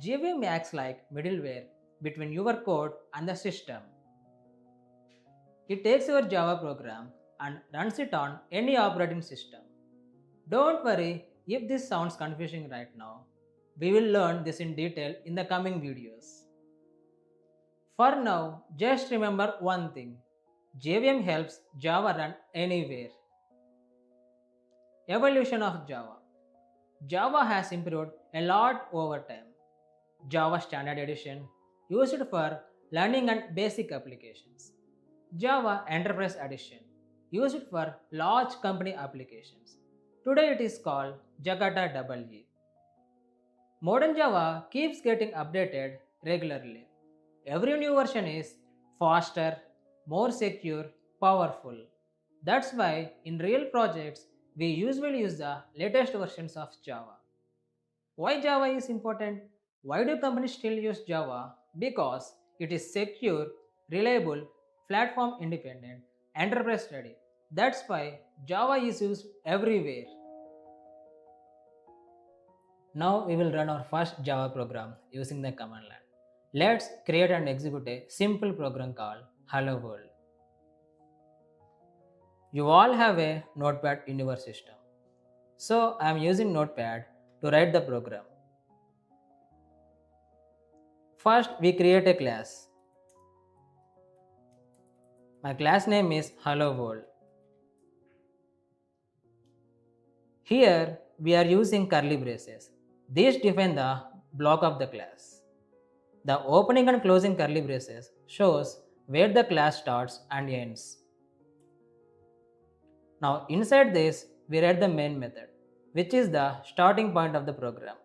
JVM acts like middleware between your code and the system. It takes your Java program and runs it on any operating system. Don't worry if this sounds confusing right now. We will learn this in detail in the coming videos. For now, just remember one thing. JVM helps Java run anywhere. Evolution of Java. Java has improved a lot over time. Java Standard Edition used for learning and basic applications. Java Enterprise Edition used for large company applications. Today it is called Jakarta EE. Modern Java keeps getting updated regularly. Every new version is faster, more secure, powerful. That's why in real projects we usually use the latest versions of Java. Why Java is important? Why do companies still use Java? Because it is secure, reliable, platform independent, enterprise ready. That's why Java is used everywhere. Now we will run our first Java program using the command line. Let's create and execute a simple program called Hello World. You all have a notepad in your system. So I am using notepad to write the program. First we create a class. My class name is Hello World. Here we are using curly braces. These define the block of the class. The opening and closing curly braces shows where the class starts and ends. Now inside this we write the main method, which is the starting point of the program.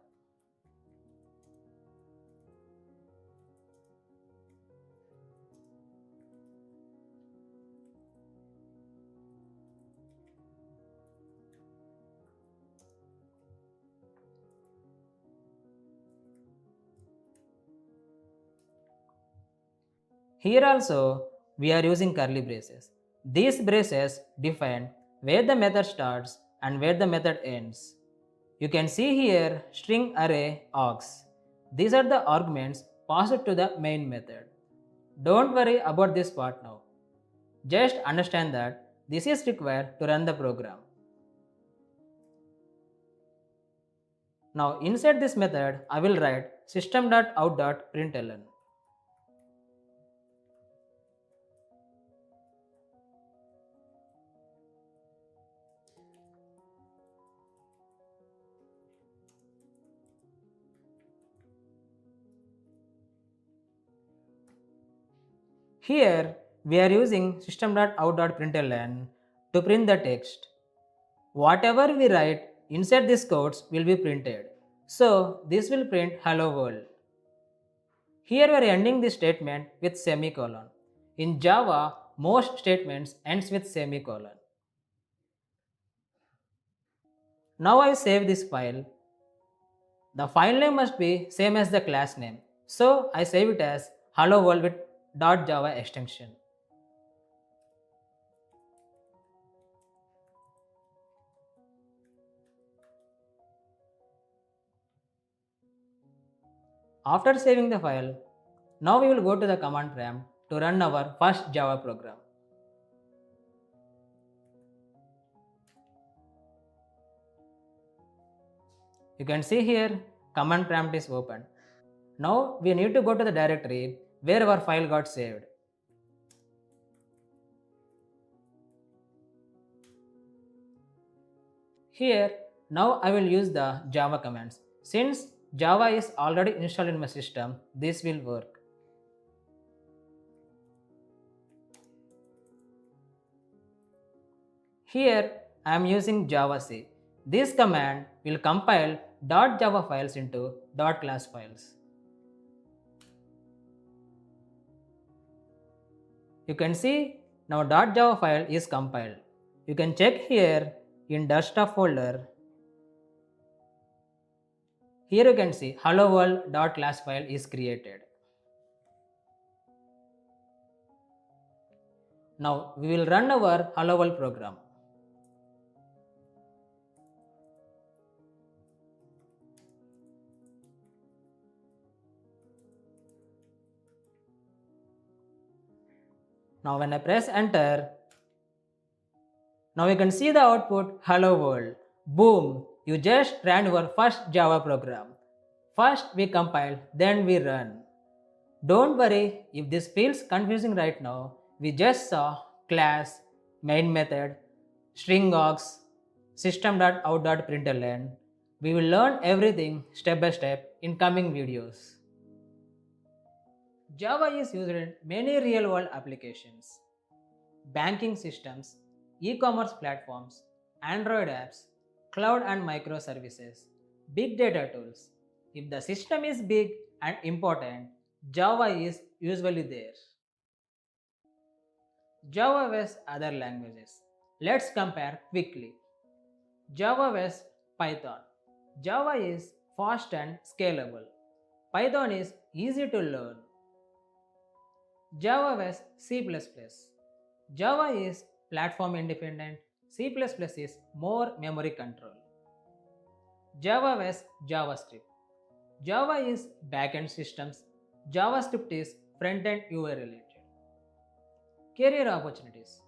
Here also we are using curly braces. These braces define where the method starts and where the method ends. You can see here string array args. These are the arguments passed to the main method. Don't worry about this part now. Just understand that this is required to run the program. Now inside this method I will write system.out.println. Here we are using system.out.println to print the text. Whatever we write inside these codes will be printed. So this will print hello world. Here we are ending this statement with semicolon. In Java, most statements ends with semicolon. Now I save this file. The file name must be same as the class name. So I save it as hello world with .java extension. After saving the file, now we will go to the command prompt to run our first Java program. You can see here command prompt is open. Now we need to go to the directory where our file got saved. Here now I will use the Java commands. Since Java is already installed in my system, this will work. Here I am using javac. This command will compile .java files into .class files. You can see now .java file is compiled. You can check here in desktop folder. Here you can see hello world.class file is created. Now we will run our hello world program. Now when I press enter, now you can see the output hello world. Boom! You just ran your first Java program. First we compile, then we run. Don't worry if this feels confusing right now. We just saw class, main method, string args, system.out.println. We will learn everything step by step in coming videos. Java is used in many real world applications: banking systems, e commerce platforms, Android apps, cloud and microservices, big data tools. If the system is big and important, Java is usually there. Java vs other languages. Let's compare quickly. Java vs Python. Java is fast and scalable. Python is easy to learn. Java vs C++. Java is platform independent. C++ is more memory control. Java vs JavaScript. Java is backend systems. JavaScript is front-end UI related. Career opportunities.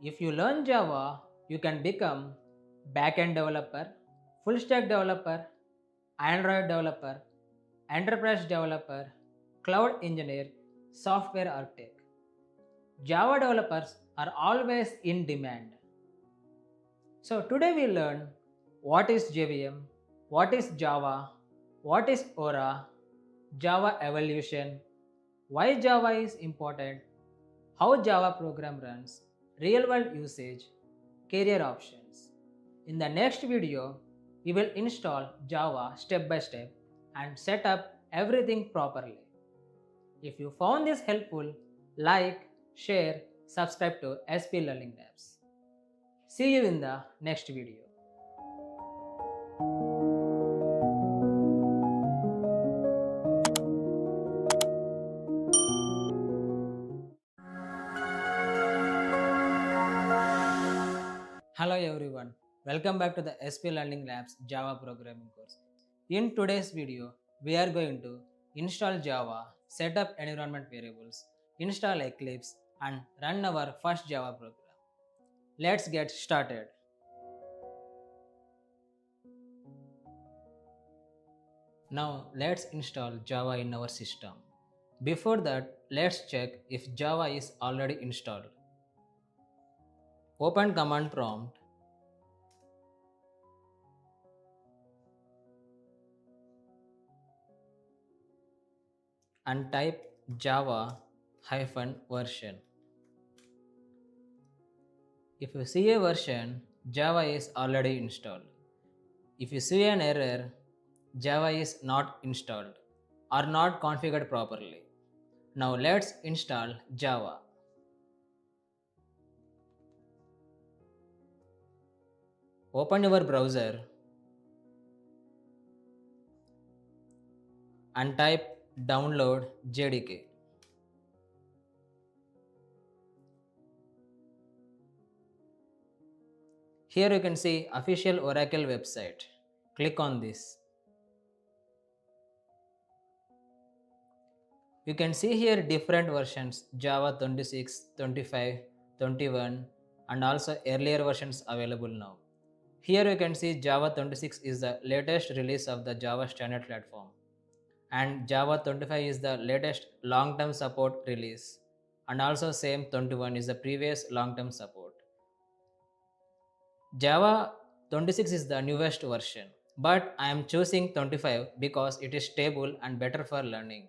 If you learn Java, you can become backend developer, full stack developer, Android developer, enterprise developer, cloud engineer, software architect. Java developers are always in demand. So today we learn what is JVM, what is Java, what is Aura, Java evolution, why Java is important, how Java program runs, real world usage, career options. In the next video, we will install Java step by step and set up everything properly. If you found this helpful, like, share, subscribe to SP Learning Labs. See you in the next video. Hello everyone, welcome back to the SP Learning Labs Java programming course. In today's video, we are going to install Java, set up environment variables, install Eclipse and run our first Java program. Let's get started. Now let's install Java in our system. Before that, let's check if Java is already installed. Open command prompt and type java-version. If you see a version, Java is already installed. If you see an error, Java is not installed or not configured properly. Now let's install Java. Open your browser and type download JDK. Here you can see official Oracle website. Click on this. You can see here different versions: Java 26, 25, 21 and also earlier versions available now. Here you can see Java 26 is the latest release of the Java standard platform and Java 25 is the latest long-term support release and also same 21 is the previous long-term support. Java 26 is the newest version, but I am choosing 25 because it is stable and better for learning.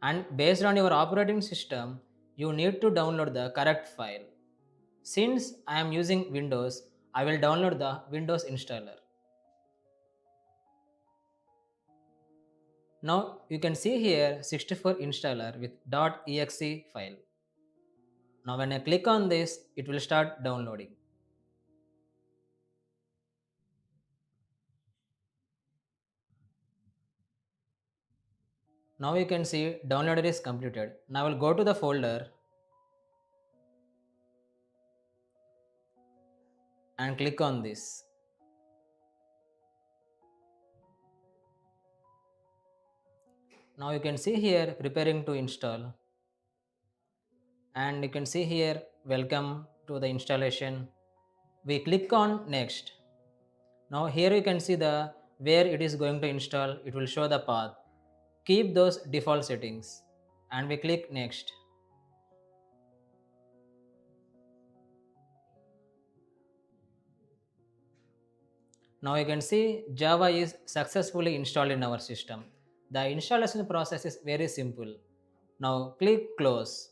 And based on your operating system, you need to download the correct file. Since I am using Windows, I will download the Windows installer. Now you can see here 64 installer with .exe file. Now when I click on this, it will start downloading. Now you can see downloader is completed. Now I will go to the folder and click on this. Now you can see here preparing to install, and you can see here welcome to the installation. We click on next. Now here you can see the where it is going to install, it will show the path. Keep those default settings and we click next. Now you can see Java is successfully installed in our system. The installation process is very simple. Now click close.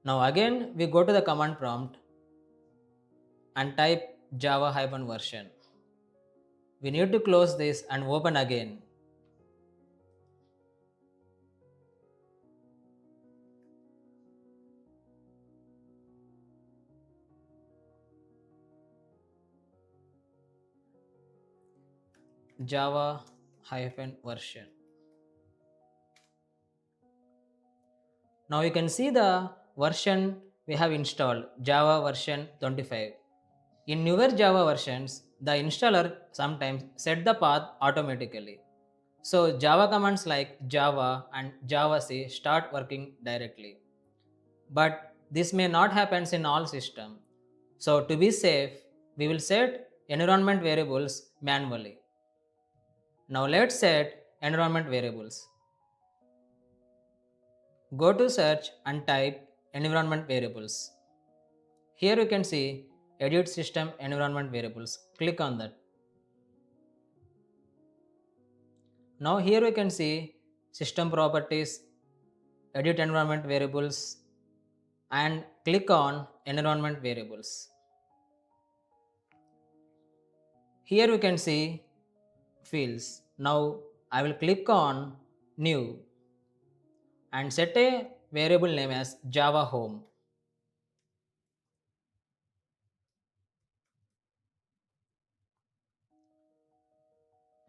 Now again we go to the command prompt and type java-version. We need to close this and open again. Java-version. Now you can see the version we have installed, Java version 25. In newer Java versions, the installer sometimes set the path automatically. So Java commands like Java and Javac start working directly. But this may not happen in all systems. So to be safe, we will set environment variables manually. Now let's set environment variables. Go to search and type environment variables. Here you can see edit system environment variables. Click on that. Now here we can see system properties, edit environment variables, and click on environment variables. Here we can see fields. Now I will click on new and set a variable name as Java home.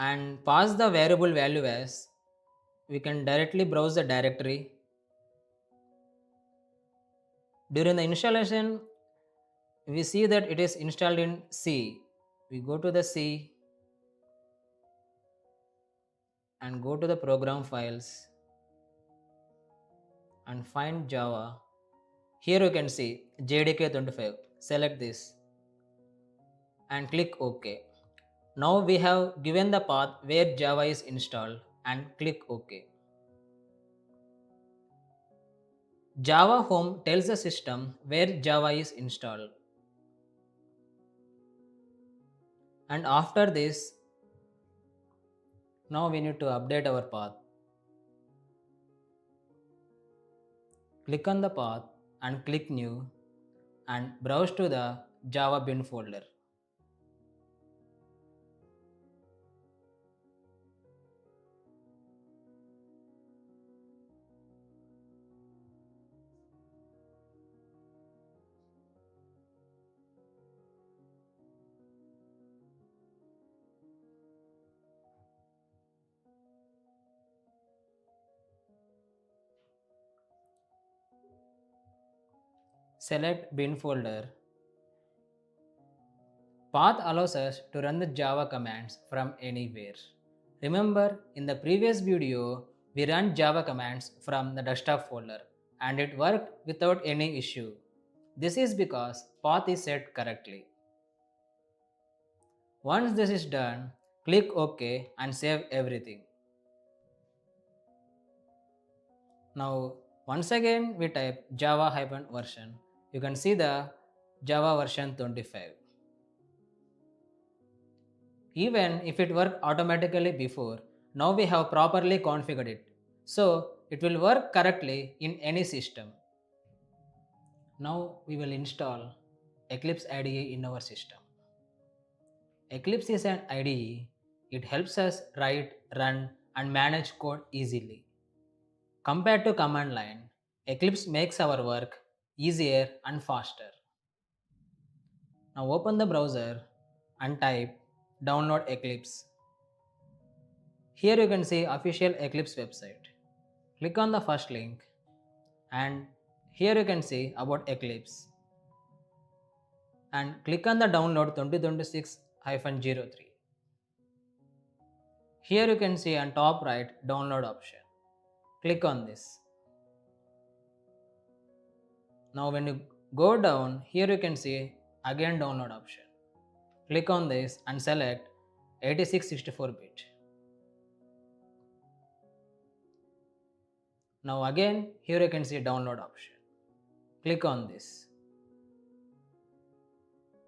And pass the variable value as we can directly browse the directory. During the installation, we see that it is installed in C. We go to the C and go to the program files and find Java. Here you can see JDK25. Select this and click OK. Now we have given the path where Java is installed and click OK. Java home tells the system where Java is installed. And after this, now we need to update our path. Click on the path and click new and browse to the Java bin folder. Select bin folder. Path allows us to run the Java commands from anywhere. Remember, in the previous video, we ran Java commands from the desktop folder and it worked without any issue. This is because path is set correctly. Once this is done, click OK and save everything. Now, once again we type Java-version. You can see the Java version 25. Even if it worked automatically before, now we have properly configured it. So it will work correctly in any system. Now we will install Eclipse IDE in our system. Eclipse is an IDE. It helps us write, run, and manage code easily. Compared to command line, Eclipse makes our work easier and faster. Now open the browser and type download Eclipse. Here you can see official Eclipse website. Click on the first link and here you can see about Eclipse and click on the download 2026-03. Here you can see on top right download option. Click on this. Now when you go down, here you can see again download option. Click on this and select 8664-bit. Now again here you can see download option. Click on this.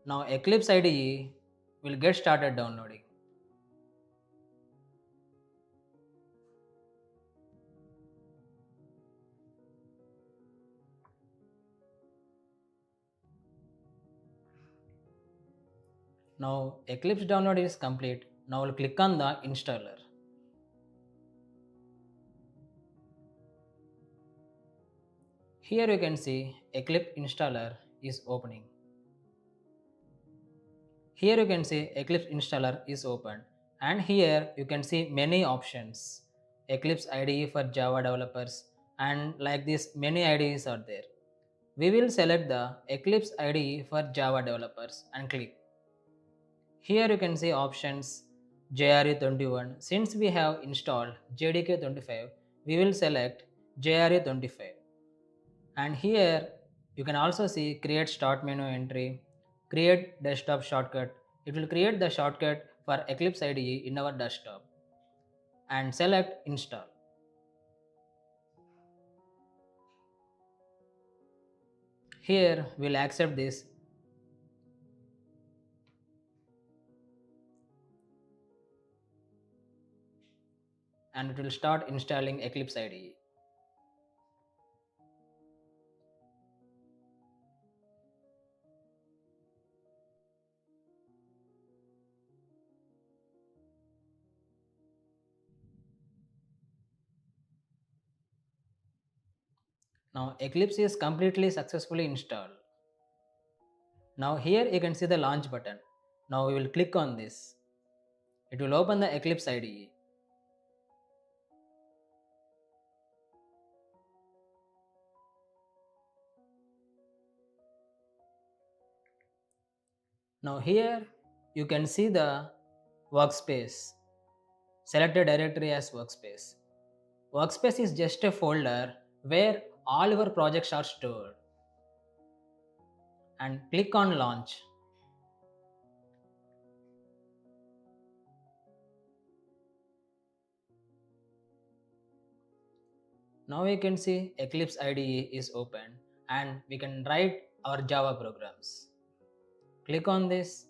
Now Eclipse IDE will get started downloading. Now Eclipse download is complete. Now we'll click on the installer. Here you can see Eclipse installer is opening. Here you can see Eclipse installer is open, and here you can see many options. Eclipse IDE for Java developers, and like this many IDEs are there. We will select the Eclipse IDE for Java developers and click. Here you can see options JRE21. Since we have installed JDK25, we will select JRE25. And here you can also see create start menu entry, create desktop shortcut. It will create the shortcut for Eclipse IDE in our desktop, and select install. Here we'll accept this, and it will start installing Eclipse IDE. Now Eclipse is completely successfully installed. Now here you can see the launch button. Now we will click on this. It will open the Eclipse IDE. Now here you can see the workspace. Select a directory as workspace. Workspace is just a folder where all your projects are stored. And click on launch. Now you can see Eclipse IDE is open, and we can write our Java programs. Click on this.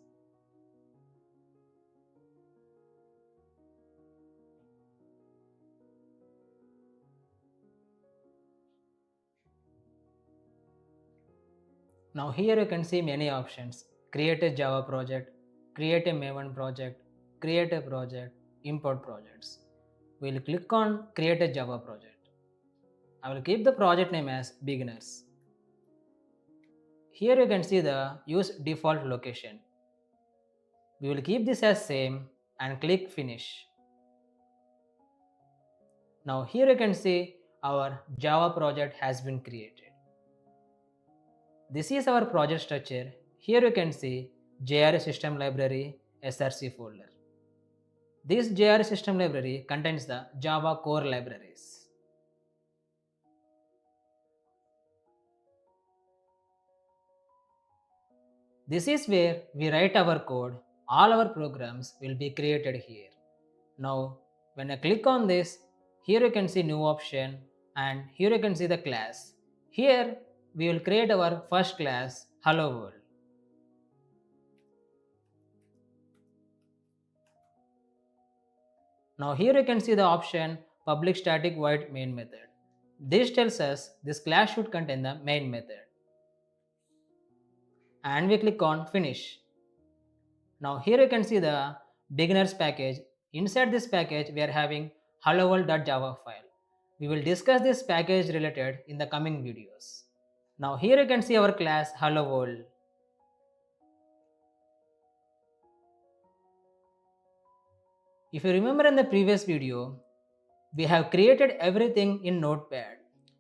Now here you can see many options. Create a Java project, create a Maven project, create a project, import projects. We'll click on create a Java project. I will keep the project name as beginners. Here you can see the use default location. We will keep this as same and click finish. Now here you can see our Java project has been created. This is our project structure. Here you can see JRE system library src folder. This JRE system library contains the Java core libraries. This is where we write our code. All our programs will be created here. Now when I click on this, here you can see new option, and here you can see the class. Here we will create our first class, hello world. Now here you can see the option public static void main method. This tells us this class should contain the main method. And we click on finish. Now here you can see the beginners package. Inside this package we are having hello world.java file. We will discuss this package related in the coming videos. Now here you can see our class hello world. If you remember in the previous video, we have created everything in Notepad.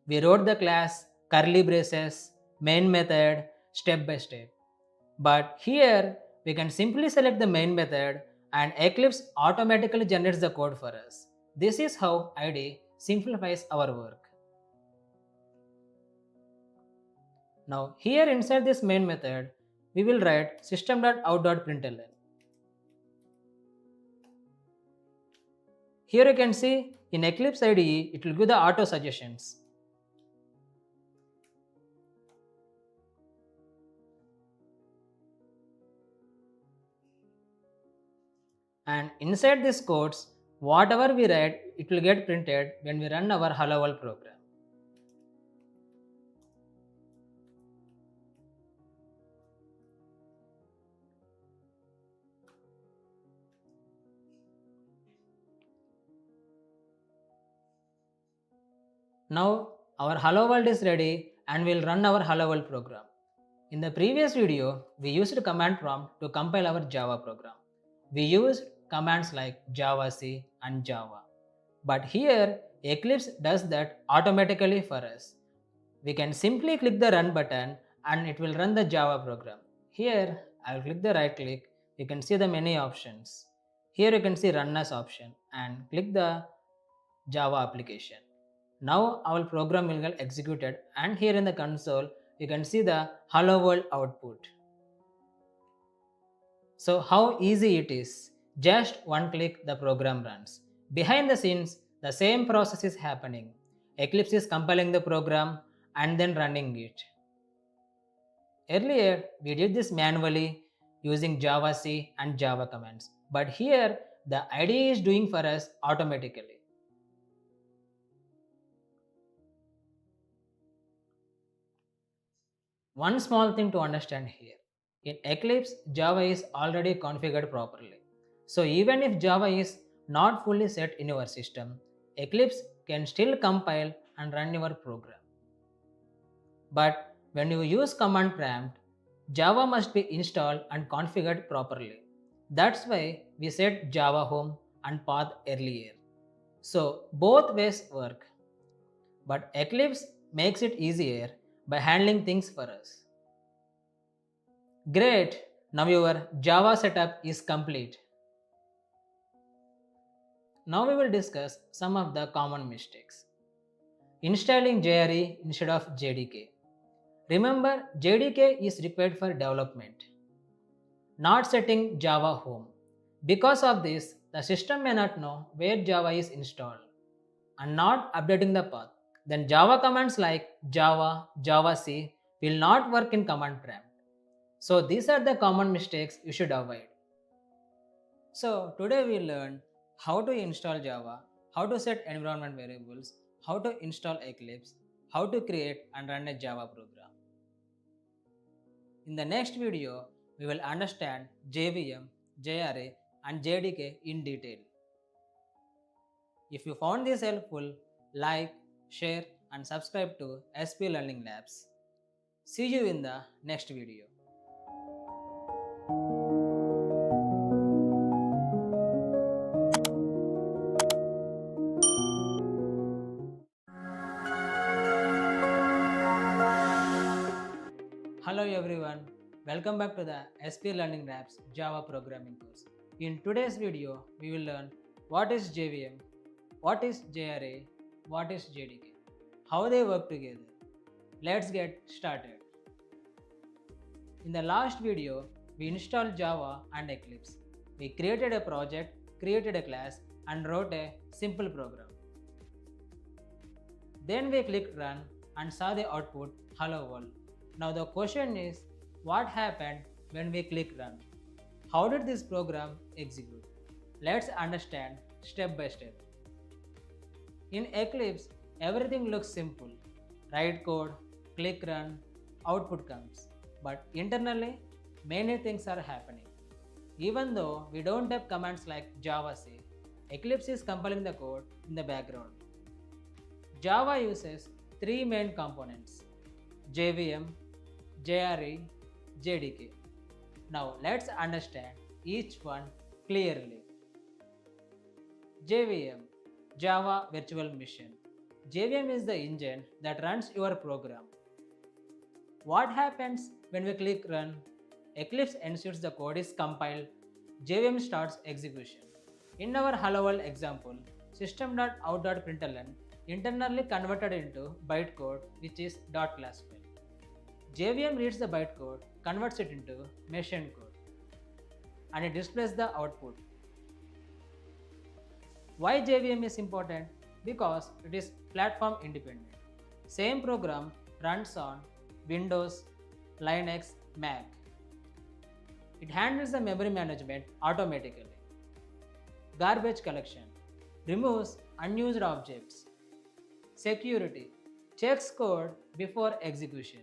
We wrote the class, curly braces, main method, step by step. But here we can simply select the main method and Eclipse automatically generates the code for us. This is how IDE simplifies our work. Now here inside this main method, we will write system.out.println. Here you can see in Eclipse IDE, it will give the auto suggestions. And inside these codes, whatever we write, it will get printed when we run our Hello World program. Now our Hello World is ready and we'll run our Hello World program. In the previous video, we used command prompt to compile our Java program. We used commands like javac and java. But here, Eclipse does that automatically for us. We can simply click the run button and it will run the Java program. Here, I will click the right click. You can see the many options. Here you can see run as option and click the Java application. Now our program will get executed and here in the console you can see the hello world output. So how easy it is. Just one click the program runs. Behind the scenes the same process is happening. Eclipse is compiling the program and then running it. Earlier we did this manually using javac and java commands, but here the IDE is doing for us automatically. One small thing to understand here. In Eclipse, Java is already configured properly. So even if Java is not fully set in your system, Eclipse can still compile and run your program. But when you use command prompt, Java must be installed and configured properly. That's why we set Java home and path earlier. So both ways work. But Eclipse makes it easier by handling things for us. Great! Now your Java setup is complete. Now we will discuss some of the common mistakes. Installing JRE instead of JDK. Remember, JDK is required for development. Not setting Java home. Because of this, the system may not know where Java is installed and not updating the path. Then Java commands like Java, javac will not work in command prompt. So these are the common mistakes you should avoid. So today we learned how to install Java, how to set environment variables, how to install Eclipse, how to create and run a Java program. In the next video, we will understand JVM, JRA and JDK in detail. If you found this helpful, like, share and subscribe to SP Learning Labs. See you in the next video. Hello everyone, welcome back to the SP Learning Labs Java programming course. In today's video, we will learn what is JVM, what is JRA, what is JDK, how they work together. Let's get started. In the last video, we installed Java and Eclipse. We created a project, created a class and wrote a simple program. Then we clicked run and saw the output hello world. Now the question is, what happened when we click run? How did this program execute? Let's understand step by step. In Eclipse, everything looks simple. Write code, click run, output comes. But internally, many things are happening. Even though we don't have commands like javac, Eclipse is compiling the code in the background. Java uses three main components: JVM, JRE, JDK. Now let's understand each one clearly. JVM, Java Virtual Machine. JVM is the engine that runs your program. What happens when we click run? Eclipse ensures the code is compiled JVM starts execution. In our hello world example, system.out.println internally converted into bytecode which is .class file. JVM reads the bytecode, converts it into machine code, and it displays the output. Why JVM is important? Because it is platform independent. Same program runs on Windows, Linux, Mac. It handles the memory management automatically. Garbage collection removes unused objects. Security checks code before execution.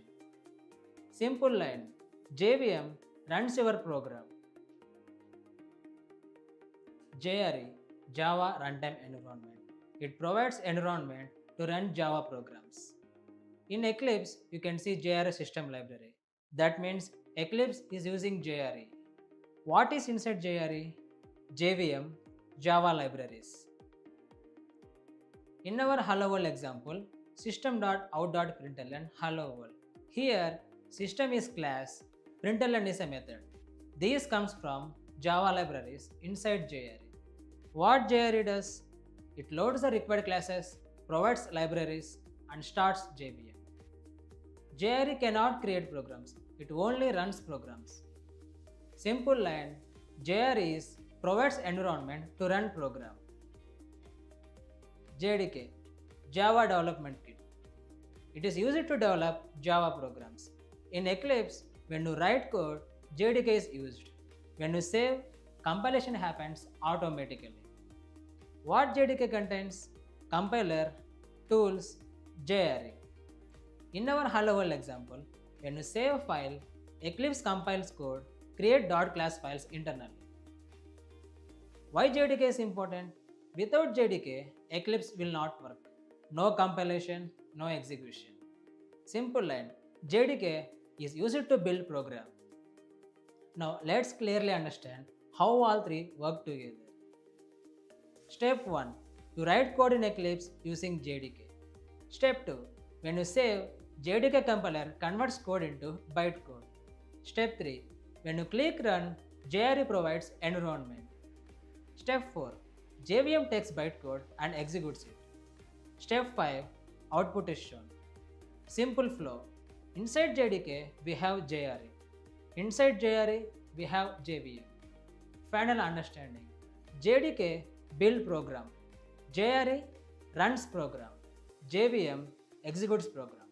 Simple line JVM runs your program. JRE Java Runtime Environment. It provides environment to run Java programs. In Eclipse, you can see JRE system library. That means Eclipse is using JRE. What is inside JRE? JVM, Java libraries. In our hello world example, system.out.println hello world. Here, system is class, println is a method. These comes from Java libraries inside JRE. What JRE does? It loads the required classes, provides libraries, and starts JVM. JRE cannot create programs, it only runs programs. Simple line, JRE provides environment to run program. JDK, Java Development Kit. It is used to develop Java programs. In Eclipse, when you write code, JDK is used. When you save, compilation happens automatically. What JDK contains? Compiler, tools, JRE. In our hello world example, when you save a file, Eclipse compiles code, create .class files internally. Why JDK is important? Without JDK, Eclipse will not work. No compilation, no execution. Simple line, JDK is used to build program. Now let's clearly understand how all three work together. Step 1. You write code in Eclipse using JDK. Step 2. When you save, JDK compiler converts code into bytecode. Step 3. When you click run, JRE provides environment. Step 4. JVM takes bytecode and executes it. Step 5. Output is shown. Simple flow. Inside JDK, we have JRE. Inside JRE, we have JVM. Final understanding. JDK build program. JRE runs program. JVM executes program.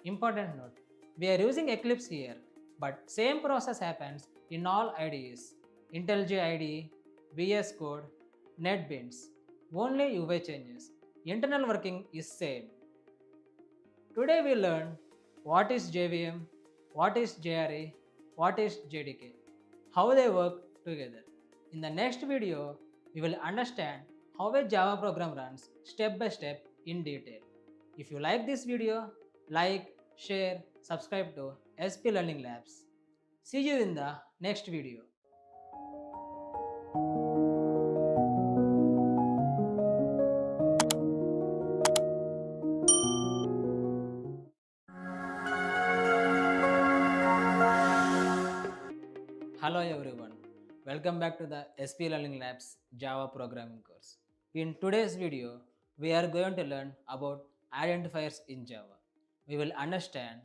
Important note. We are using Eclipse here, but same process happens in all IDEs. IntelliJ IDE, VS Code, NetBeans. Only UI changes. Internal working is same. Today we learned what is JVM, what is JRE, what is JDK, how they work together. In the next video, we will understand how a Java program runs step by step in detail. If you like this video, like, share, subscribe to SP Learning Labs. See you in the next video. Hello everyone, welcome back to the SP Learning Labs Java programming course. In today's video, we are going to learn about identifiers in Java. We will understand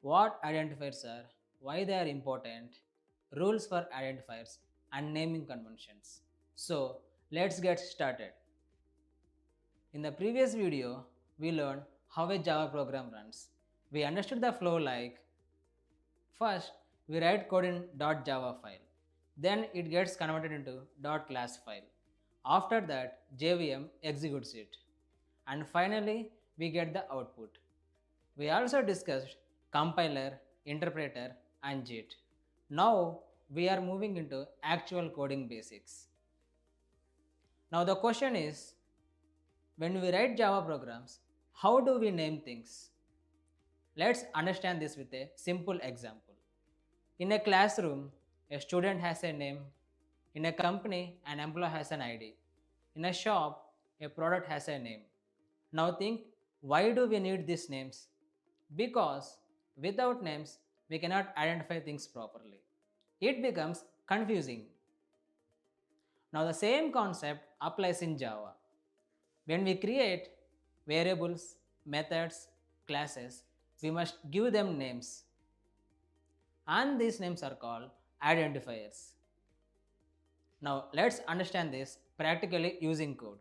what identifiers are, why they are important, rules for identifiers, and naming conventions. So let's get started. In the previous video, we learned how a Java program runs. We understood the flow like, first, we write code in .java file. Then it gets converted into .class file. After that, JVM executes it. And finally, we get the output. We also discussed compiler, interpreter, and JIT. Now, we are moving into actual coding basics. Now the question is, when we write Java programs, how do we name things? Let's understand this with a simple example. In a classroom, a student has a name. In a company, an employee has an ID. In a shop, a product has a name. Now think, why do we need these names? Because without names, we cannot identify things properly. It becomes confusing. Now the same concept applies in Java. When we create variables, methods, classes, we must give them names. And these names are called identifiers. Now let's understand this practically using code.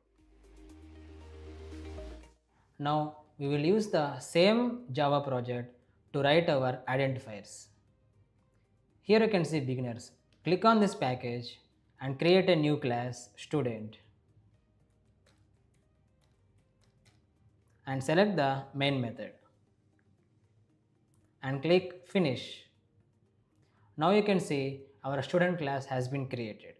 Now we will use the same Java project to write our identifiers. Here you can see beginners. Click on this package and create a new class student and select the main method and click finish. Now you can see our student class has been created.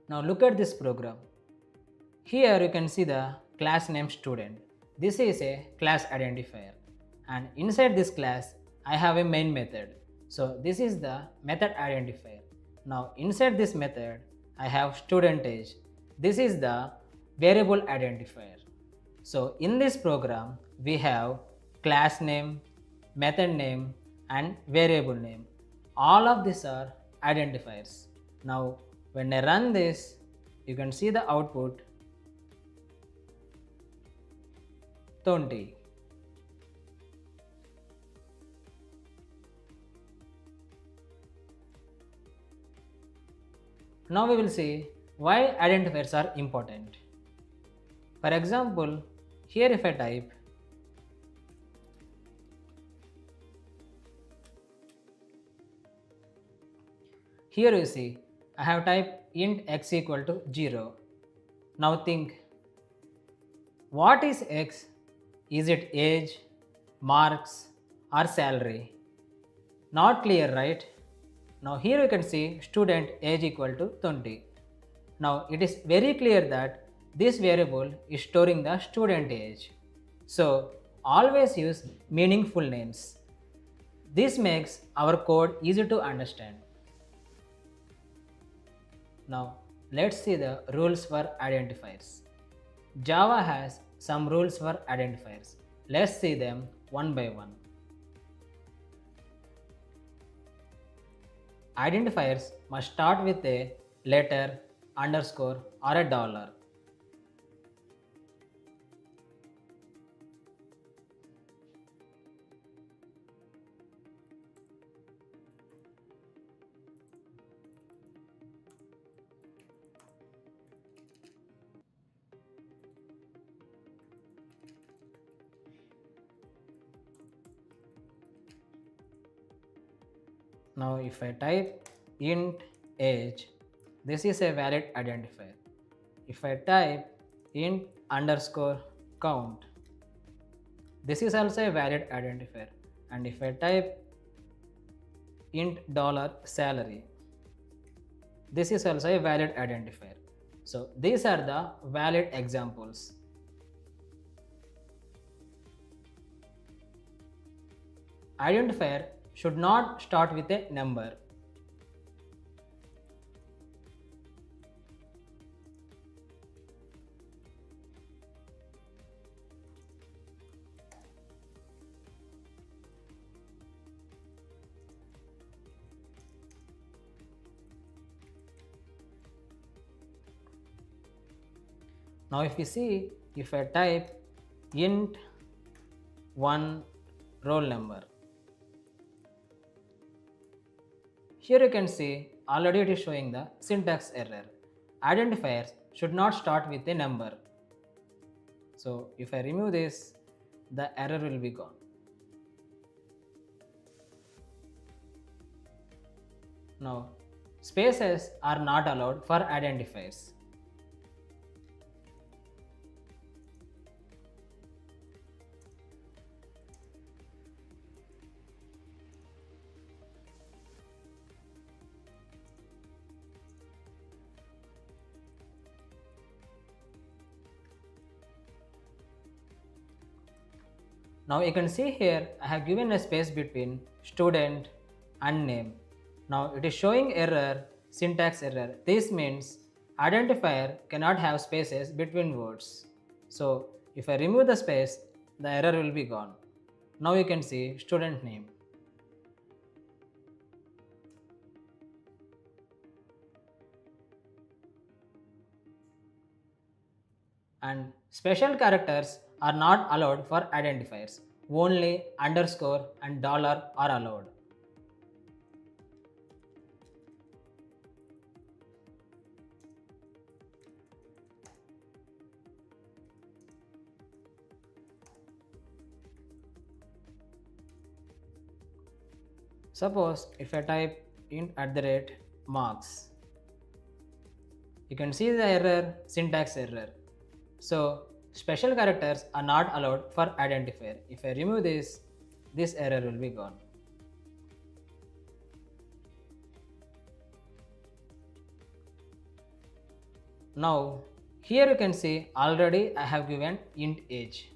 Now look at this program. Here you can see the class name student. This is a class identifier, and inside this class I have a main method. So this is the method identifier. Now inside this method I have student age. This is the variable identifier. So in this program we have class name, method name and variable name. All of these are identifiers. Now when I run this, you can see the output 20. Now we will see why identifiers are important. For example, here if I type here you see I have typed int x equal to 0. Now think, what is x? Is it age, marks or salary? Not clear, right? Now here you can see student age equal to 20. Now it is very clear that this variable is storing the student age. So always use meaningful names. This makes our code easy to understand. Now let's see the rules for identifiers. Java has some rules for identifiers. Let's see them one by one. Identifiers must start with a letter, underscore or a dollar. Now if I type int age, this is a valid identifier. If I type int underscore count, this is also a valid identifier. And if I type int dollar salary, this is also a valid identifier. So these are the valid examples. Identifier should not start with a number. Now if you see, if I type int 1 roll number, here you can see already it is showing the syntax error. Identifiers should not start with a number. So if I remove this, the error will be gone. Now spaces are not allowed for identifiers. Now you can see here I have given a space between student and name. Now it is showing error, syntax error. This means identifier cannot have spaces between words. So if I remove the space, the error will be gone. Now you can see student name. And special characters are not allowed for identifiers. Only underscore and dollar are allowed. Suppose if I type int @marks, you can see the error, syntax error. So special characters are not allowed for identifier. If I remove this error will be gone. Now here you can see already I have given int age.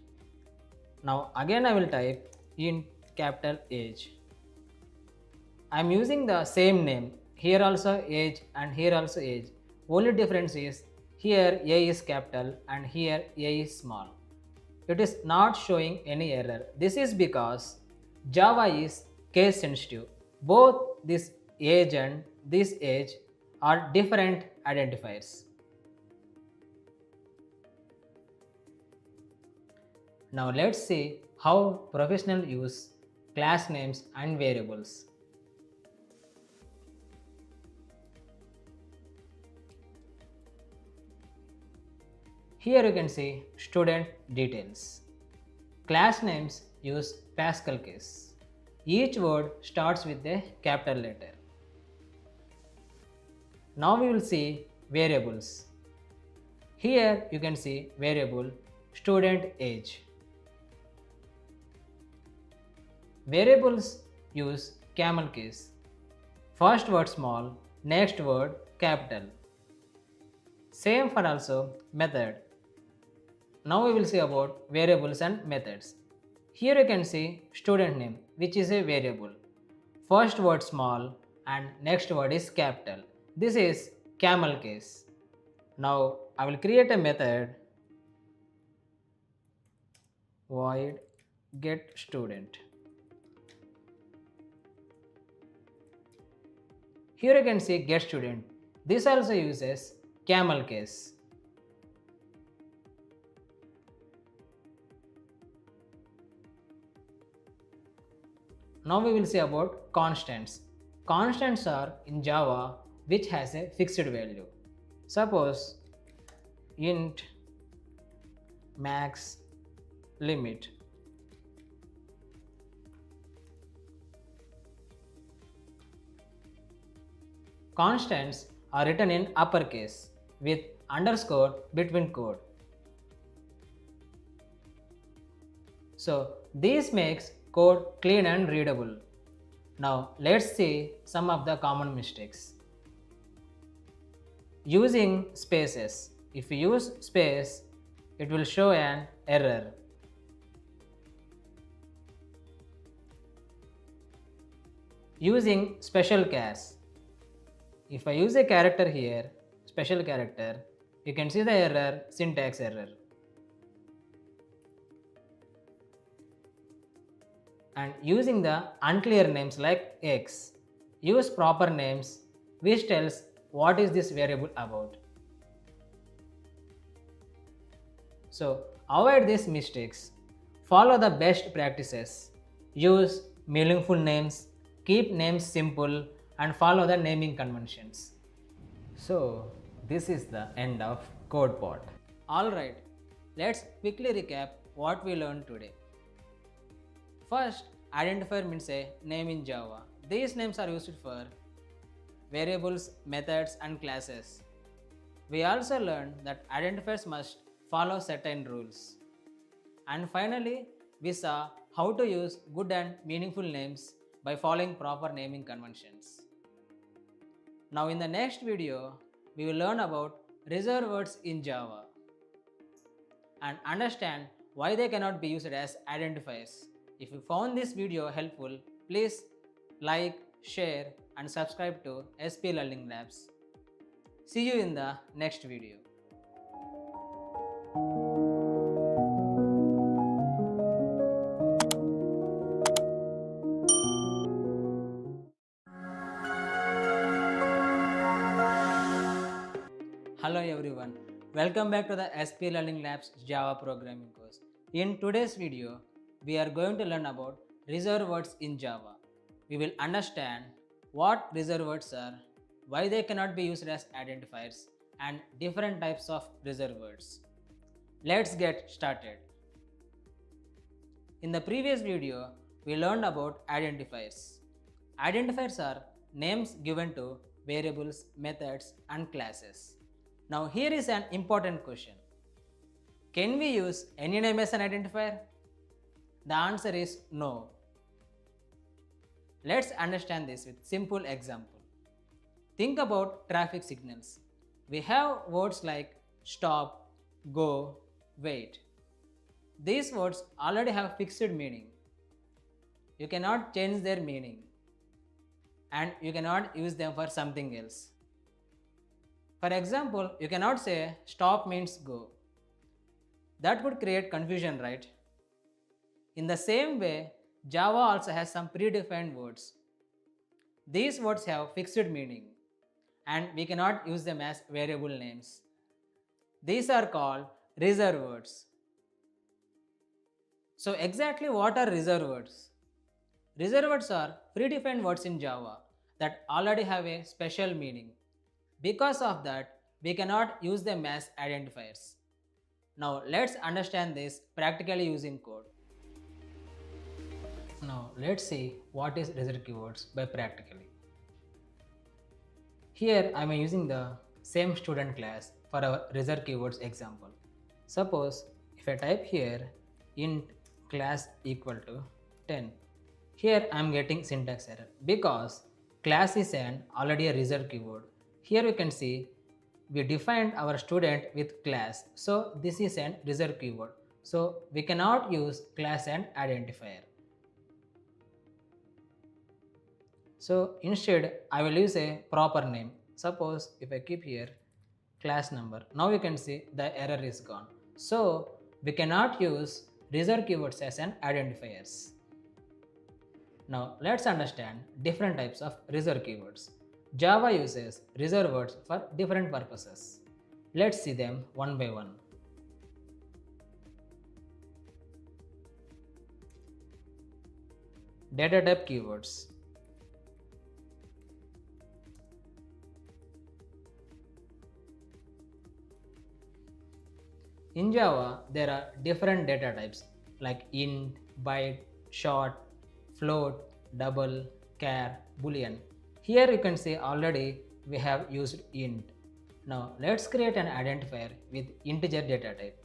Now again I will type int capital age. I am using the same name. Here also age and here also age. Only difference is here A is capital and here A is small. It is not showing any error. This is because Java is case sensitive. Both this age and this age are different identifiers. Now let's see how professionals use class names and variables. Here you can see student details. Class names use Pascal case. Each word starts with a capital letter. Now we will see variables. Here you can see variable student age. Variables use camel case. First word small, next word capital. Same for also method. Now we will see about variables and methods. Here you can see student name, which is a variable. First word small and next word is capital. This is camel case. Now I will create a method void get student. Here you can see get student. This also uses camel case. Now we will see about constants. Constants are in Java which has a fixed value. Suppose int max limit. Constants are written in uppercase with underscore between code. So this makes code clean and readable. Now let's see some of the common mistakes. Using spaces. If you use space, it will show an error. Using special chars. If I use a character here, special character, you can see the error, syntax error. And using the unclear names like x. Use proper names which tells what is this variable about. So avoid these mistakes. Follow the best practices. Use meaningful names, keep names simple and follow the naming conventions. So this is the end of code part. Alright, let's quickly recap what we learned today. First, identifier means a name in Java. These names are used for variables, methods and classes. We also learned that identifiers must follow certain rules. And finally, we saw how to use good and meaningful names by following proper naming conventions. Now in the next video, we will learn about reserved words in Java and understand why they cannot be used as identifiers. If you found this video helpful, please like, share and subscribe to SP Learning Labs. See you in the next video. Hello everyone, welcome back to the SP Learning Labs Java programming course. In today's video, we are going to learn about reserved words in Java. We will understand what reserved words are, why they cannot be used as identifiers, and different types of reserved words. Let's get started. In the previous video, we learned about identifiers. Identifiers are names given to variables, methods, and classes. Now here is an important question. Can we use any name as an identifier? The answer is no. Let's understand this with simple example. Think about traffic signals. We have words like stop, go, wait. These words already have fixed meaning. You cannot change their meaning and you cannot use them for something else. For example, you cannot say stop means go. That would create confusion, right? In the same way, Java also has some predefined words. These words have fixed meaning and we cannot use them as variable names. These are called reserved words. So exactly what are reserved words? Reserved words are predefined words in Java that already have a special meaning. Because of that, we cannot use them as identifiers. Now let's understand this practically using code. Now let's see what is reserved keywords by practically. Here I am using the same student class for our reserved keywords example. Suppose if I type here int class equal to 10. Here I am getting syntax error because class is an already a reserved keyword. Here you can see we defined our student with class, so this is an reserved keyword. So we cannot use class and identifier. So instead I will use a proper name. Suppose if I keep here class number, now you can see the error is gone. So we cannot use reserved keywords as an identifiers. Now let's understand different types of reserved keywords. Java uses reserved words for different purposes. Let's see them one by one. Data type keywords. In Java, there are different data types like int, byte, short, float, double, char, boolean. Here you can see already we have used int. Now let's create an identifier with integer data type.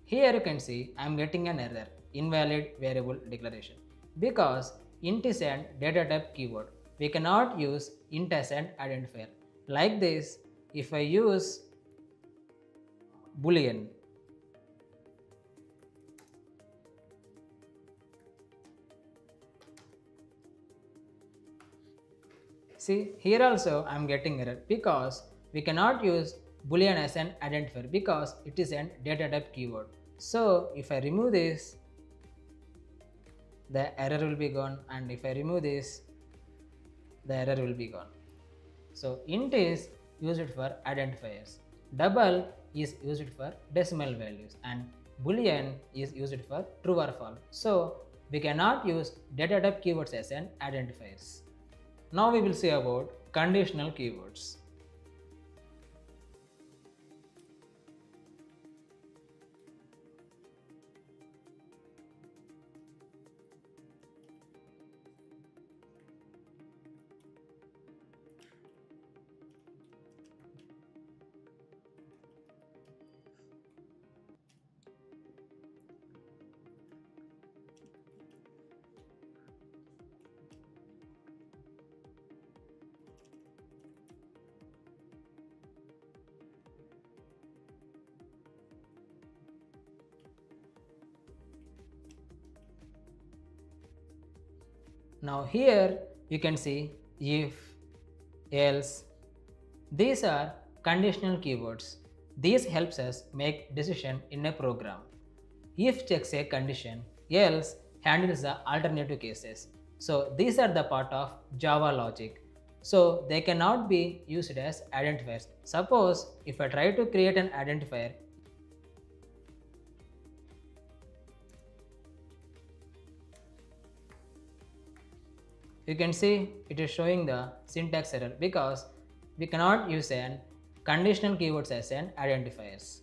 Here you can see I am getting an error, invalid variable declaration, because int is an data type keyword. We cannot use int as an identifier. Like this, if I use boolean, see here also I am getting error because we cannot use boolean as an identifier because it is an data type keyword. So if I remove this, the error will be gone, and if I remove this, the error will be gone. So int is used for identifiers, double is used for decimal values, and boolean is used for true or false. So we cannot use data type keywords as an identifiers. Now we will see about conditional keywords. Now here you can see if, else. These are conditional keywords. These helps us make decision in a program. If checks a condition, else handles the alternative cases. So these are the part of Java logic. So they cannot be used as identifiers. Suppose if I try to create an identifier, you can see it is showing the syntax error because we cannot use an conditional keywords as an identifiers.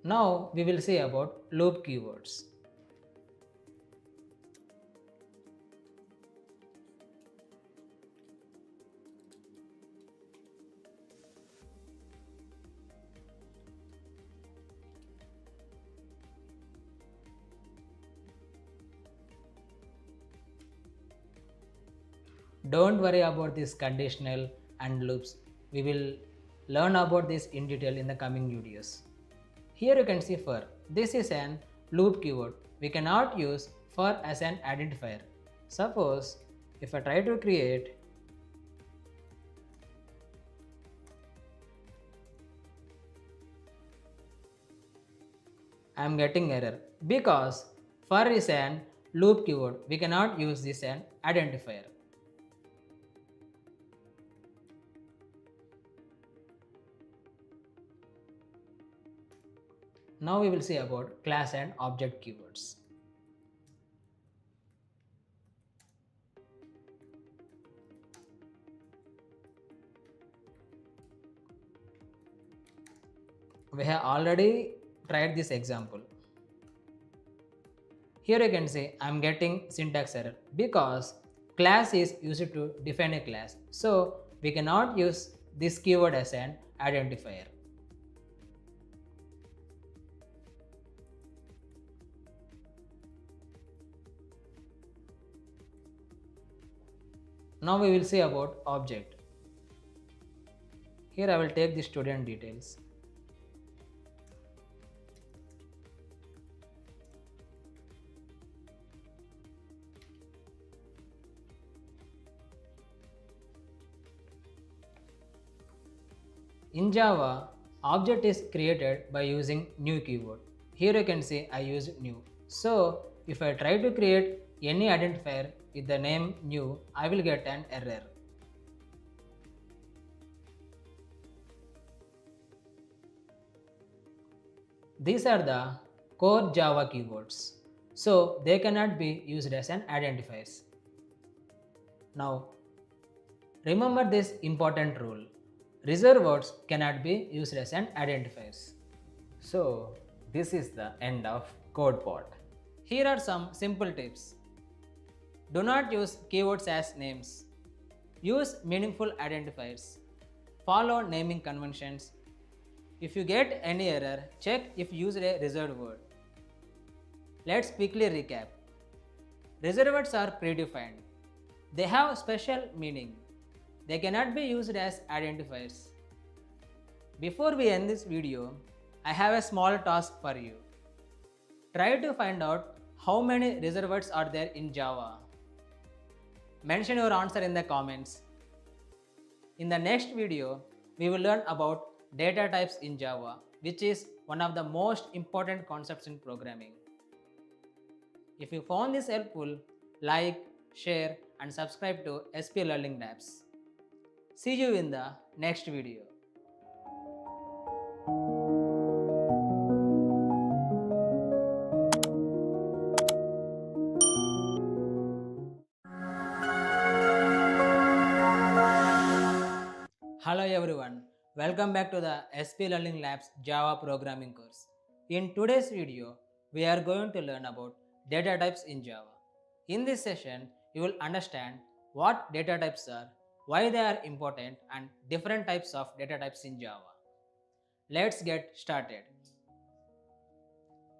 Now we will see about loop keywords. Don't worry about this conditional and loops. We will learn about this in detail in the coming videos. Here you can see for. This is an loop keyword. We cannot use for as an identifier. Suppose if I try to create I am getting error because for is an loop keyword. We cannot use this an identifier. Now we will see about class and object keywords. We have already tried this example. Here you can see I am getting syntax error because class is used to define a class. So we cannot use this keyword as an identifier. Now we will see about object. Here I will take the student details. In Java, object is created by using new keyword. Here you can see I use new. So if I try to create any identifier with the name new, I will get an error. These are the core Java keywords. So they cannot be used as an identifiers. Now remember this important rule. Reserved words cannot be used as an identifiers. So this is the end of code part. Here are some simple tips. Do not use keywords as names. Use meaningful identifiers. Follow naming conventions. If you get any error, check if used a reserved word. Let's quickly recap. Reserved words are predefined. They have special meaning. They cannot be used as identifiers. Before we end this video, I have a small task for you. Try to find out how many reserved words are there in Java. Mention your answer in the comments. In the next video, we will learn about data types in Java, which is one of the most important concepts in programming. If you found this helpful, like, share and subscribe to SP Learning Labs. See you in the next video. Hello everyone, welcome back to the SP Learning Labs Java programming course. In today's video, we are going to learn about data types in Java. In this session, you will understand what data types are, why they are important and different types of data types in Java. Let's get started.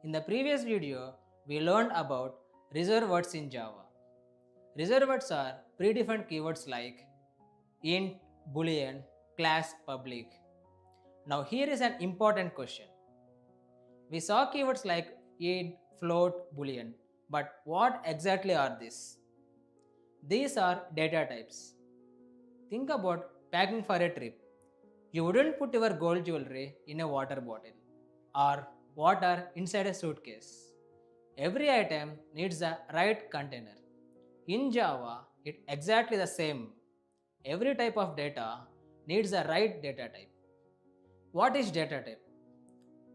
In the previous video, we learned about reserved words in Java. Reserved words are predefined keywords like int, boolean, class public. Now here is an important question. We saw keywords like int, float, boolean, but what exactly are these? These are data types. Think about packing for a trip. You wouldn't put your gold jewelry in a water bottle or water inside a suitcase. Every item needs the right container. In Java, it's exactly the same. Every type of data needs the right data type. What is data type?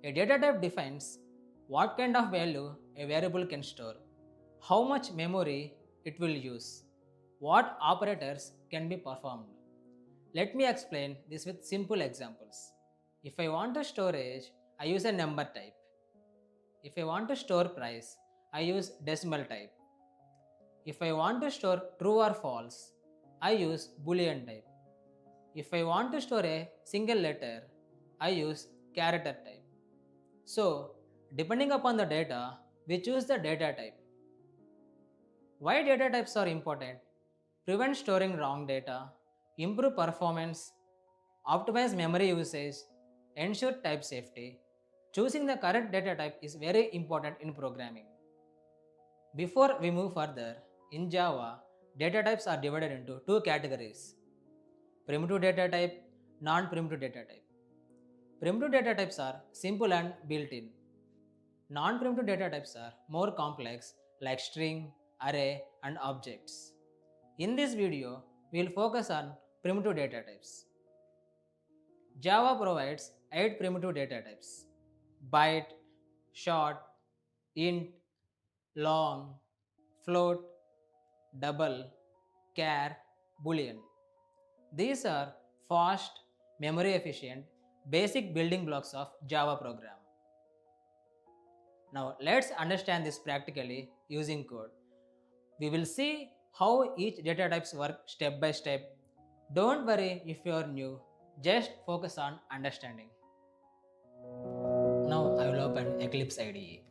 A data type defines what kind of value a variable can store, how much memory it will use, what operators can be performed. Let me explain this with simple examples. If I want to storage, I use a number type. If I want to store price, I use decimal type. If I want to store true or false, I use boolean type. If I want to store a single letter, I use character type. So, depending upon the data, we choose the data type. Why data types are important? Prevent storing wrong data, improve performance, optimize memory usage, ensure type safety. Choosing the correct data type is very important in programming. Before we move further, in Java, data types are divided into two categories: primitive data type, non-primitive data type. Primitive data types are simple and built-in. Non-primitive data types are more complex, like string, array, and objects. In this video, we will focus on primitive data types. Java provides 8 primitive data types: byte, short, int, long, float, double, char, boolean. These are fast, memory efficient, basic building blocks of Java program. Now let's understand this practically using code. We will see how each data types work step by step. Don't worry if you are new, just focus on understanding. Now I will open Eclipse IDE.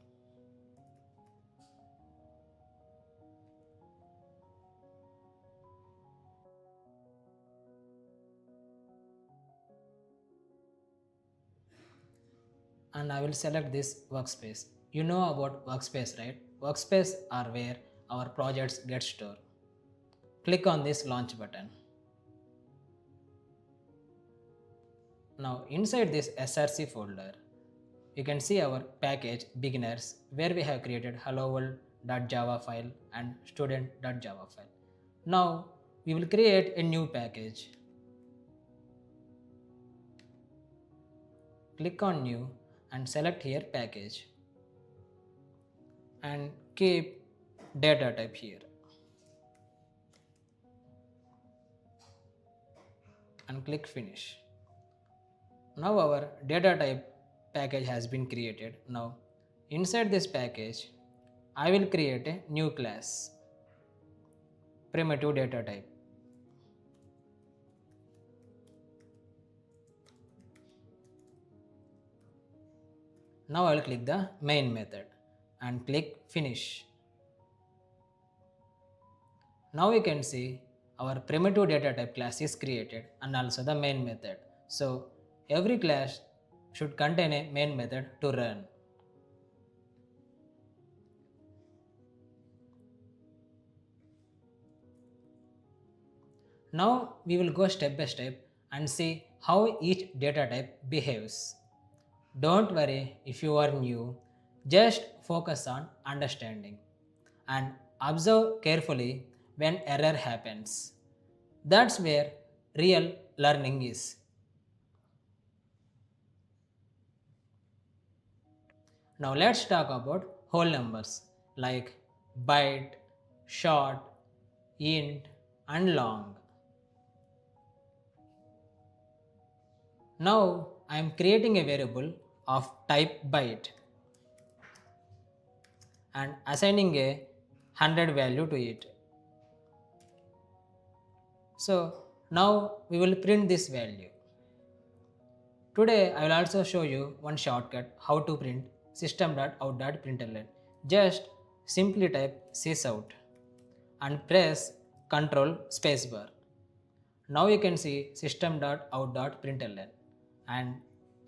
And I will select this workspace. You know about workspace, right? Workspace are where our projects get stored. Click on this launch button. Now inside this src folder, you can see our package beginners, where we have created hello-world.java file and student.java file. Now we will create a new package. Click on new and select here package and keep data type here and click finish. Now our data type package has been created. Now inside this package, I will create a new class, primitive data type. Now I will click the main method and click finish. Now we can see our primitive data type class is created and also the main method. So every class should contain a main method to run. Now we will go step by step and see how each data type behaves. Don't worry if you are new, just focus on understanding and observe carefully when error happens. That's where real learning is. Now let's talk about whole numbers like byte, short, int, and long. Now I am creating a variable of type byte and assigning a 100 value to it. So now we will print this value. Today I will also show you one shortcut how to print system.out.println. Just simply type sysout and press Ctrl spacebar. Now you can see system.out.println, and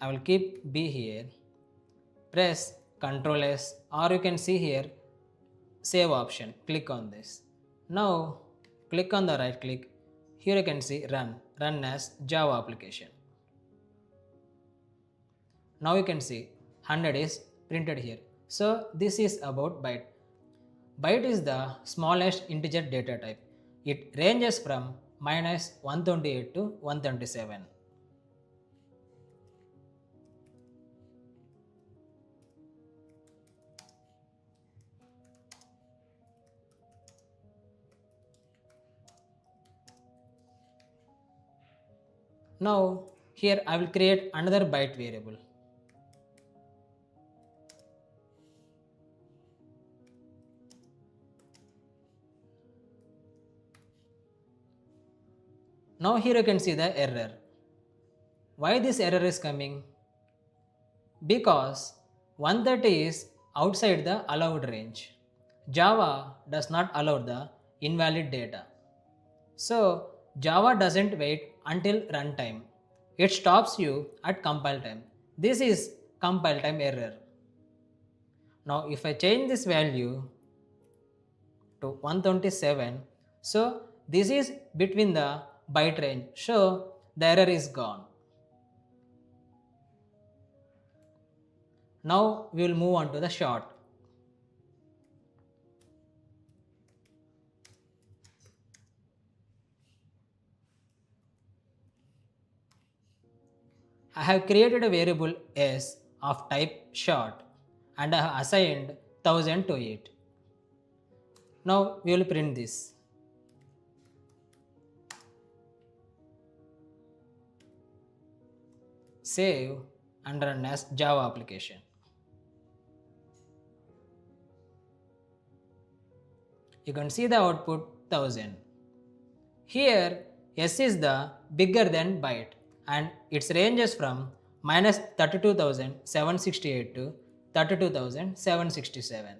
I will keep B here. Press Ctrl S, or you can see here save option. Click on this. Now click on the right click. Here you can see run as Java application. Now you can see 100 is printed here. So this is about byte. Byte is the smallest integer data type. It ranges from -128 to 127. Now here I will create another byte variable. Now here you can see the error. Why this error is coming? Because 130 is outside the allowed range. Java does not allow the invalid data. So Java doesn't wait until runtime. It stops you at compile time. This is compile time error. Now if I change this value to 127, so this is between the byte range, so the error is gone. Now we will move on to the short. I have created a variable s of type short and I have assigned 1000 to it. Now we will print this. Save and run as Java application. You can see the output 1000. Here s is the bigger than byte and its ranges from -32,768 to 32,767.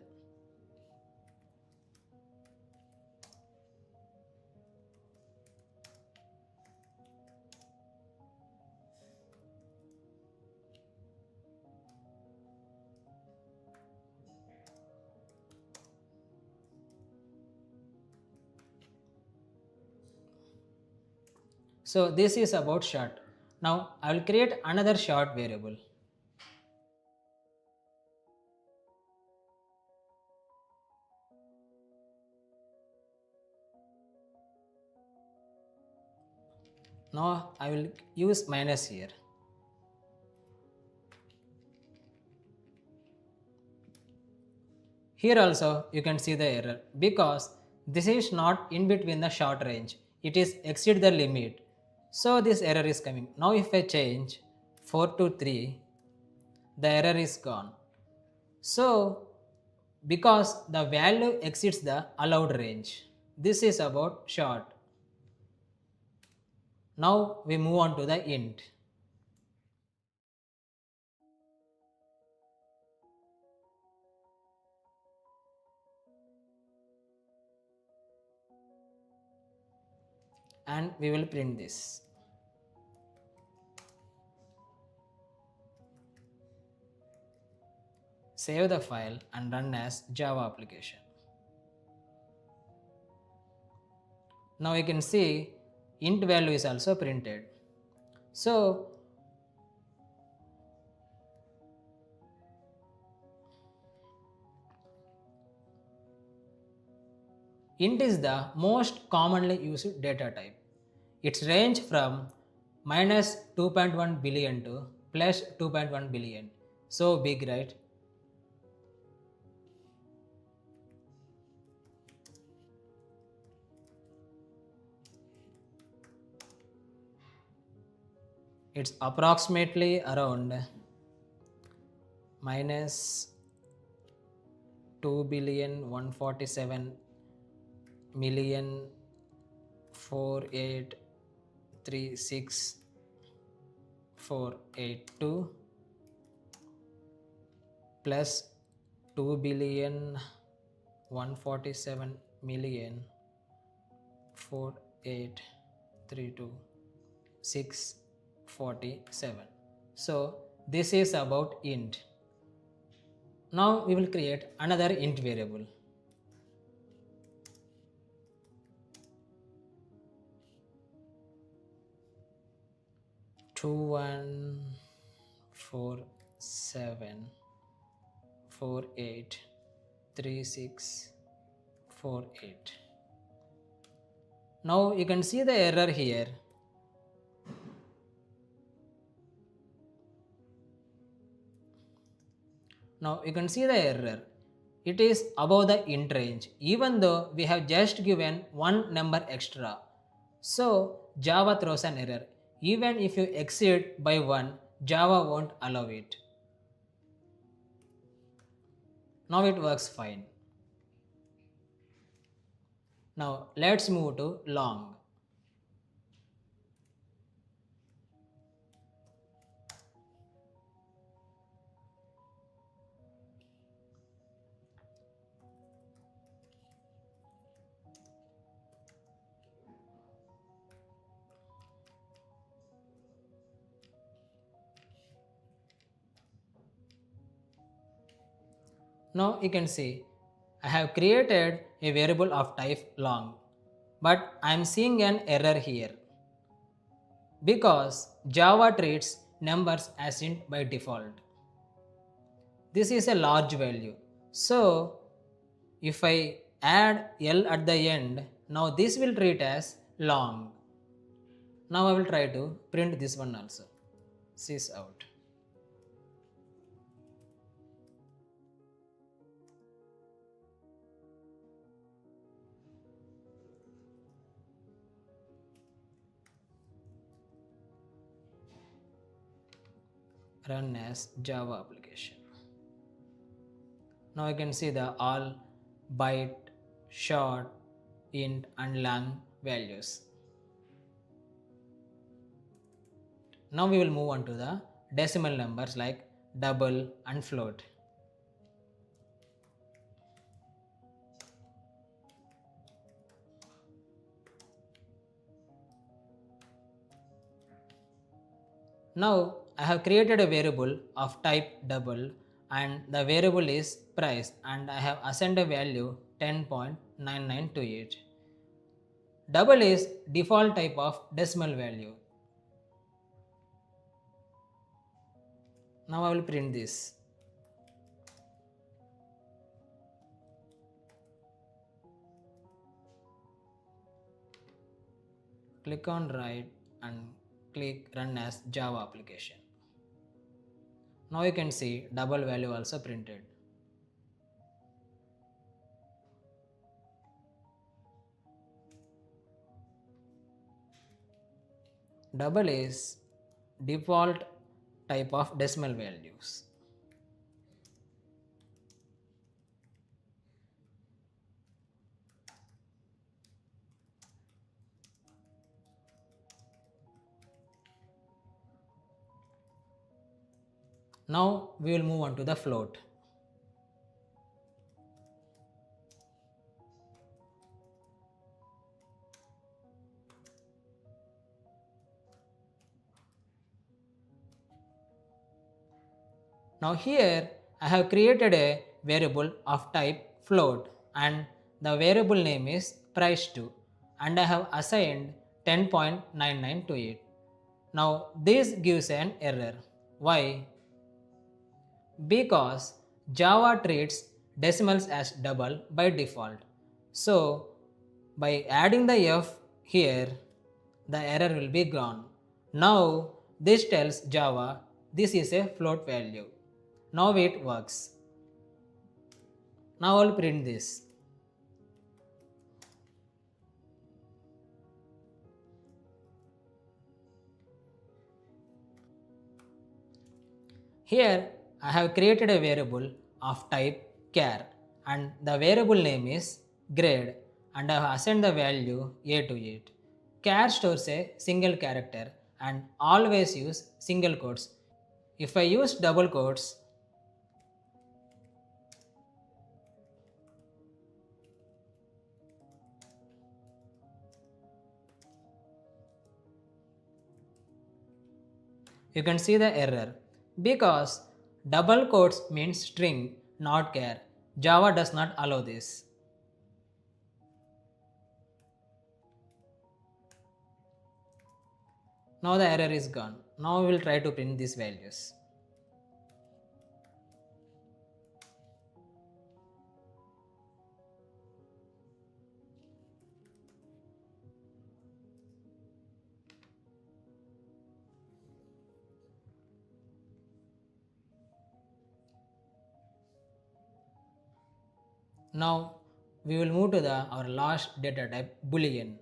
So this is about short. Now I will create another short variable. Now I will use minus here. Here also you can see the error because this is not in between the short range. It is exceed the limit. So this error is coming. Now if I change 4 to 3, the error is gone. So because the value exceeds the allowed range. This is about short. Now we move on to the int. And we will print this. Save the file and run as Java application. Now you can see int value is also printed. So int is the most commonly used data type. Its range from -2.1 billion to +2.1 billion. So big, right? It's approximately around -2,147,483,6,482 plus 2,147,483,6,482 647. So this is about int. Now we will create another int variable. Two one 4 7 4 8 3 6 4 8. Now you can see the error here. Now you can see the error. It is above the int range even though we have just given one number extra. So Java throws an error. Even if you exceed by 1, Java won't allow it. Now it works fine. Now let's move to long. Now you can see I have created a variable of type long, but I am seeing an error here because Java treats numbers as int by default. This is a large value. So if I add L at the end, now this will treat as long. Now I will try to print this one also. Sys out. Run as Java application. Now I can see the all byte, short, int and long values. Now we will move on to the decimal numbers like double and float. Now I have created a variable of type double and the variable is price and I have assigned a value 10.99 to it. Double is default type of decimal value. Now I will print this. Click on write and click run as Java application. Now you can see double value also printed. Double is default type of decimal values. Now we will move on to the float. Now here I have created a variable of type float and the variable name is price2 and I have assigned 10.99 to it. Now this gives an error. Why? Because Java treats decimals as double by default. So by adding the f here, the error will be gone. Now this tells Java this is a float value. Now it works. Now I'll print this. Here I have created a variable of type char and the variable name is grade and I have assigned the value a to it. Char stores a single character and always use single quotes. If I use double quotes, You can see the error because double quotes means string, not char. Java does not allow this. Now the error is gone. Now we will try to print these values. Now we will move to our last data type, Boolean.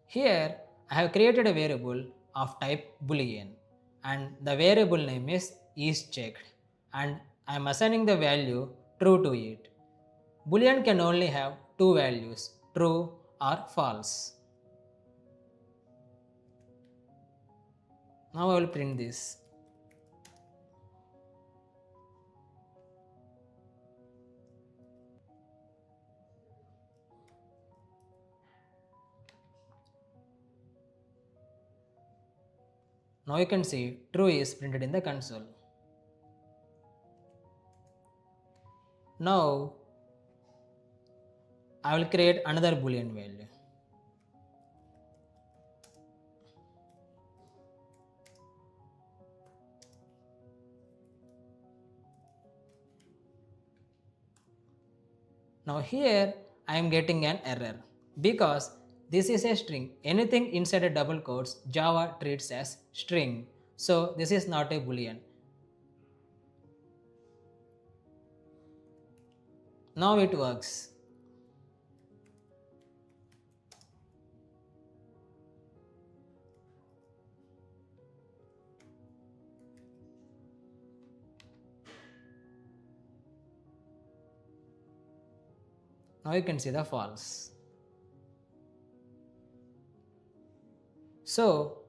Here I have created a variable of type Boolean and the variable name is checked and I am assigning the value true to it. Boolean can only have two values, true or false. Now I will print this. Now you can see true is printed in the console. Now I will create another Boolean value. Now here I am getting an error because this is a string. Anything inside a double quotes Java treats as string. So this is not a Boolean. Now it works. Now you can see the false. So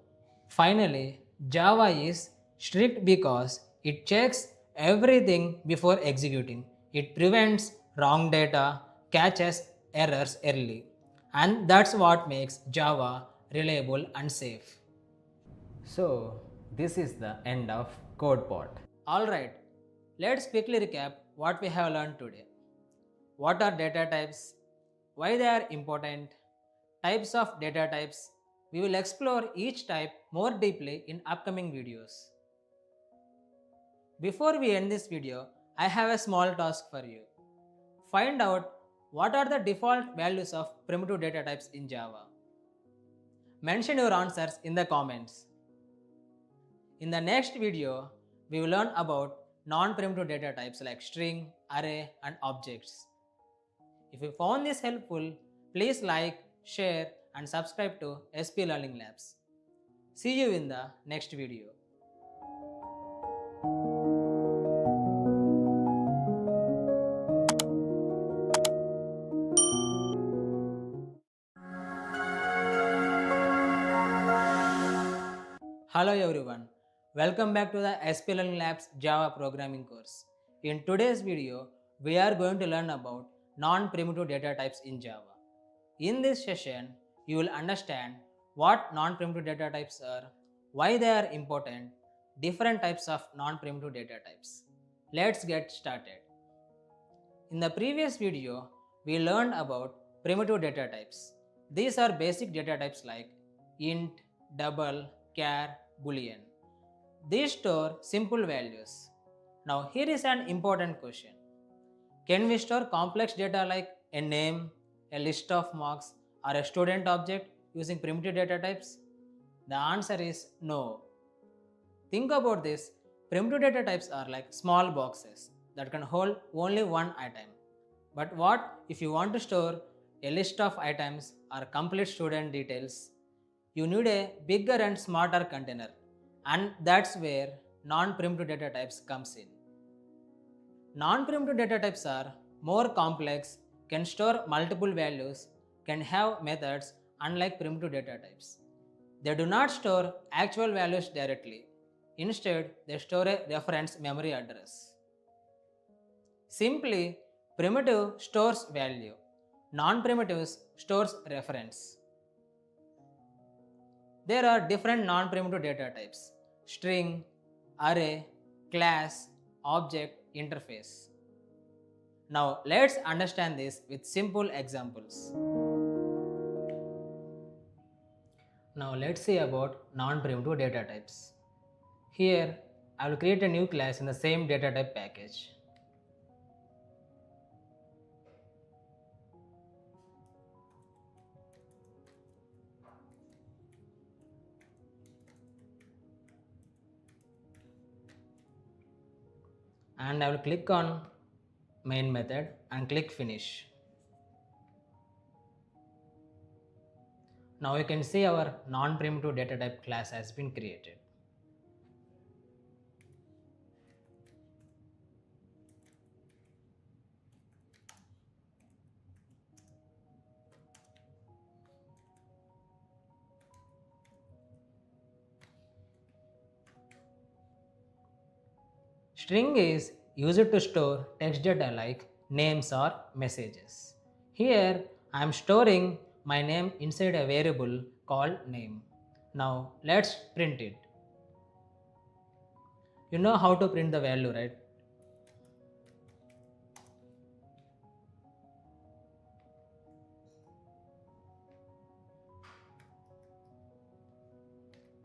finally Java is strict because it checks everything before executing. It prevents wrong data, catches errors early, and that's what makes Java reliable and safe. So this is the end of code part. Alright, let's quickly recap what we have learned today. What are data types? Why they are important? Types of data types. We will explore each type more deeply in upcoming videos. Before we end this video, I have a small task for you. Find out what are the default values of primitive data types in Java. Mention your answers in the comments. In the next video, we will learn about non-primitive data types like string, array, and objects. If you found this helpful, please like, share, and subscribe to SP Learning Labs. See you in the next video. Hello everyone, welcome back to the SP Learning Labs Java programming course. In today's video, we are going to learn about non-primitive data types in Java. In this session, you will understand what non-primitive data types are, why they are important, different types of non-primitive data types. Let's get started. In the previous video, we learned about primitive data types. These are basic data types like int, double, char, boolean. These store simple values. Now here is an important question. Can we store complex data like a name, a list of marks, or a student object using primitive data types? The answer is no. Think about this. Primitive data types are like small boxes that can hold only one item. But what if you want to store a list of items or complete student details? You need a bigger and smarter container, and that's where non-primitive data types comes in. Non-primitive data types are more complex, can store multiple values, can have methods unlike primitive data types. They do not store actual values directly. Instead, they store a reference memory address. Simply, primitive stores value, non-primitives stores reference. There are different non-primitive data types: string, array, class, object, interface. Now let's understand this with simple examples. Now let's see about non-primitive data types. Here I will create a new class in the same data type package. And I will click on main method and click finish. Now you can see our non-primitive data type class has been created. String is used to store text data like names or messages. Here I am storing my name inside a variable called name. Now let's print it. You know how to print the value, right?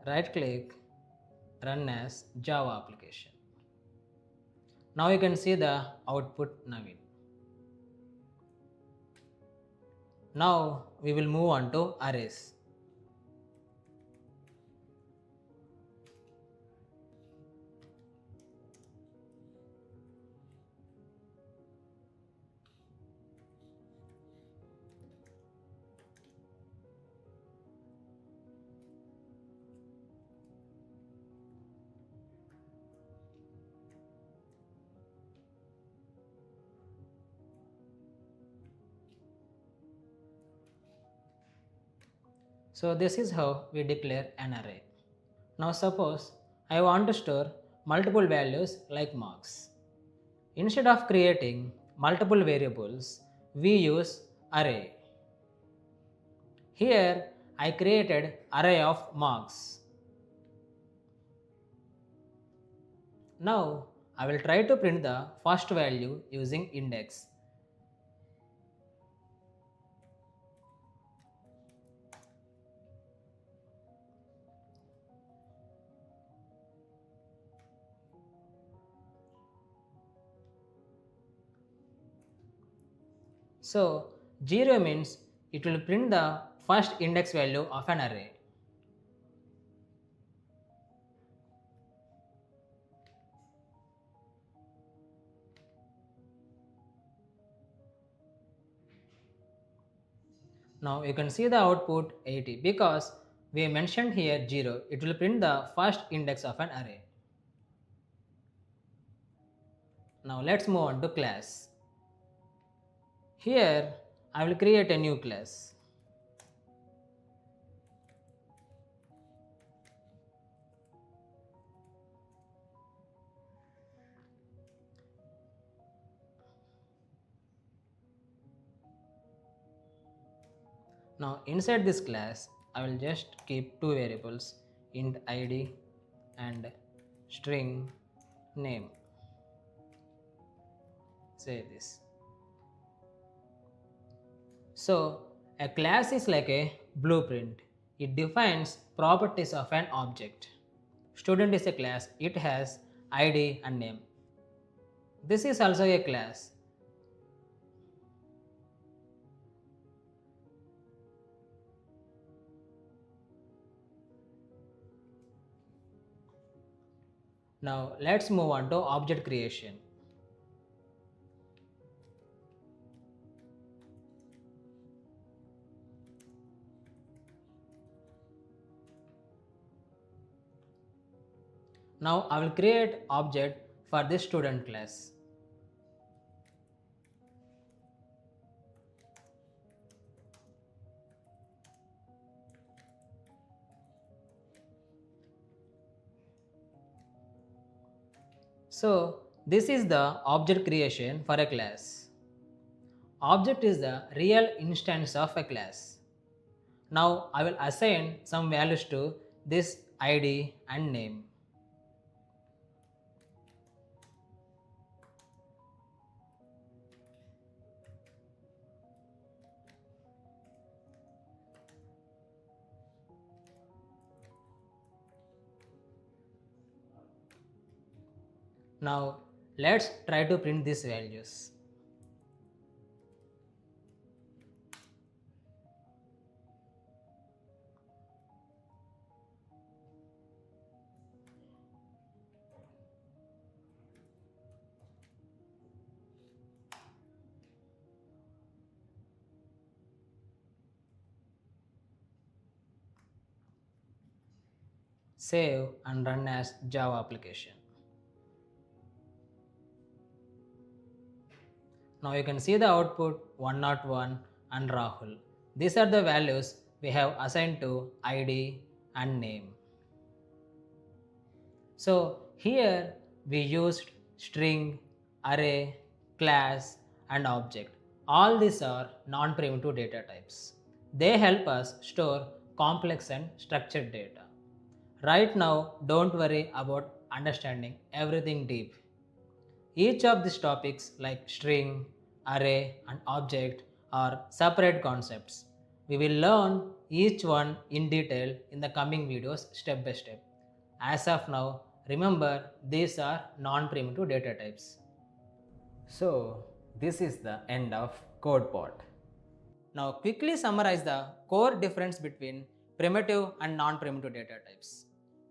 Right click, run as Java application. Now you can see the output Naveen. Now we will move on to arrays. So this is how we declare an array. Now suppose I want to store multiple values like marks. Instead of creating multiple variables, we use array. Here I created array of marks. Now I will try to print the first value using index. So 0 means it will print the first index value of an array. Now you can see the output 80 because we mentioned here 0. It will print the first index of an array. Now let's move on to class. Here I will create a new class. Now inside this class I will just keep two variables, int id and string name. Say this. So a class is like a blueprint. It defines properties of an object. Student is a class. It has id and name. This is also a class. Now let's move on to object creation. Now I will create object for this student class. So this is the object creation for a class. Object is the real instance of a class. Now I will assign some values to this ID and name. Now let's try to print these values. Save and run as Java application. Now you can see the output 101 and Rahul. These are the values we have assigned to ID and name. So here we used string, array, class and object. All these are non-primitive data types. They help us store complex and structured data. Right now, don't worry about understanding everything deep. Each of these topics like string, array and object are separate concepts. We will learn each one in detail in the coming videos step by step. As of now, remember these are non-primitive data types. So this is the end of code part. Now quickly summarize the core difference between primitive and non-primitive data types.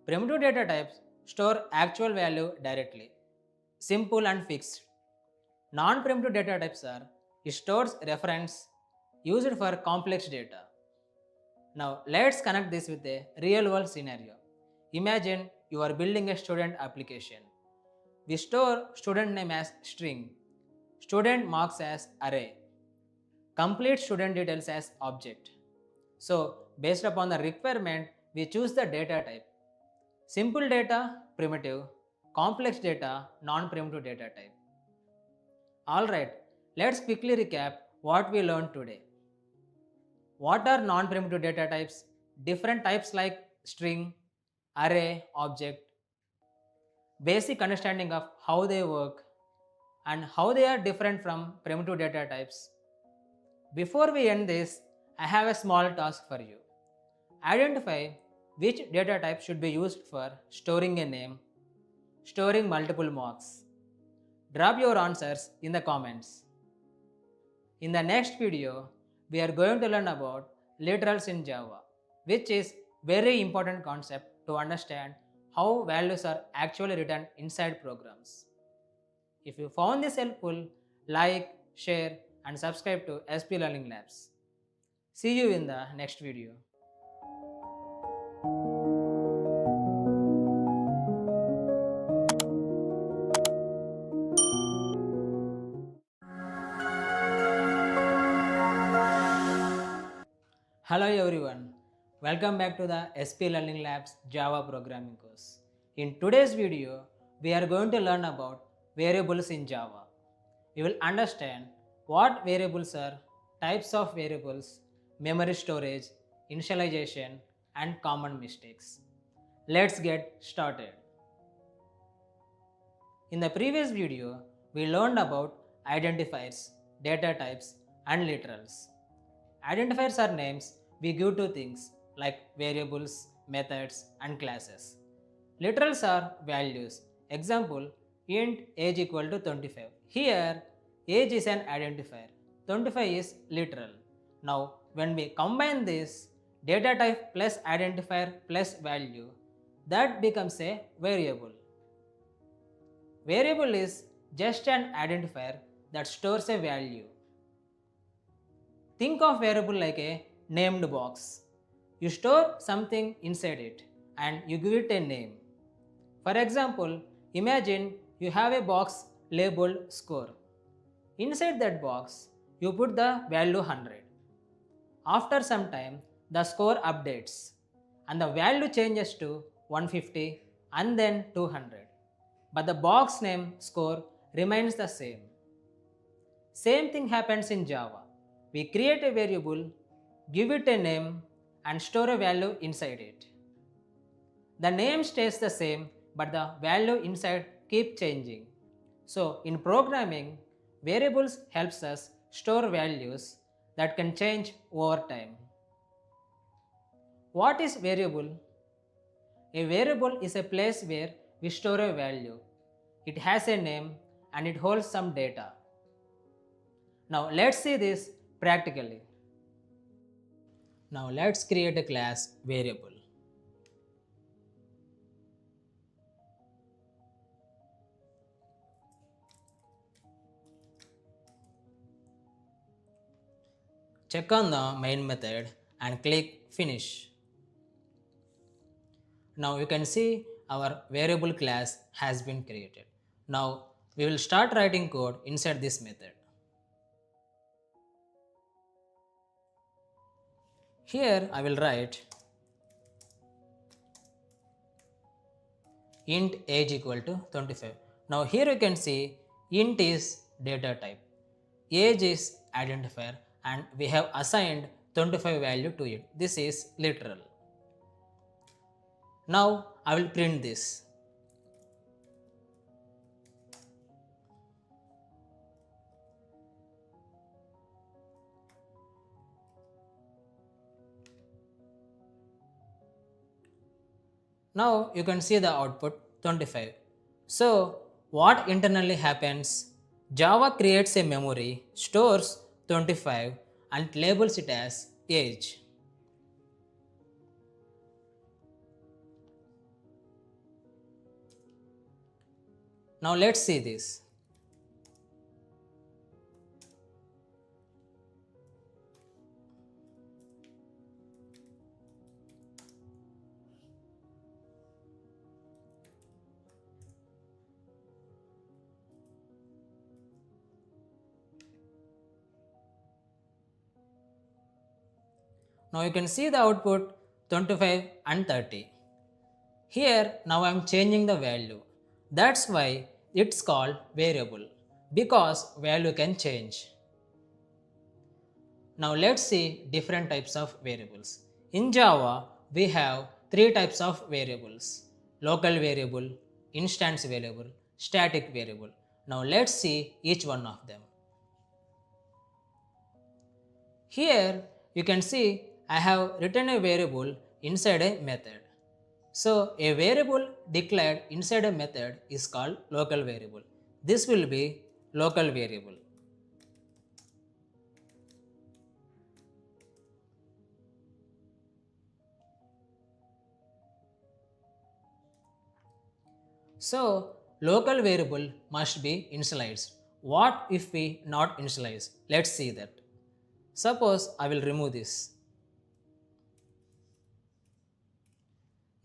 Primitive data types store actual value directly, simple and fixed. Non-primitive data types are it stores reference used for complex data. Now let's connect this with a real world scenario. Imagine you are building a student application. We store student name as string, student marks as array, complete student details as object. So based upon the requirement, we choose the data type. Simple data, primitive, complex data, non-primitive data type. Alright, let's quickly recap what we learned today. What are non-primitive data types? Different types like string, array, object, basic understanding of how they work and how they are different from primitive data types. Before we end this, I have a small task for you. Identify which data type should be used for storing a name, storing multiple marks. Drop your answers in the comments. In the next video, we are going to learn about literals in Java, which is very important concept to understand how values are actually written inside programs. If you found this helpful, like, share and subscribe to SP Learning Labs. See you in the next video. Hello everyone, welcome back to the SP Learning Labs Java programming course. In today's video, we are going to learn about variables in Java. We will understand what variables are, types of variables, memory storage, initialization and common mistakes. Let's get started. In the previous video, we learned about identifiers, data types and literals. Identifiers are names we give to things like variables, methods and classes. Literals are values. Example, int age equal to 25. Here, age is an identifier. 25 is literal. Now, when we combine this, data type plus identifier plus value, that becomes a variable. Variable is just an identifier that stores a value. Think of variable like a named box. You store something inside it and you give it a name. For example, imagine you have a box labeled score. Inside that box, you put the value 100. After some time, the score updates and the value changes to 150 and then 200. but the box name score remains the same. Same thing happens in Java. We create a variable, give it a name, and store a value inside it. The name stays the same, but the value inside keep changing. So in programming, variables helps us store values that can change over time. What is variable? A variable is a place where we store a value. It has a name and it holds some data. Now let's see this practically. Now let's create a class variable. Check on the main method and click finish. Now you can see our variable class has been created. Now we will start writing code inside this method. Here I will write int age equal to 25. Now here you can see int is data type, age is identifier, and we have assigned 25 value to it. This is literal. Now I will print this. Now you can see the output 25. So what internally happens? Java creates a memory, stores 25 and labels it as age. Now let's see this. Now you can see the output 25 and 30. Here now I am changing the value. That's why it's called variable, because value can change. Now let's see different types of variables. In Java, we have three types of variables: local variable, instance variable, static variable. Now let's see each one of them. Here you can see I have written a variable inside a method. So a variable declared inside a method is called local variable. This will be local variable. So local variable must be initialized. What if we not initialize? Let's see that. Suppose I will remove this.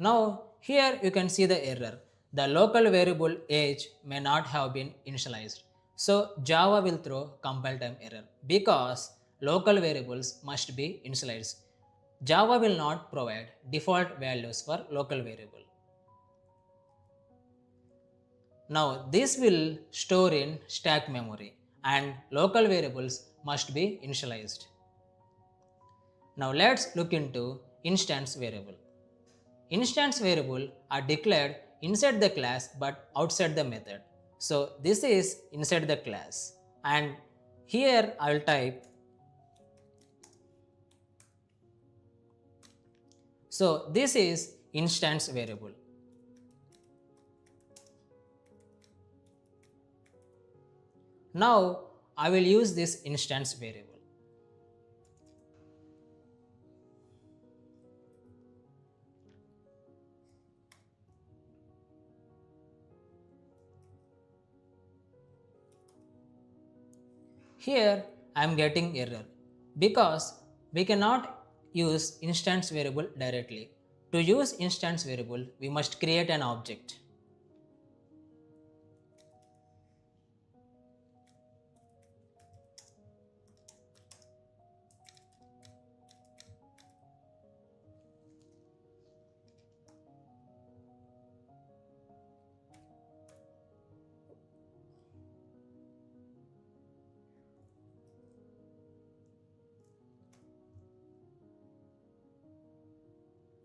Now here you can see the error. The local variable age may not have been initialized. So Java will throw compile time error because local variables must be initialized. Java will not provide default values for local variable. Now this will store in stack memory and local variables must be initialized. Now let's look into instance variable. Instance variable are declared inside the class but outside the method. So this is inside the class, and here I will type. So this is instance variable. Now I will use this instance variable. Here I am getting error because we cannot use instance variable directly. To use instance variable, we must create an object.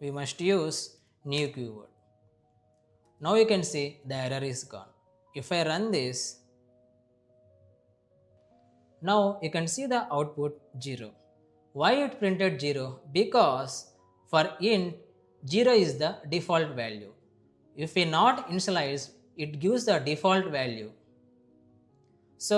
we must use new keyword. Now you can see the error is gone. If I run this, now you can see the output 0. Why it printed 0? Because for int 0 is the default value. If we not initialize, it gives the default value. So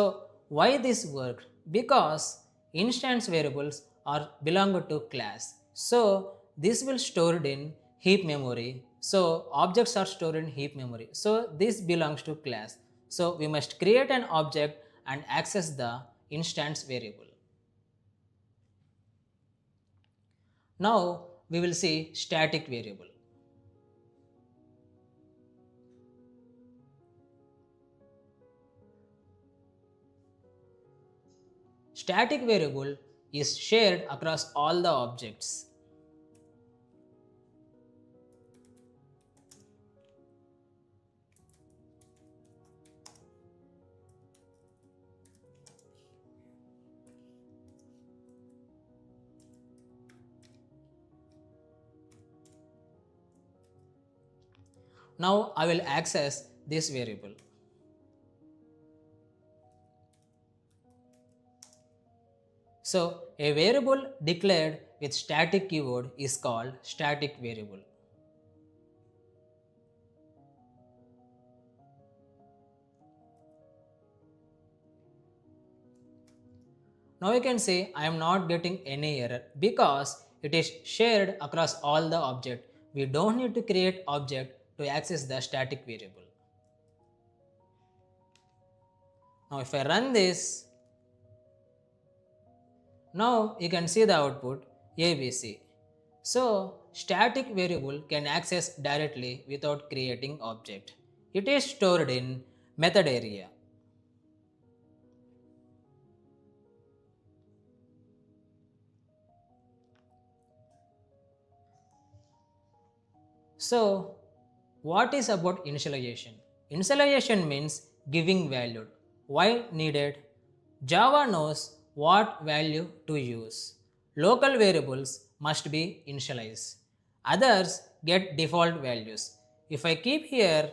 why this worked? Because instance variables are belong to class. So this will stored in heap memory. So objects are stored in heap memory. So this belongs to class. So we must create an object and access the instance variable. Now we will see static variable. Static variable is shared across all the objects. Now I will access this variable. So a variable declared with static keyword is called static variable. Now you can say I am not getting any error because it is shared across all the object. We don't need to create object to access the static variable. Now if I run this, now you can see the output ABC. So static variable can access directly without creating object. It is stored in method area. So what is about initialization? Initialization means giving value. Why needed? Java knows what value to use. Local variables must be initialized. Others get default values. If I keep here,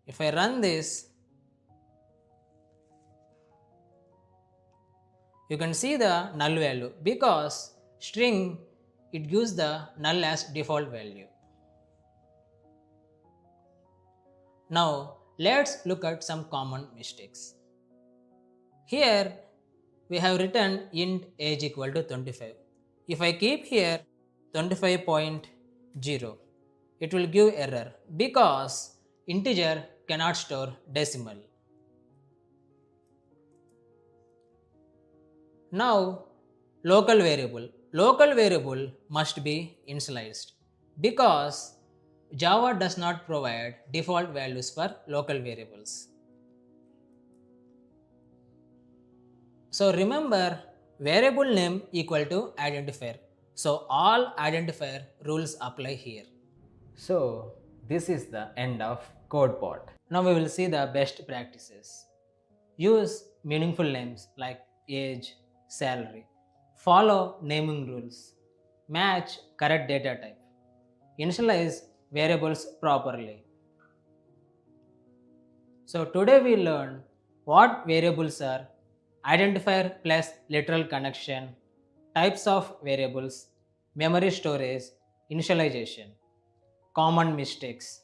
if I run this, you can see the null value because string it gives the null as default value. Now let's look at some common mistakes. Here we have written int age equal to 25. If I keep here 25.0, it will give error because integer cannot store decimal. Now local variable must be initialized because Java does not provide default values for local variables. So remember, variable name equal to identifier. So all identifier rules apply here. So this is the end of code part. Now we will see the best practices. Use meaningful names like age, salary. Follow naming rules. Match correct data type. Initialize variables properly. So today we learned what variables are, identifier plus literal connection, types of variables, memory storage, initialization, common mistakes.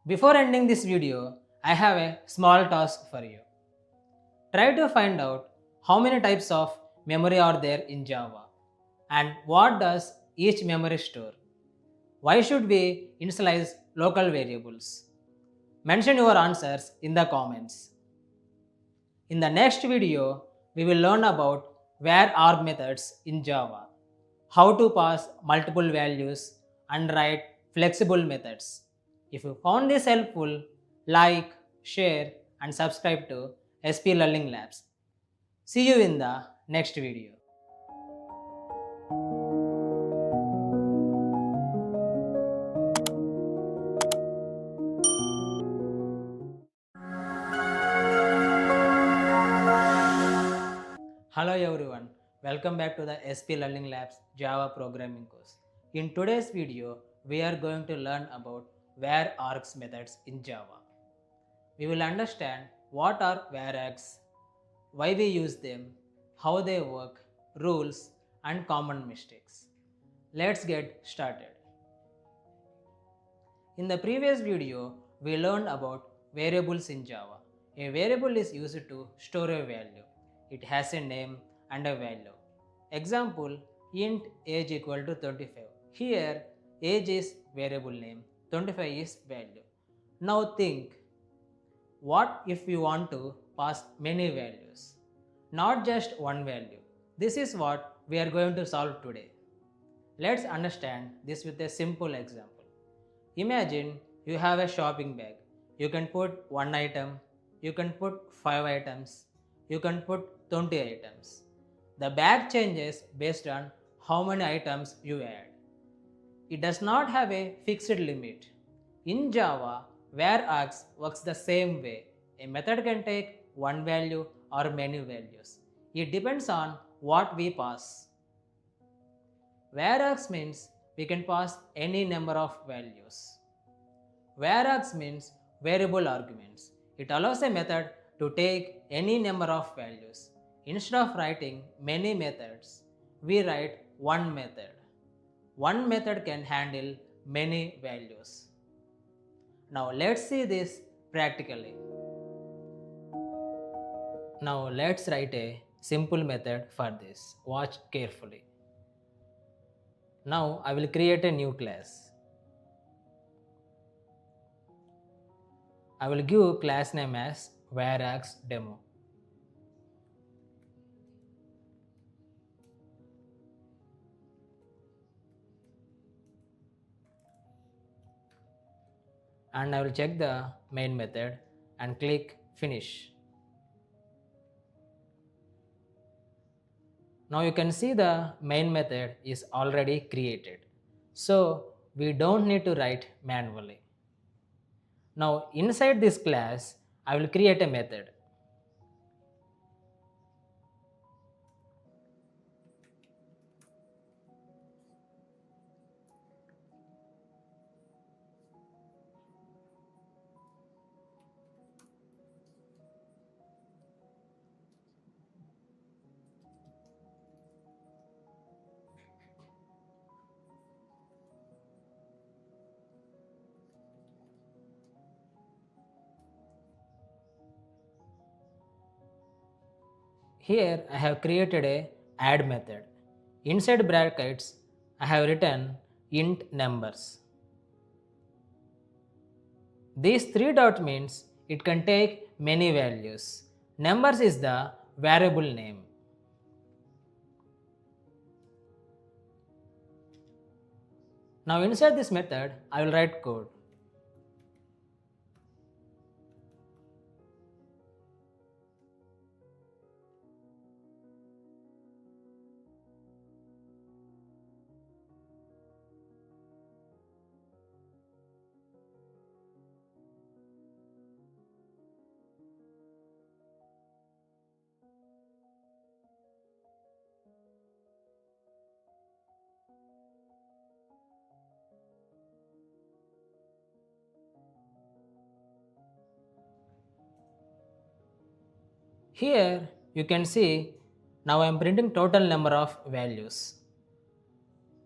Before ending this video, I have a small task for you. Try to find out how many types of memory are there in Java and what does each memory store. Why should we initialize local variables? Mention your answers in the comments. In the next video, we will learn about Var-Arg methods in Java, how to pass multiple values and write flexible methods. If you found this helpful, like, share and subscribe to SP Learning Labs. See you in the next video. Hello everyone, welcome back to the SP Learning Labs Java programming course. In today's video, we are going to learn about Var-Args methods in Java. We will understand what are Var-Args, why we use them, how they work, rules and common mistakes. Let's get started. In the previous video, we learned about variables in Java. A variable is used to store a value. It has a name and a value. Example, int age equal to 25. Here, age is variable name, 25 is value. Now think, what if we want to pass many values? Not just one value. This is what we are going to solve today. Let's understand this with a simple example. Imagine you have a shopping bag. You can put one item, you can put 5 items, you can put 20 items. The bag changes based on how many items you add. It does not have a fixed limit. In Java, Var-Args works the same way. A method can take one value or many values. It depends on what we pass. Var-Args means we can pass any number of values. Var-Args means variable arguments. It allows a method to take any number of values. Instead of writing many methods, we write one method. One method can handle many values. Now let's see this practically. Now let's write a simple method for this. Watch carefully. Now I will create a new class. I will give class name as Var-Args demo. And I will check the main method and click finish. Now you can see the main method is already created. So we don't need to write manually. Now inside this class, I will create a method. Here I have created a add method. Inside brackets, I have written int numbers. These three dots means it can take many values. Numbers is the variable name. Now inside this method, I will write code. Here you can see now I am printing total number of values.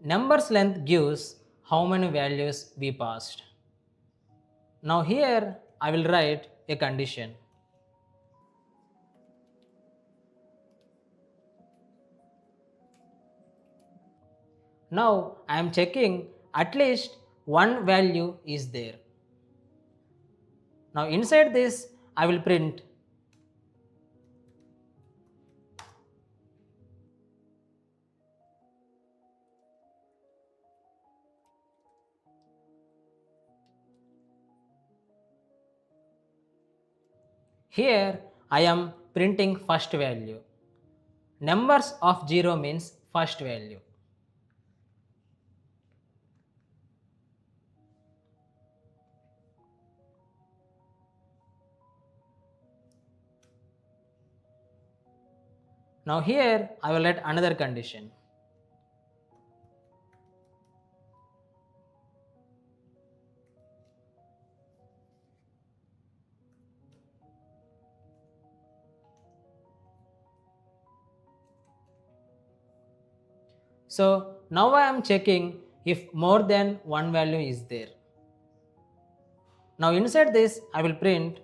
Numbers length gives how many values we passed. Now here I will write a condition. Now I am checking at least one value is there. Now inside this I will print here I am printing first value. Numbers of 0 means first value. Now here I will write another condition. So now I am checking if more than one value is there. Now inside this I will print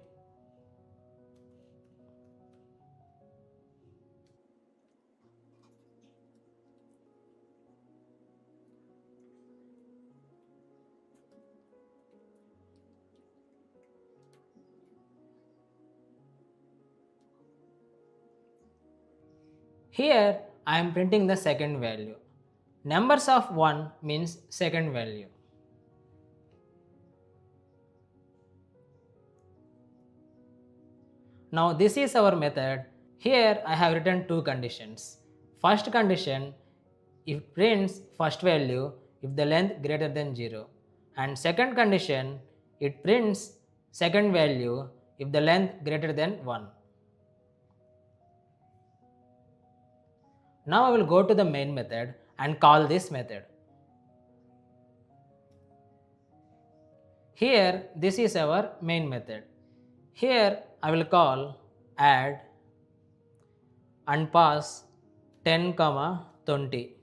here I am printing the second value. Numbers of 1 means second value. Now this is our method. Here I have written two conditions. First condition, it prints first value if the length greater than 0. And second condition, it prints second value if the length greater than 1. Now I will go to the main method and call this method. Here this is our main method. Here I will call add and pass 10, 20.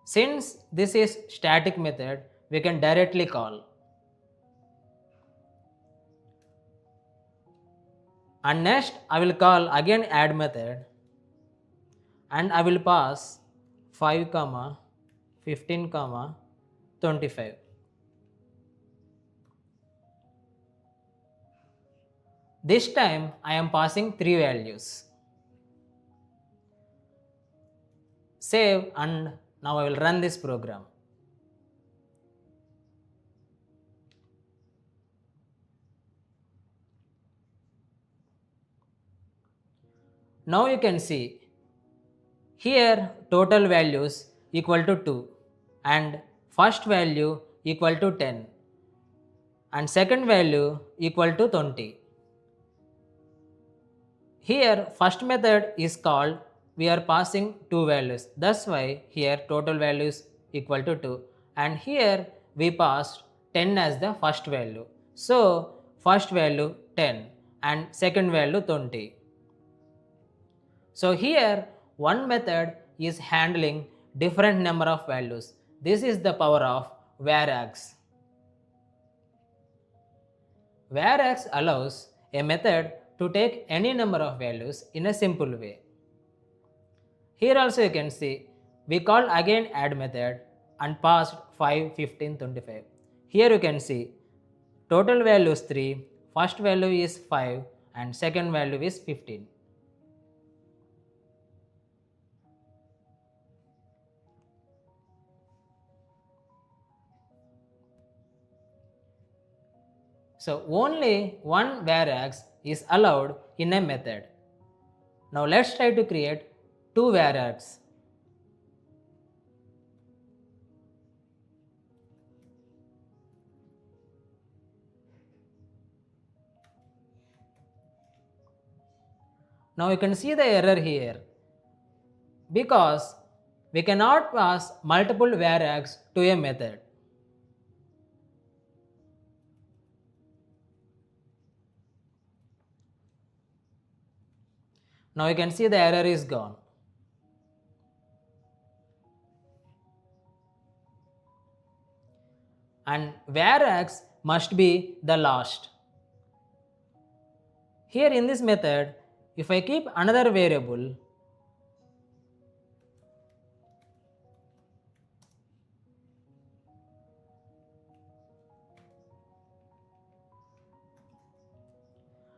Since this is static method, we can directly call. And next I will call again add method and I will pass 5, 15, 25. This time I am passing 3 values. Save and now I will run this program. Now you can see here total values equal to 2 and first value equal to 10 and second value equal to 20. Here first method is called, we are passing 2 values, that's why here total value is equal to 2 and here we passed 10 as the first value. So first value 10 and second value 20. So here one method is handling different number of values. This is the power of Var-Args. Var-Args allows a method to take any number of values in a simple way. Here also you can see we called again add method and passed 5, 15, 25. Here you can see total value is 3, first value is 5 and second value is 15. So only one Var-Args is allowed in a method. Now let's try to create two Var-Args. Now you can see the error here because we cannot pass multiple Var-Args to a method. Now you can see the error is gone. And Var-Args must be the last. Here in this method, if I keep another variable,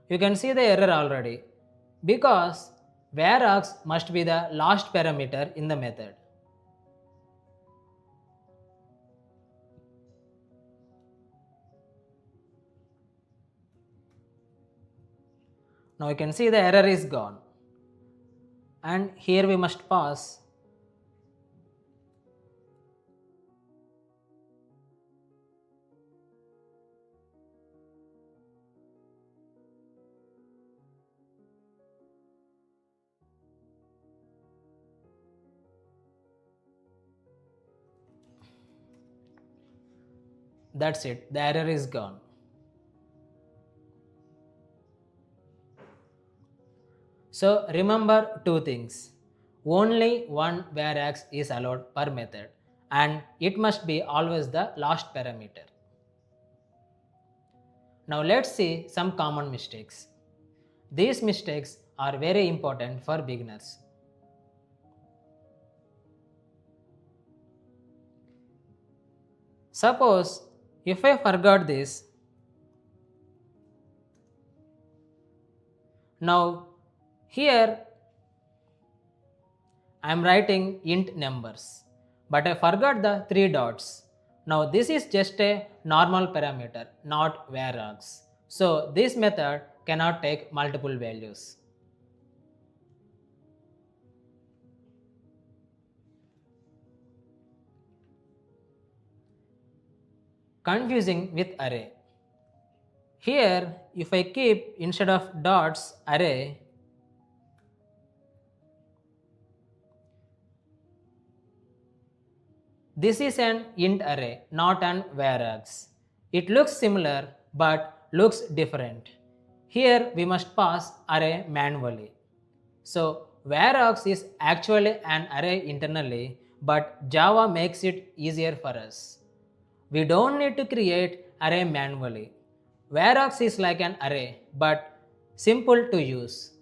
you can see the error already because Var-Args must be the last parameter in the method. Now you can see the error is gone and here we must pass That's it, the error is gone. So remember two things. Only one Var-Args is allowed per method, and it must be always the last parameter. Now let's see some common mistakes. These mistakes are very important for beginners. Suppose if I forgot this, now here I am writing int numbers, but I forgot the three dots. Now this is just a normal parameter, not Var-Args. So this method cannot take multiple values. Confusing with array. Here if I keep instead of dots array, this is an int array, not an Var-Args. It looks similar but looks different. Here we must pass array manually. So Var-Args is actually an array internally, but Java makes it easier for us. We don't need to create array manually. Var-Args is like an array but simple to use.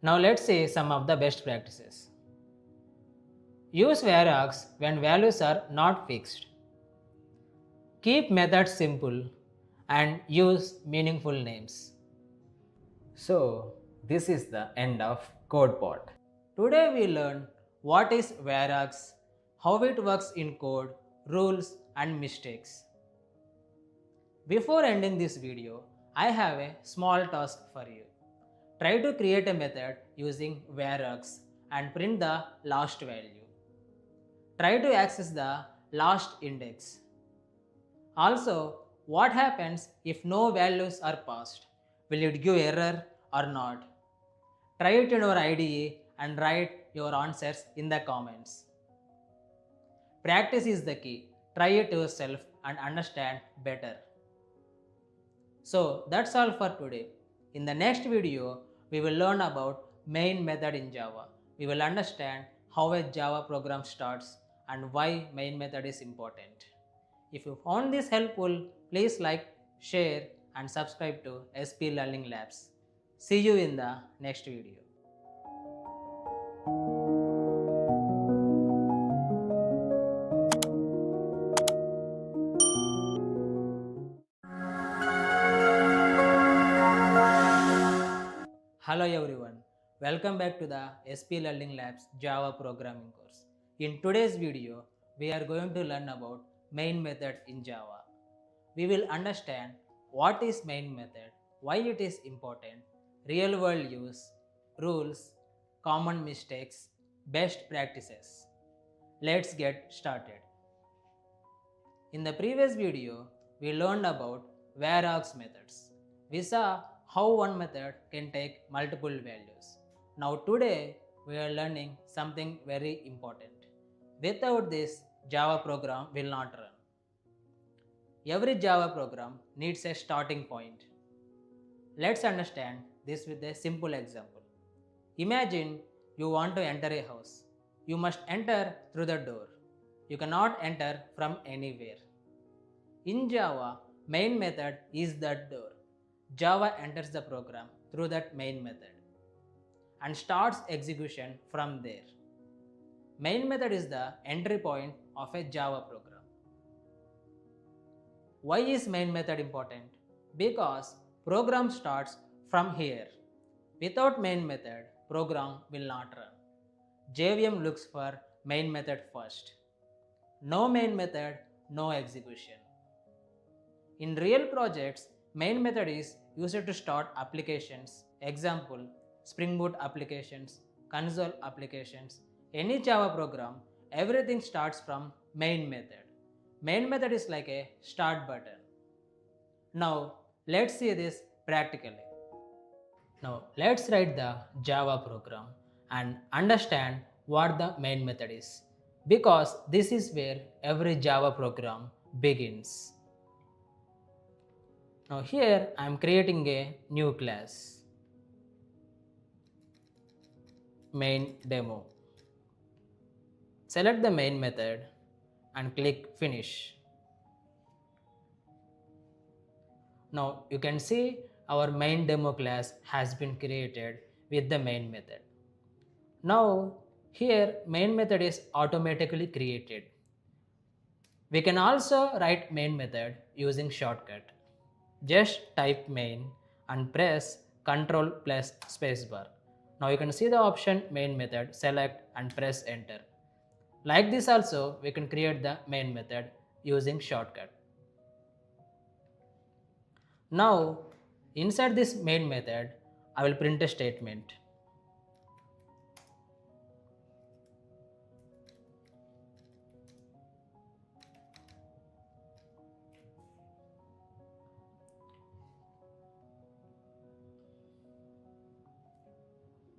Now let's see some of the best practices. Use Var-Args when values are not fixed. Keep methods simple and use meaningful names. So this is the end of code part. Today we learned what is Var-Args, how it works in code, rules and mistakes. Before ending this video, I have a small task for you. Try to create a method using Var-Args and print the last value. Try to access the last index. Also, what happens if no values are passed? Will it give error or not? Try it in your IDE and write your answers in the comments. Practice is the key. Try it yourself and understand better. So that's all for today. In the next video, we will learn about main method in Java. We will understand how a Java program starts and why main method is important. If you found this helpful, please like, share and subscribe to SP Learning Labs. See you in the next video. Hello everyone, welcome back to the SP Learning Labs Java programming course. In today's video, we are going to learn about main method in Java. We will understand what is main method, why it is important, real world use, rules, common mistakes, best practices. Let's get started. In the previous video, we learned about Var-Args methods. We saw how one method can take multiple values. Now today, we are learning something very important. Without this, Java program will not run. Every Java program needs a starting point. Let's understand this with a simple example. Imagine you want to enter a house. You must enter through the door. You cannot enter from anywhere. In Java, main method is that door. Java enters the program through that main method and starts execution from there. Main method is the entry point of a Java program. Why is main method important? Because program starts from here. Without main method, program will not run. JVM looks for main method first. No main method, no execution. In real projects, main method is used to start applications. Example, Spring Boot applications, console applications. Any Java program, everything starts from main method. Main method is like a start button. Now, let's see this practically. Now let's write the Java program and understand what the main method is, because this is where every Java program begins. Now here I am creating a new class, main demo. Select the main method and click finish. Now you can see our main demo class has been created with the main method. Now here main method is automatically created. We can also write main method using shortcut. Just type main and press Ctrl plus spacebar. Now you can see the option main method, select and press enter. Like this also we can create the main method using shortcut. Now inside this main method I will print a statement.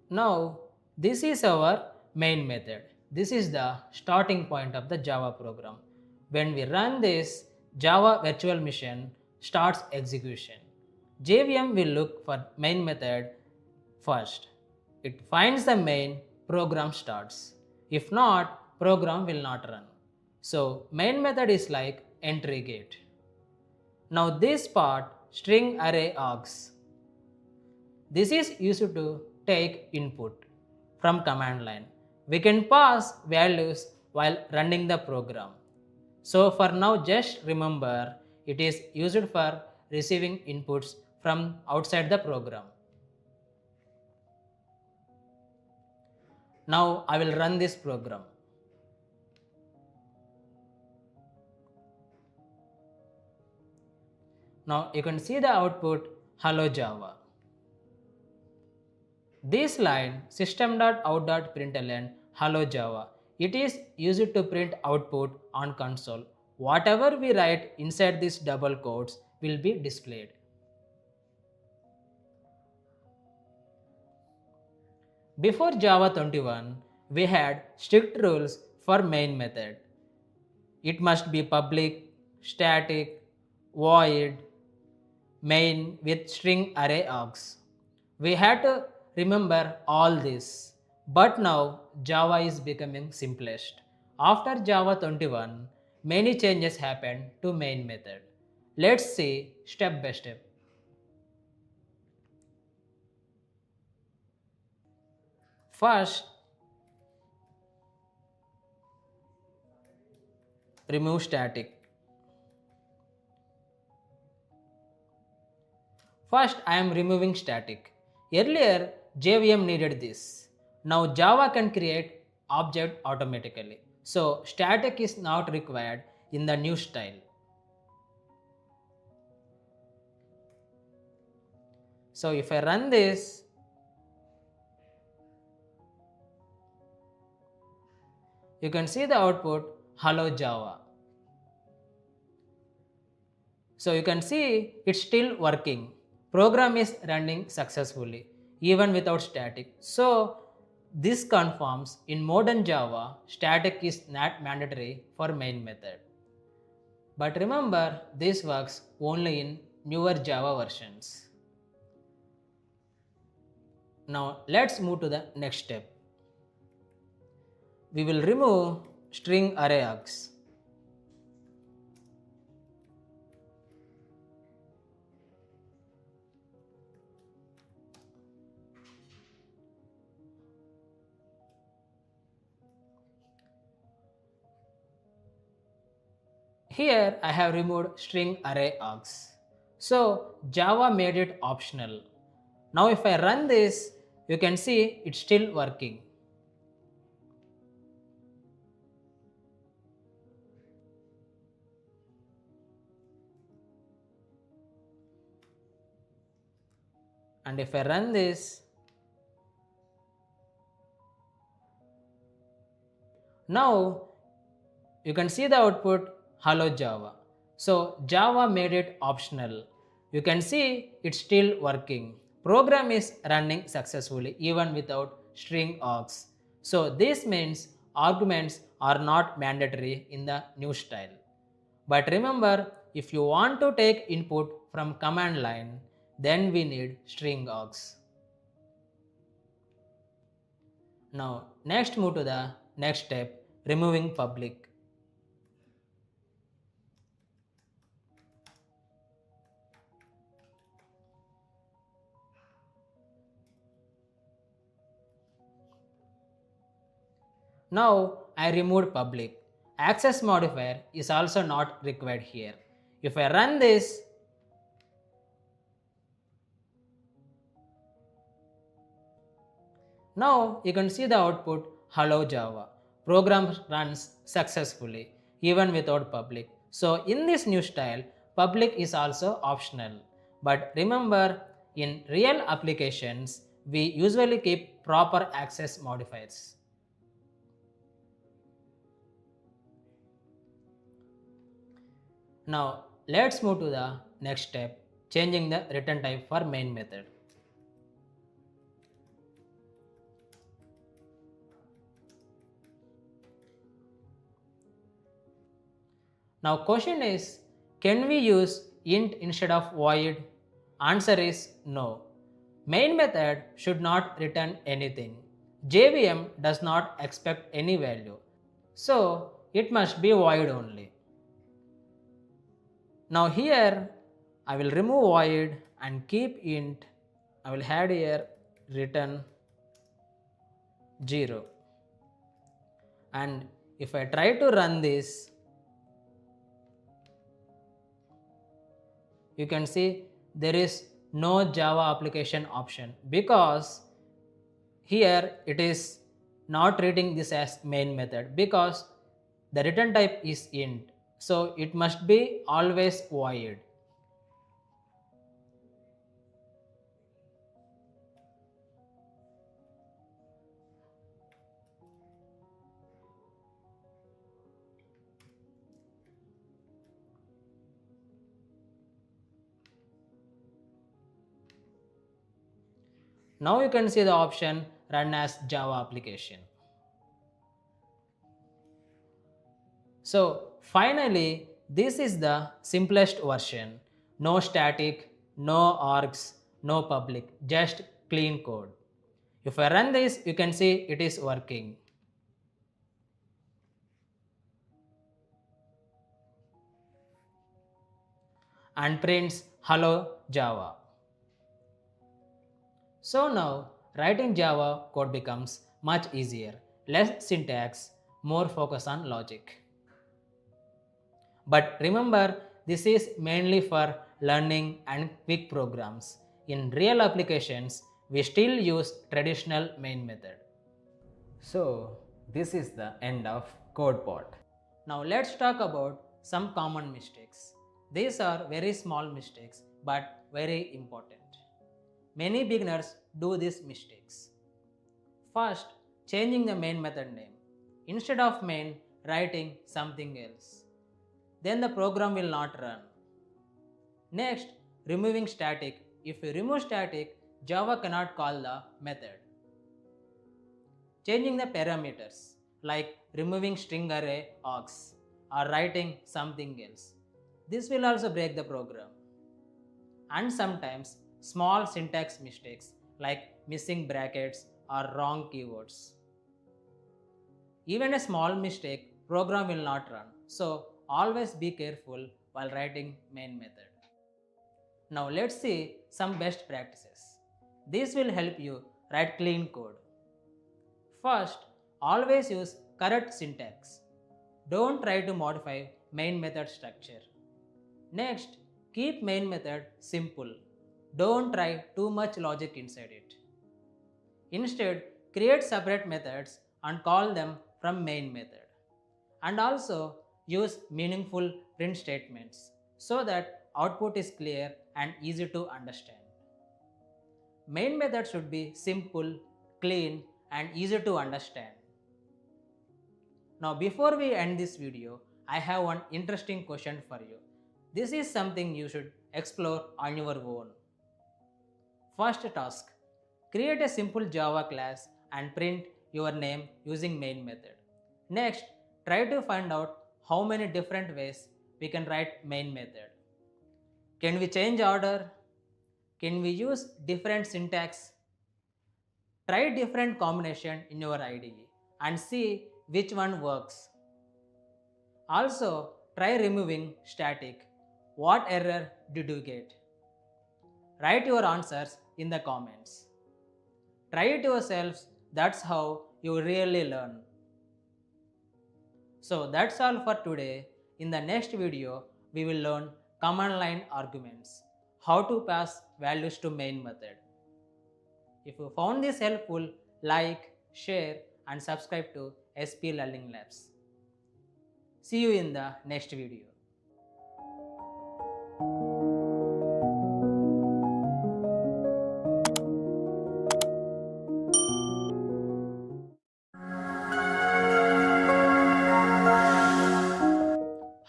Now this is our main method. This is the starting point of the Java program. When we run this, Java virtual machine starts execution. JVM will look for main method first. It finds the main, program starts. If not, program will not run. So main method is like entry gate. Now this part, string array args. This is used to take input from command line. We can pass values while running the program. So for now just remember it is used for receiving inputs from outside the program. Now I will run this program. Now you can see the output hello Java. This line system.out.println hello Java. It is used to print output on console. Whatever we write inside these double quotes will be displayed. Before Java 21, we had strict rules for main method. It must be public, static, void, main with string array args. We had to remember all this, but now Java is becoming simplest. After Java 21, many changes happened to main method. Let's see step by step. First, remove static. First, I am removing static. Earlier, JVM needed this. Now Java can create object automatically. So static is not required in the new style. So if I run this, you can see the output hello Java. So you can see it's still working. Program is running successfully even without static. So this confirms in modern Java, static is not mandatory for main method. But remember, this works only in newer Java versions. Now let's move to the next step. We will remove string array args. Here I have removed string array args. So Java made it optional. Now if I run this, you can see it's still working. And if I run this, now you can see the output hello Java. So Java made it optional. You can see it's still working. Program is running successfully even without string args. So this means arguments are not mandatory in the new style. But remember, if you want to take input from command line, then we need string args. Now next move to the next step, removing public. Now I removed public. Access modifier is also not required here. If I run this, now you can see the output hello Java. Program runs successfully even without public. So in this new style, public is also optional. But remember, in real applications, we usually keep proper access modifiers. Now let's move to the next step, changing the return type for main method. Now question is, can we use int instead of void? Answer is no. Main method should not return anything. JVM does not expect any value. So it must be void only. Now here I will remove void and keep int. I will add here return 0. And if I try to run this, you can see there is no Java application option because here it is not treating this as main method because the return type is int. So it must be always void. Now you can see the option run as Java application. So finally, this is the simplest version. No static, no args, no public, just clean code. If I run this, you can see it is working. And prints hello Java. So now writing Java code becomes much easier, less syntax, more focus on logic. But remember, this is mainly for learning and quick programs. In real applications, we still use traditional main method. So this is the end of code part. Now let's talk about some common mistakes. These are very small mistakes but very important. Many beginners do these mistakes. First, changing the main method name. Instead of main, writing something else. Then the program will not run. Next, removing static. If you remove static, Java cannot call the method. Changing the parameters, like removing string array args or writing something else. This will also break the program. And sometimes small syntax mistakes like missing brackets or wrong keywords. Even a small mistake, program will not run. So always be careful while writing main method. Now let's see some best practices. This will help you write clean code. First, always use correct syntax. Don't try to modify main method structure. Next, keep main method simple. Don't try too much logic inside it. Instead, create separate methods and call them from main method. And also use meaningful print statements so that output is clear and easy to understand. Main method should be simple, clean, and easy to understand. Now before we end this video, I have one interesting question for you. This is something you should explore on your own. First task. Create a simple Java class and print your name using main method. Next, try to find out how many different ways we can write main method. Can we change order? Can we use different syntax? Try different combination in your IDE and see which one works. Also, try removing static. What error did you get? Write your answers in the comments. Try it yourselves, that's how you really learn. So that's all for today. In the next video, we will learn command line arguments, how to pass values to main method. If you found this helpful, like, share and subscribe to SP Learning Labs. See you in the next video.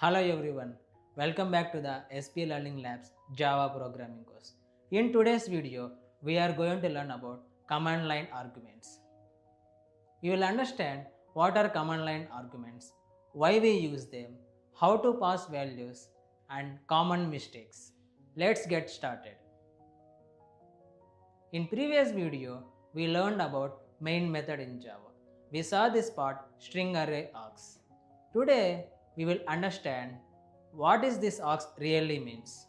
Hello everyone, welcome back to the SP Learning Labs Java programming course. In today's video, we are going to learn about command line arguments. You will understand what are command line arguments, why we use them, how to pass values, and common mistakes. Let's get started. In previous video, we learned about main method in Java. We saw this part string array args. Today, we will understand what is this args really means.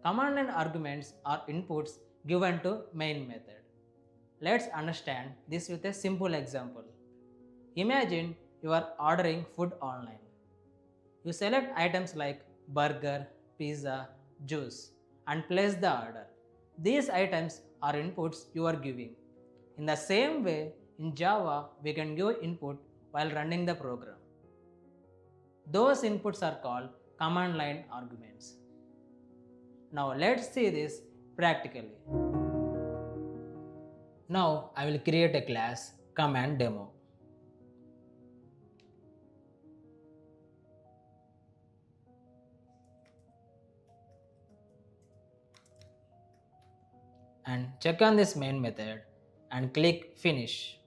Command line arguments are inputs given to main method. Let's understand this with a simple example. Imagine you are ordering food online. You select items like burger, pizza, juice and place the order. These items are inputs you are giving. In the same way, in Java, we can give input while running the program. Those inputs are called command line arguments. Now let's see this practically. Now I will create a class command demo. And check on this main method and click finish.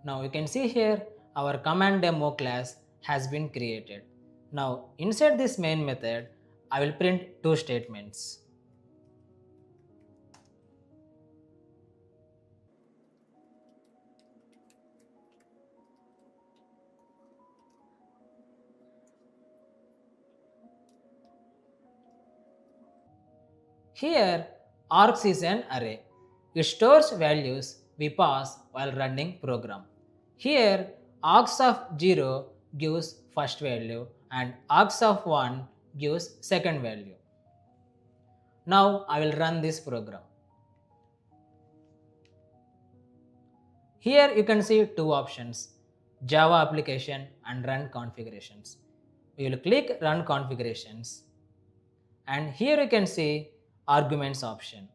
Now you can see here our command demo class has been created. Now inside this main method, I will print two statements. Here, args is an array. It stores values we pass while running program. Here, args of 0 gives first value and args of 1 gives second value. Now I will run this program. Here you can see two options, Java application and run configurations. We will click run configurations and here you can see arguments option.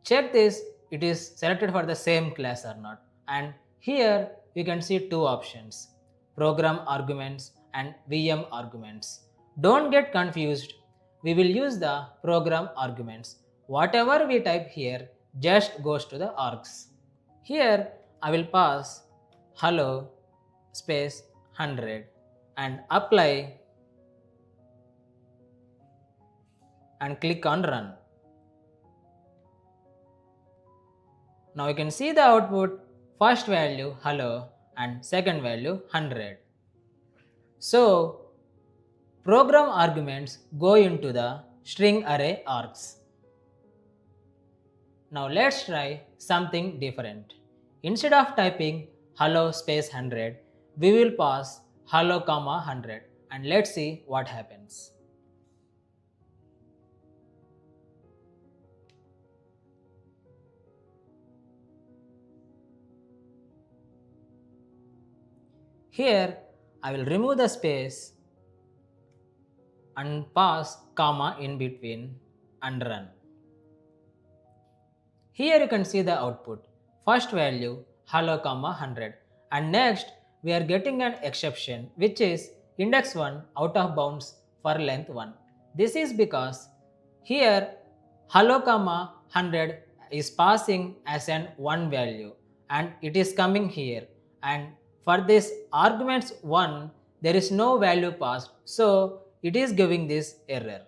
Check this, it is selected for the same class or not, and here you can see two options, program arguments and VM arguments. Don't get confused, we will use the program arguments. Whatever we type here just goes to the args. Here I will pass hello space 100 and apply and click on run. Now you can see the output, first value hello and second value 100. So program arguments go into the string array args. Now let's try something different. Instead of typing hello space 100, we will pass hello comma 100 and let's see what happens. Here I will remove the space and pass comma in between and run. Here you can see the output, first value hello comma 100 and next we are getting an exception which is index 1 out of bounds for length 1. This is because Here hello comma 100 is passing as an 1 value and it is coming here, and for this arguments 1 there is no value passed, so it is giving this error.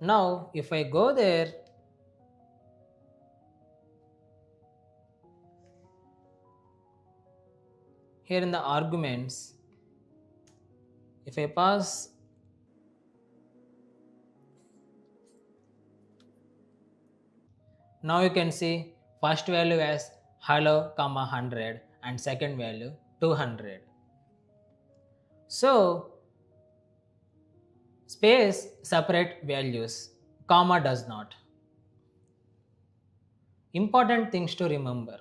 Now if I go there, here in the arguments, if I pass, now you can see first value as hello comma 100 and second value 200. So space separate values, comma does not. Important things to remember: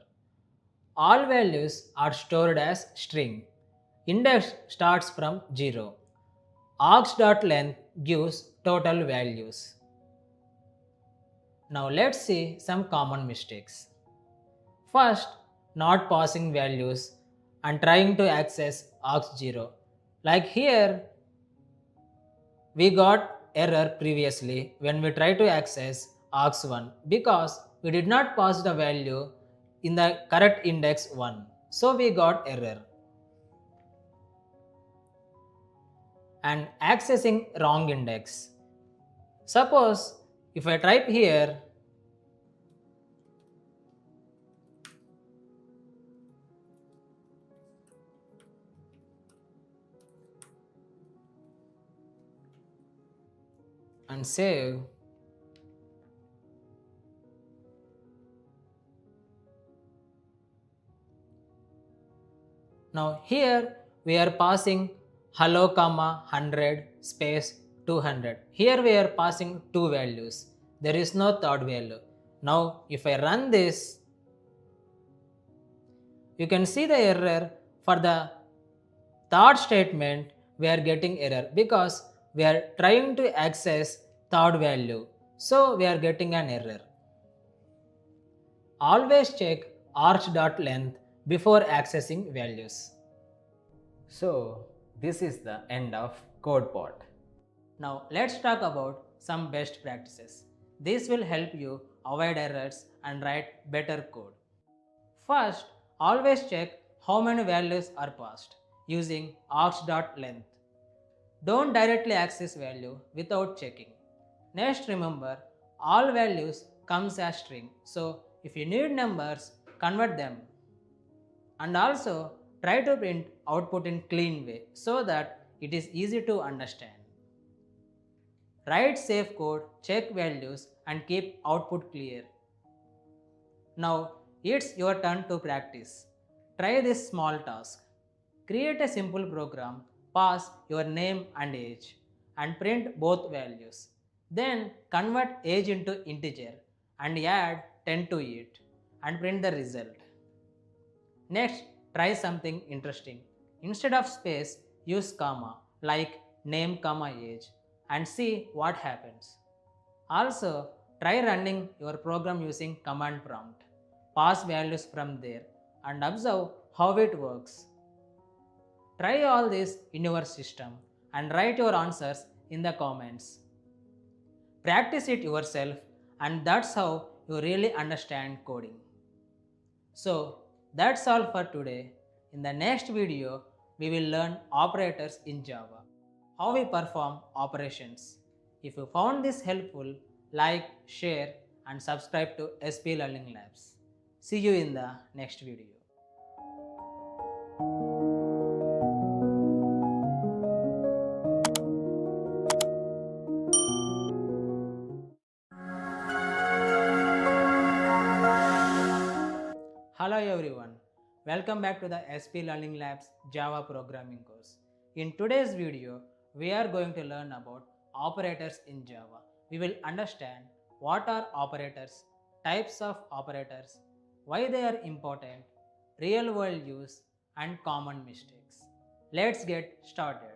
all values are stored as string. Index starts from 0. Args.length gives total values. Now let's see some common mistakes. First, not passing values and trying to access args0. Like here, we got error previously when we try to access args1 because we did not pass the value in the correct index 1. So we got error. And accessing wrong index. Suppose if I type here and save, now here we are passing hello comma 100 space 200. Here we are passing two values. There is no third value. Now if I run this, you can see the error. For the third statement we are getting error because we are trying to access third value, so we are getting an error. Always check arch.length before accessing values. So this is the end of code part. Now let's talk about some best practices. This will help you avoid errors and write better code. First, always check how many values are passed using args.length. Don't directly access value without checking. Next, remember all values comes as string, so if you need numbers, convert them. And also try to print output in clean way so that it is easy to understand. Write safe code, check values and keep output clear. Now it's your turn to practice. Try this small task. Create a simple program, pass your name and age and print both values. Then convert age into integer and add 10 to it and print the result. Next, try something interesting. Instead of space, use comma like name comma age and see what happens. Also, try running your program using command prompt. Pass values from there and observe how it works. Try all this in your system and write your answers in the comments. Practice it yourself, and that's how you really understand coding. So that's all for today. In the next video, we will learn operators in Java, how we perform operations. If you found this helpful, like, share and subscribe to SP Learning Labs. See you in the next video. Hello everyone, welcome back to the SP Learning Labs Java programming course. In today's video, we are going to learn about operators in Java. We will understand what are operators, types of operators, why they are important, real world use and common mistakes. Let's get started.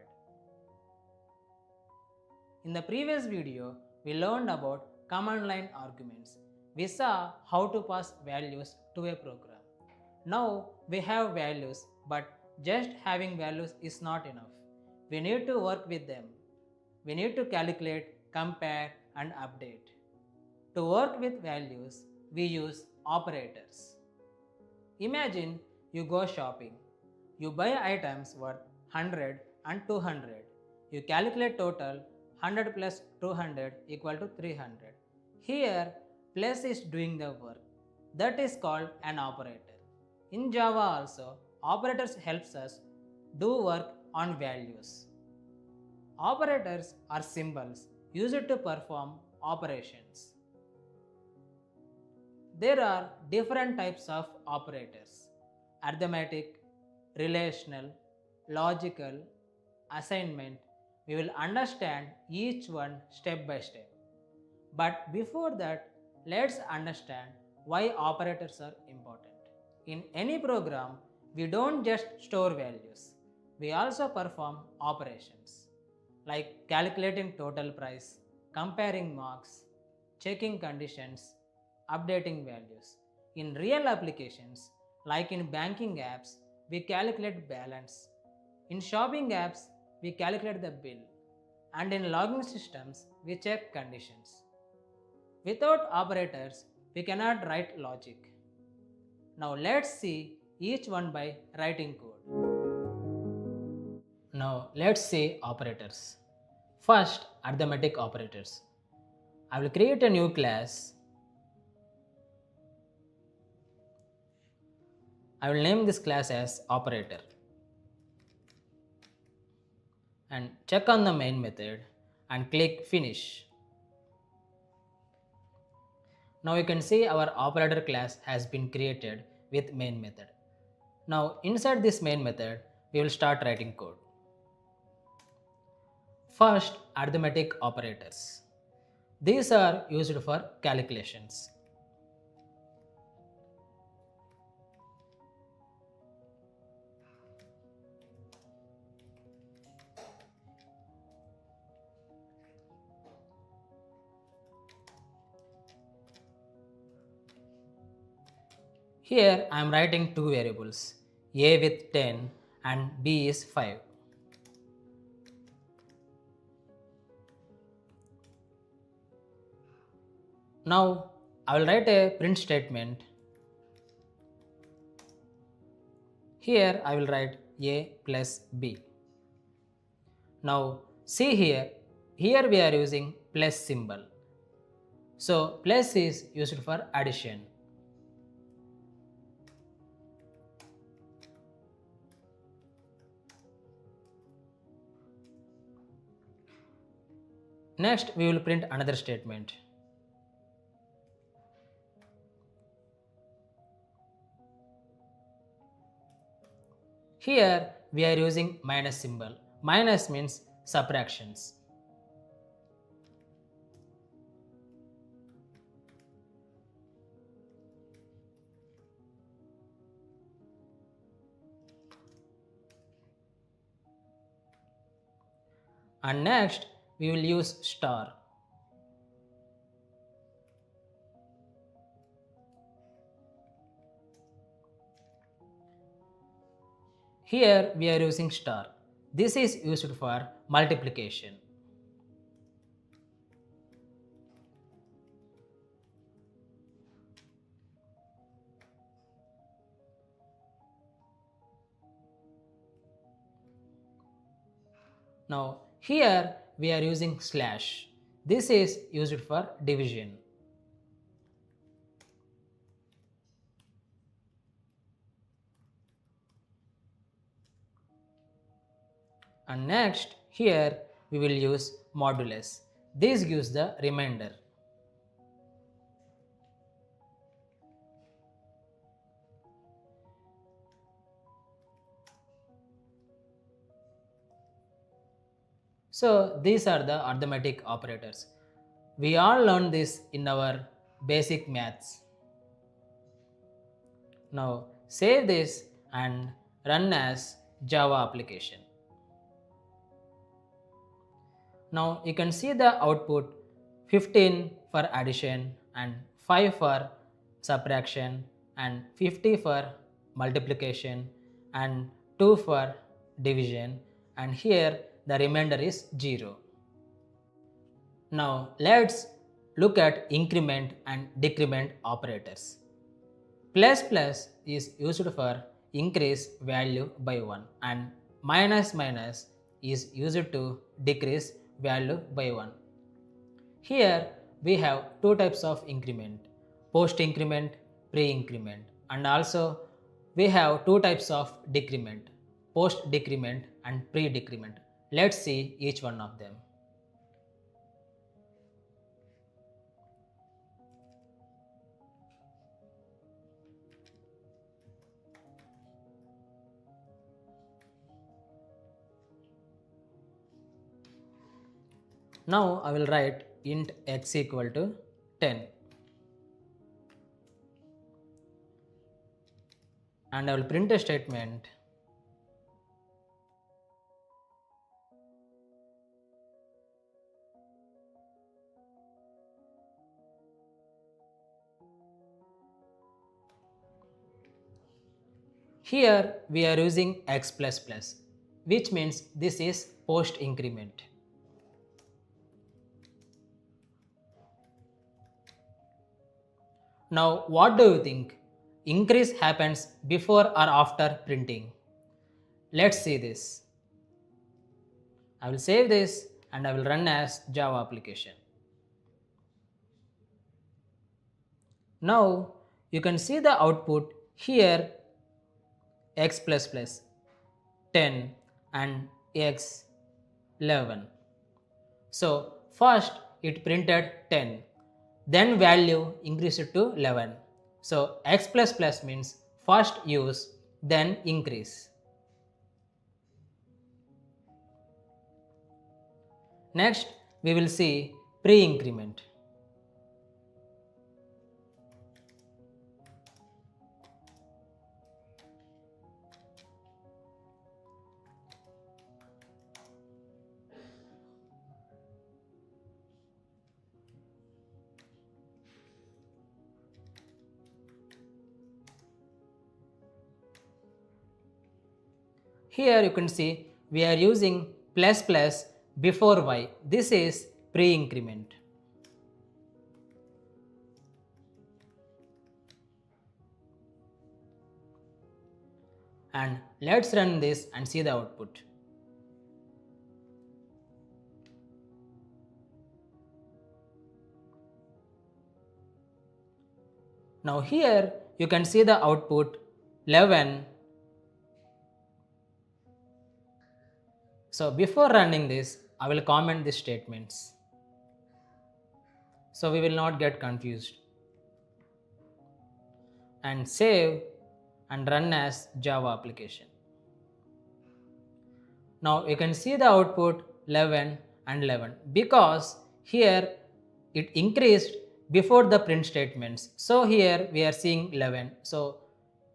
In the previous video, we learned about command line arguments. We saw how to pass values to a program. Now we have values, but just having values is not enough. we need to work with them. We need to calculate, compare, and update. To work with values, we use operators. Imagine you go shopping. You buy items worth 100 and 200. You calculate total 100 plus 200 equal to 300. Here, plus is doing the work. That is called an operator. In Java also, operators helps us do work on values. Operators are symbols used to perform operations. There are different types of operators: arithmetic, relational, logical, assignment. We will understand each one step by step. But before that, let's understand why operators are important. In any program, we don't just store values, we also perform operations like calculating total price, comparing marks, checking conditions, updating values. In real applications, like in banking apps, we calculate balance. In shopping apps, we calculate the bill. And in logging systems, we check conditions. Without operators, we cannot write logic. Now let's see each one by writing code. Now let's see operators. First, arithmetic operators. I will create a new class. I will name this class as operator and check on the main method and click finish. Now you can see our operator class has been created with main method. Now inside this main method, we will start writing code. First, arithmetic operators. These are used for calculations. Here I am writing two variables, a with 10 and b is 5. Now I will write a print statement. Here I will write a plus b. Now see here we are using plus symbol. So plus is used for addition. Next we will print another statement. Here we are using minus symbol. Minus means subtractions. And next we will use star. Here we are using star. This is used for multiplication. Now here we are using slash. This is used for division. And next here we will use modulus. This gives the remainder. So these are the arithmetic operators. We all learned this in our basic maths. Now save this and run as Java application. Now you can see the output 15 for addition and 5 for subtraction and 50 for multiplication and 2 for division, and here the remainder is 0. Now let's look at increment and decrement operators. Plus plus is used for increase value by 1 and minus minus is used to decrease value by 1. Here we have two types of increment, post increment, pre increment, and also we have two types of decrement, post decrement and pre decrement. Let's see each one of them. Now I will write int x equal to 10 and I will print a statement here we are using x plus plus, which means this is post increment. Now what do you think? Increase happens before or after printing? Let's see this. I will save this and I will run as Java application. Now you can see the output here x plus plus 10 and x 11. So first it printed 10, then value increased to 11. So x plus plus means first use then increase. Next we will see pre-increment. Here you can see we are using plus plus before y. This is pre-increment. And let's run this and see the output. Now here you can see the output 11. So before running this, I will comment these statements, so we will not get confused. And save and run as Java application. Now you can see the output 11 and 11 because here it increased before the print statements. So here we are seeing 11. So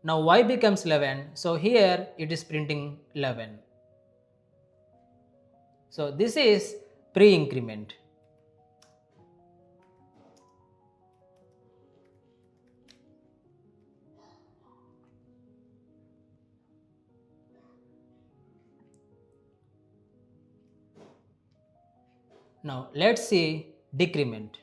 now y becomes 11. So here it is printing 11. So this is pre-increment. Now let's see decrement.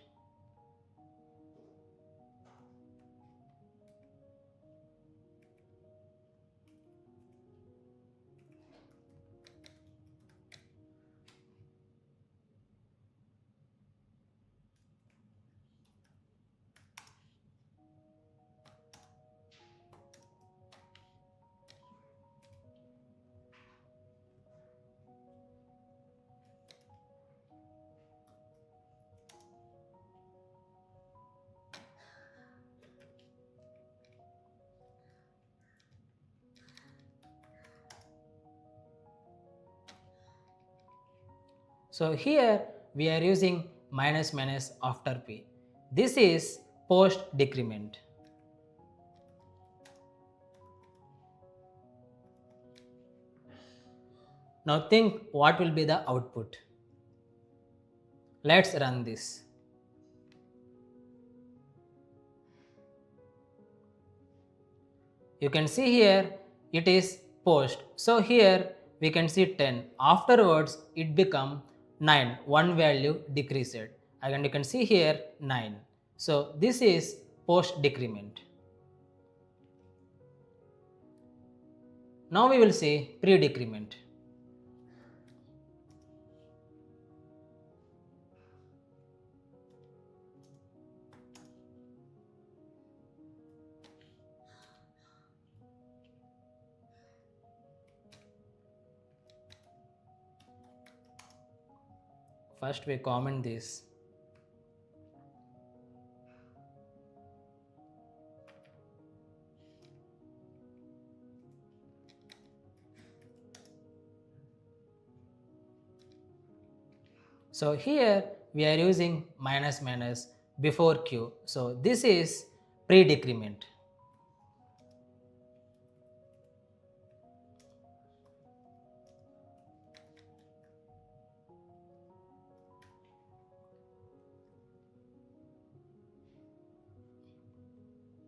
So here we are using minus minus after p. This is post decrement. Now think what will be the output. Let's run this. You can see here it is post. So here we can see 10. Afterwards it become 9, one value decreased. Again you can see here 9. So this is post decrement. Now we will see pre decrement. First we comment this. So here we are using minus minus before q. So this is pre decrement.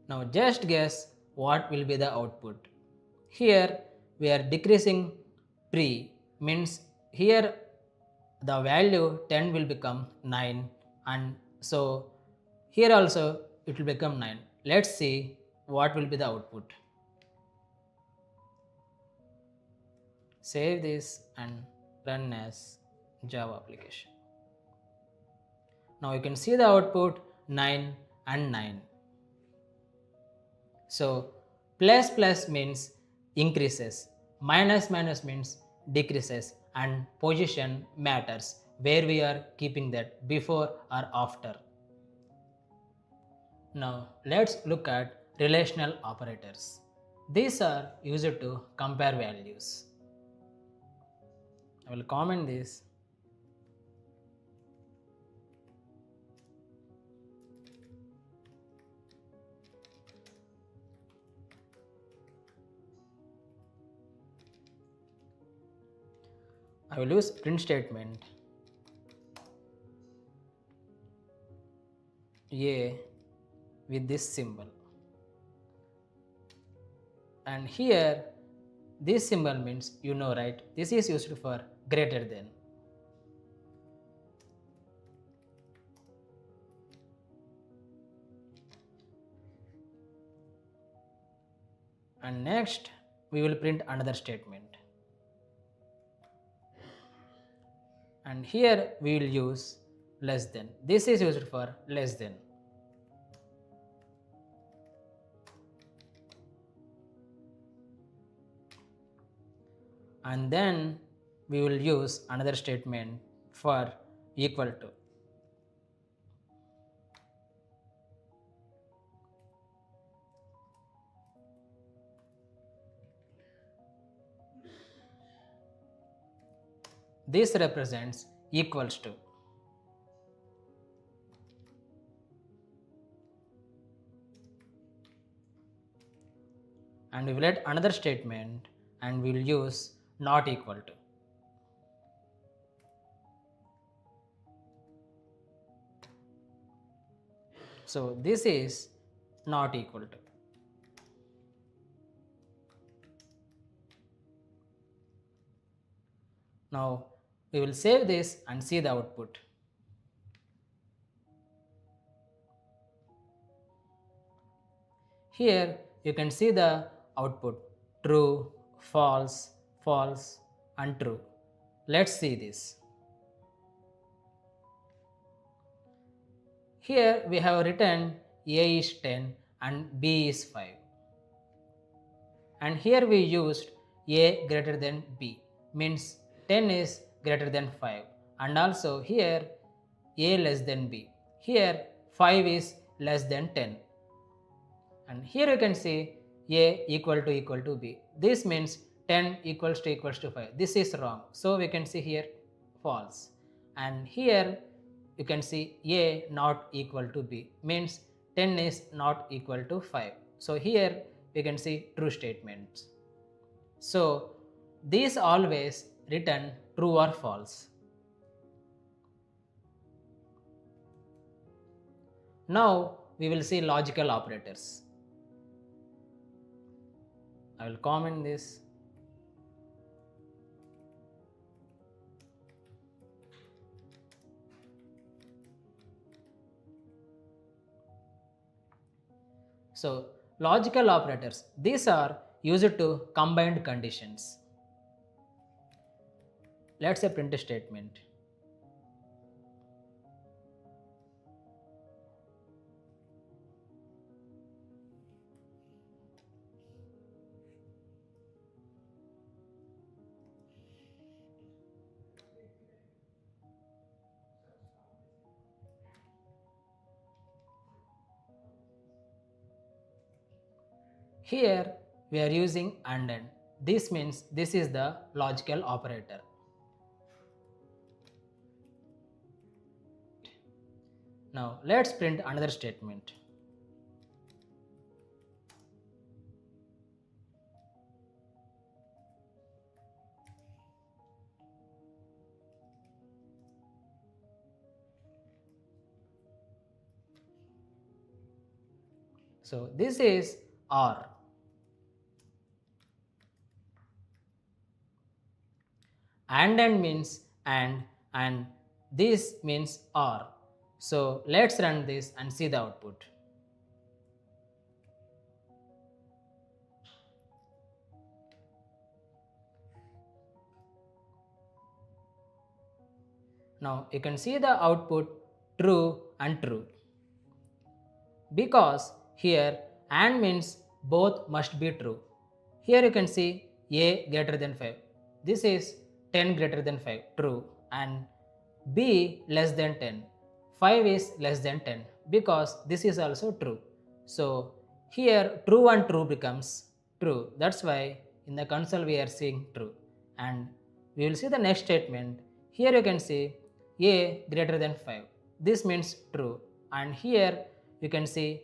Now just guess what will be the output. Here we are decreasing pre, means here the value 10 will become 9, and so here also it will become 9. Let's see what will be the output. Save this and run as Java application. Now you can see the output 9 and 9. So plus plus means increases, minus minus means decreases, and position matters where we are keeping that, before or after. Now let's look at relational operators. These are used to compare values. I will comment this. I will use print statement A with this symbol, and here this symbol means, you know, right, this is used for greater than. And next we will print another statement, and here we will use less than. This is used for less than. And then we will use another statement for equal to. This represents equals to. And we will add another statement and we will use not equal to. So this is not equal to. Now we will save this and see the output. Here you can see the output: true, false, false, and true. Let's see this. Here we have written A is 10 and B is 5. And here we used A greater than B, means 10 is greater than 5. And also here A less than B. Here 5 is less than 10. And here you can see A equal to B. This means 10 equals to 5. This is wrong. So we can see here false. And here you can see A not equal to B, means 10 is not equal to 5. So here we can see true statements. So these always return true or false. Now we will see logical operators. I will comment this. So logical operators, these are used to combined conditions. Let's say print a statement. Here we are using and. This means this is the logical operator. Now let's print another statement. So this is OR. And means and this means OR. So let's run this and see the output. Now you can see the output true and true, because here and means both must be true. Here you can see a greater than 5. This is 10 greater than 5, true, and b less than 10. 5 is less than 10, because this is also true. So here true and true becomes true. That's why in the console we are seeing true. And we will see the next statement. Here you can see a greater than 5. This means true. And here you can see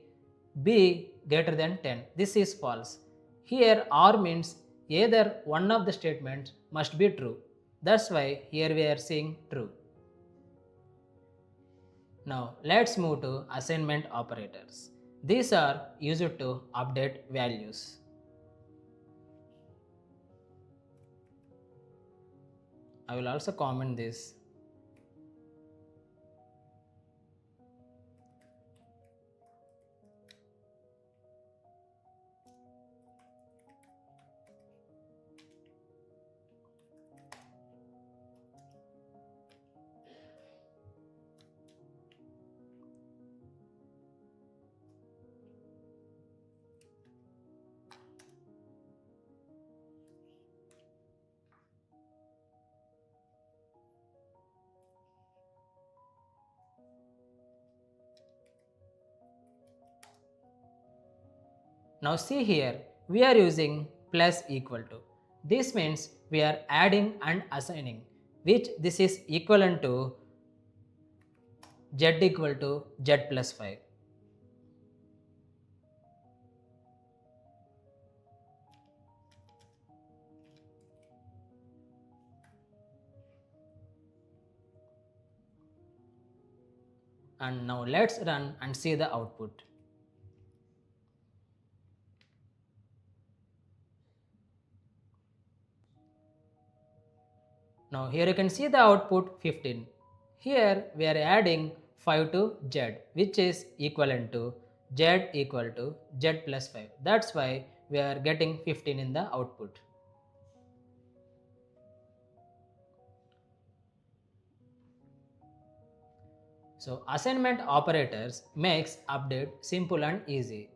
b greater than 10. This is false. Here OR means either one of the statements must be true. That's why here we are seeing true. Now let's move to assignment operators. These are used to update values. I will also comment this. Now see here, we are using plus equal to. This means we are adding and assigning, which this is equivalent to z equal to z plus 5. And now let's run and see the output. Now here you can see the output 15. Here we are adding 5 to z, which is equivalent to z equal to z plus 5. That's why we are getting 15 in the output. So assignment operators makes update simple and easy.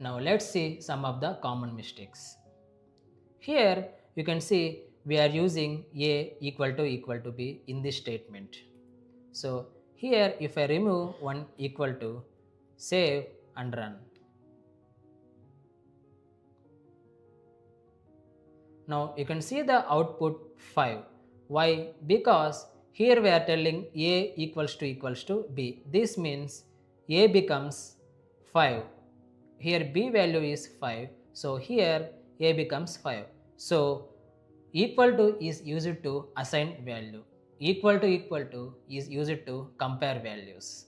Now let's see some of the common mistakes. Here you can see we are using a equal to b in this statement. So here if I remove one equal to, save and run. Now you can see the output 5. Why? Because here we are telling a equals to b. This means a becomes 5. Here b value is 5. So here a becomes 5. So equal to is used to assign value. Equal to is used to compare values.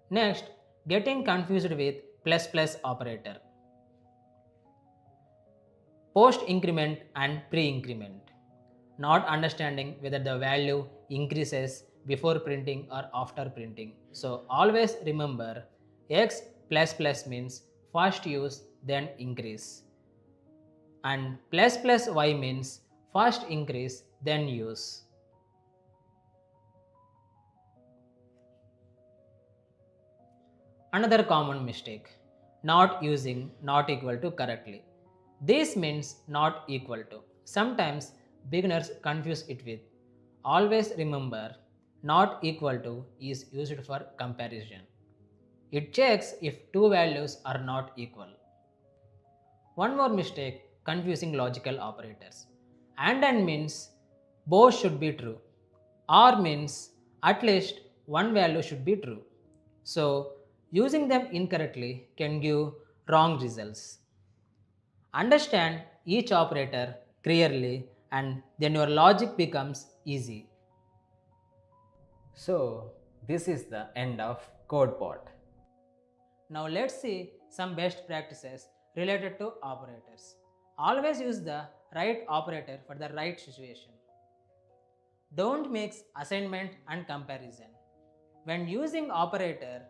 Next, getting confused with plus operator. post increment and pre increment, not understanding whether the value increases before printing or after printing. So always remember x plus plus means first use then increase, and plus plus y means first increase then use. Another common mistake, not using not equal to correctly. This means not equal to. Sometimes beginners confuse it with. Always remember not equal to is used for comparison. It checks if two values are not equal. One more mistake, confusing logical operators. And means both should be true. Or means at least one value should be true. So, using them incorrectly can give wrong results. Understand each operator clearly and then your logic becomes easy. So, this is the end of code part. Now let's see some best practices related to operators. Always use the right operator for the right situation. Don't mix assignment and comparison. When using operator,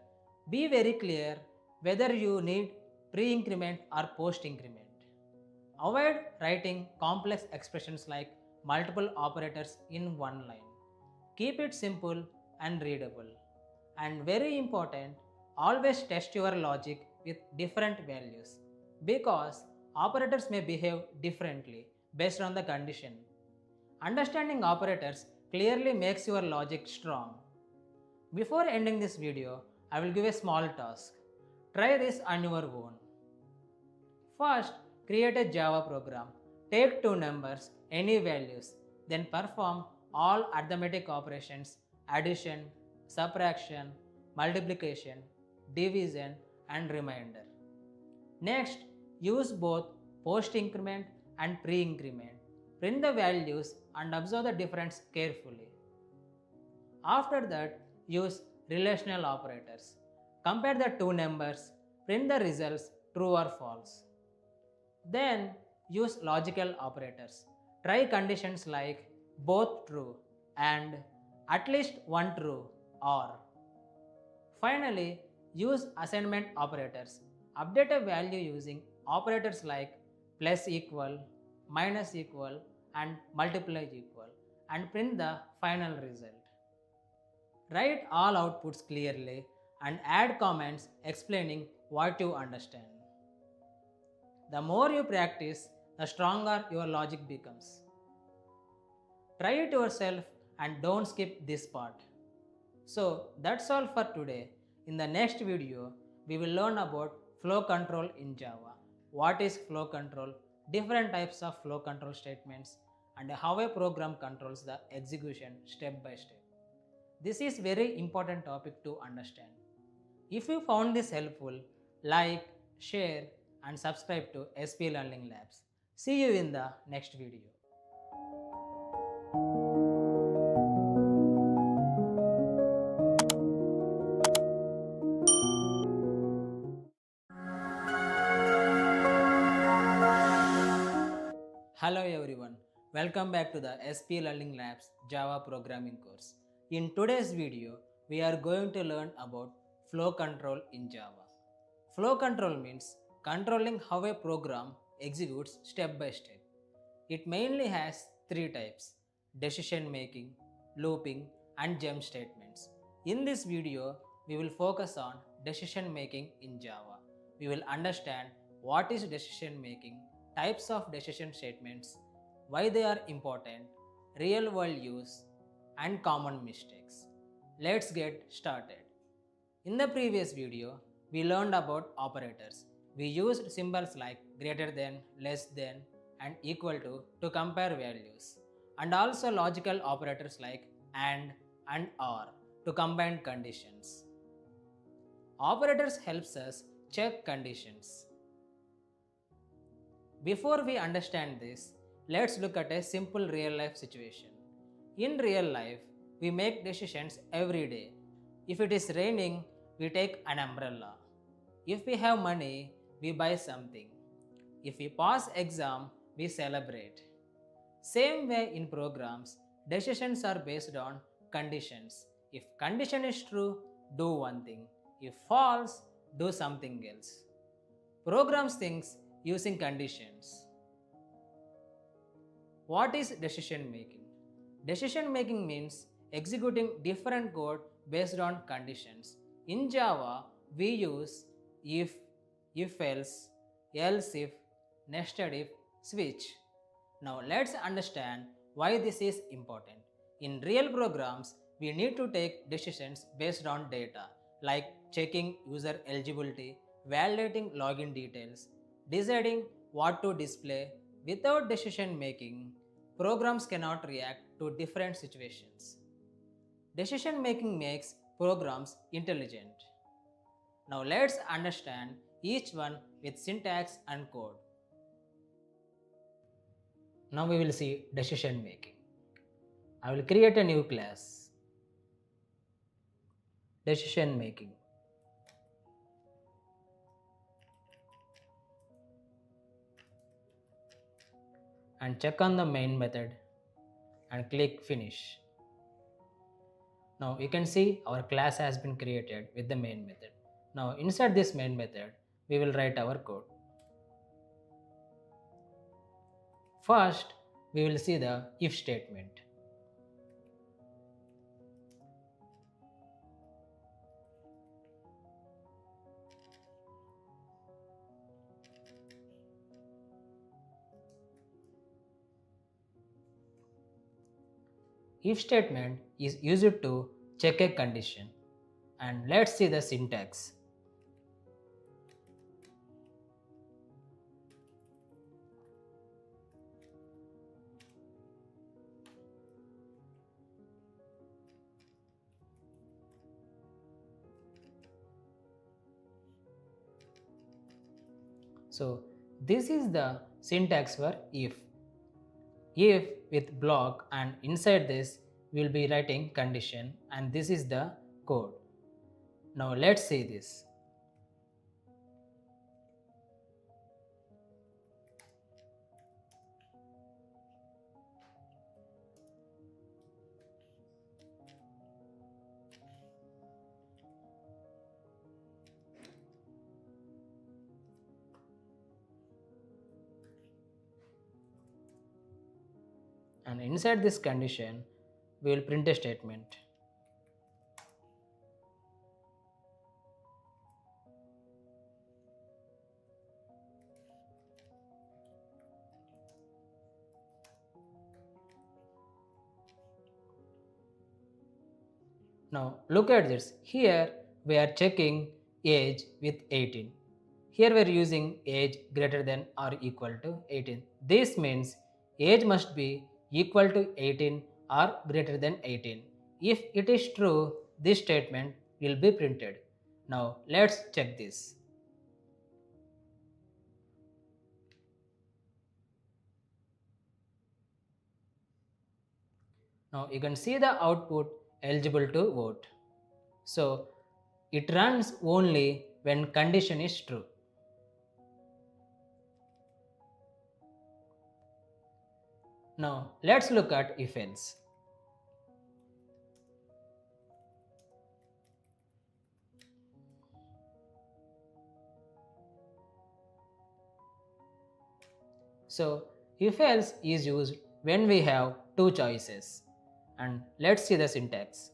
be very clear whether you need pre-increment or post-increment. Avoid writing complex expressions like multiple operators in one line. Keep it simple and readable. And very important, always test your logic with different values because operators may behave differently based on the condition. Understanding operators clearly makes your logic strong. Before ending this video, I will give a small task. Try this on your own. First, create a Java program. Take two numbers, any values, then perform all arithmetic operations, addition, subtraction, multiplication, division, and remainder. Next, use both post increment and pre increment. Print the values and observe the difference carefully. After that, use relational operators. Compare the two numbers, print the results true or false. Then use logical operators. Try conditions like both true and at least one true or. Finally, use assignment operators. Update a value using operators like plus equal, minus equal, and multiply equal, and print the final result. Write all outputs clearly and add comments explaining what you understand. The more you practice, the stronger your logic becomes. Try it yourself and don't skip this part. So that's all for today. In the next video, we will learn about flow control in Java. What is flow control, different types of flow control statements, and how a program controls the execution step by step. This is very important topic to understand. If you found this helpful, like, share, and subscribe to SP Learning Labs. See you in the next video. Hello everyone, welcome back to the SP Learning Labs Java programming course. In today's video, we are going to learn about flow control in Java. Flow control means controlling how a program executes step by step. It mainly has three types: decision making, looping, and jump statements. In this video, we will focus on decision making in Java. We will understand what is decision making, types of decision statements, why they are important, real world use, and common mistakes. Let's get started. In the previous video, we learned about operators. We used symbols like greater than, less than, and equal to compare values, and also logical operators like and or to combine conditions. Operators helps us check conditions. Before we understand this, let's look at a simple real life situation. In real life, we make decisions every day. If it is raining, we take an umbrella. If we have money, we buy something. If we pass exam, we celebrate. Same way in programs, decisions are based on conditions. If condition is true, do one thing. If false, do something else. Programs things using conditions. What is decision making? Decision making means executing different code based on conditions. In Java, we use if else if, nested if, switch. Now let's understand why this is important. In real programs, we need to take decisions based on data, like checking user eligibility, validating login details, deciding what to display. Without decision making, programs cannot react to different situations. Decision making makes programs intelligent. Now let's understand each one with syntax and code. Now we will see decision making. I will create a new class. Decision making. And check on the main method and click finish. Now you can see our class has been created with the main method. Now inside this main method, we will write our code. First, we will see the if statement. If statement is used to check a condition. And let's see the syntax. So this is the syntax for if. If with block, and inside this we will be writing condition, and this is the code. Now let's see this. And inside this condition, we will print a statement. Now look at this. Here we are checking age with 18. Here we are using age greater than or equal to 18. This means age must be equal to 18 or greater than 18. If it is true, this statement will be printed. Now let's check this. Now you can see the output eligible to vote. So it runs only when condition is true. Now let's look at if else. So if else is used when we have two choices. And let's see the syntax.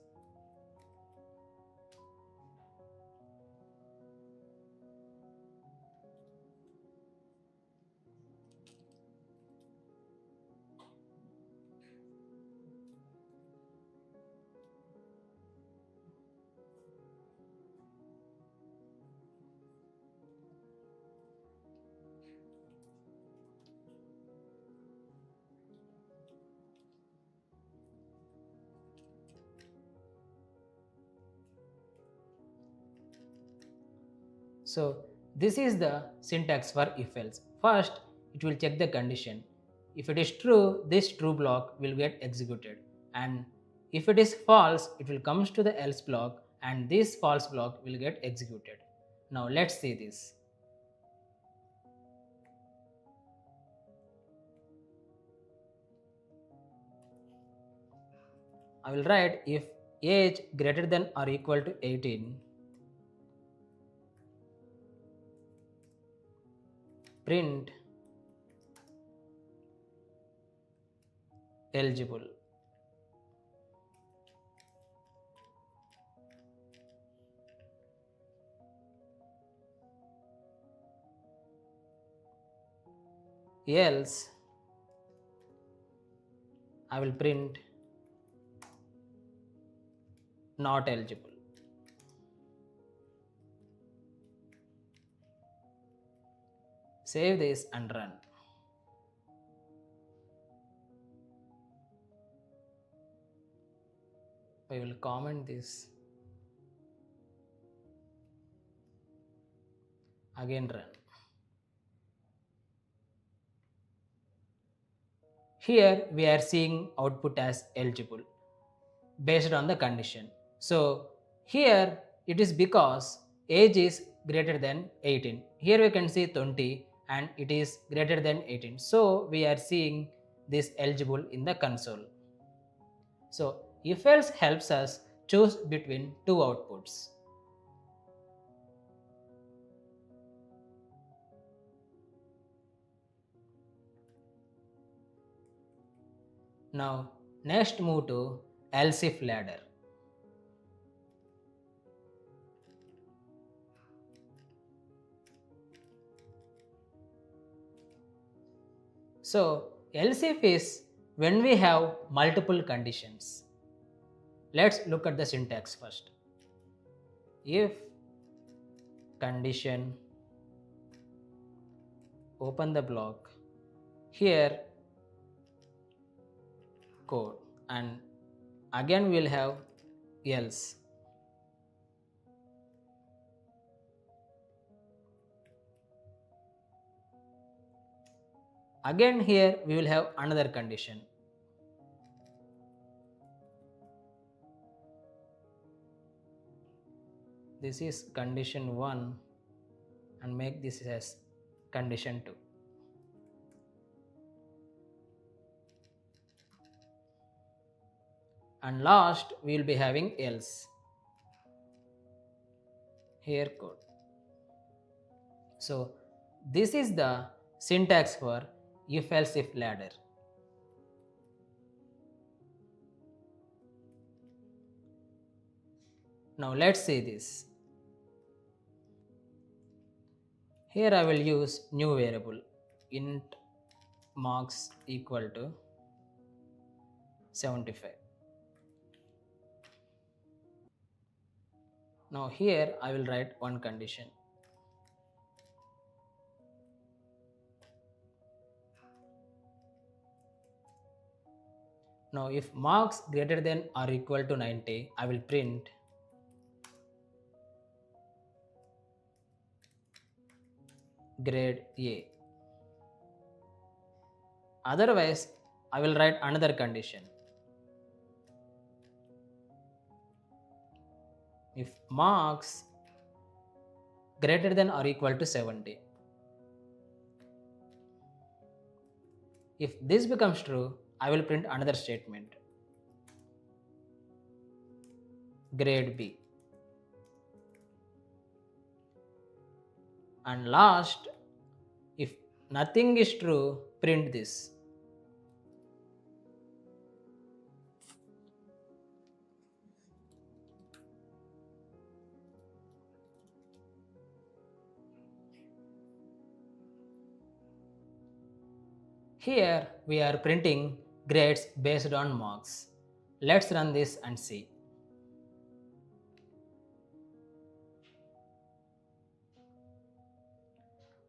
So this is the syntax for if else. First, it will check the condition. If it is true, this true block will get executed, and if it is false, it will come to the else block, and this false block will get executed. Now let's see this. I will write if age greater than or equal to 18, print eligible. Else I will print not eligible. Save this and run. I will comment this. Again run. Here we are seeing output as eligible based on the condition. So here it is because age is greater than 18. Here we can see 20 and it is greater than 18. So we are seeing this eligible in the console. So if else helps us choose between two outputs. Now next move to else if ladder. So else if is when we have multiple conditions. Let's look at the syntax first. If condition, open the block, here code, and again we will have else. Again here we will have another condition. This is condition 1 and make this as condition 2. And last we will be having else. Here code. So this is the syntax for if else if ladder. Now let's see this. Here I will use new variable int marks equal to 75. Now here I will write one condition. Now if marks greater than or equal to 90, I will print grade A. Otherwise, I will write another condition. If marks greater than or equal to 70. If this becomes true, I will print another statement. Grade B. And last, if nothing is true, print this. Here we are printing grades based on marks. Let's run this and see.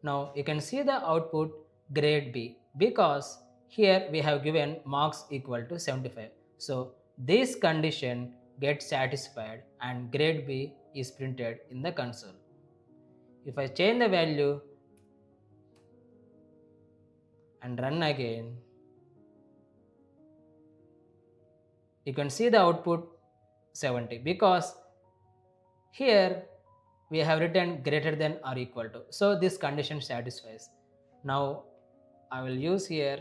Now you can see the output grade B because here we have given marks equal to 75. So this condition gets satisfied and grade B is printed in the console. If I change the value and run again, you can see the output 70 because here we have written greater than or equal to. So this condition satisfies. Now I will use here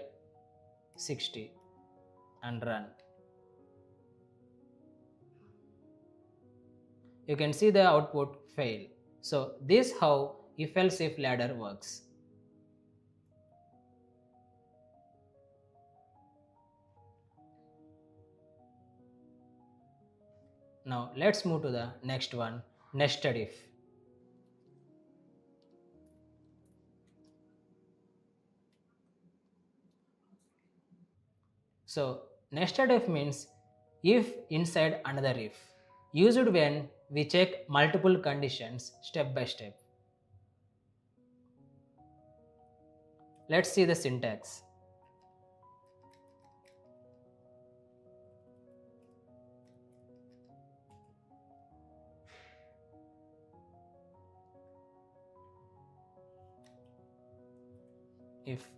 60 and run. you can see the output fail. So this how if else if ladder works. Now let's move to the next one, nested if. So nested if means if inside another if, used when we check multiple conditions step by step. Let's see the syntax. If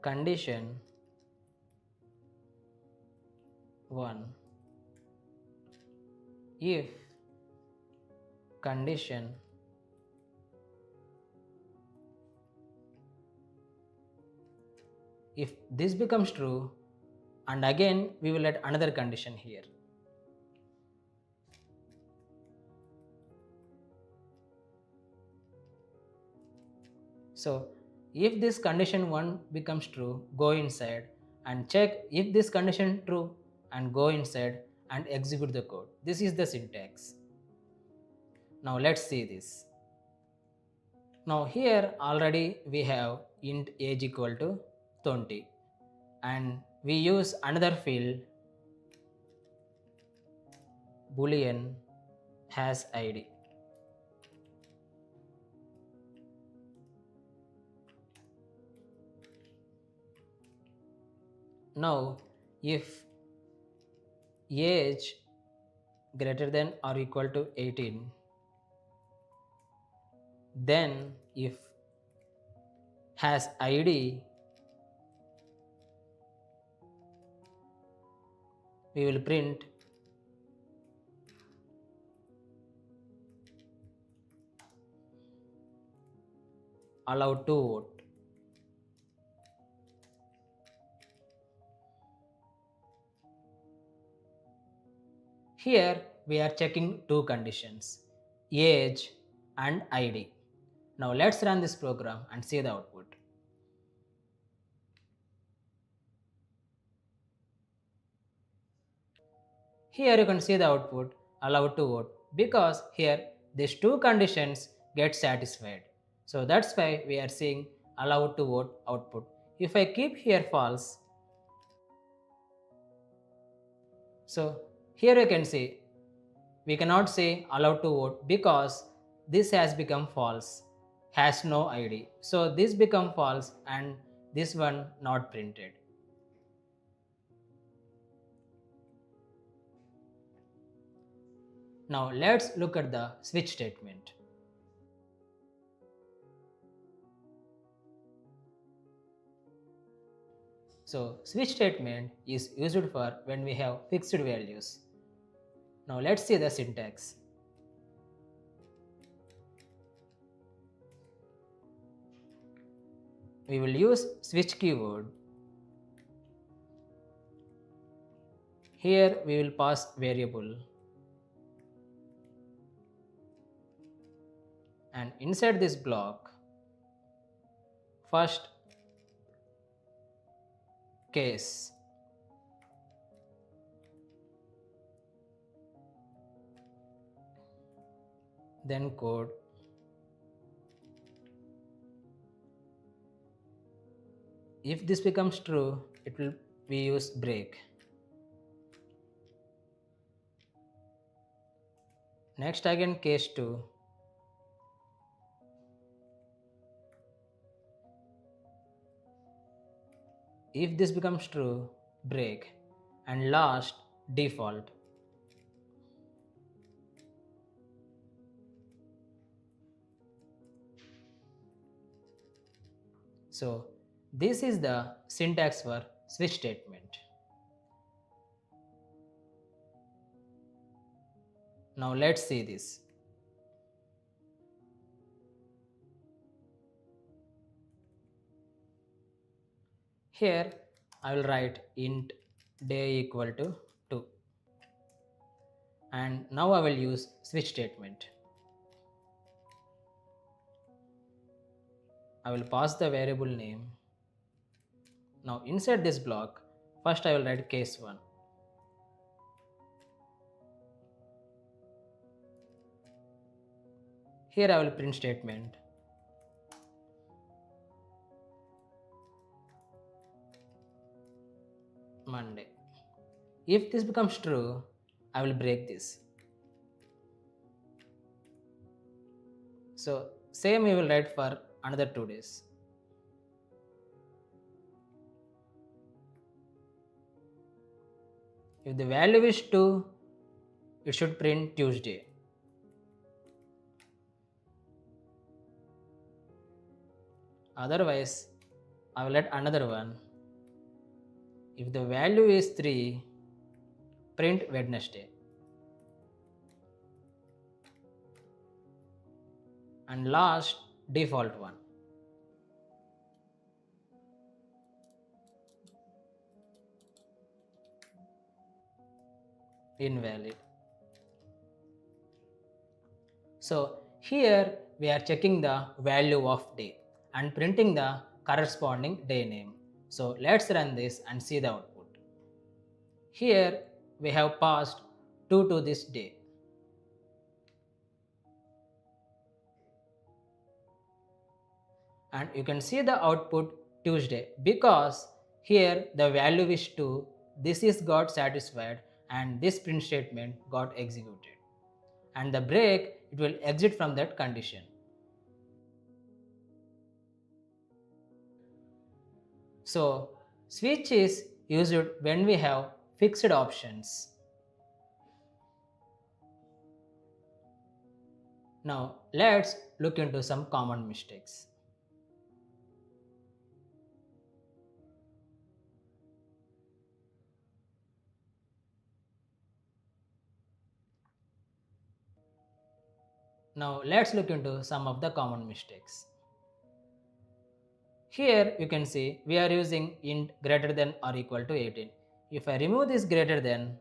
condition 1, if condition if this becomes true, and again we will add another condition here. So if this condition 1 becomes true, go inside and check if this condition true and go inside and execute the code. This is the syntax. Now let's see this. Now here already we have int age equal to 20 and we use another field boolean has id. Now if age greater than or equal to 18, then if has id, we will print allowed to vote. Here we are checking two conditions, age and id. Now let's run this program and see the output. Here you can see the output allowed to vote because here these two conditions get satisfied. So that's why we are seeing allowed to vote output. If I keep here false, so here you can see we cannot say allowed to vote because this has become false, has no id. So this become false and this one not printed. Now let's look at the switch statement. So switch statement is used for when we have fixed values. Now let's see the syntax. We will use switch keyword. Here we will pass variable. And inside this block, first case, then code, if this becomes true, it will be use break. Next again case 2, if this becomes true, break, and last default. So this is the syntax for switch statement. Now let's see this. Here I will write int day equal to 2. And now I will use switch statement. I will pass the variable name. Now inside this block, first I will write case 1. Here I will print statement. Monday. If this becomes true, I will break this. So same we will write for another 2 days. If the value is 2, it should print Tuesday. Otherwise, I will add another one. If the value is 3, print Wednesday. And last, default one. Invalid. So here we are checking the value of day and printing the corresponding day name. So let's run this and see the output. Here we have passed 2 to this day. And you can see the output Tuesday because here the value is 2, this is got satisfied and this print statement got executed. And the break, it will exit from that condition. So switch is used when we have fixed options. Now let's look into some common mistakes. Now let's look into some of the common mistakes. Here you can see we are using int greater than or equal to 18. If I remove this greater than,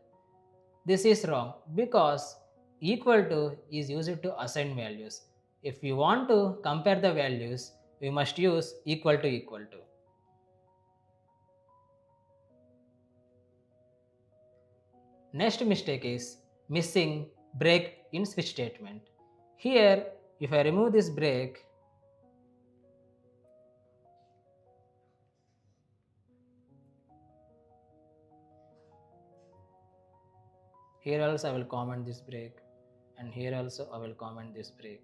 this is wrong because equal to is used to assign values. If you want to compare the values, we must use equal to equal to. Next mistake is missing break in switch statement. Here if I remove this break, here also I will comment this break and here also I will comment this break.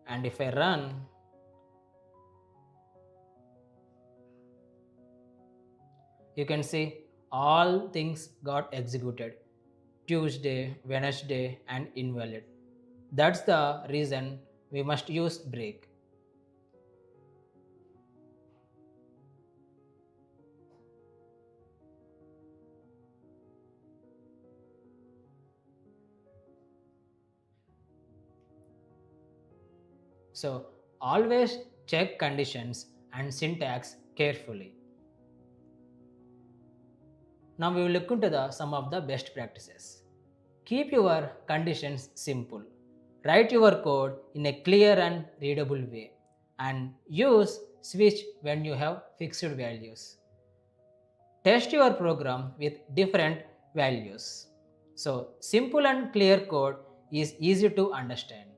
And if I run, you can see all things got executed. Tuesday, Wednesday and invalid. That's the reason we must use break. So always check conditions and syntax carefully. Now we will look into some of the best practices. Keep your conditions simple. Write your code in a clear and readable way and use switch when you have fixed values. Test your program with different values. So simple and clear code is easy to understand.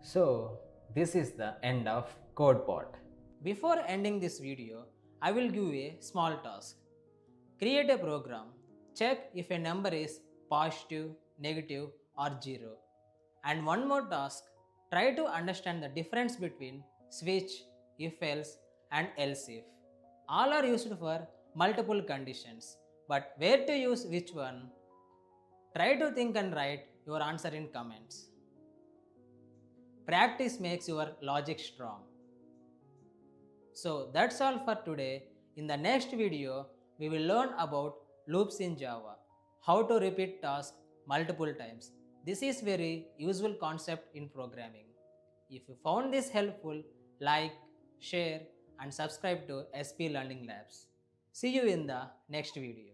So this is the end of code part. Before ending this video, I will give you a small task. Create a program. Check if a number is positive, negative or 0. And one more task. Try to understand the difference between switch, if else and else if. All are used for multiple conditions. But where to use which one? Try to think and write your answer in comments. Practice makes your logic strong. So that's all for today. In the next video, we will learn about loops in Java, how to repeat tasks multiple times. This is very useful concept in programming. If you found this helpful, like, share and subscribe to SP Learning Labs. See you in the next video.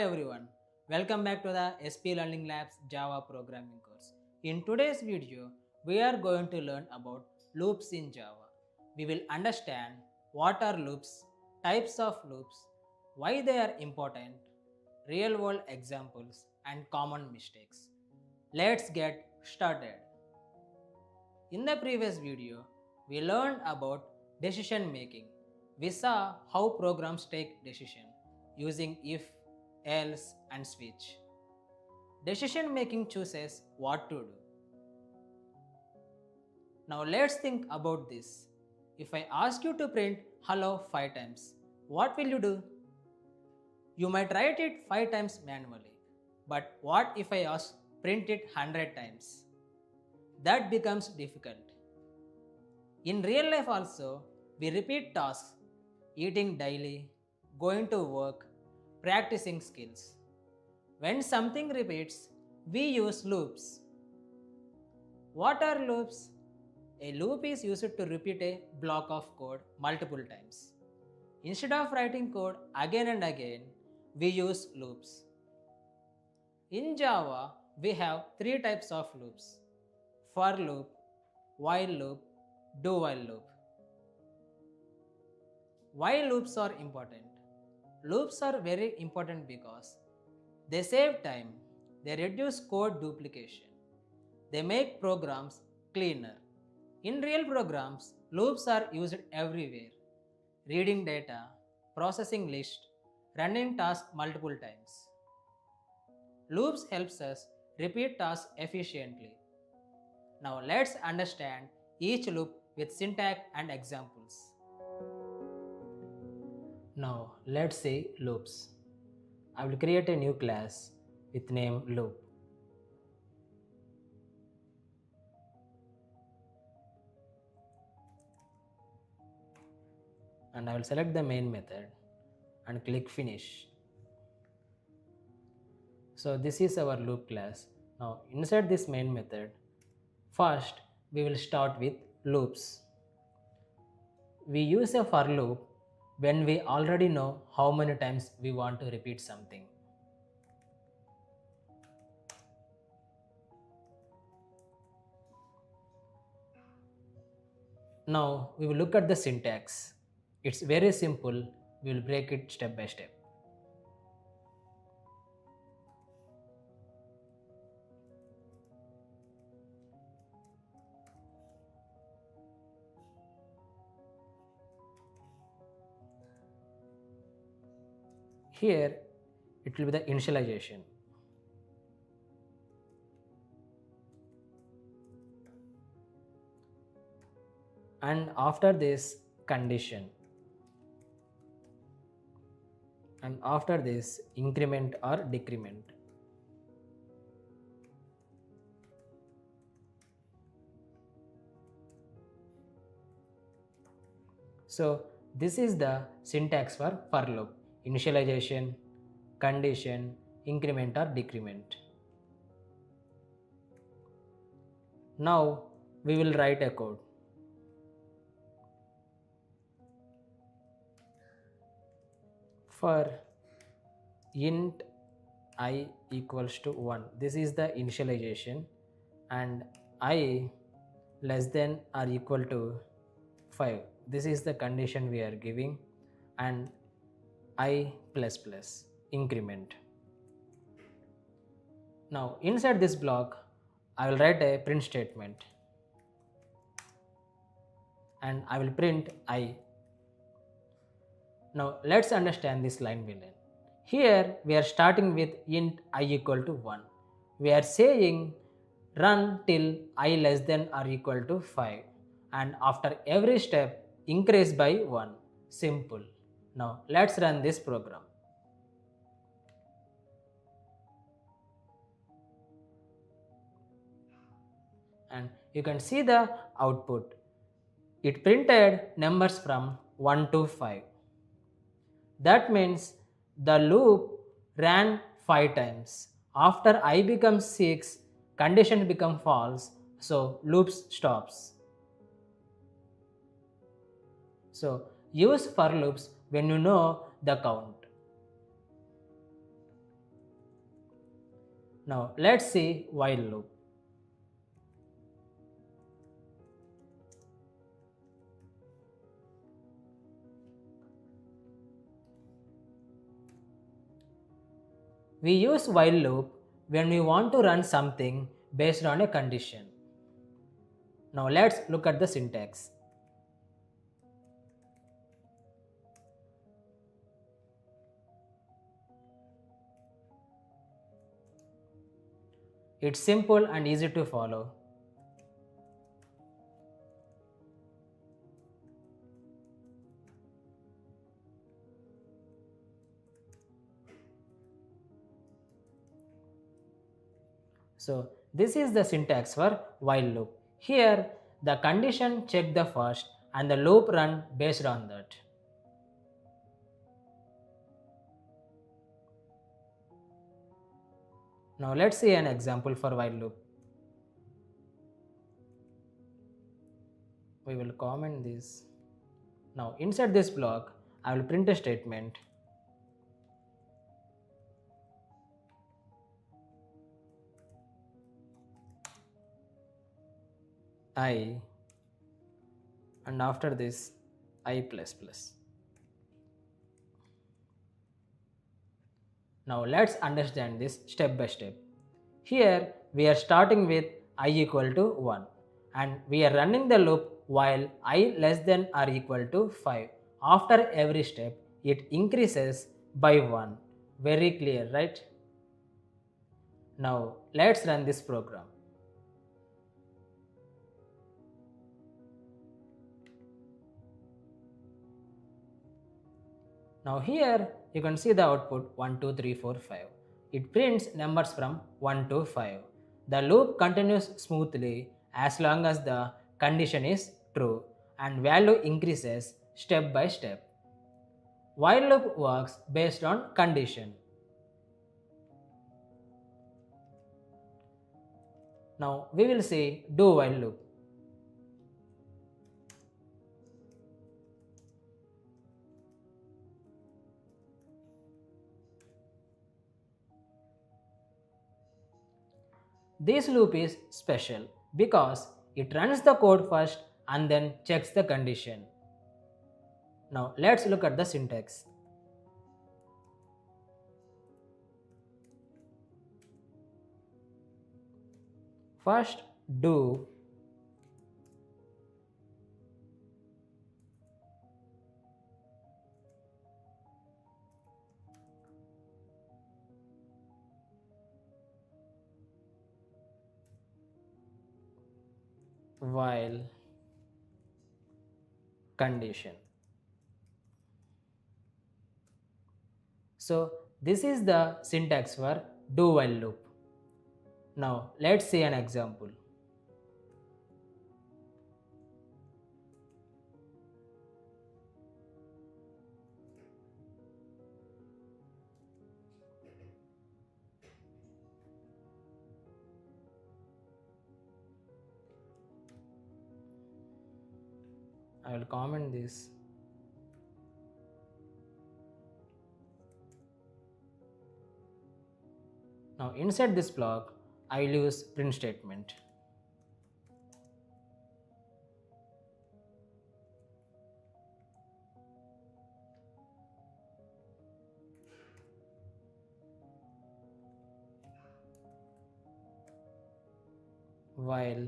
everyone, welcome back to the SP Learning Labs Java programming course. In today's video, we are going to learn about loops in Java. We will understand what are loops, types of loops, why they are important, real world examples, and common mistakes. Let's get started. In the previous video, we learned about decision making. We saw how programs take decision using if, else, and switch. Decision making chooses what to do. Now let's think about this. If I ask you to print hello 5 times, what will you do? You might write it 5 times manually. But what if I ask print it 100 times? That becomes difficult. In real life also, we repeat tasks, eating daily, going to work, practicing skills. When something repeats, we use loops. What are loops? A loop is used to repeat a block of code multiple times. Instead of writing code again and again, we use loops. In Java, we have 3 types of loops: for loop, while loop, do while loop. Why loops are important? Loops are very important because they save time, they reduce code duplication, they make programs cleaner. In real programs, loops are used everywhere: reading data, processing list, running tasks multiple times. Loops helps us repeat tasks efficiently. Now let's understand each loop with syntax and examples. Now let's say loops. I will create a new class with name loop. And I will select the main method and click finish. So this is our loop class. Now inside this main method, first we will start with loops. We use a for loop when we already know how many times we want to repeat something. Now we will look at the syntax. It's very simple. We will break it step by step. Here it will be the initialization. And after this, condition. And after this, increment or decrement. So this is the syntax for loop: initialization, condition, increment or decrement. Now we will write a code. For int I equals to 1, this is the initialization, and I less than or equal to 5, this is the condition we are giving, and I plus plus, increment. Now inside this block, I will write a print statement, and I will print I. Now let's understand this line by line. Here we are starting with int I equal to 1. We are saying run till I less than or equal to 5, and after every step increase by 1. Simple. Now let's run this program. And you can see the output. It printed numbers from 1 to 5. That means the loop ran 5 times. After I becomes 6, condition become false, so loops stops. So use for loops when you know the count. Now let's see while loop. We use while loop when we want to run something based on a condition. Now let's look at the syntax. It's simple and easy to follow. So this is the syntax for while loop. Here the condition check the first and the loop run based on that. Now let's see an example for while loop. We will comment this. Now inside this block I will print a statement. I, and after this I plus plus. Now let's understand this step by step. Here we are starting with I equal to 1 and we are running the loop while I less than or equal to 5. After every step it increases by 1. Very clear, right? Now let's run this program. Now here you can see the output 1, 2, 3, 4, 5. It prints numbers from 1 to 5. The loop continues smoothly as long as the condition is true and value increases step by step. While loop works based on condition. Now we will see do while loop. This loop is special because it runs the code first and then checks the condition. Now let's look at the syntax. First do while condition. So this is the syntax for do while loop. Now let's see an example. I will comment this. Now inside this block I will use print statement. While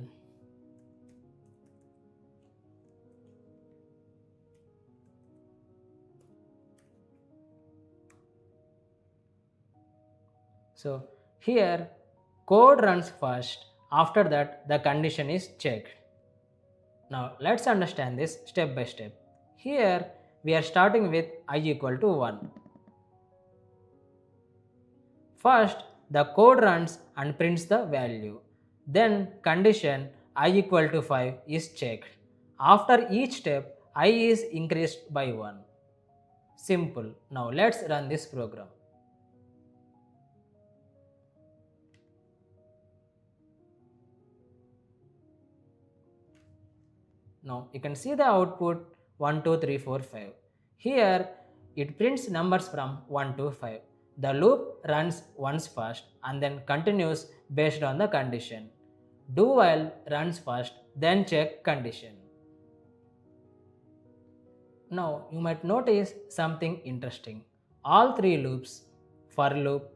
so here code runs first, after that the condition is checked. Now let's understand this step by step. Here we are starting with I equal to 1. First the code runs and prints the value. Then condition I equal to 5 is checked. After each step I is increased by 1. Simple. Now let's run this program. Now you can see the output 1, 2, 3, 4, 5. Here it prints numbers from 1 to 5. The loop runs once first and then continues based on the condition. Do while runs first, then check condition. Now you might notice something interesting. All three loops, for loop,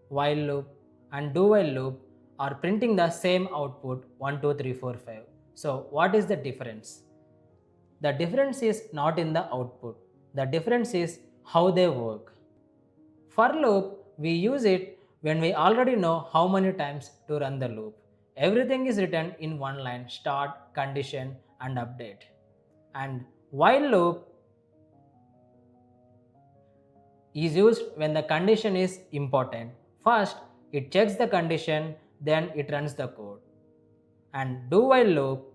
while loop and do while loop, are printing the same output 1, 2, 3, 4, 5. So what is the difference? The difference is not in the output. The difference is how they work. For loop, we use it when we already know how many times to run the loop. Everything is written in one line: start, condition and update. And while loop is used when the condition is important. First, it checks the condition, then it runs the code. And do while loop,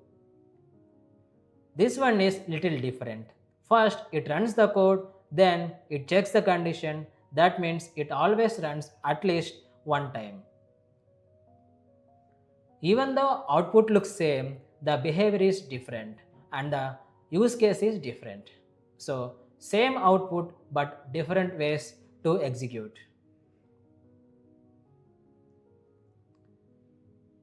this one is little different. First, it runs the code, then it checks the condition. That means it always runs at least one time. Even though output looks same, the behavior is different and the use case is different. So same output but different ways to execute.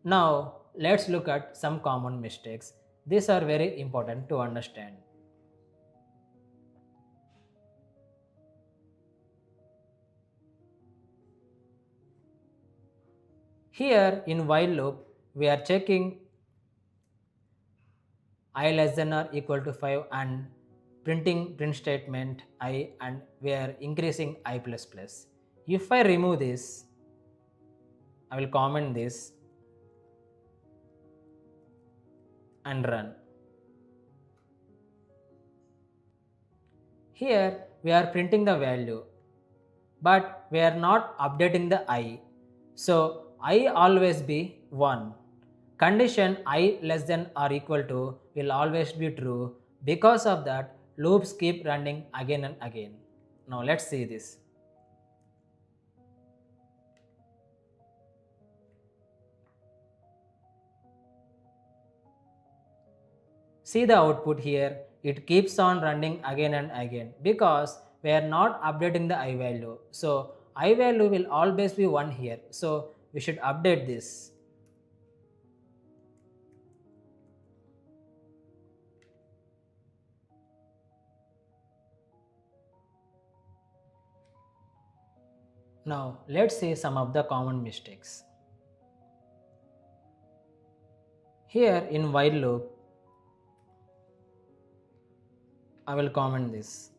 Now let's look at some common mistakes. These are very important to understand. Here in while loop, we are checking I less than or equal to 5 and printing print statement I, and we are increasing I plus plus. If I remove this, I will comment this and run. Here we are printing the value, but we are not updating the I. So I always be 1. Condition I less than or equal to will always be true. Because of that, loops keep running again and again. Now let's see this. See the output here, it keeps on running again and again because we are not updating the I value. So I value will always be 1 here. So we should update this. Now let's see some of the common mistakes. Here in while loop, I will comment this.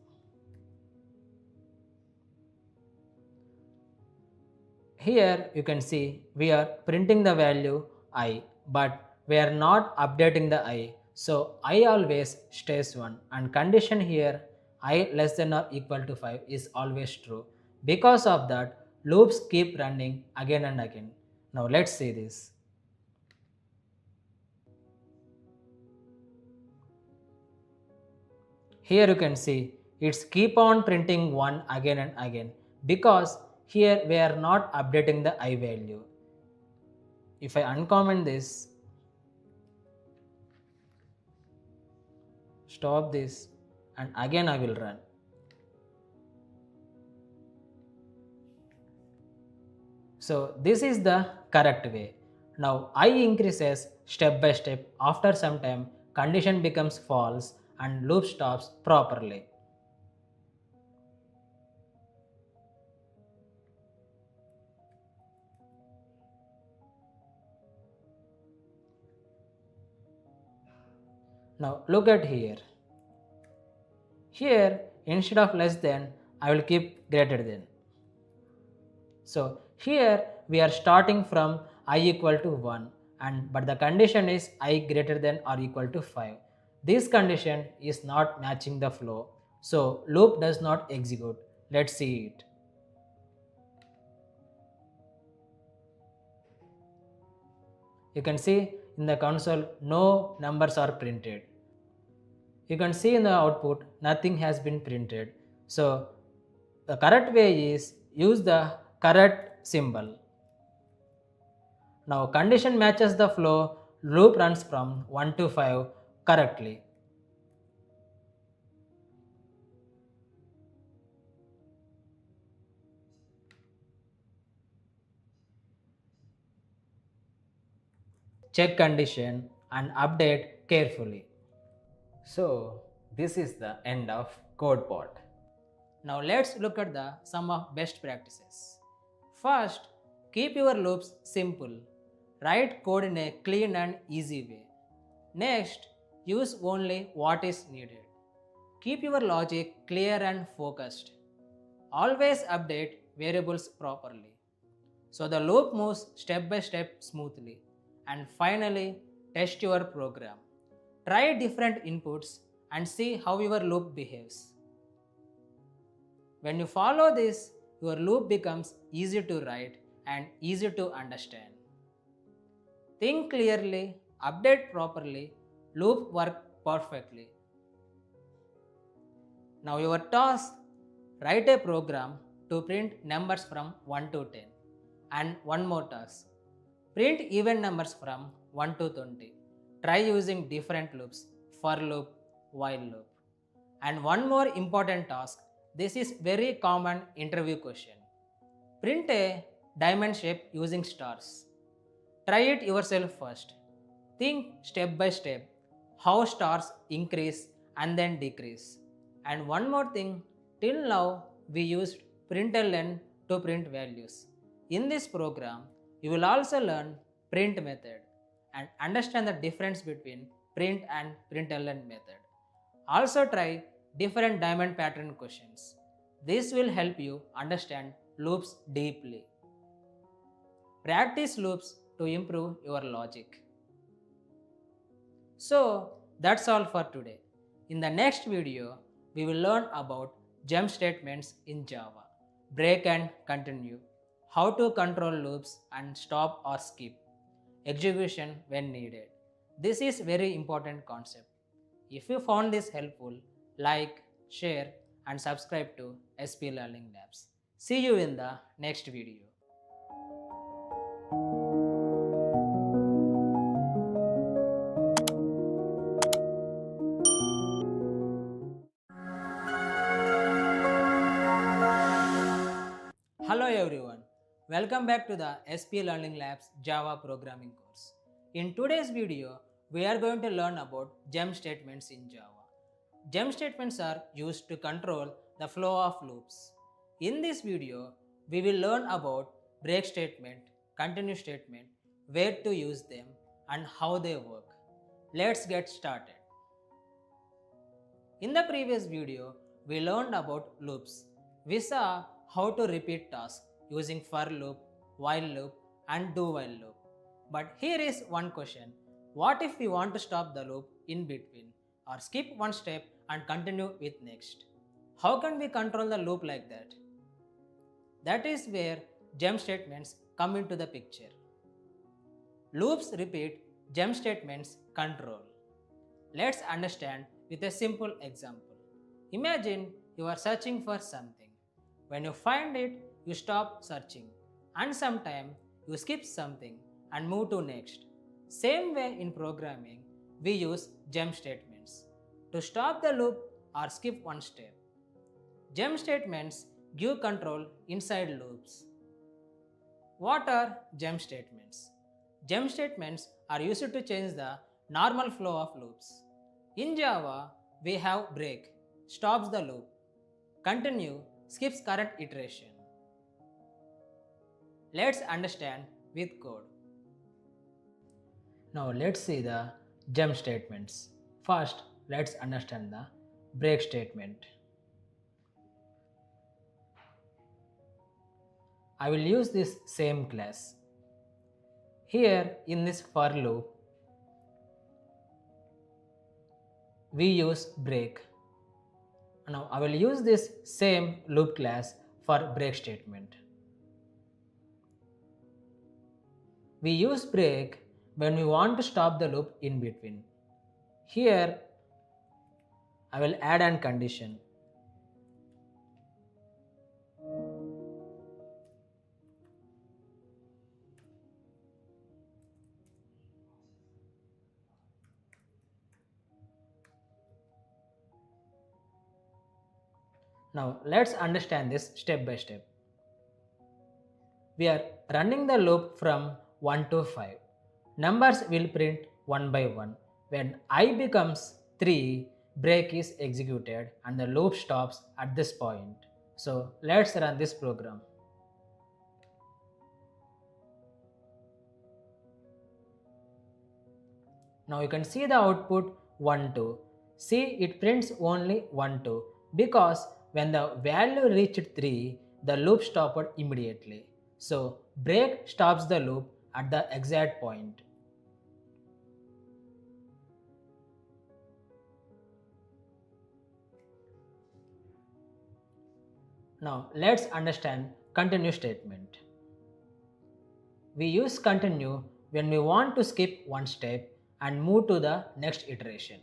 Here you can see we are printing the value I, but we are not updating the I. So I always stays 1 and condition here I less than or equal to 5 is always true. Because of that, loops keep running again and again. Now let's see this. Here you can see it's keep on printing 1 again and again because here we are not updating the I value. If I uncomment this, stop this and again I will run. So this is the correct way. Now I increases step by step. After some time, condition becomes false and loop stops properly. Now look at here. Here instead of less than, I will keep greater than. So here we are starting from I equal to 1 but the condition is I greater than or equal to 5. This condition is not matching the flow. So loop does not execute. Let's see it. You can see in the console no numbers are printed. You can see in the output nothing has been printed. So the correct way is use the correct symbol. Now condition matches the flow, loop runs from 1 to 5 correctly. check condition and update carefully. So this is the end of code part. Now let's look at the some of best practices. First, keep your loops simple. Write code in a clean and easy way. Next, use only what is needed. Keep your logic clear and focused. Always update variables properly, so the loop moves step by step smoothly. And finally, test your program. Try different inputs and see how your loop behaves. When you follow this, your loop becomes easy to write and easy to understand. Think clearly, update properly, loop work perfectly. Now your task, write a program to print numbers from 1 to 10. And one more task, print even numbers from 1 to 20. Try using different loops, for loop, while loop. And one more important task, this is very common interview question. Print a diamond shape using stars. Try it yourself first. Think step by step how stars increase and then decrease. And one more thing, till now we used println to print values. In this program, you will also learn print method and understand the difference between print and println method. Also try different diamond pattern questions. This will help you understand loops deeply. Practice loops to improve your logic. So that's all for today. In the next video, we will learn about jump statements in Java, break and continue, how to control loops and stop or skip, execution when needed. This is very important concept. If you found this helpful, like, share and subscribe to SP Learning Labs. See you in the next video. Hello everyone, welcome back to the SP Learning Labs Java programming course. In today's video, we are going to learn about jump statements in Java. Jump statements are used to control the flow of loops. In this video, we will learn about break statement, continue statement, where to use them and how they work. Let's get started. In the previous video, we learned about loops. We saw how to repeat tasks using for loop, while loop and do while loop. But here is one question. What if we want to stop the loop in between or skip one step and continue with next? How can we control the loop like that? That is where jump statements come into the picture. Loops repeat, jump statements control. Let's understand with a simple example. Imagine you are searching for something. When you find it, you stop searching, and sometime you skip something and move to next. Same way in programming, we use jump statements to stop the loop or skip one step. Jump statements give control inside loops. What are jump statements? Jump statements are used to change the normal flow of loops. In Java, we have break, stops the loop, continue, skips current iteration. Let's understand with code. Now let's see the jump statements. First, let's understand the break statement. I will use this same class. Here in this for loop, we use break. Now I will use this same loop class for break statement. We use break when we want to stop the loop in between. Here I will add an condition. Now let's understand this step by step. We are running the loop from 1 to 5. numbers will print one by one. When I becomes 3, break is executed and the loop stops at this point. So let's run this program. Now you can see the output 1 2. See, it prints only 1 2 because when the value reached 3, the loop stopped immediately. So break stops the loop at the exact point. Now let's understand continue statement. We use continue when we want to skip one step and move to the next iteration.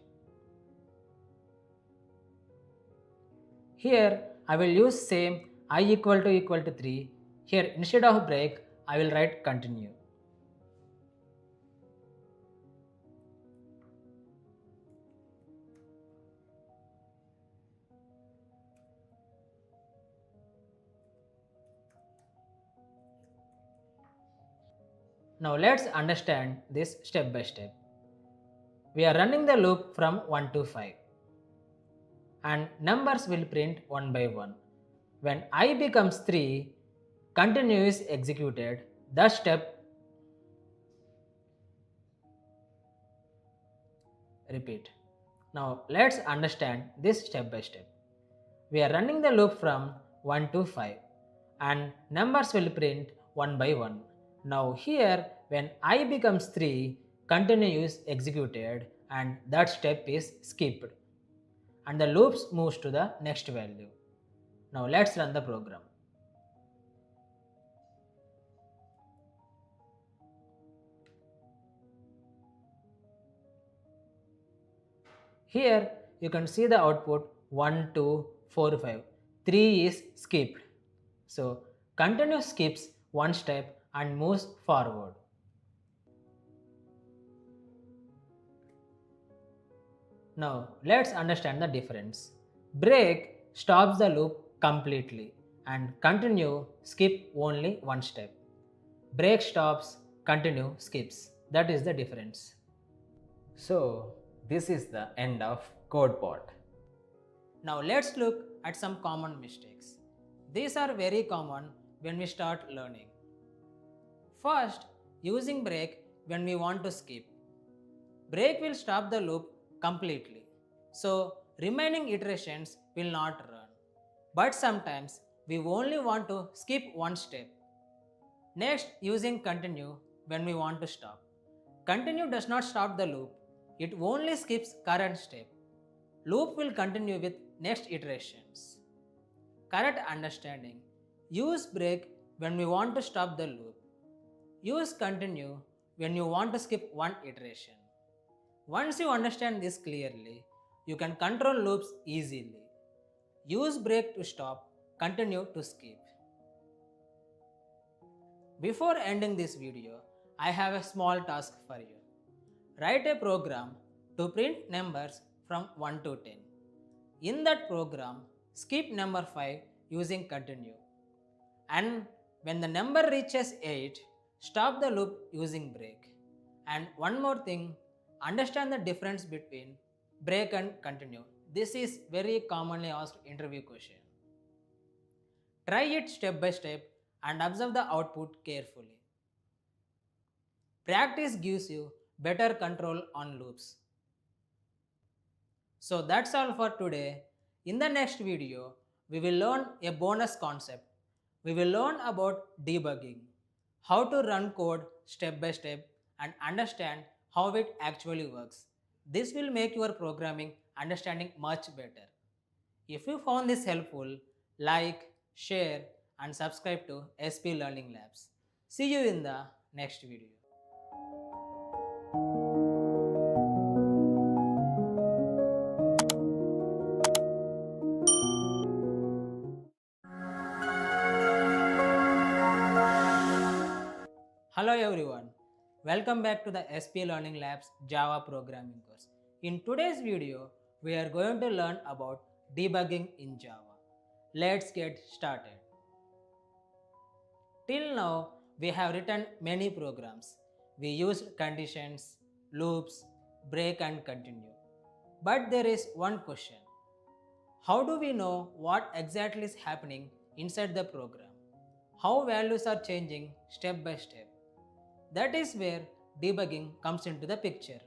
Here I will use same I equal to 3. Here instead of break I will write continue. Now let's understand this step by step. We are running the loop from 1 to 5 and numbers will print one by one. When I becomes 3, continue is executed. The step repeat. Now let's understand this step by step. We are running the loop from 1 to 5 and numbers will print one by one. Now here when I becomes 3, continue is executed and that step is skipped and the loops moves to the next value. Now let's run the program. Here you can see the output 1, 2, 4, 5. 3 is skipped. So continue skips one step and moves forward. Now let's understand the difference. Break stops the loop completely and continue skip only one step. Break stops, continue skips. That is the difference. So this is the end of code part. Now let's look at some common mistakes. These are very common when we start learning. First, using break when we want to skip. Break will stop the loop completely. So remaining iterations will not run. But sometimes we only want to skip one step. Next, using continue when we want to stop. Continue does not stop the loop. It only skips current step. Loop will continue with next iterations. Correct understanding. Use break when we want to stop the loop. Use continue when you want to skip one iteration. Once you understand this clearly, you can control loops easily. Use break to stop, continue to skip. Before ending this video, I have a small task for you. Write a program to print numbers from 1 to 10. In that program, skip number 5 using continue. And when the number reaches 8, stop the loop using break. And one more thing, understand the difference between break and continue. This is very commonly asked interview question. Try it step by step and observe the output carefully. Practice gives you better control on loops. So that's all for today. In the next video, we will learn a bonus concept. We will learn about debugging, how to run code step by step and understand how it actually works. This will make your programming understanding much better. If you found this helpful, like, share and subscribe to SP Learning Labs. See you in the next video. Hello everyone, welcome back to the SP Learning Labs Java programming course. In today's video, we are going to learn about debugging in Java. Let's get started. Till now, we have written many programs. we used conditions, loops, break and continue. But there is one question. How do we know what exactly is happening inside the program? How values are changing step by step? That is where debugging comes into the picture.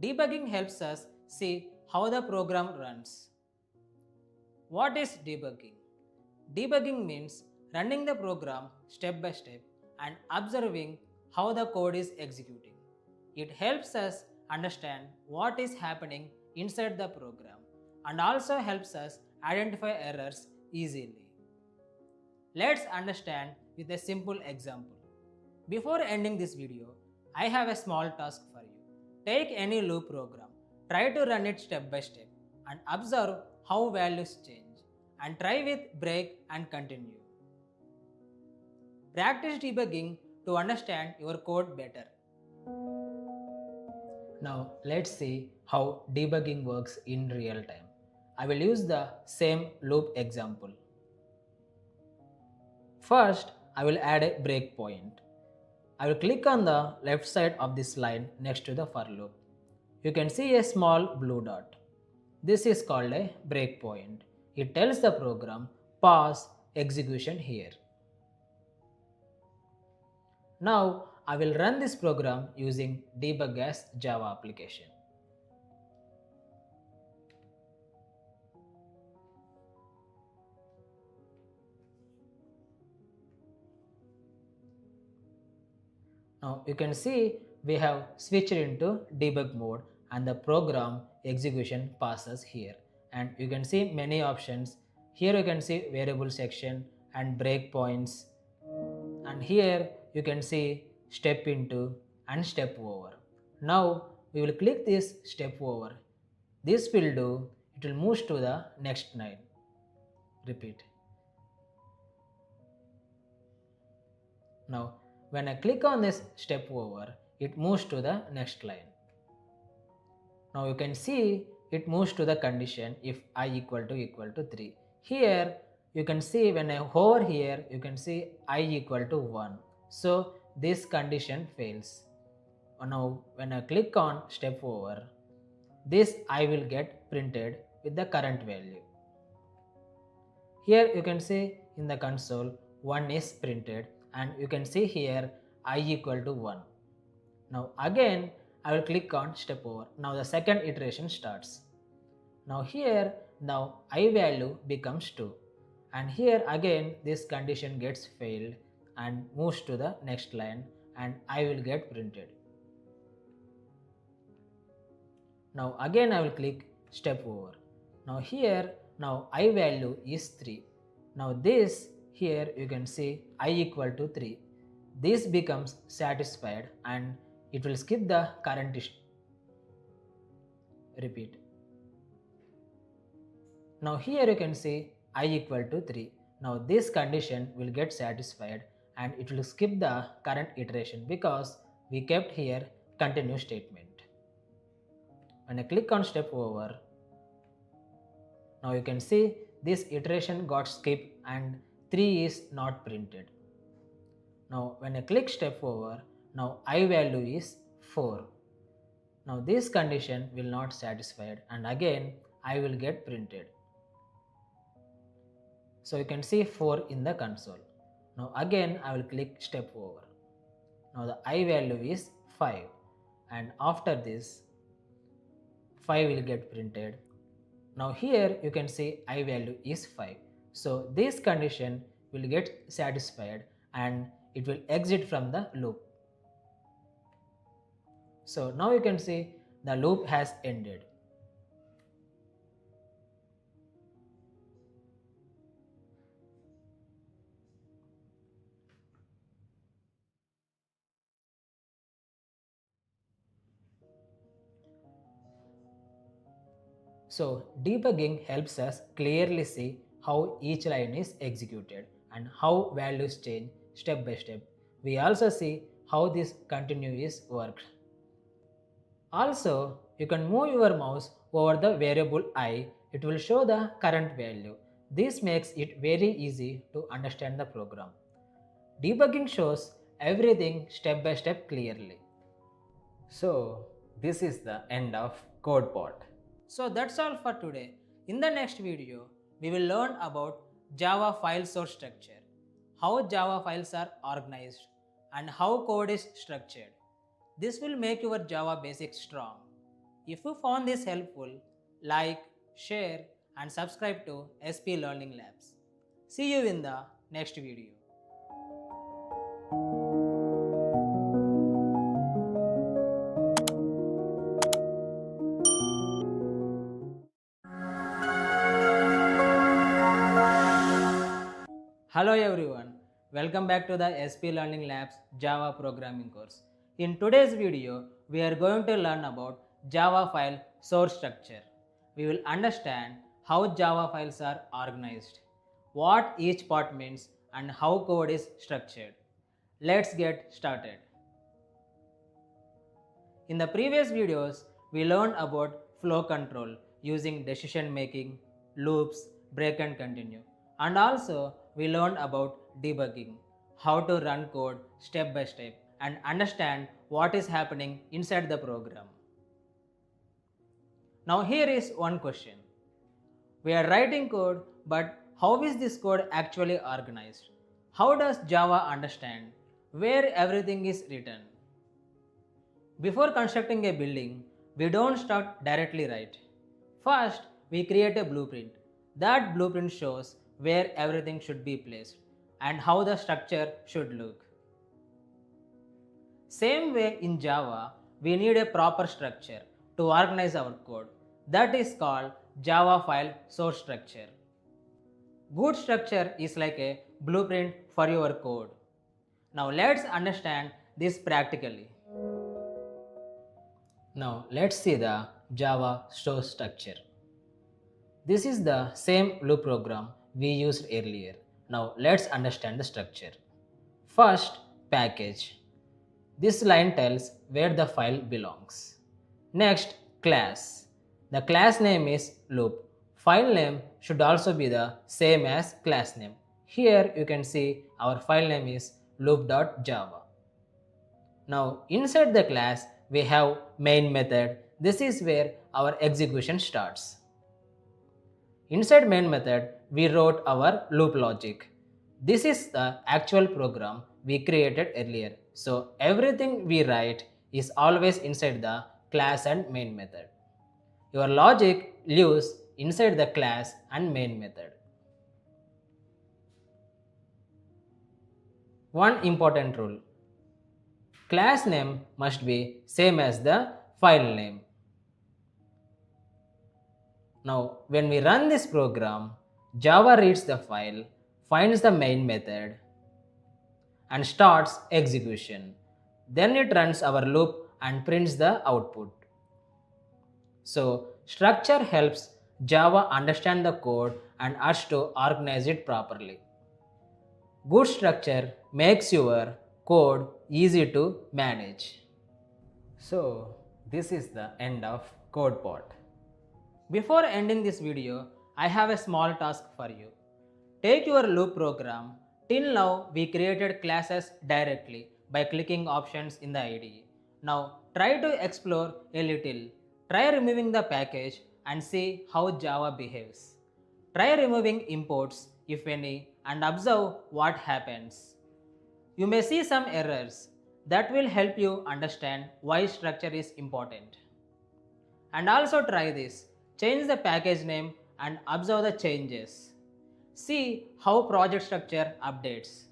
Debugging helps us see how the program runs. What is debugging? Debugging means running the program step by step and observing how the code is executing. It helps us understand what is happening inside the program and also helps us identify errors easily. Let's understand with a simple example. Before ending this video, I have a small task for you. Take any loop program, try to run it step by step and observe how values change and try with break and continue. Practice debugging to understand your code better. Now let's see how debugging works in real time. I will use the same loop example. First, I will add a breakpoint. I will click on the left side of this line next to the for loop. You can see a small blue dot. This is called a breakpoint. It tells the program pause execution here. Now I will run this program using debug as Java application. Now you can see we have switched into debug mode and the program execution passes here, and you can see many options. Here you can see variable section and breakpoints, and here you can see step into and step over. Now we will click this step over. This will do, it will move to the next line. Repeat. Now when I click on this step over, it moves to the next line. Now you can see it moves to the condition if I equal to 3. Here you can see when I hover here, you can see I equal to 1. So this condition fails. Now when I click on step over, this I will get printed with the current value. Here you can see in the console 1 is printed, and you can see here I equal to 1. Now again I will click on step over. Now the second iteration starts. Now here now I value becomes 2, and here again this condition gets failed and moves to the next line, and I will get printed. Now again I will click step over. Now here now I value is 3. Now this here you can see I equal to 3. This becomes satisfied and it will skip the current issue. Repeat. Now here you can see I equal to 3. Now this condition will get satisfied and it will skip the current iteration because we kept here continue statement. When I click on step over, now you can see this iteration got skipped and 3 is not printed. Now when I click step over, now I value is 4. Now this condition will not satisfied and again I will get printed. So you can see 4 in the console. Now again I will click step over. Now the I value is 5, and after this 5 will get printed. Now here you can see I value is 5. So this condition will get satisfied and it will exit from the loop. So now you can see the loop has ended. So debugging helps us clearly see how each line is executed and how values change step by step. We also see how this continue is worked. Also, you can move your mouse over the variable I, it will show the current value. This makes it very easy to understand the program. Debugging shows everything step by step clearly. So this is the end of code part. So that's all for today. In the next video, we will learn about Java file source structure, how Java files are organized, and how code is structured. This will make your Java basics strong. If you found this helpful, like, share, and subscribe to SP Learning Labs. See you in the next video. Hello everyone, welcome back to the SP Learning Labs Java programming course. In today's video, we are going to learn about Java file source structure. We will understand how Java files are organized, what each part means, and how code is structured. Let's get started. In the previous videos, we learned about flow control using decision making, loops, break and continue. And also, we learned about debugging, how to run code step by step and understand what is happening inside the program. Now here is one question. We are writing code, but how is this code actually organized? How does Java understand where everything is written? Before constructing a building, we don't start directly right. First, we create a blueprint. That blueprint shows where everything should be placed and how the structure should look. Same way in Java, we need a proper structure to organize our code. That is called Java file source structure. Good structure is like a blueprint for your code. Now let's understand this practically. Now let's see the Java source structure. This is the same loop program we used earlier. Now let's understand the structure. First, package. This line tells where the file belongs. Next, class. The class name is loop. File name should also be the same as class name. Here you can see our file name is loop.java. Now inside the class we have main method. This is where our execution starts. Inside main method we wrote our loop logic. This is the actual program we created earlier. So everything we write is always inside the class and main method. Your logic lives inside the class and main method. One important rule. Class name must be same as the file name. Now when we run this program, Java reads the file, finds the main method and starts execution. Then it runs our loop and prints the output. So structure helps Java understand the code and us to organize it properly. Good structure makes your code easy to manage. So this is the end of code part. Before ending this video, I have a small task for you. Take your loop program. Till now, we created classes directly by clicking options in the IDE. Now, try to explore a little. Try removing the package and see how Java behaves. Try removing imports, if any, and observe what happens. You may see some errors. That will help you understand why structure is important. And also try this. Change the package name and observe the changes. See how project structure updates.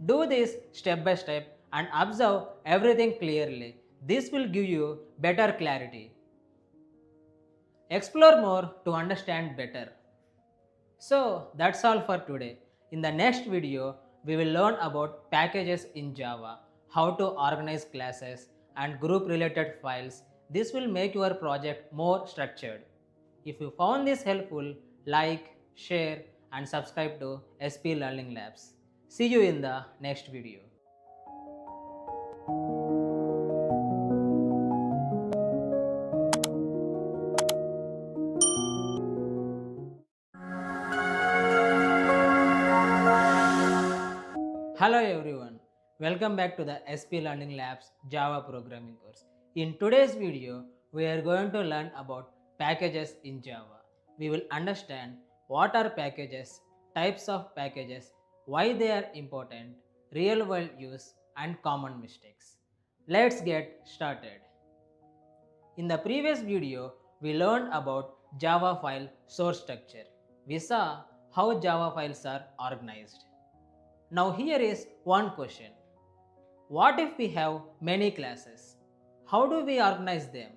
Do this step by step and observe everything clearly. This will give you better clarity. Explore more to understand better. So that's all for today. In the next video, we will learn about packages in Java, how to organize classes and group related files. This will make your project more structured. If you found this helpful, like, share and subscribe to SP Learning Labs. See you in the next video. Hello everyone, Welcome back to the SP Learning Labs Java programming course. In today's video, we are going to learn about packages in Java. We will understand what are packages, types of packages, why they are important, real world use and common mistakes. Let's get started. In the previous video, we learned about Java file source structure. We saw how Java files are organized. Now here is one question. What if we have many classes? How do we organize them?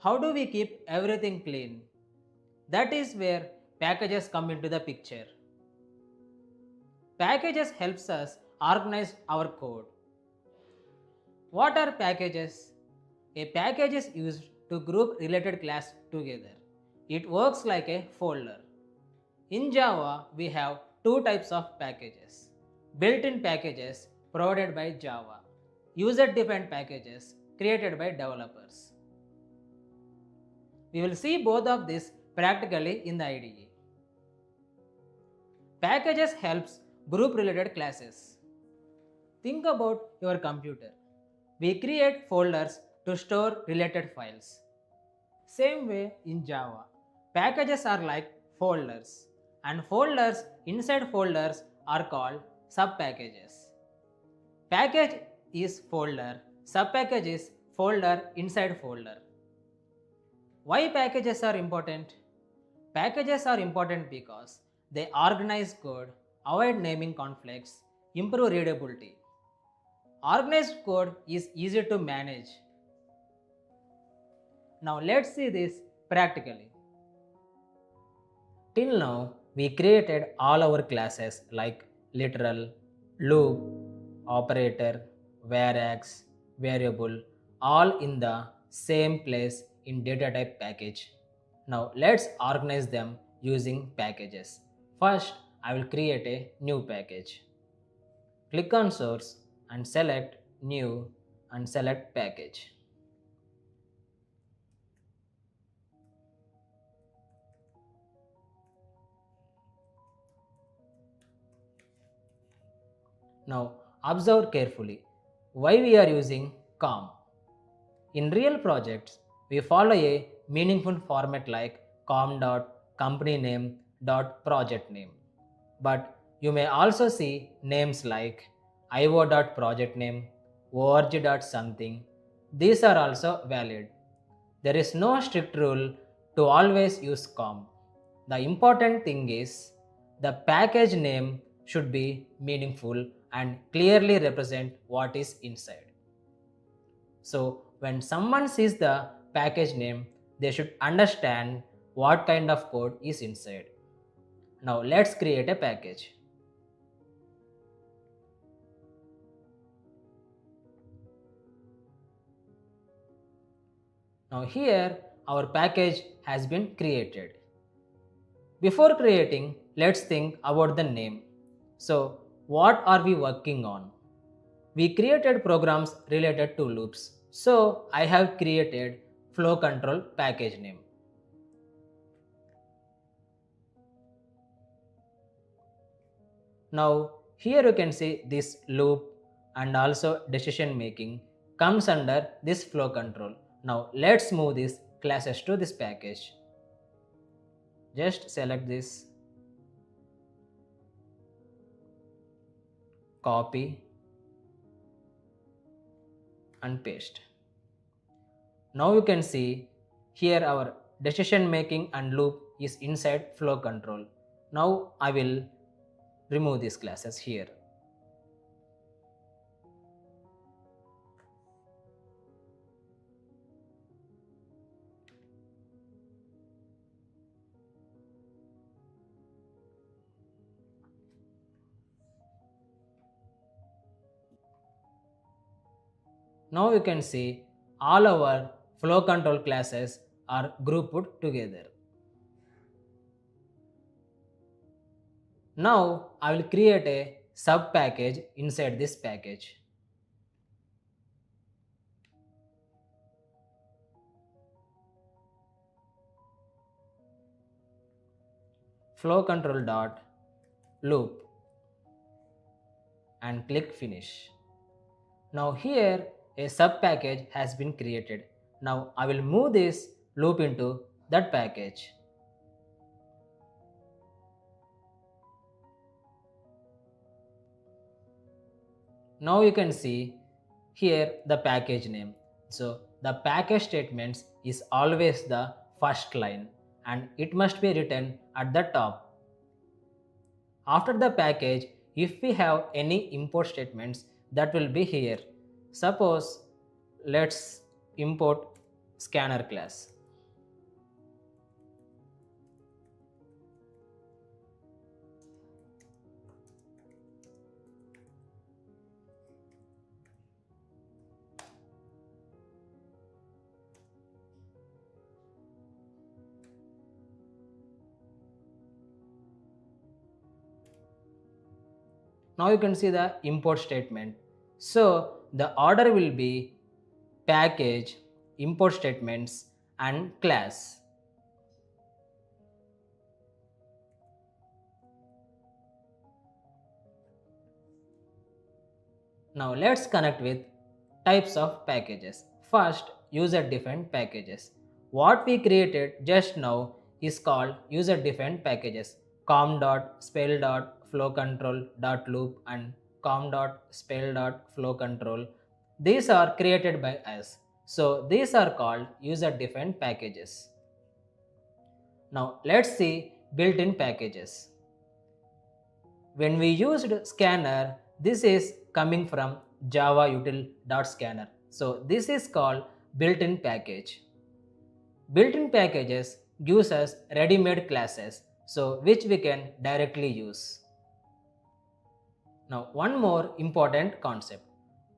How do we keep everything clean? That is where packages come into the picture. Packages helps us organize our code. What are packages? A package is used to group related class together. It works like a folder. In Java, we have two types of packages. Built-in packages provided by Java. User-defined packages created by developers. We will see both of these practically in the IDE. Packages helps group related classes. Think about your computer. We create folders to store related files. Same way in Java. Packages are like folders, and folders inside folders are called subpackages. Package is folder, subpackage is folder inside folder. Why packages are important? Packages are important because they organize code, avoid naming conflicts, improve readability. Organized code is easy to manage. Now let's see this practically. Till now, we created all our classes like literal, loop, operator, Var-Args, variable, all in the same place in data type package. Now let's organize them using packages. First, I will create a new package. Click on source and select new and select package. Now observe carefully why we are using com. In real projects, we follow a meaningful format like com.companyname.projectname. But you may also see names like io.projectname, org.something. These are also valid. There is no strict rule to always use com. The important thing is the package name should be meaningful and clearly represent what is inside. So when someone sees the package name, they should understand what kind of code is inside. Now let's create a package. Now here our package has been created. Before creating, let's think about the name. So what are we working on? We created programs related to loops. So I have created flow control package name. Now here you can see this loop and also decision making comes under this flow control. Now let's move these classes to this package. Just select this, copy and paste. Now you can see here our decision making and loop is inside flow control. Now I will remove these classes here. Now you can see all our flow control classes are grouped together. Now I will create a sub package inside this package. Flow control dot loop and click finish. Now here a sub package has been created. Now I will move this loop into that package. Now you can see here the package name. So the package statements is always the first line and it must be written at the top. After the package, if we have any import statements, that will be here. Suppose let's import scanner class. Now you can see the import statement. So the order will be package, import statements and class. Now let's connect with types of packages. First, user-defined packages. What we created just now is called user-defined packages. com.spell.flowcontrol.loop and com.spell.flowcontrol. These are created by us. So these are called user-defined packages. Now let's see built-in packages. When we used scanner, this is coming from java util.scanner. So this is called built-in package. Built-in packages gives us ready-made classes, so which we can directly use. Now one more important concept.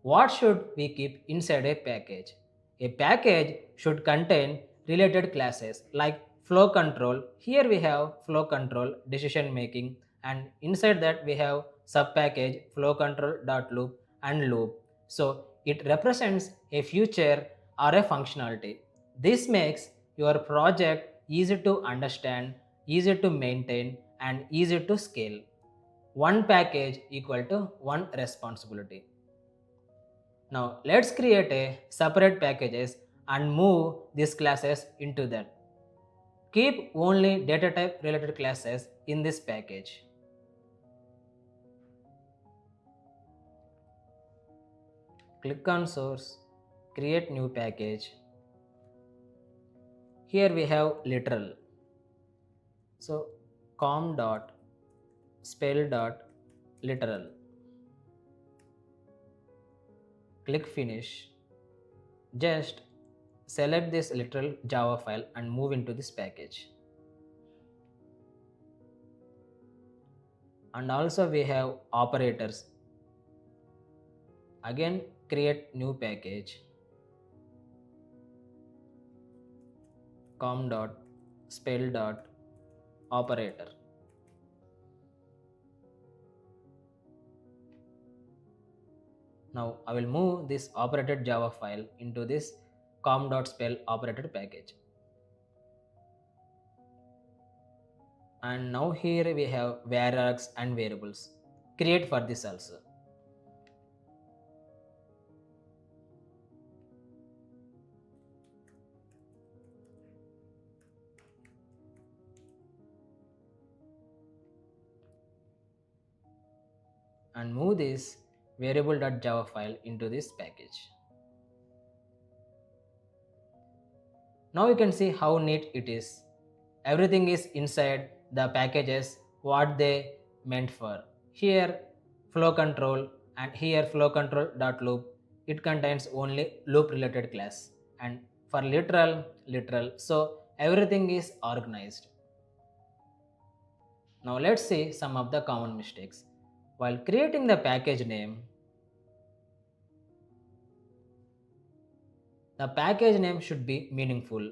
What should we keep inside a package? A package should contain related classes like flow control. Here we have flow control decision making and inside that we have subpackage flow control.loop and loop. So it represents a feature or a functionality. This makes your project easy to understand, easy to maintain and easy to scale. One package equal to one responsibility. Now let's create a separate packages and move these classes into that. Keep only data type related classes in this package. Click on source, create new package. Here we have literal. So com.spell.literal. Click finish. Just select this literal Java file and move into this package. And also we have operators. Again create new package. com.spell.operator. Now I will move this operated Java file into this com.spell operated package. And now here we have Var-Args and variables. Create for this also. And move this variable.java file into this package. Now you can see how neat it is. Everything is inside the packages what they meant for. Here flow control and here flow control.loop. It contains only loop related class and for literal. So everything is organized. Now let's see some of the common mistakes. While creating the package name, the package name should be meaningful.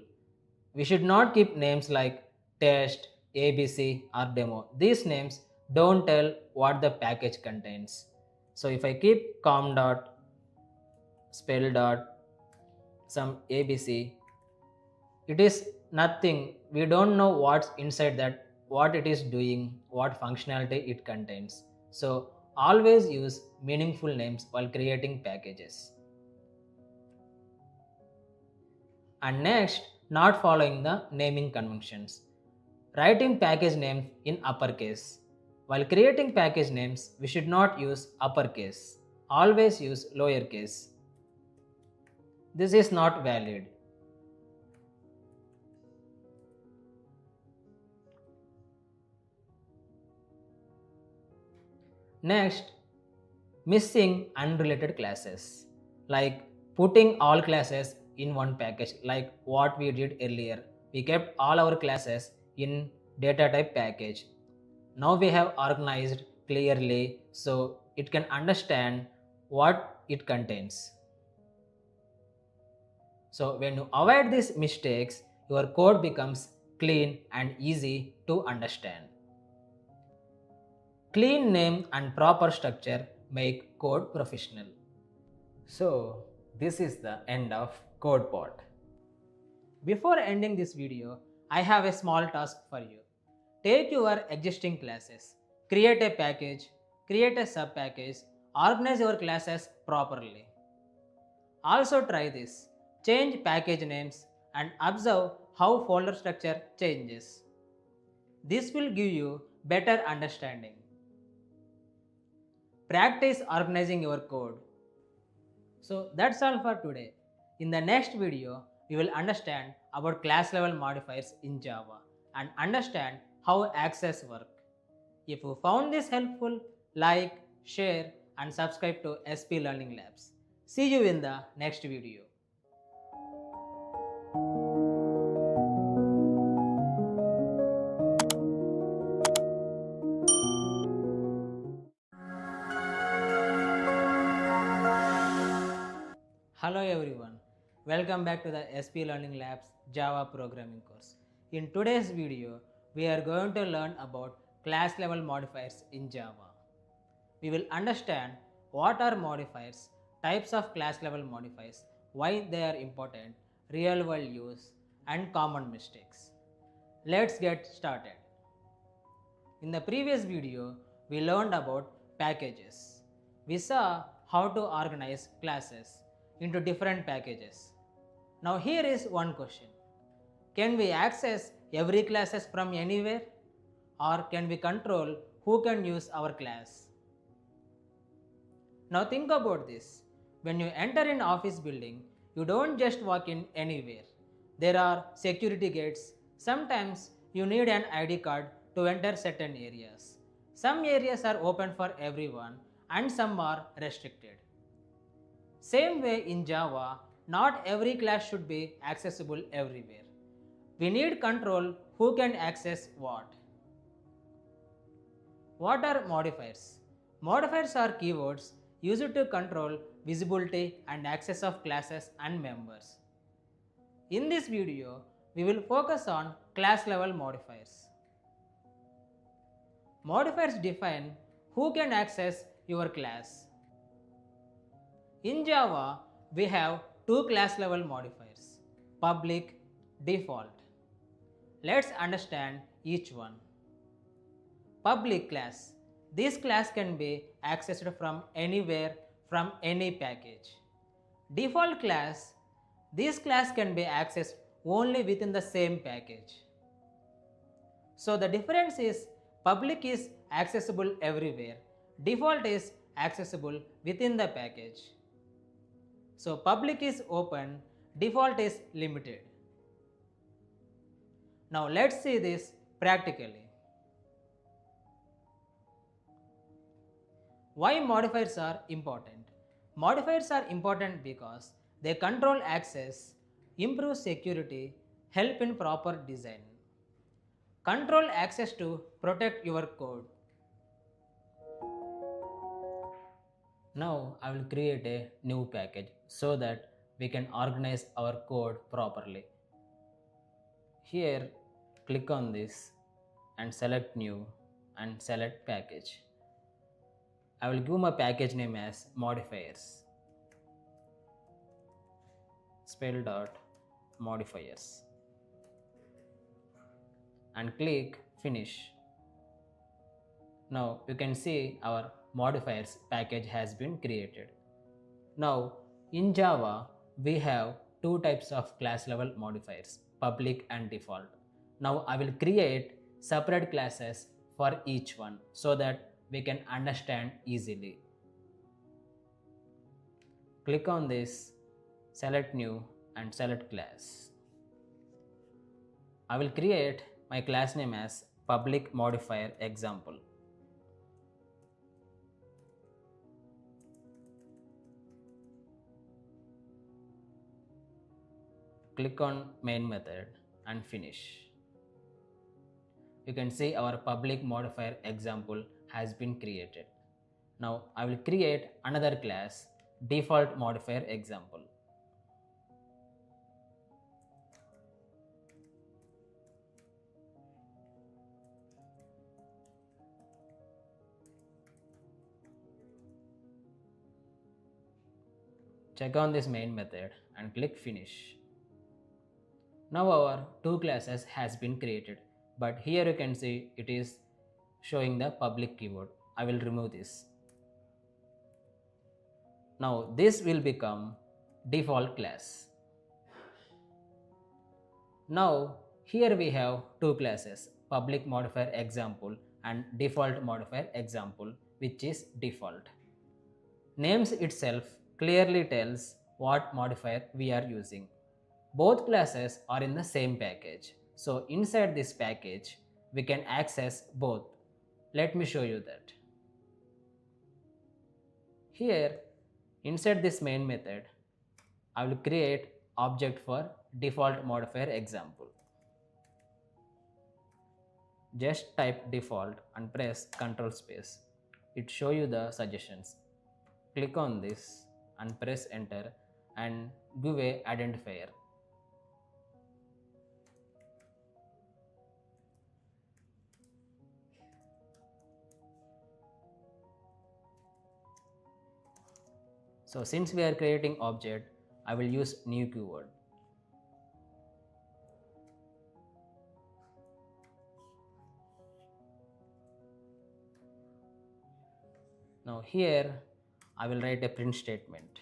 We should not keep names like test, ABC or demo. These names don't tell what the package contains. So if I keep com.spell. some ABC, it is nothing. We don't know what's inside that, what it is doing, what functionality it contains. So always use meaningful names while creating packages. And next, not following the naming conventions. Writing package names in uppercase. While creating package names, we should not use uppercase. Always use lowercase. This is not valid. Next, missing unrelated classes, like putting all classes in one package, like what we did earlier. We kept all our classes in data type package. Now we have organized clearly so it can understand what it contains. So when you avoid these mistakes, your code becomes clean and easy to understand. Clean name and proper structure make code professional. So this is the end of code part. Before ending this video, I have a small task for you. Take your existing classes, create a package, create a sub-package, organize your classes properly. Also try this. Change package names and observe how folder structure changes. This will give you better understanding. Practice organizing your code. So that's all for today. In the next video, we will understand about class level modifiers in Java and understand how access work. If you found this helpful, like, share and subscribe to SP Learning Labs. See you in the next video. Hello everyone, welcome back to the SP Learning Labs Java programming course. In today's video, we are going to learn about class level modifiers in Java. We will understand what are modifiers, types of class level modifiers, why they are important, real world use and common mistakes. Let's get started. In the previous video, we learned about packages. We saw how to organize classes into different packages. Now here is one question. Can we access every classes from anywhere? Or can we control who can use our class? Now think about this. When you enter an office building, you don't just walk in anywhere. There are security gates. Sometimes you need an ID card to enter certain areas. Some areas are open for everyone and some are restricted. Same way in Java, not every class should be accessible everywhere. We need control who can access what. What are modifiers? Modifiers are keywords used to control visibility and access of classes and members. In this video, we will focus on class level modifiers. Modifiers define who can access your class. In Java, we have two class level modifiers, public, default. Let's understand each one. Public class. This class can be accessed from anywhere from any package. Default class. This class can be accessed only within the same package. So the difference is public is accessible everywhere. Default is accessible within the package. So public is open, default is limited. Now let's see this practically. Why modifiers are important? Modifiers are important because they control access, improve security, help in proper design. Control access to protect your code. Now I will create a new package so that we can organize our code properly. Here click on this and select new and select package. I will give my package name as modifiers. Spell dot modifiers and click finish. Now you can see our modifiers package has been created. Now, in Java, we have two types of class level modifiers, public and default. Now, I will create separate classes for each one so that we can understand easily. Click on this, select new and select class. I will create my class name as public modifier example. Click on main method and finish. You can see our public modifier example has been created. Now I will create another class default modifier example. Check on this main method and click finish. Now our two classes has been created, but here you can see it is showing the public keyword. I will remove this. Now this will become default class. Now here we have two classes, public modifier example and default modifier example, which is default. Names itself clearly tells what modifier we are using. Both classes are in the same package. So inside this package, we can access both. Let me show you that. Here, inside this main method, I will create object for default modifier example. Just type default and press Ctrl space. It shows you the suggestions. Click on this and press enter and give a identifier. So since we are creating object, I will use new keyword. Now here I will write a print statement.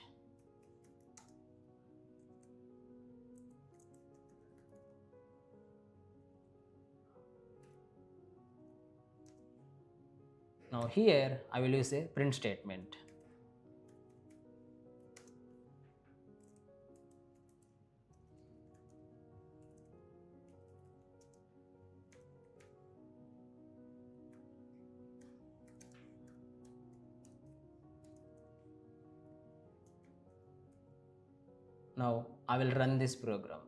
Now here I will use a print statement. Now I will run this program.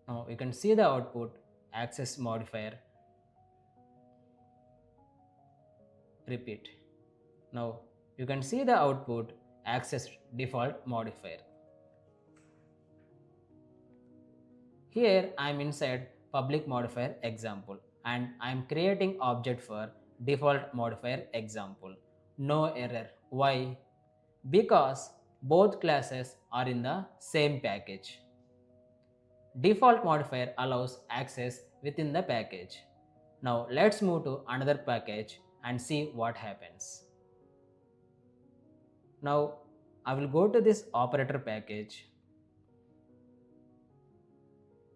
Now you can see the output access modifier. Repeat. Now you can see the output access default modifier. Here I am inside public modifier example and I am creating object for default modifier example. No error. Why? Because both classes are in the same package. Default modifier allows access within the package. Now let's move to another package and see what happens. Now I will go to this operator package.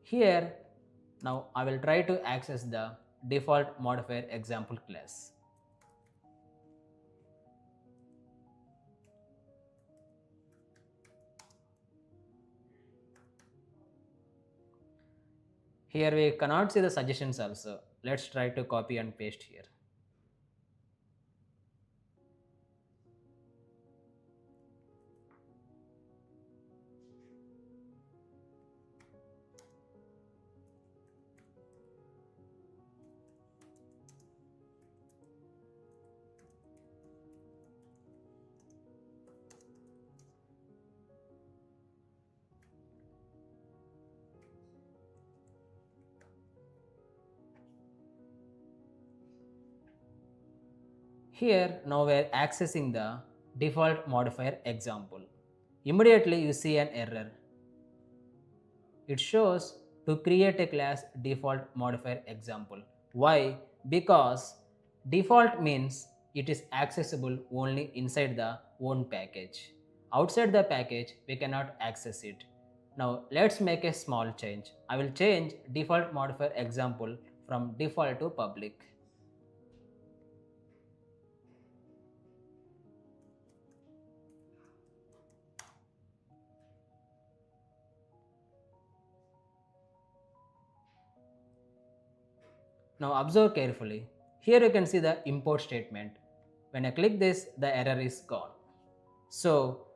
Here now I will try to access the default modifier example class. Here we cannot see the suggestions also. Let's try to copy and paste here. Here now we are accessing the default modifier example. Immediately you see an error. It shows to create a class default modifier example, Why? Because default means it is accessible only inside the own package. Outside the package, we cannot access it. Now let's make a small change. I will change default modifier example from default to public. Now observe carefully. Here you can see the import statement. When I click this, the error is gone. So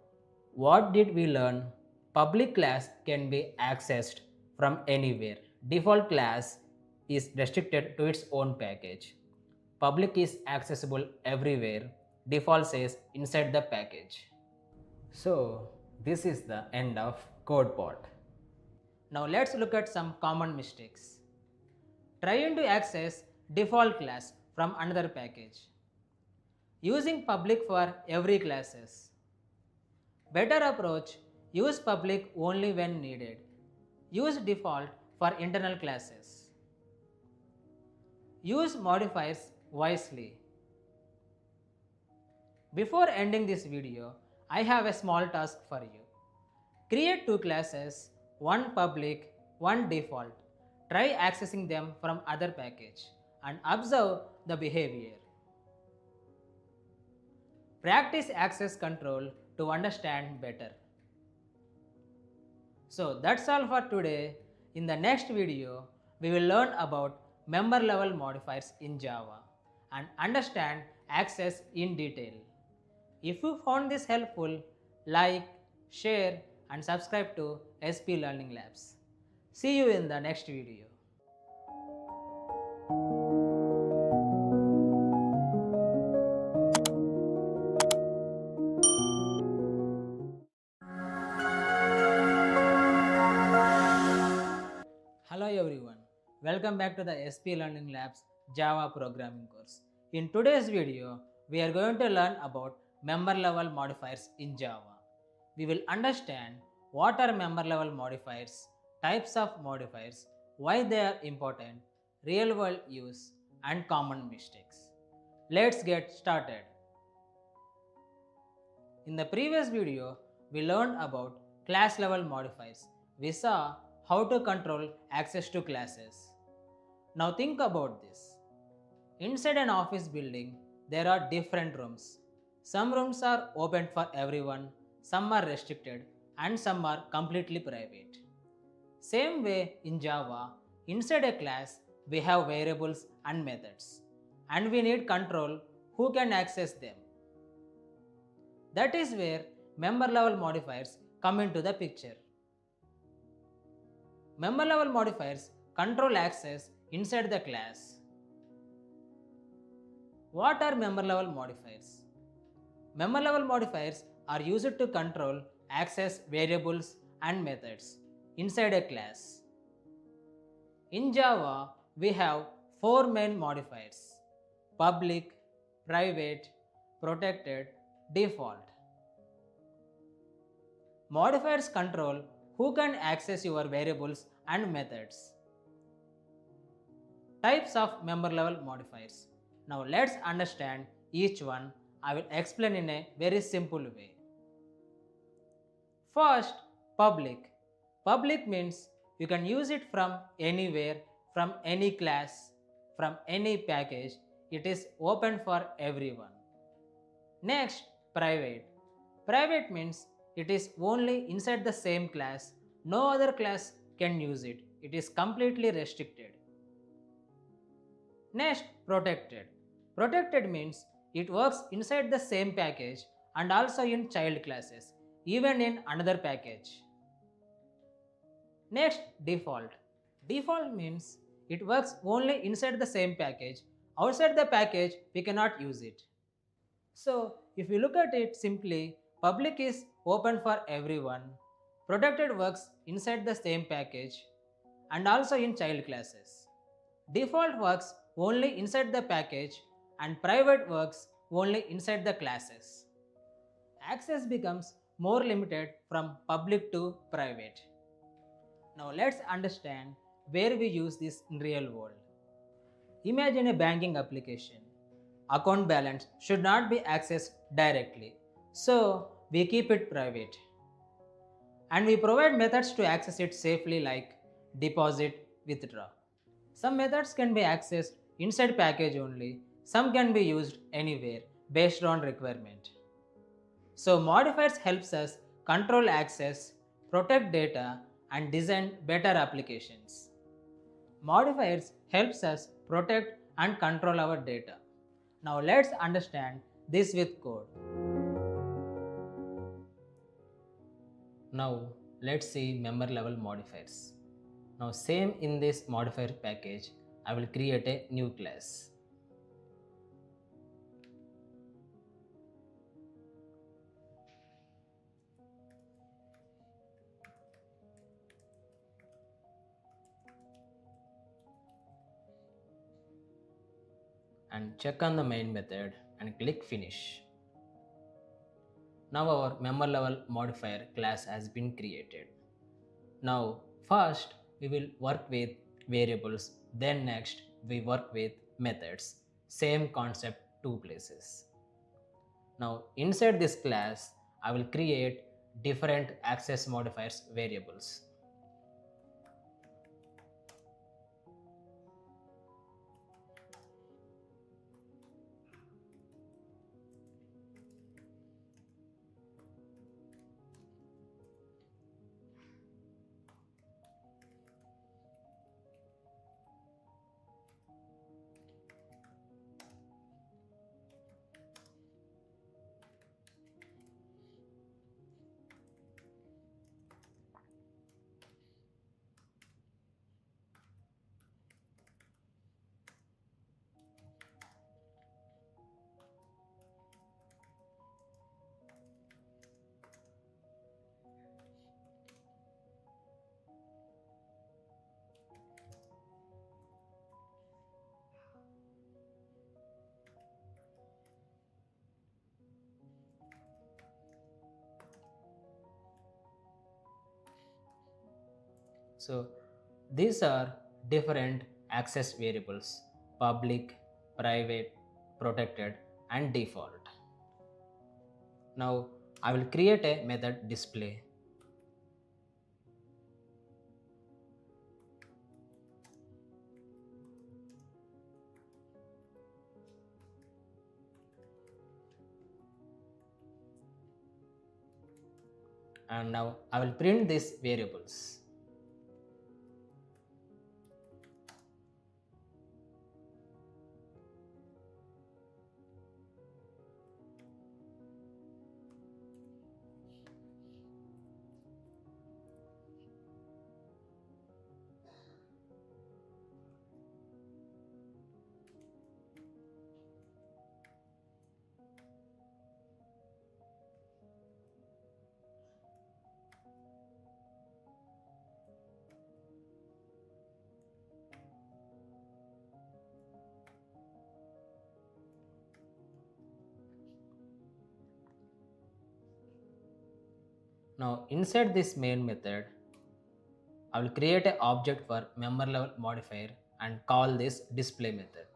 what did we learn? Public class can be accessed from anywhere. Default class is restricted to its own package. Public is accessible everywhere. Default says inside the package. So this is the end of code part. Now let's look at some common mistakes. Trying to access default class from another package. Using public for every classes. Better approach, use public only when needed. Use default for internal classes. Use modifiers wisely. Before ending this video, I have a small task for you. Create two classes, one public, one default. Try accessing them from other package and observe the behavior. Practice access control to understand better. So that's all for today. In the next video, we will learn about member level modifiers in Java and understand access in detail. If you found this helpful, like, share and subscribe to SP Learning Labs. See you in the next video. Hello everyone, welcome back to the SP Learning Labs Java programming course. In today's video, we are going to learn about member level modifiers in Java. We will understand what are member level modifiers, types of modifiers, why they are important, real world use and common mistakes. Let's get started. In the previous video, we learned about class level modifiers. We saw how to control access to classes. Now think about this. Inside an office building, there are different rooms. Some rooms are open for everyone, some are restricted, and some are completely private. Same way in Java, inside a class, we have variables and methods, and we need control who can access them. That is where member level modifiers come into the picture. Member level modifiers control access inside the class. What are member level modifiers? Member level modifiers are used to control access variables and methods inside a class. In Java, we have four main modifiers: public, private, protected, default. Modifiers control who can access your variables and methods. Types of member level modifiers. Now let's understand each one. I will explain in a very simple way. First, public. Public means you can use it from anywhere, from any class, from any package. It is open for everyone. Next, private. Private means it is only inside the same class. No other class can use it. It is completely restricted. Next, protected. Protected means it works inside the same package and also in child classes, even in another package. Next, default. Default means it works only inside the same package. Outside the package, we cannot use it. So, if you look at it simply, public is open for everyone, protected works inside the same package and also in child classes. Default works only inside the package and private works only inside the classes. Access becomes more limited from public to private. Now let's understand where we use this in real world. Imagine a banking application. Account balance should not be accessed directly, so we keep it private. And we provide methods to access it safely like deposit, withdraw. Some methods can be accessed inside package only, some can be used anywhere based on requirement. So modifiers helps us control access, protect data and design better applications. Modifiers helps us protect and control our data. Now let's understand this with code. Now let's see member level modifiers. Now same in this modifier package, I will create a new class. And check on the main method and click finish. Now our member level modifier class has been created. Now first we will work with variables, then next we work with methods. Same concept, two places. Now inside this class I will create different access modifiers variables. So these are different access variables: public, private, protected and default. Now I will create a method display. And now I will print these variables. Now inside this main method, I will create an object for member level modifier and call this display method.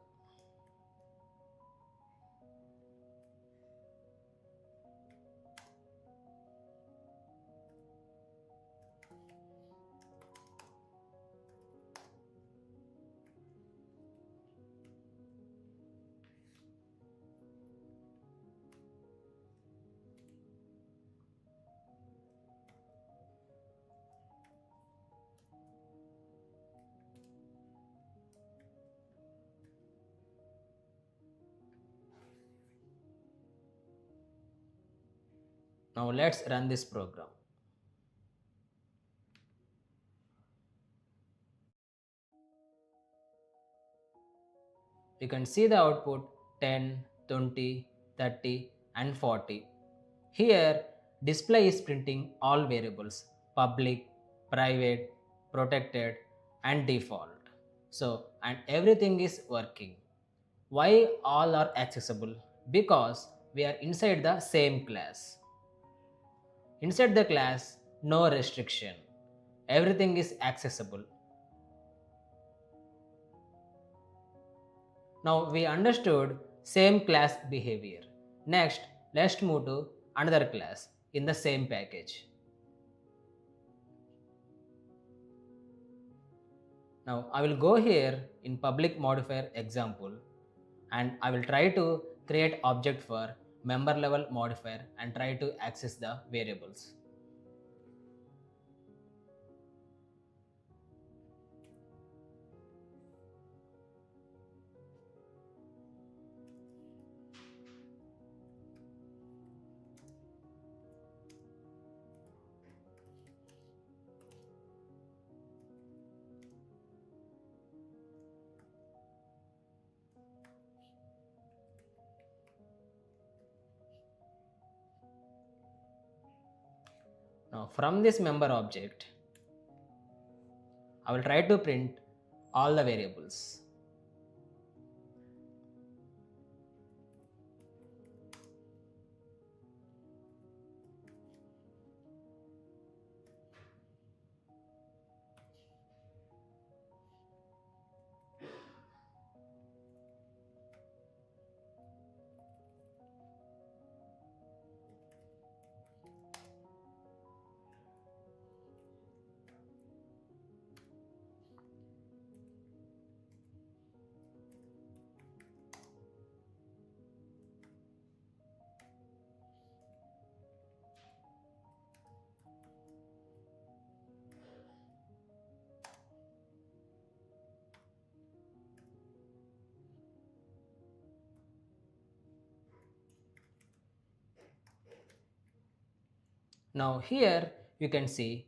Now let's run this program. You can see the output 10, 20, 30 and 40. Here display is printing all variables: public, private, protected and default. So and everything is working. Why all are accessible? Because we are inside the same class. Inside the class, no restriction. Everything is accessible. Now we understood same class behavior. Next, let's move to another class in the same package. Now I will go here in public modifier example and I will try to create object for member level modifier and try to access the variables. Now from this member object, I will try to print all the variables. Now here you can see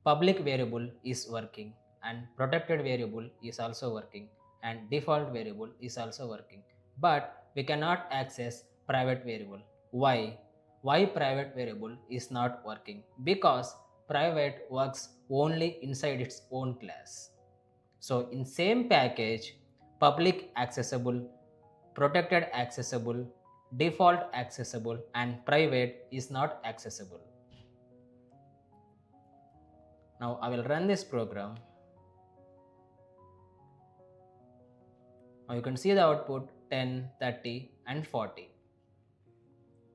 public variable is working and protected variable is also working and default variable is also working, but we cannot access private variable. Why? Why private variable is not working? Because private works only inside its own class. So in same package, public accessible, protected accessible, default accessible and private is not accessible. Now I will run this program. Now you can see the output 10, 30 and 40.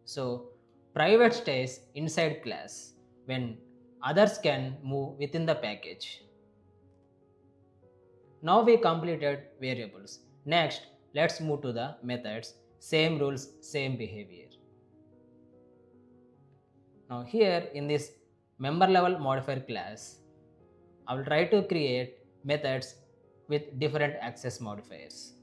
So private stays inside class when others can move within the package. Now we completed variables. Next, let's move to the methods. Same rules, same behavior. Now here in this member level modifier class, I will try to create methods with different access modifiers.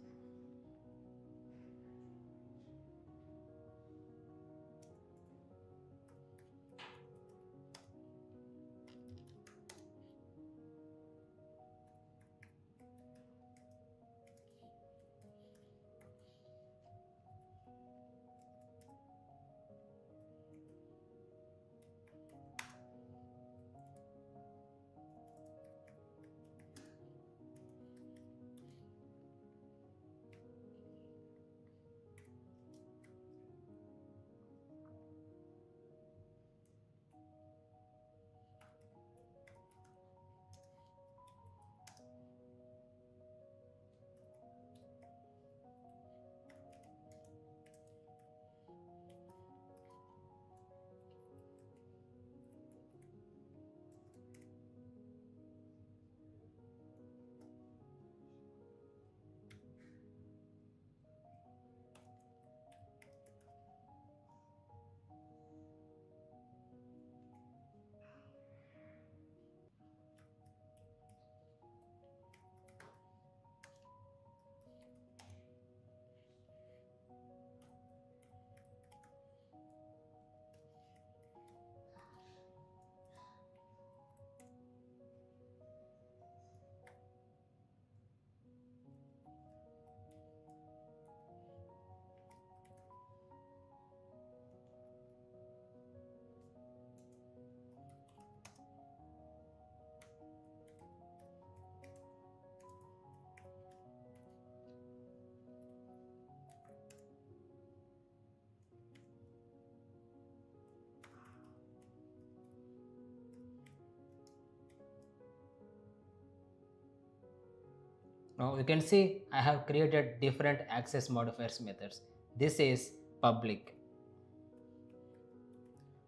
Now you can see I have created different access modifiers methods. This is public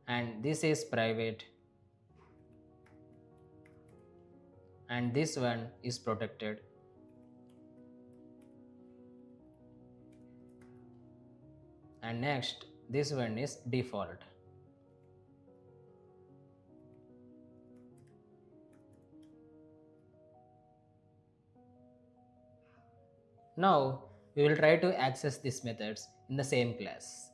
and this is private and this one is protected and next this one is default. Now we will try to access these methods in the same class.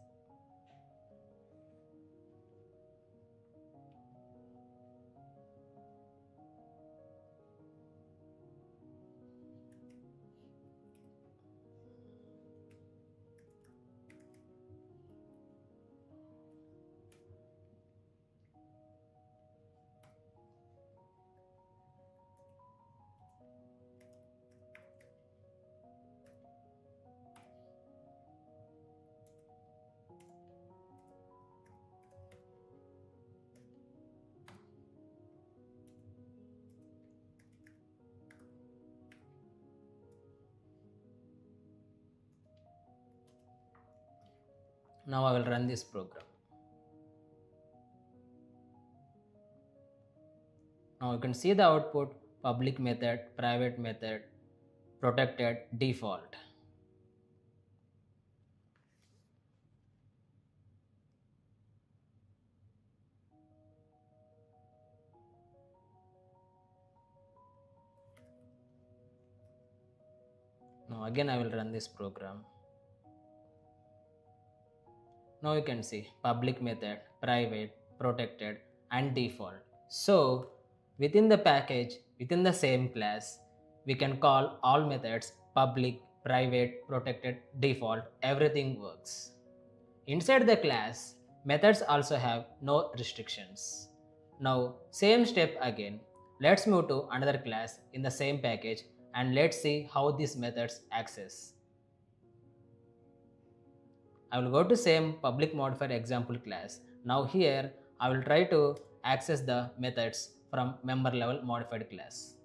Now I will run this program. Now you can see the output: public method, private method, protected, default. Now again I will run this program. Now you can see public method, private, protected and default. So within the package, within the same class, we can call all methods public, private, protected, default, everything works. Inside the class, methods also have no restrictions. Now same step again. Let's move to another class in the same package and let's see how these methods access. I will go to same public modifier example class. Now here I will try to access the methods from member level modified class.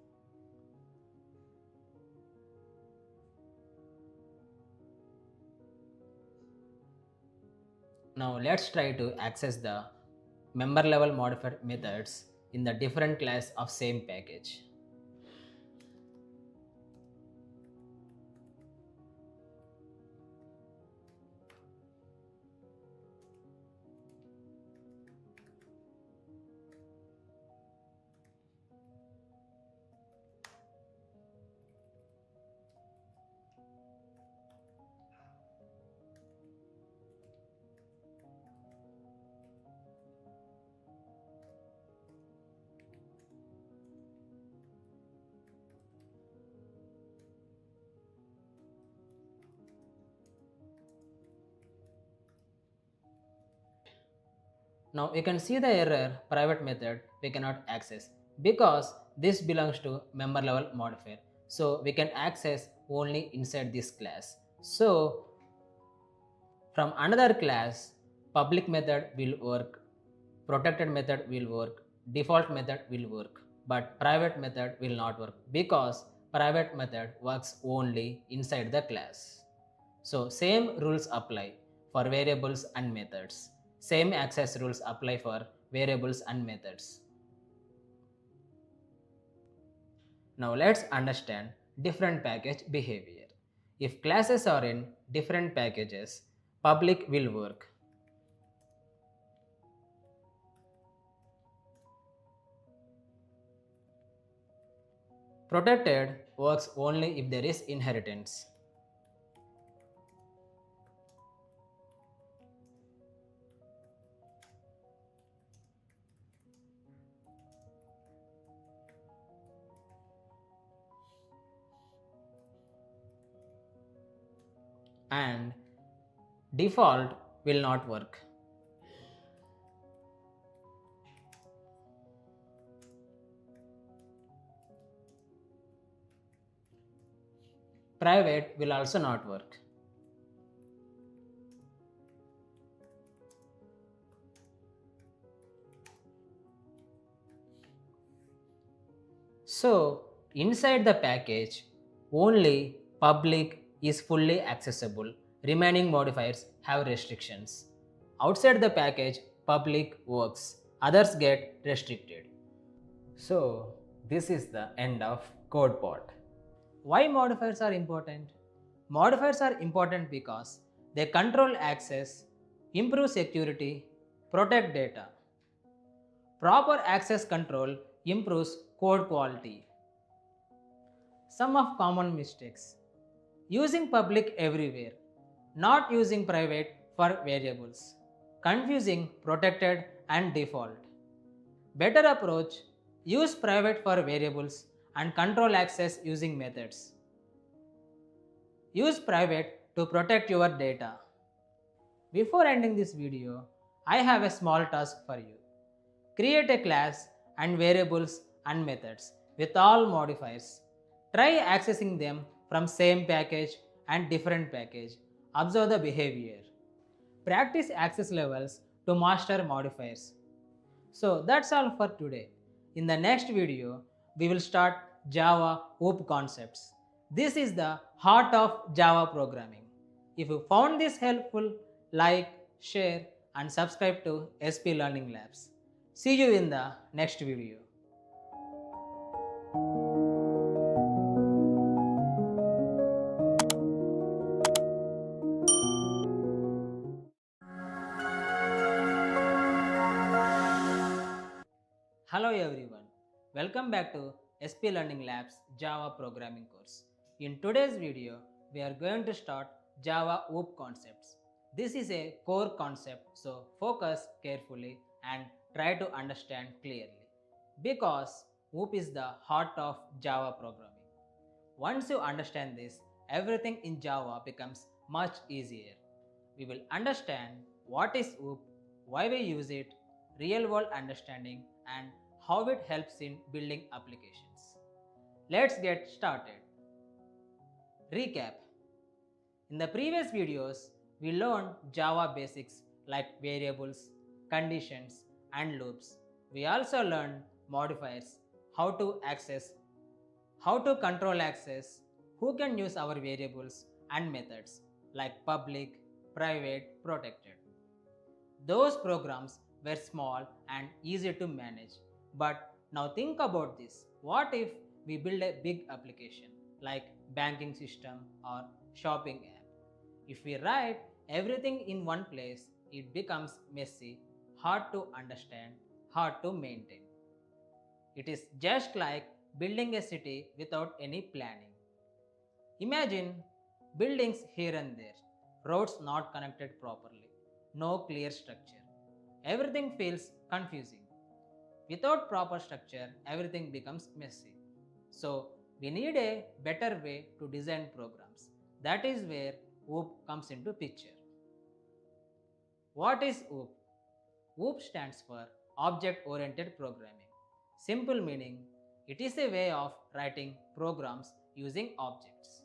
Now let's try to access the member level modified methods in the different class of same package. Now you can see the error private method we cannot access because this belongs to member level modifier. So we can access only inside this class. So from another class, public method will work, protected method will work, default method will work, but private method will not work because private method works only inside the class. So same rules apply for variables and methods. Same access rules apply for variables and methods. Now let's understand different package behavior. If classes are in different packages, public will work. Protected works only if there is inheritance. And default will not work. Private will also not work. So inside the package, Only public is fully accessible. Remaining modifiers have restrictions. Outside the package, public works. Others get restricted. So, this is the end of code part. Why modifiers are important? Modifiers are important because they control access, improve security, protect data. Proper access control improves code quality. Some of common mistakes. Using public everywhere, not using private for variables, confusing protected and default. Better approach, use private for variables and control access using methods. Use private to protect your data. Before ending this video, I have a small task for you. Create a class and variables and methods with all modifiers. Try accessing them from same package and different package. Observe the behavior. Practice access levels to master modifiers. So that's all for today. In the next video, we will start Java OOP concepts. This is the heart of Java programming. If you found this helpful, like, share and subscribe to SP Learning Labs. See you in the next video. Hello everyone, welcome back to SP Learning Labs Java programming course. In today's video, we are going to start Java OOP concepts. This is a core concept, so focus carefully and try to understand clearly. Because OOP is the heart of Java programming. Once you understand this, everything in Java becomes much easier. We will understand what is OOP, why we use it, real world understanding, and how it helps in building applications. Let's get started. Recap. In the previous videos, we learned Java basics like variables, conditions, and loops. We also learned modifiers, how to access, how to control access, who can use our variables, and methods like public, private, protected. Those programs were small and easy to manage. But now think about this. What if we build a big application like banking system or shopping app? If we write everything in one place, it becomes messy, hard to understand, hard to maintain. It is just like building a city without any planning. Imagine buildings here and there, roads not connected properly, no clear structure. Everything feels confusing. Without proper structure, everything becomes messy. So, we need a better way to design programs. That is where OOP comes into picture. What is OOP? OOP stands for Object Oriented Programming. Simple meaning, it is a way of writing programs using objects.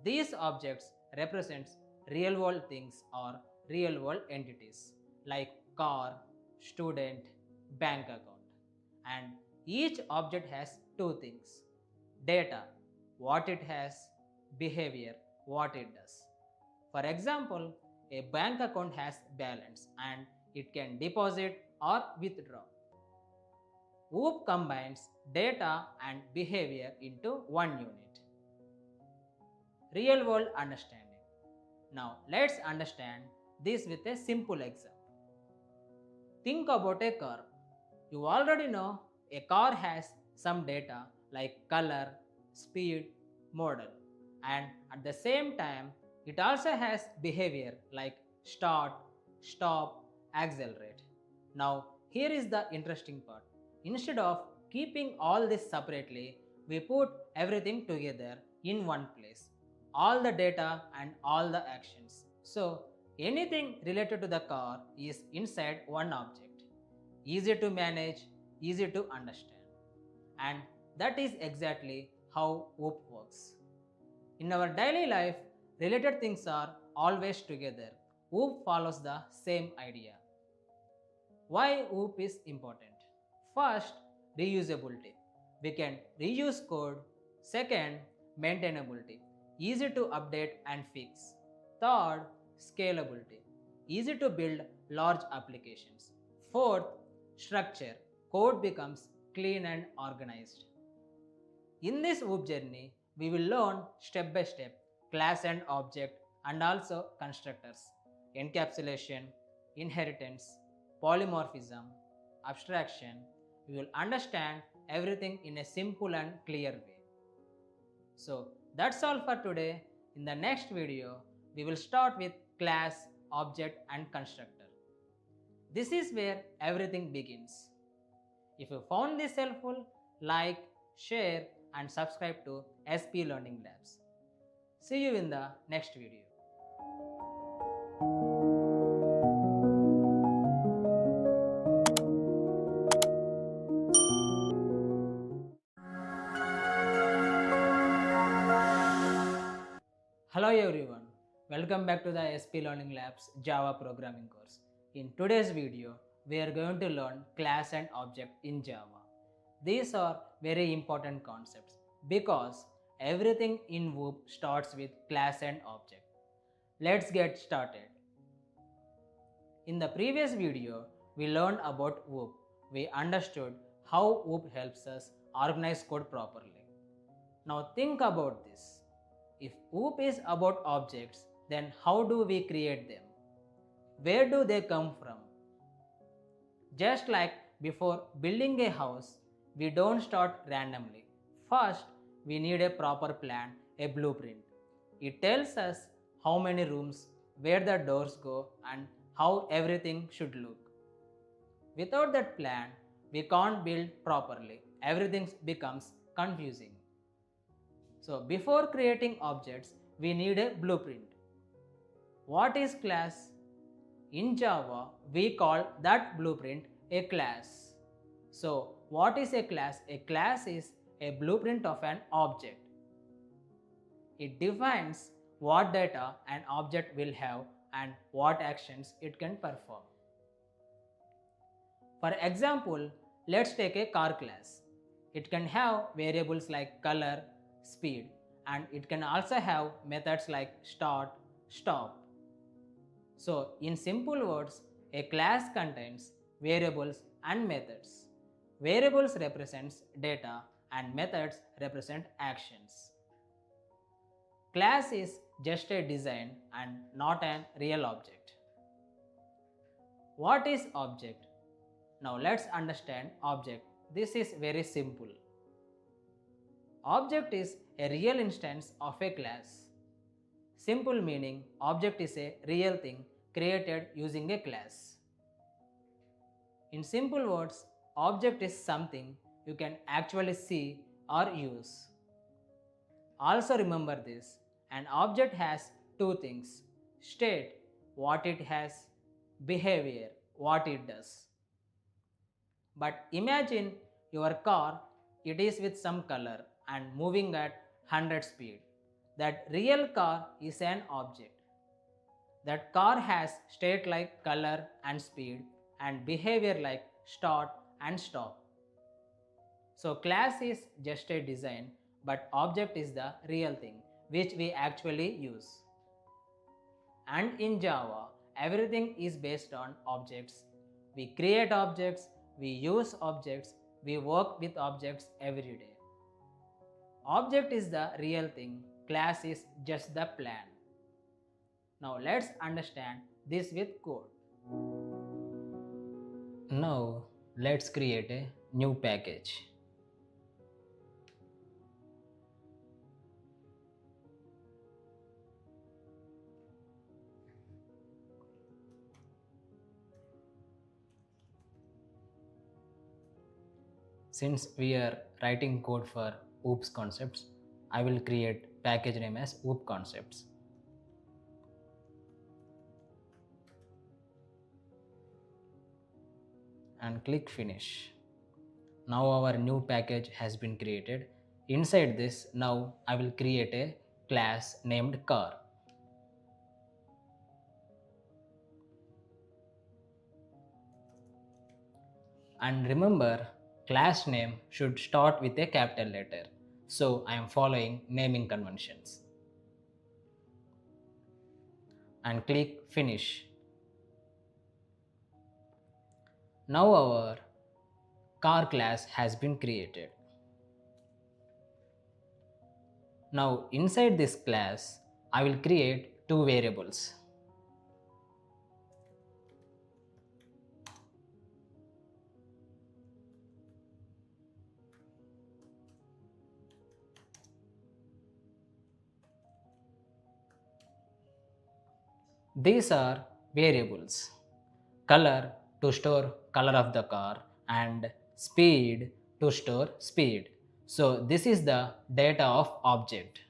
These objects represents real world things or real world entities like car, student, bank account. And each object has two things: data, what it has, behavior, what it does. For example, a bank account has balance and it can deposit or withdraw. OOP combines data and behavior into one unit. Real world understanding. Now let's understand this with a simple example. Think about a car. You already know a car has some data like color, speed, model, and at the same time it also has behavior like start, stop, accelerate. Now here is the interesting part. Instead of keeping all this separately, we put everything together in one place. All the data and all the actions. So anything related to the car is inside one object. Easy to manage, easy to understand. And that is exactly how OOP works. In our daily life, related things are always together. OOP follows the same idea. Why OOP is important? First, reusability. We can reuse code. Second, maintainability, easy to update and fix. Third, scalability, easy to build large applications. Fourth, structure, code becomes clean and organized. In this OOP journey, we will learn step by step class and object and also constructors, encapsulation, inheritance, polymorphism, abstraction. We will understand everything in a simple and clear way. So that's all for today. In the next video, we will start with class, object and constructor. This is where everything begins. If you found this helpful, like, share and subscribe to SP Learning Labs. See you in the next video. Hello everyone, welcome back to the SP Learning Labs Java programming course. In today's video, we are going to learn class and object in Java. These are very important concepts because everything in OOP starts with class and object. Let's get started. In the previous video, we learned about OOP. We understood how OOP helps us organize code properly. Now think about this. If OOP is about objects, then how do we create them? Where do they come from? Just like before building a house, we don't start randomly. First, we need a proper plan, a blueprint. It tells us how many rooms, where the doors go, and how everything should look. Without that plan, we can't build properly. Everything becomes confusing. So before creating objects, we need a blueprint. What is class? In Java, we call that blueprint a class. So what is a class? A class is a blueprint of an object. It defines what data an object will have and what actions it can perform. For example, let's take a car class. It can have variables like color, speed, and it can also have methods like start, stop. So in simple words, a class contains variables and methods. Variables represents data and methods represent actions. Class is just a design and not an real object. What is object? Now let's understand object. This is very simple. Object is a real instance of a class. Simple meaning, object is a real thing created using a class. In simple words, object is something you can actually see or use. Also remember this, an object has two things: state, what it has; behavior, what it does. But imagine your car, it is with some color and moving at 100 speed. That real car is an object. That car has state like color and speed and behavior like start and stop. So class is just a design, but object is the real thing which we actually use. And in Java, everything is based on objects. We create objects, we use objects, we work with objects every day. Object is the real thing, class is just the plan. Now let's understand this with code. Now let's create a new package. Since we are writing code for OOPs concepts, I will create package name as OOP concepts. And click finish. Now our new package has been created. Inside this, now I will create a class named car. And remember, class name should start with a capital letter. So I am following naming conventions and click finish. Now our car class has been created. Now inside this class, I will create two variables. These are variables: color to store color of the car and speed to store speed. So this is the data of object.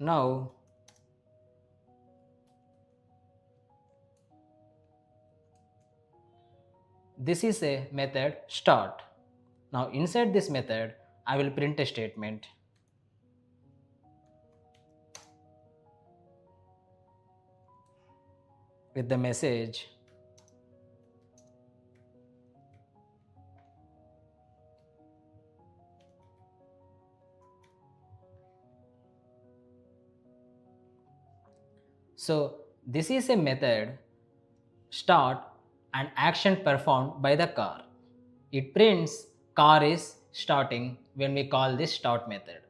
Now this is a method start. Now inside this method I will print a statement with the message so this is a method start and action performed by the car. It prints car is starting when we call this start method.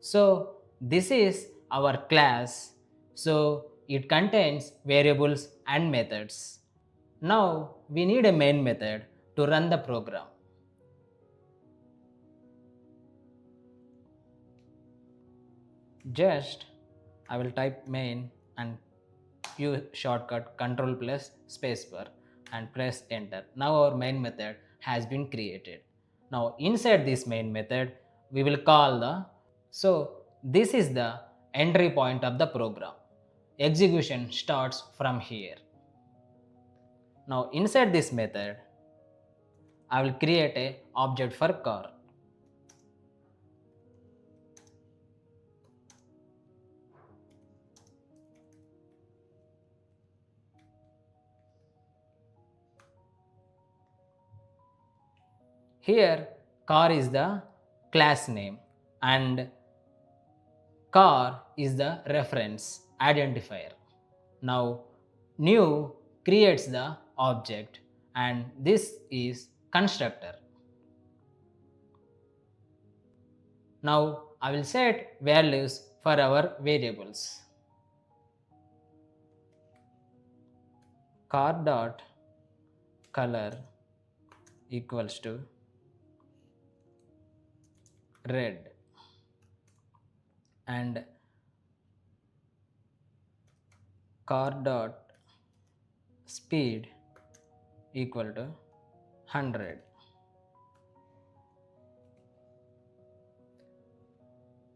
So this is our class. So it contains variables and methods. Now we need a main method to run the program. Just I will type main and use shortcut Ctrl plus spacebar and press enter. Now our main method has been created. Now inside this main method we will call so this is the entry point of the program. Execution starts from here. Now inside this method I will create a object for car. Here car is the class name and car is the reference identifier. Now new creates the object and this is constructor. Now I will set values for our variables. Car dot color equals to red and car dot speed equal to 100.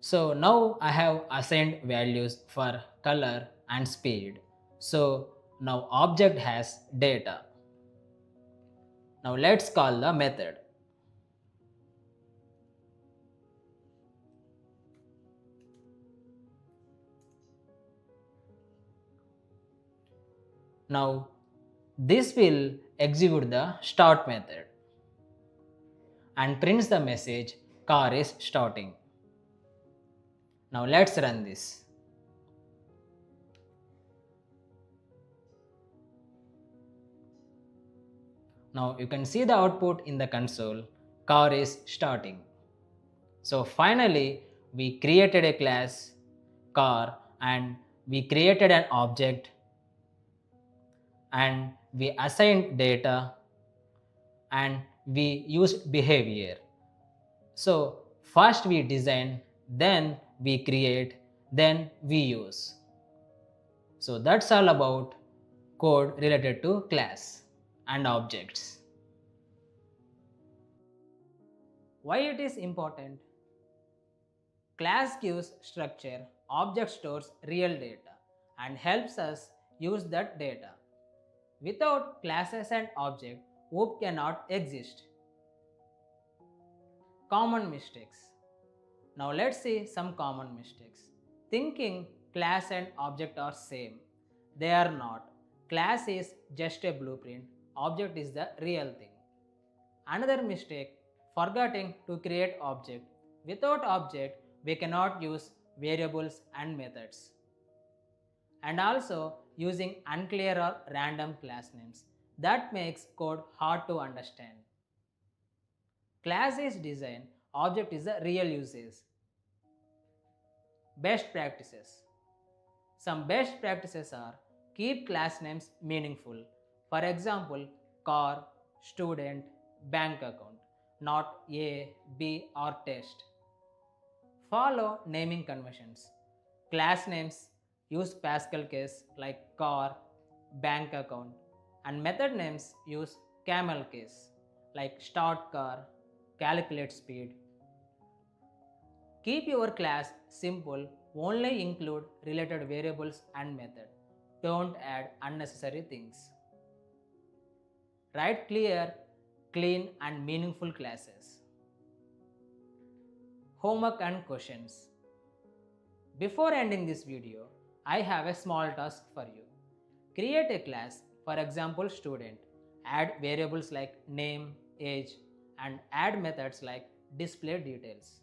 So now I have assigned values for color and speed. So now object has data. Now let's call the method. Now this will execute the start method and prints the message car is starting. Now let's run this. Now you can see the output in the console, car is starting. So finally we created a class car and we created an object and we assigned data and we used behavior. So first we design, then we create, then we use. So that's all about code related to class and objects. Why it is important? Class gives structure, object stores real data and helps us use that data. Without classes and object, OOP cannot exist. Common mistakes. Now let's see some common mistakes. Thinking class and object are same. They are not. Class is just a blueprint, object is the real thing. Another mistake, forgetting to create object. Without object, we cannot use variables and methods. And also using unclear or random class names. That makes code hard to understand. Class is design, object is the real usage. Best practices. Some best practices are keep class names meaningful. For example, car, student, bank account, not A, B or test. Follow naming conventions. Class names use Pascal case like car, bank account, and method names use camel case like start car, calculate speed. Keep your class simple, only include related variables and method. Don't add unnecessary things. Write clear, clean and meaningful classes. Homework and questions. Before ending this video, I have a small task for you. Create a class, for example student. Add variables like name, age and add methods like display details.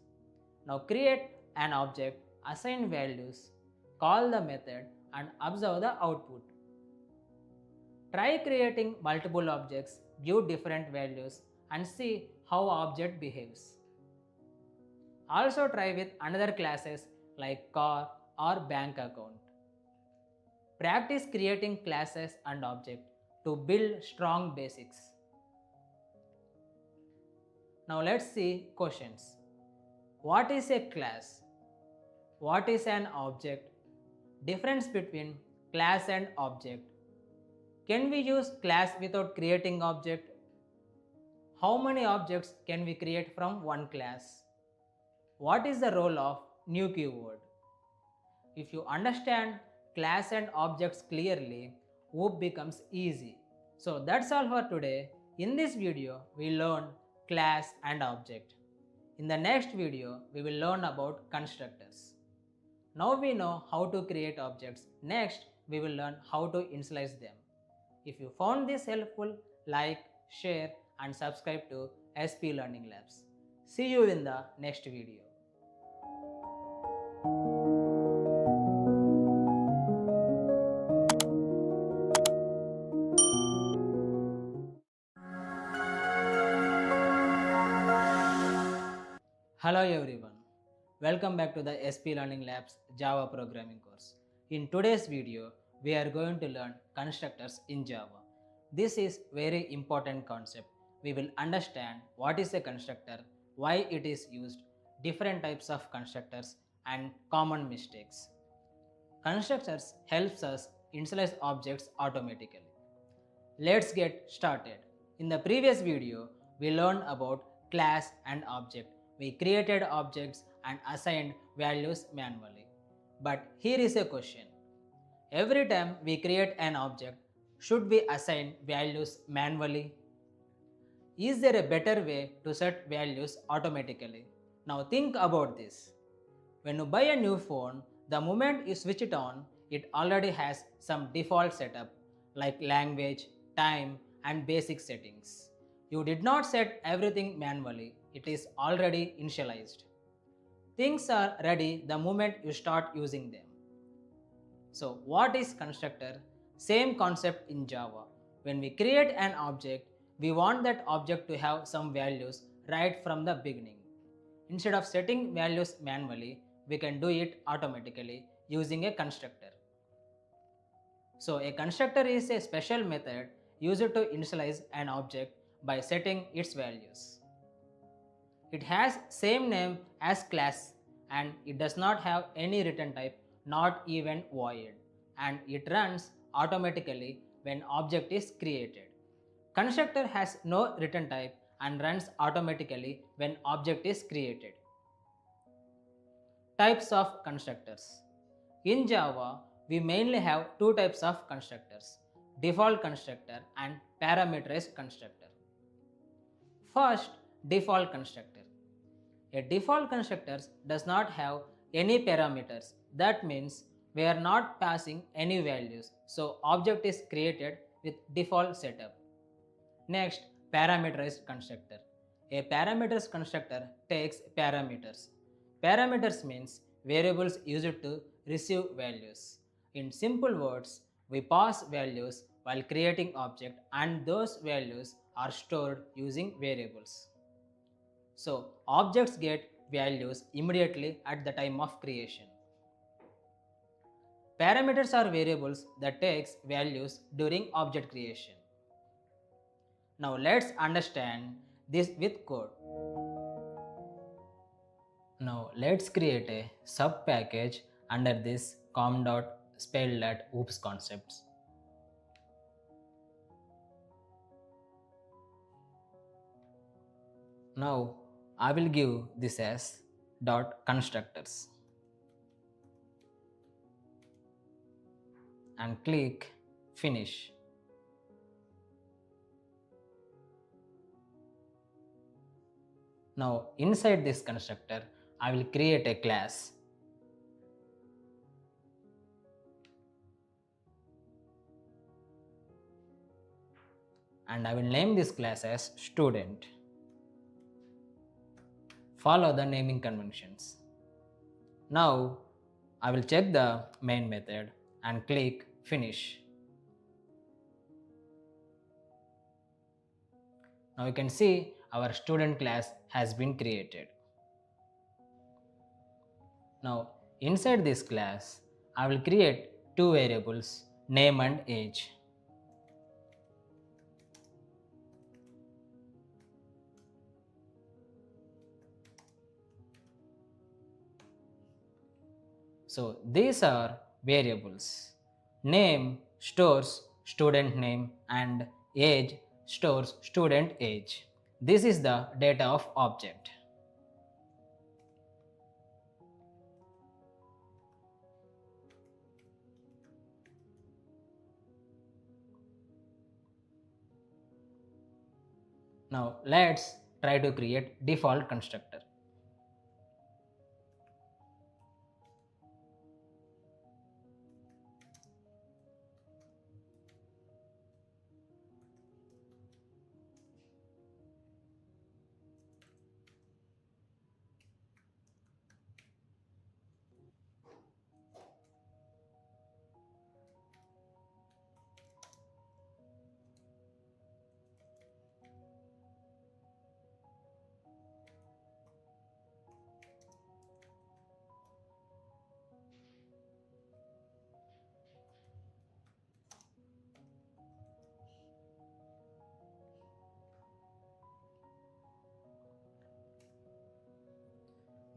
Now create an object, assign values, call the method and observe the output. Try creating multiple objects, give different values and see how object behaves. Also try with another classes like car or bank account. Practice creating classes and objects to build strong basics. Now let's see questions. What is a class? What is an object? Difference between class and object. Can we use class without creating object? How many objects can we create from one class? What is the role of new keyword? If you understand class and objects clearly, OOP becomes easy. So that's all for today. In this video, we learned class and object. In the next video, we will learn about constructors. Now we know how to create objects. Next, we will learn how to initialize them. If you found this helpful, like, share and subscribe to SP Learning Labs. See you in the next video. Hello everyone, welcome back to the SP Learning Labs Java programming course. In today's video, we are going to learn constructors in Java. This is very important concept. We will understand what is a constructor, why it is used, different types of constructors and common mistakes. Constructors helps us initialize objects automatically. Let's get started. In the previous video, we learned about class and object. We created objects and assigned values manually. But here is a question. Every time we create an object, should we assign values manually? Is there a better way to set values automatically? Now think about this. When you buy a new phone, the moment you switch it on, it already has some default setup like language, time and basic settings. You did not set everything manually, it is already initialized. Things are ready the moment you start using them. So what is constructor? Same concept in Java. When we create an object, we want that object to have some values right from the beginning. Instead of setting values manually, we can do it automatically using a constructor. So a constructor is a special method used to initialize an object by setting its values. It has same name as class and it does not have any return type, not even void, and it runs automatically when object is created. Constructor has no return type and runs automatically when object is created. Types of constructors. In Java, we mainly have two types of constructors, default constructor and parameterized constructor. First, default constructor. A default constructor does not have any parameters That means we are not passing any values. So object is created with default setup. Next, parameterized constructor. A parameters constructor takes parameters. Parameters means variables used to receive values. In simple words, we pass values while creating object and those values are stored using variables. So objects get values immediately at the time of creation. Parameters are variables that takes values during object creation. Now let's understand this with code. Now let's create a sub package under this com.spell.oops concepts. Now I will give this as dot constructors and click finish. Now inside this constructor I will create a class. And I will name this class as student. Follow the naming conventions. Now I will check the main method and click finish. Now you can see our student class has been created. Now inside this class I will create two variables, name and age. So these are variables. Name stores student name and age stores student age. This is the data of object. Now let's try to create default constructor.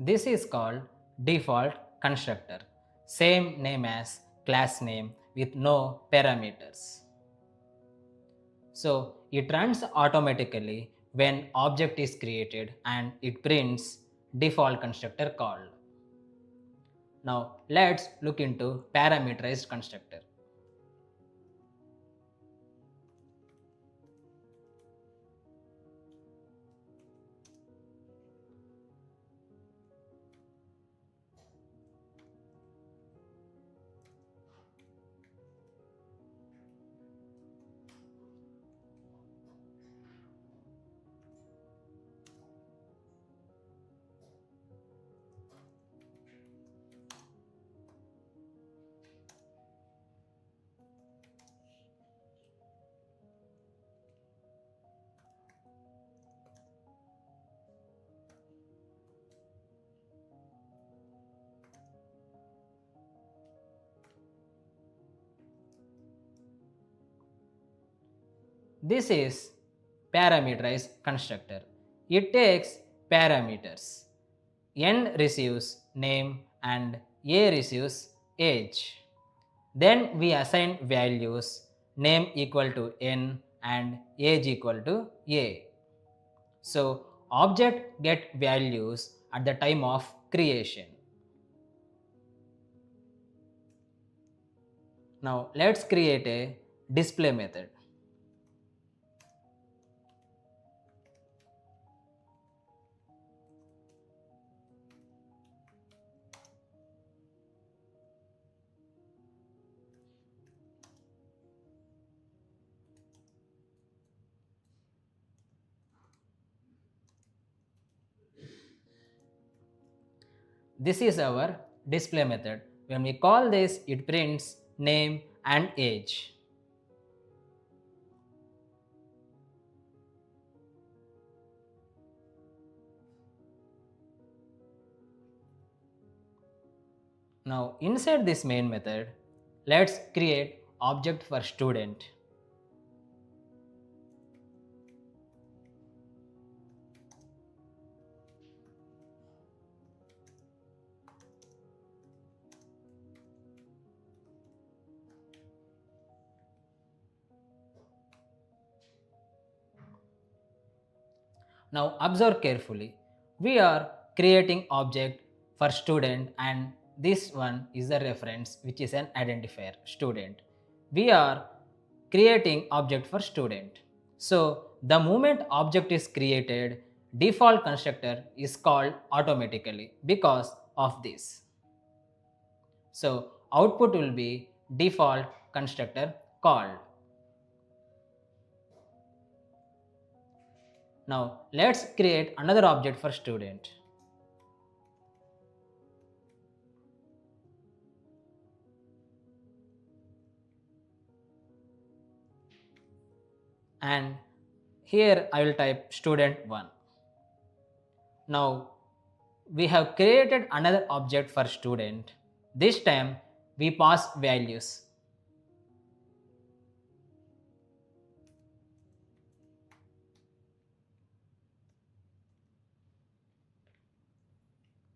This is called default constructor, same name as class name with no parameters. So it runs automatically when object is created and it prints default constructor called. Now let's look into parameterized constructor. This is parameterized constructor. It takes parameters. N receives name and A receives age. Then we assign values, name equal to N and age equal to A. So object get values at the time of creation. Now let's create a display method. this is our display method. When we call this, it prints name and age. Now inside this main method, let's create object for student. Now observe carefully. We are creating object for student and this one is the reference which is an identifier student. We are creating object for student. So the moment object is created, default constructor is called automatically because of this. So output will be default constructor called. Now let's create another object for student. And here I will type student 1. Now we have created another object for student. This time we pass values.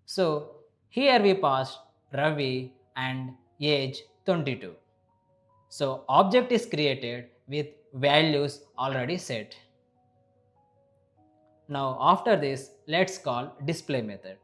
So here we passed Ravi and age 22. So object is created with values already set. Now after this, let's call display method.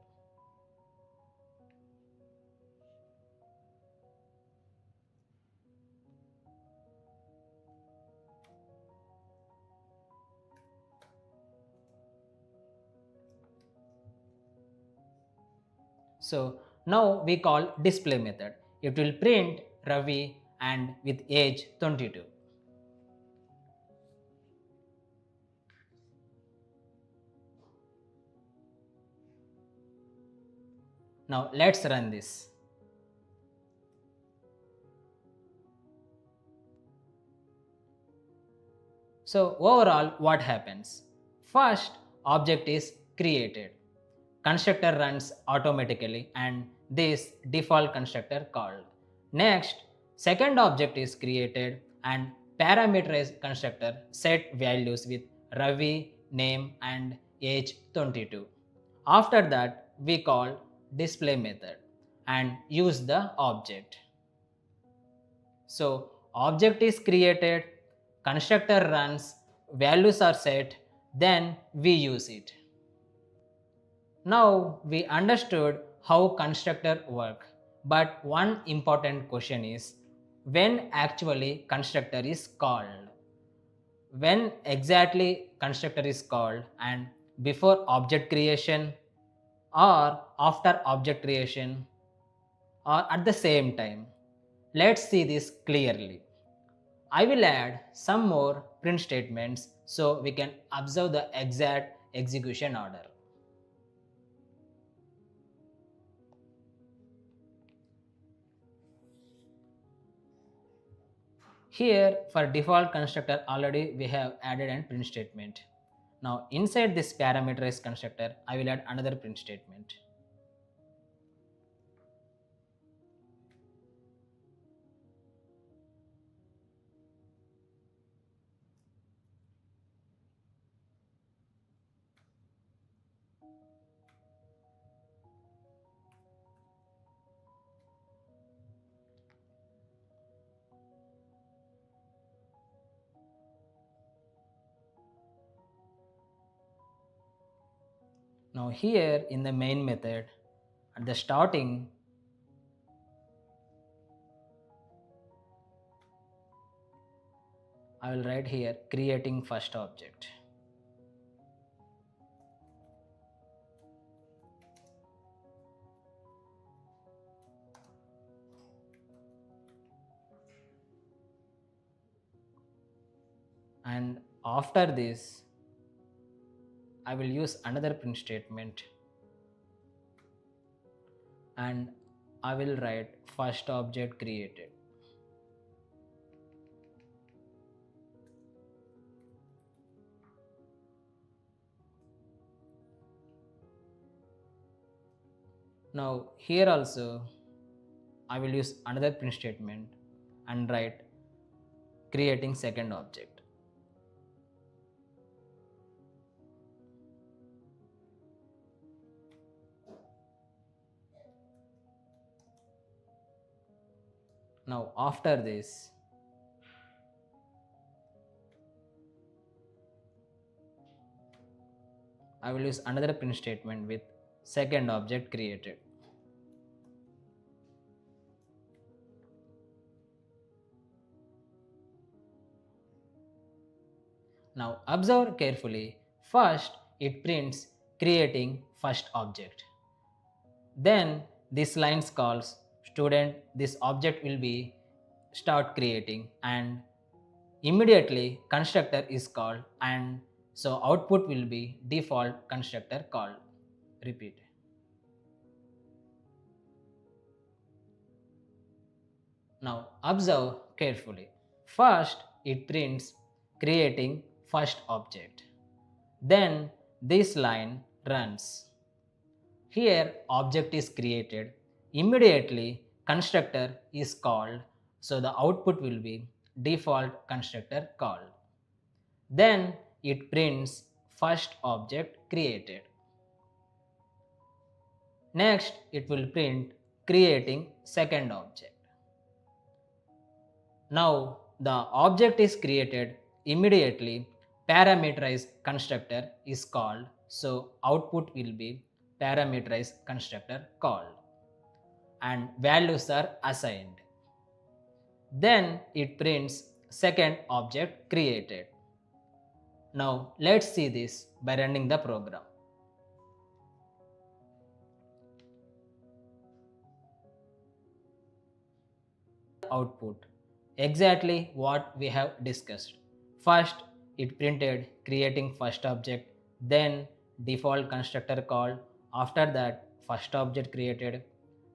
So now we call display method. It will print Ravi and with age 22. Now let's run this. So overall what happens? First object is created. Constructor runs automatically and this default constructor called. Next, second object is created and parameterized constructor set values with Ravi, name and age 22. After that, we call display method and use the object. So object is created, constructor runs, values are set, then we use it. Now we understood how constructor work, but one important question is when actually constructor is called. When exactly constructor is called and before object creation or after object creation or at the same time. Let's see this clearly. I will add some more print statements so we can observe the exact execution order. Here for default constructor already we have added an print statement. Now inside this parameterized constructor I will add another print statement. Now here in the main method at the starting I will write here creating first object. And after this I will use another print statement. and I will write first object created. Now here also I will use another print statement and write creating second object. Now after this, I will use another print statement with second object created. Now observe carefully. First it prints creating first object. Then this line calls student, this object will be start creating, and immediately constructor is called, and so output will be default constructor called. Repeat. Now observe carefully. First it prints creating first object. Then this line runs. Here object is created. Immediately constructor is called. So the output will be default constructor called. Then it prints first object created. Next it will print creating second object. Now the object is created, immediately parameterized constructor is called, so output will be parameterized constructor called, and values are assigned. Then it prints second object created. Now let's see this by running the program. Output exactly what we have discussed. First it printed creating first object, then default constructor called, after that first object created,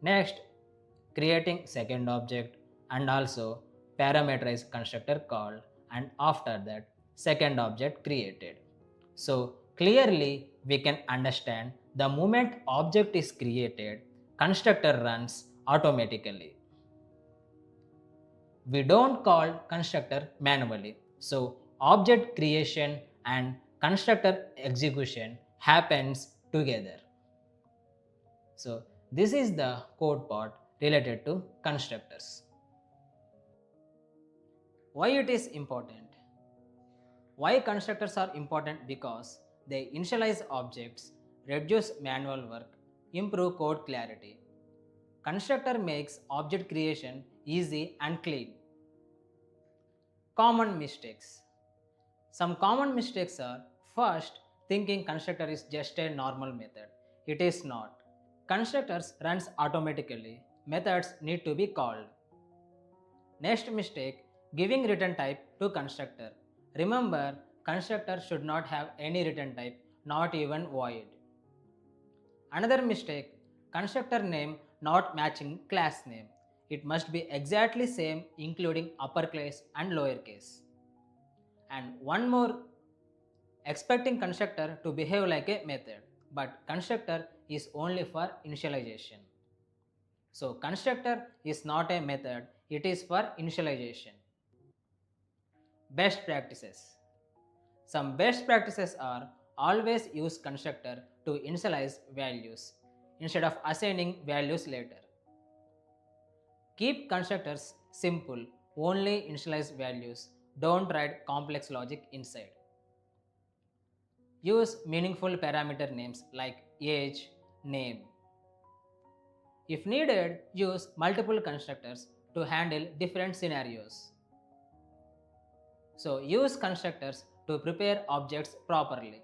next creating second object, and also parameterized constructor called, and after that second object created. So clearly we can understand the moment object is created, constructor runs automatically. We don't call constructor manually. So object creation and constructor execution happens together. So this is the code part related to constructors. Why it is important? Why constructors are important? Because they initialize objects, reduce manual work, improve code clarity. Constructor makes object creation easy and clean. Common mistakes. Some common mistakes are: first, thinking constructor is just a normal method. It is not. Constructors runs automatically. Methods need to be called. Next mistake, giving return type to constructor. Remember, constructor should not have any return type, not even void. Another mistake, constructor name not matching class name. It must be exactly same including uppercase and lowercase. And one more, expecting constructor to behave like a method, but constructor is only for initialization. So constructor is not a method, it is for initialization. Best practices. Some best practices are: always use constructor to initialize values instead of assigning values later. Keep constructors simple, only initialize values, don't write complex logic inside. Use meaningful parameter names like age, name. If needed, use multiple constructors to handle different scenarios. So use constructors to prepare objects properly.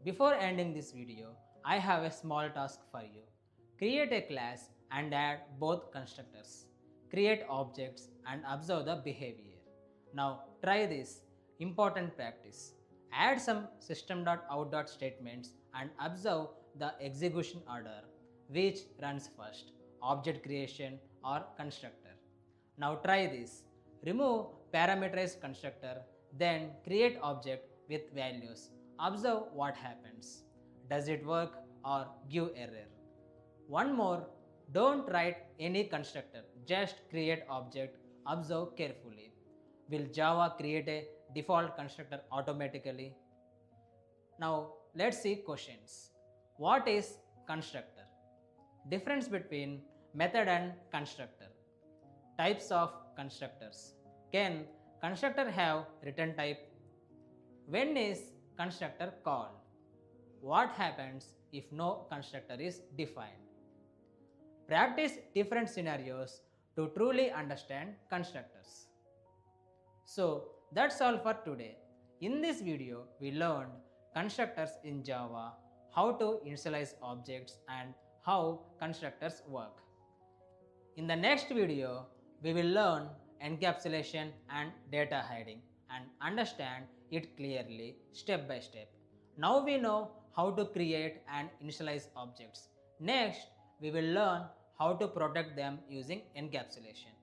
Before ending this video, I have a small task for you. Create a class and add both constructors. Create objects and observe the behavior. Now try this important practice. Add some system.out statements and observe the execution order. which runs first, object creation or constructor. Now try this. Remove parameterized constructor, then create object with values. Observe what happens. Does it work or give error? One more, don't write any constructor, just create object. Observe carefully. Will Java create a default constructor automatically? Now let's see questions. What is constructor? Difference between method and constructor. Types of constructors. Can constructor have return type? When is constructor called? What happens if no constructor is defined? Practice different scenarios to truly understand constructors. So that's all for today. In this video, we learned constructors in Java, how to initialize objects and how constructors work. In the next video, we will learn encapsulation and data hiding and understand it clearly step by step. Now we know how to create and initialize objects. Next, we will learn how to protect them using encapsulation.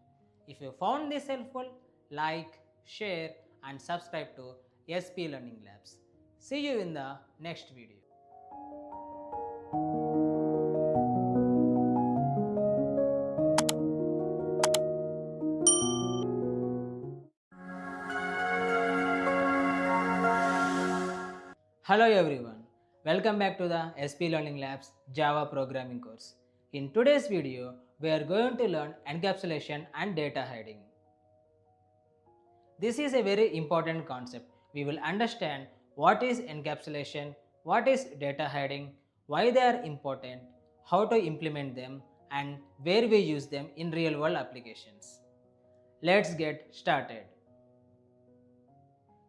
If you found this helpful, like, share and subscribe to SP Learning Labs. See you in the next video. Hello everyone, welcome back to the SP Learning Labs Java programming course. In today's video, we are going to learn encapsulation and data hiding. This is a very important concept. We will understand what is encapsulation, what is data hiding, why they are important, how to implement them, and where we use them in real world applications. Let's get started.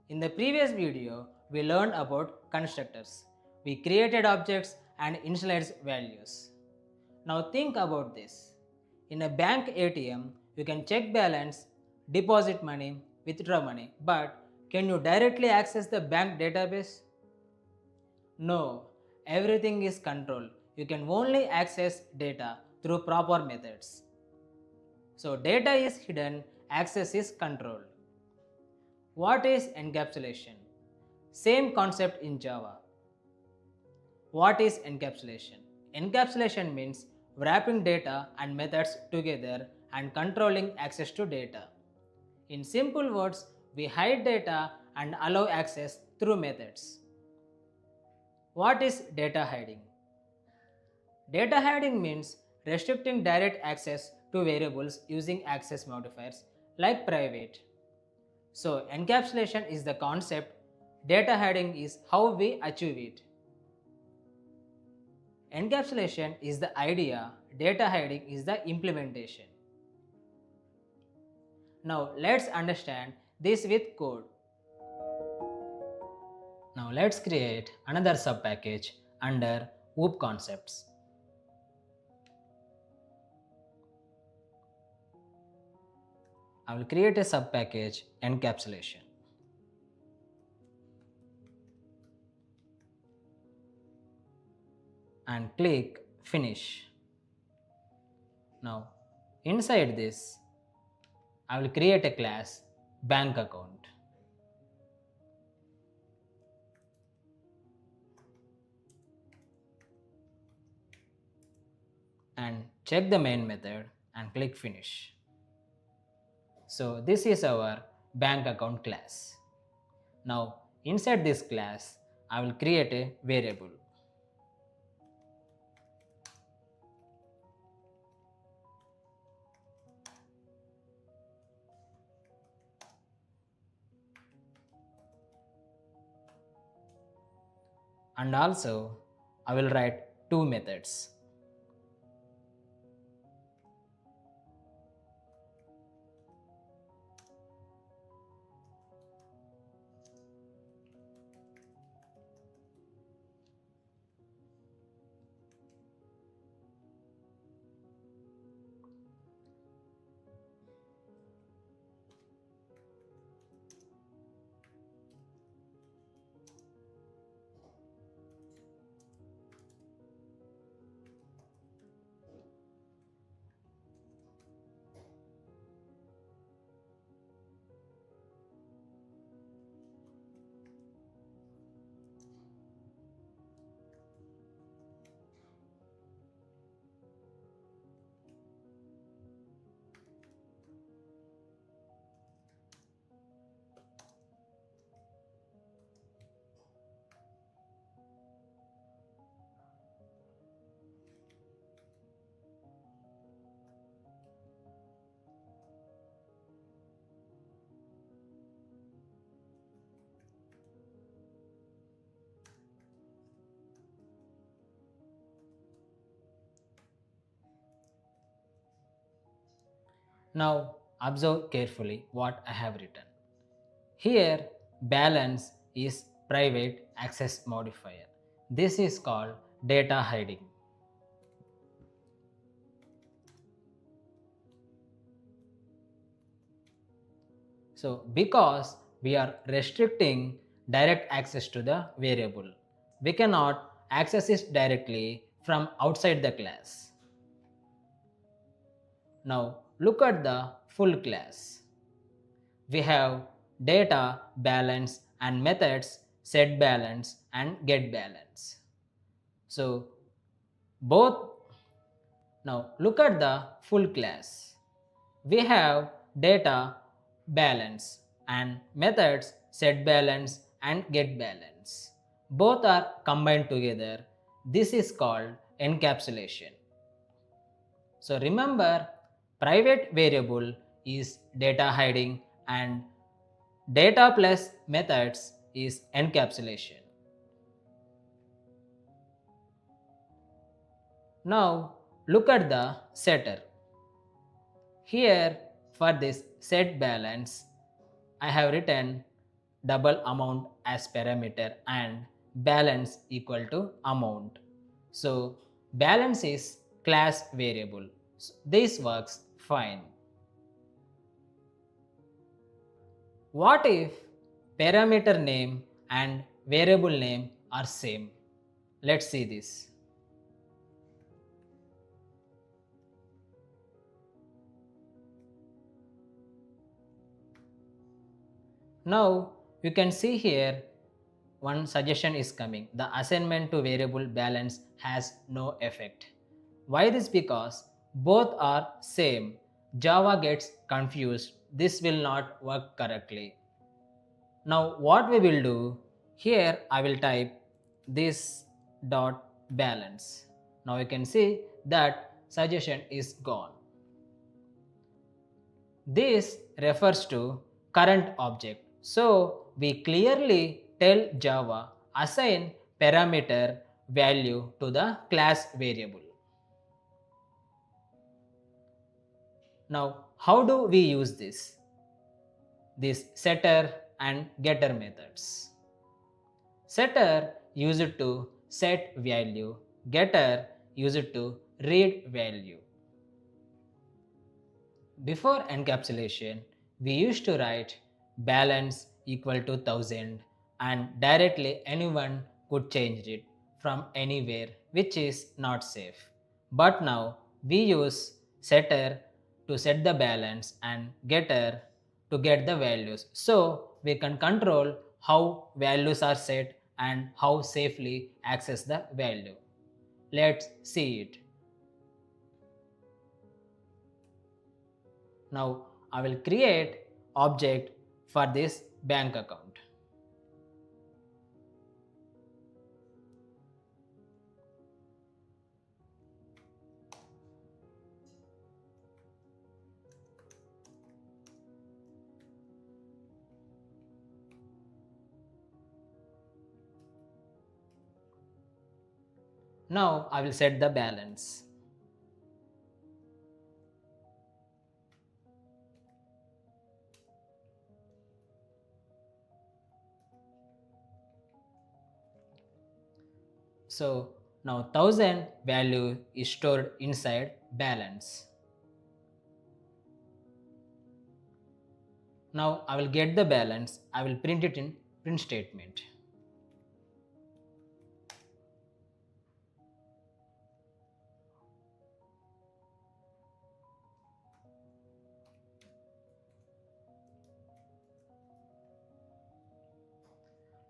In the previous video, we learned about constructors. We created objects and initialized values. Now think about this. In a bank ATM, you can check balance, deposit money, withdraw money, but can you directly access the bank database? No, everything is controlled. You can only access data through proper methods. So data is hidden, access is controlled. What is encapsulation? Same concept in Java. What is encapsulation? Encapsulation means wrapping data and methods together and controlling access to data. In simple words, we hide data and allow access through methods. What is data hiding? Data hiding means restricting direct access to variables using access modifiers like private. So encapsulation is the concept, data hiding is how we achieve it. Encapsulation is the idea, data hiding is the implementation. Now let's understand this with code. Now let's create another subpackage under OOP concepts. I will create a subpackage encapsulation. And click finish. Now inside this, I will create a class bank account. And check the main method and click finish. So this is our bank account class. Now inside this class, I will create a variable. And also I will write two methods. Now observe carefully what I have written. Here balance is private access modifier. This is called data hiding. So because we are restricting direct access to the variable, we cannot access it directly from outside the class. Now look at the full class. We have data balance and methods set balance and get balance. So both. Now look at the full class. We have data balance and methods set balance and get balance. Both are combined together. This is called encapsulation. So remember, private variable is data hiding and data plus methods is encapsulation. Now look at the setter. Here for this set balance, I have written double amount as parameter and balance equal to amount. So balance is class variable. So this works fine. What if parameter name and variable name are same? Let's see this. Now you can see here one suggestion is coming. The assignment to variable balance has no effect. Why this? Because both are same. Java gets confused. This will not work correctly. Now what we will do, here I will type this dot balance. Now you can see that suggestion is gone. This refers to current object. So we clearly tell Java assign parameter value to the class variable. Now how do we use this? This setter and getter methods. Setter use it to set value, getter use it to read value. Before encapsulation, we used to write balance equal to 1000 and directly anyone could change it from anywhere, which is not safe. But now we use setter to set the balance and getter to get the values. So we can control how values are set and how safely access the value. Let's see it. Now I will create object for this bank account. Now I will set the balance. So now 1000 value is stored inside balance. Now I will get the balance. I will print it in print statement.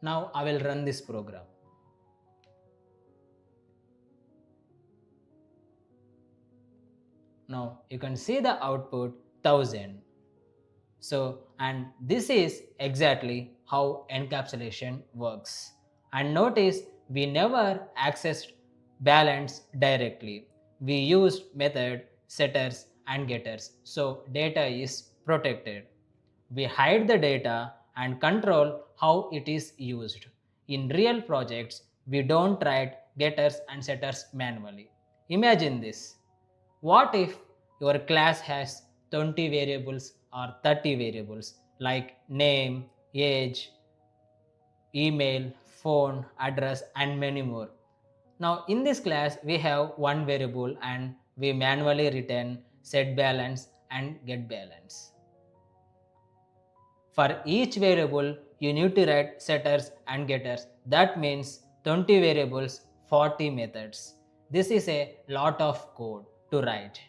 Now I will run this program. Now you can see the output 1000. So, and this is exactly how encapsulation works. And notice we never accessed balance directly. We used method, setters and getters. So data is protected. We hide the data and control how it is used. In real projects, we don't write getters and setters manually. Imagine this. What if your class has 20 variables or 30 variables like name, age, email, phone, address, and many more. Now in this class we have one variable and we manually return set balance and get balance. For each variable you need to write setters and getters. That means 20 variables, 40 methods. This is a lot of code to write.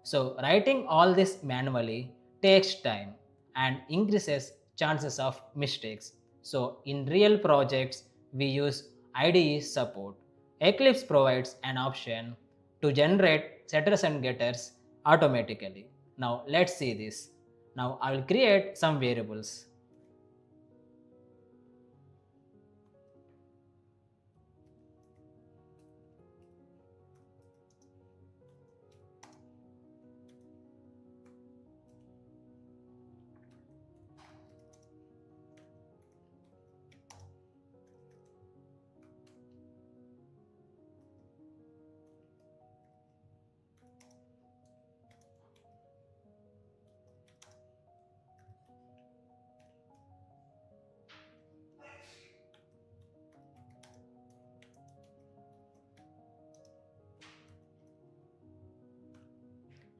So writing all this manually takes time and increases chances of mistakes. So in real projects we use IDE support. Eclipse provides an option to generate setters and getters automatically. Now let's see this. Now I will create some variables.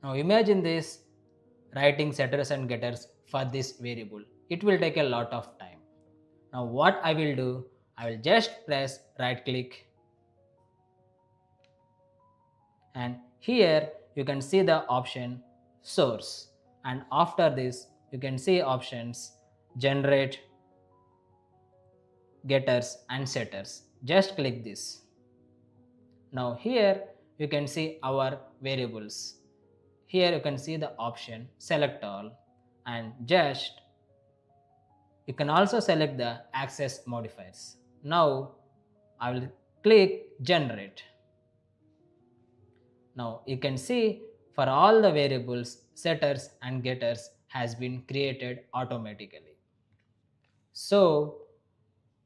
Now imagine this writing setters and getters for this variable. It will take a lot of time. Now what I will do, I will just press right click and here you can see the option source, and after this you can see options generate, getters and setters. Just click this. Now here you can see our variables. Here you can see the option select all and just you can also select the access modifiers. Now I will click generate. Now you can see for all the variables setters and getters has been created automatically. So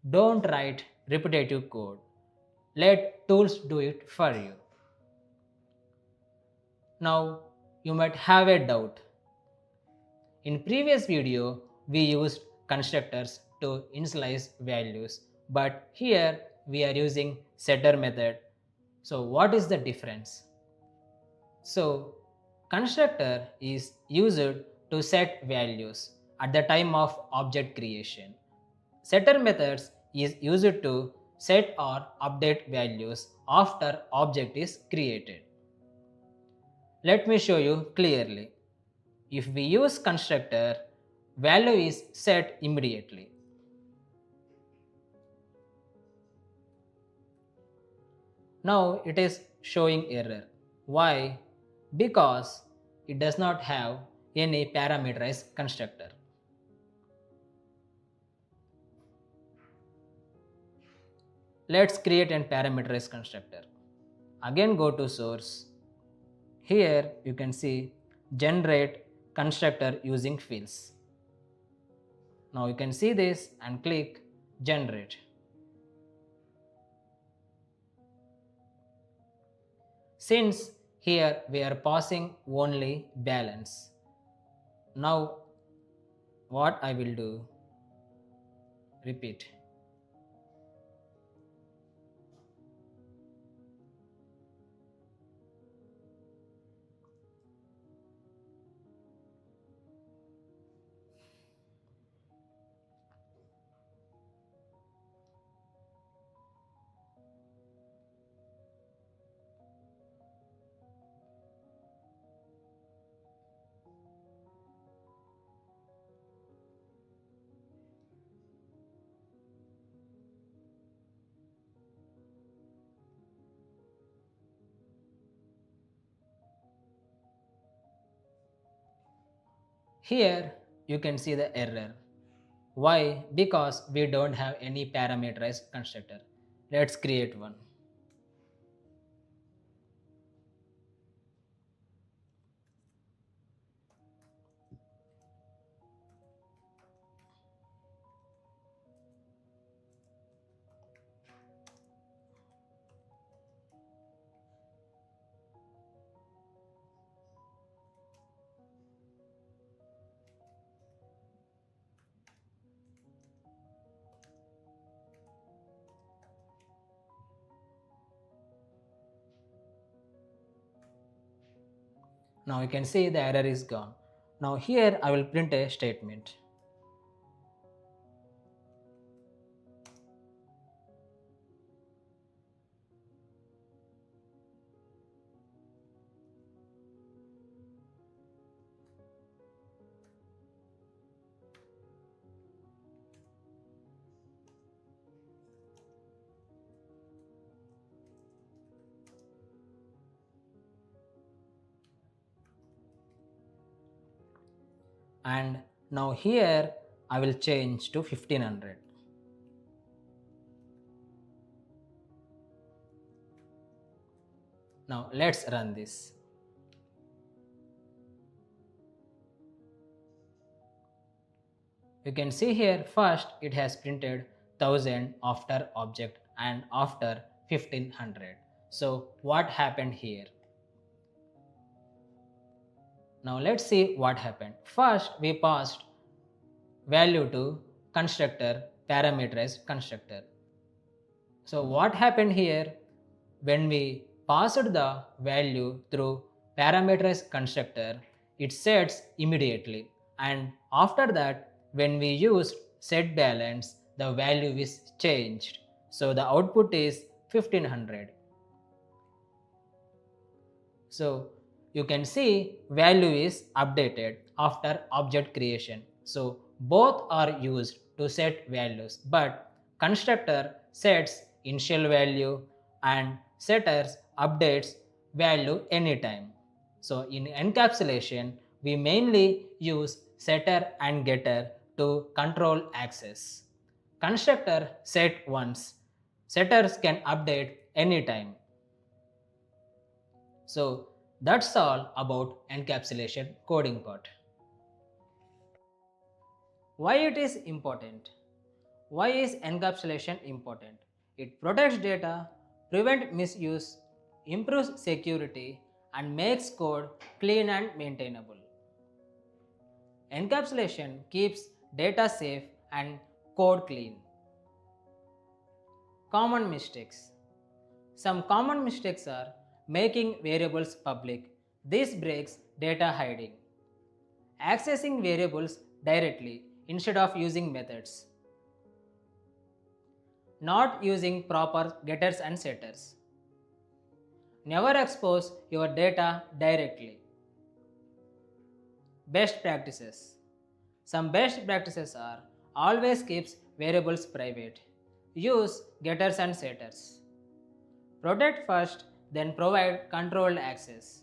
don't write repetitive code. Let tools do it for you. Now you might have a doubt. In previous video we used constructors to initialize values, but here we are using setter method. So what is the difference? So constructor is used to set values at the time of object creation. Setter methods is used to set or update values after object is created. Let me show you clearly. If we use constructor, value is set immediately. Now it is showing error. Why? Because it does not have any parameterized constructor. Let's create a parameterized constructor. Again go to source. Here you can see generate constructor using fields. Now you can see this and click generate. Since here we are passing only balance. Now what I will do, repeat. Here you can see the error. Why? Because we don't have any parameterized constructor. Let's create one. Now you can see the error is gone. Now here I will print a statement. And now here I will change to 1500. Now let's run this. You can see here first it has printed 1000 after object and after 1500. So what happened here? Now let's see what happened. First we passed value to constructor, parameterized constructor. So what happened here? When we passed the value through parameterized constructor, it sets immediately, and after that when we used set balance, the value is changed. So the output is 1500. So you can see value is updated after object creation. So both are used to set values, but constructor sets initial value and setters updates value anytime. So in encapsulation, we mainly use setter and getter to control access. Constructor set once, setters can update anytime. So that's all about encapsulation coding part. Why it is important? Why is encapsulation important? It protects data, prevents misuse, improves security, and makes code clean and maintainable. Encapsulation keeps data safe and code clean. Common mistakes. Some common mistakes are making variables public. This breaks data hiding. Accessing variables directly instead of using methods. Not using proper getters and setters. Never expose your data directly. Best practices. Some best practices are always keeps variables private. Use getters and setters. Protect first, then provide controlled access.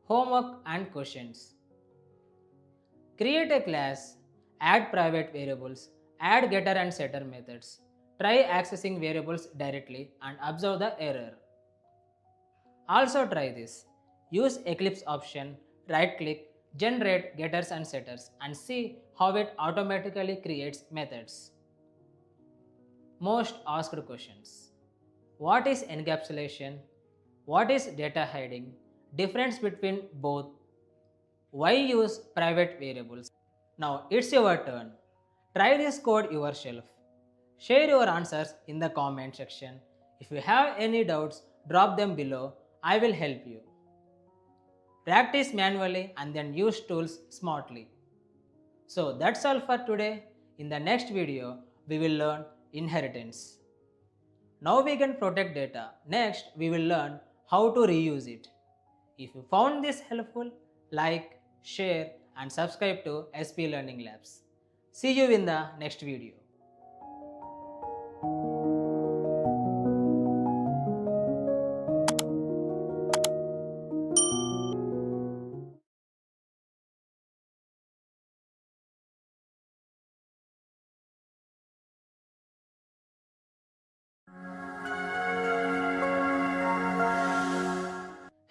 Homework and questions. Create a class, add private variables, add getter and setter methods. Try accessing variables directly and observe the error. Also try this. Use Eclipse option, right click, generate getters and setters and see how it automatically creates methods. Most asked questions. What is encapsulation? What is data hiding? Difference between both? Why use private variables? Now it's your turn. Try this code yourself. Share your answers in the comment section. If you have any doubts, drop them below. I will help you. Practice manually and then use tools smartly. So that's all for today. In the next video, we will learn inheritance. Now we can protect data. Next, we will learn how to reuse it. If you found this helpful, like, share and subscribe to SP Learning Labs. See you in the next video.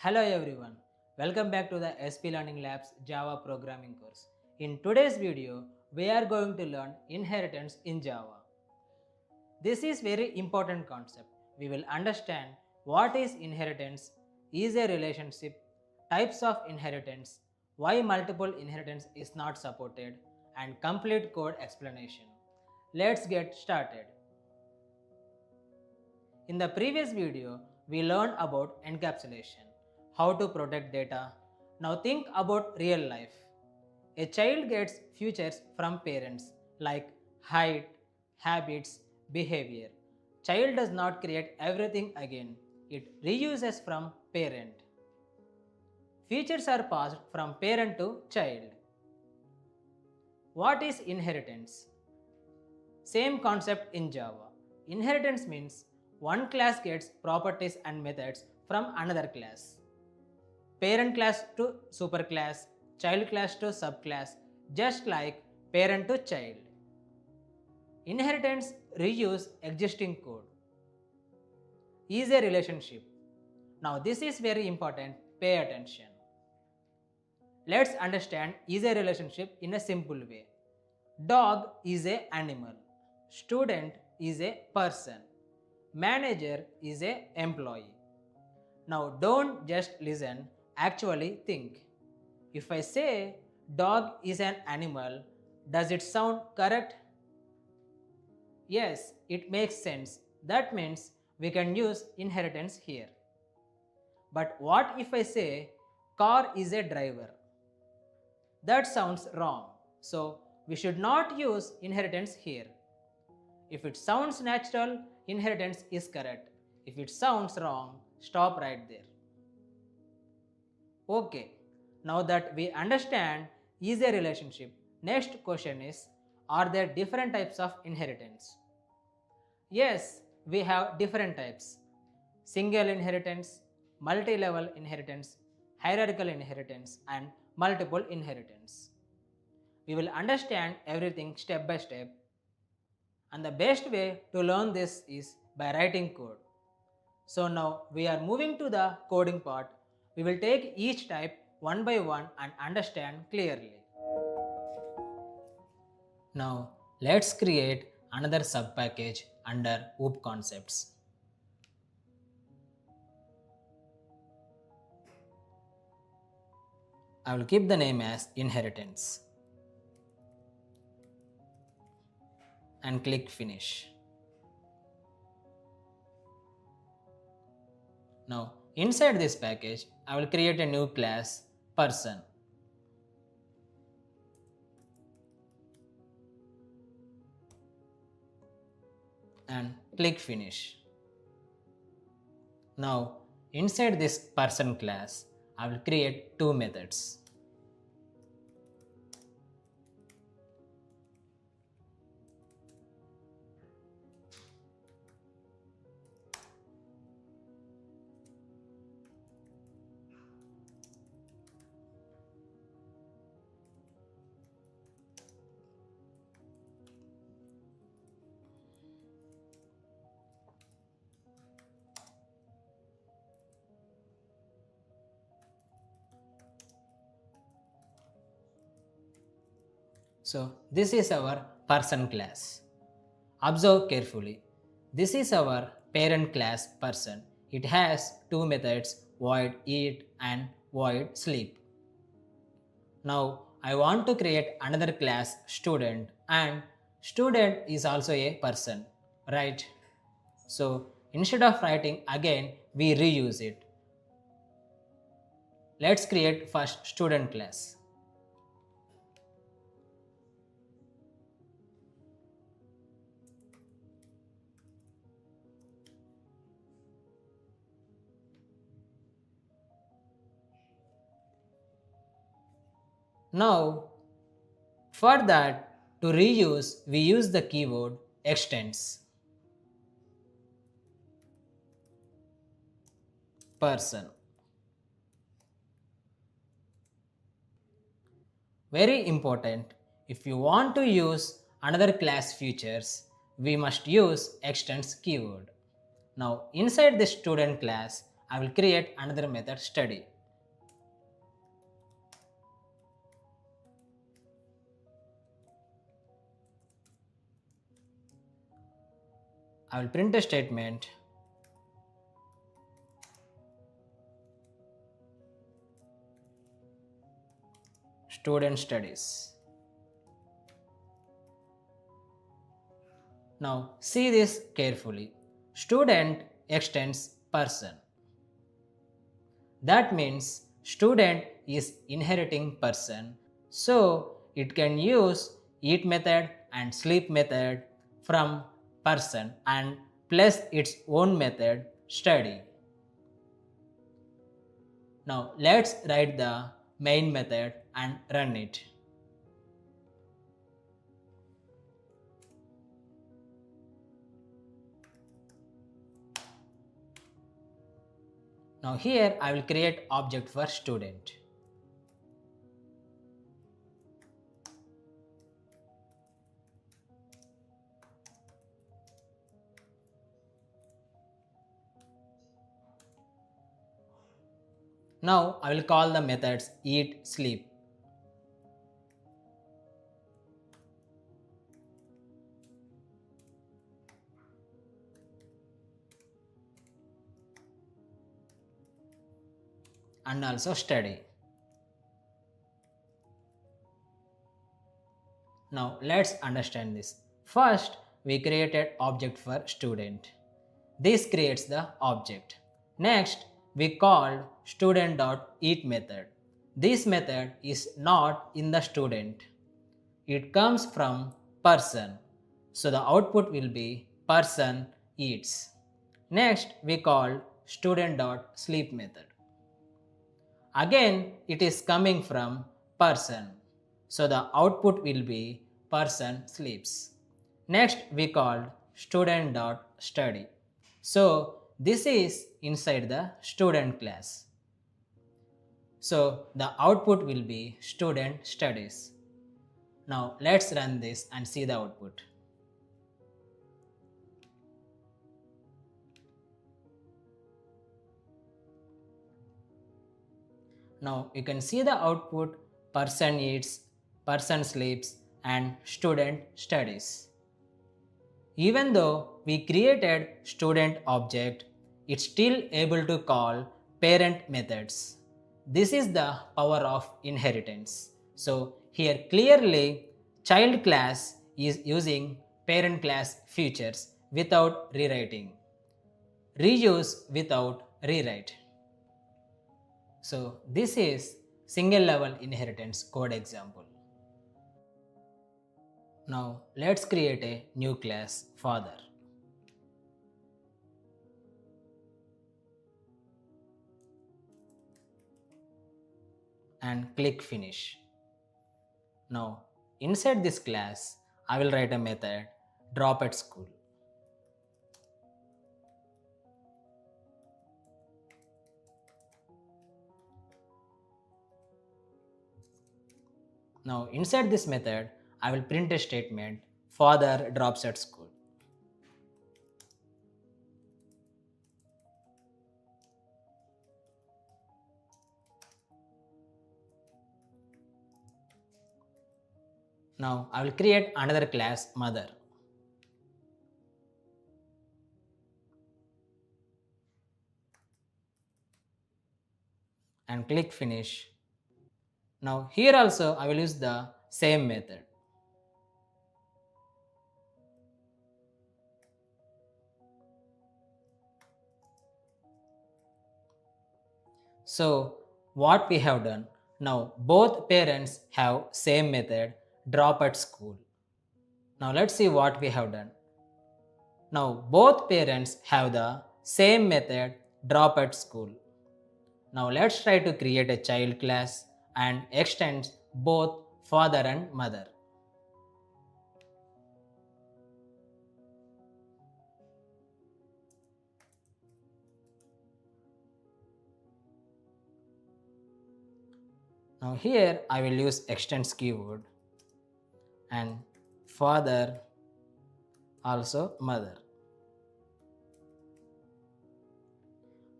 Hello everyone, welcome back to the SP Learning Labs Java programming course. In today's video, we are going to learn inheritance in Java. This is very important concept. We will understand what is inheritance, is a relationship, types of inheritance, why multiple inheritance is not supported, and complete code explanation. Let's get started. In the previous video, we learned about encapsulation. how to protect data. Now think about real life. A child gets features from parents like height, habits, behavior. Child does not create everything again. It reuses from parent. Features are passed from parent to child. What is inheritance? Same concept in Java. Inheritance means one class gets properties and methods from another class. Parent class to superclass, child class to subclass, just like parent to child. Inheritance reuse existing code. Is a relationship. Now this is very important, pay attention. Let's understand is a relationship in a simple way. Dog is a animal. Student is a person. Manager is a employee. Now don't just listen, actually think. If I say dog is an animal, does it sound correct? Yes, it makes sense. That means we can use inheritance here. But what if I say car is a driver? That sounds wrong. So we should not use inheritance here. If it sounds natural, inheritance is correct. If it sounds wrong, stop right there. Okay, now that we understand is a relationship, next question is, are there different types of inheritance? Yes, we have different types. Single inheritance, multi-level inheritance, hierarchical inheritance and multiple inheritance. We will understand everything step by step, and the best way to learn this is by writing code. So now we are moving to the coding part. We will take each type one by one and understand clearly. Now let's create another subpackage under OOP concepts. I will keep the name as inheritance and click finish. Now inside this package I will create a new class person and click finish. Now inside this person class I will create two methods. So this is our person class. Observe carefully. This is our parent class person. It has two methods, void eat and void sleep. Now I want to create another class student, and student is also a person, right? So instead of writing again, we reuse it. Let's create first student class. Now for that, to reuse, we use the keyword extends person. Very important, if you want to use another class features, we must use extends keyword. Now inside this student class, I will create another method study. I will print a statement student studies. Now see this carefully. Student extends person. That means student is inheriting person. So it can use eat method and sleep method from person and plus its own method study. Now let's write the main method and run it. Now here I will create object for student. Now I will call the methods eat, sleep. And also study. Now let's understand this. First we created object for student. This creates the object. Next we called student.eat method. This method is not in the student. It comes from person. So the output will be person eats. Next we called student.sleep method. Again it is coming from person. So the output will be person sleeps. Next we called student.study. So this is inside the student class. So the output will be student studies. Now let's run this and see the output. Now you can see the output person eats, person sleeps and student studies. Even though we created student object, it's still able to call parent methods. This is the power of inheritance. So here clearly child class is using parent class features without rewriting. Reuse without rewrite. So this is single level inheritance code example. Now let's create a new class father. And click finish. Now inside this class I will write a method drop at school. Now inside this method I will print a statement father drops at school. Now I will create another class mother. And click finish. Now here also I will use the same method. So what we have done, now both parents have same method drop at school. Now let's see what we have done. Now both parents have the same method drop at school. Now let's try to create a child class and extend both father and mother. Now here I will use extends keyword and father also mother.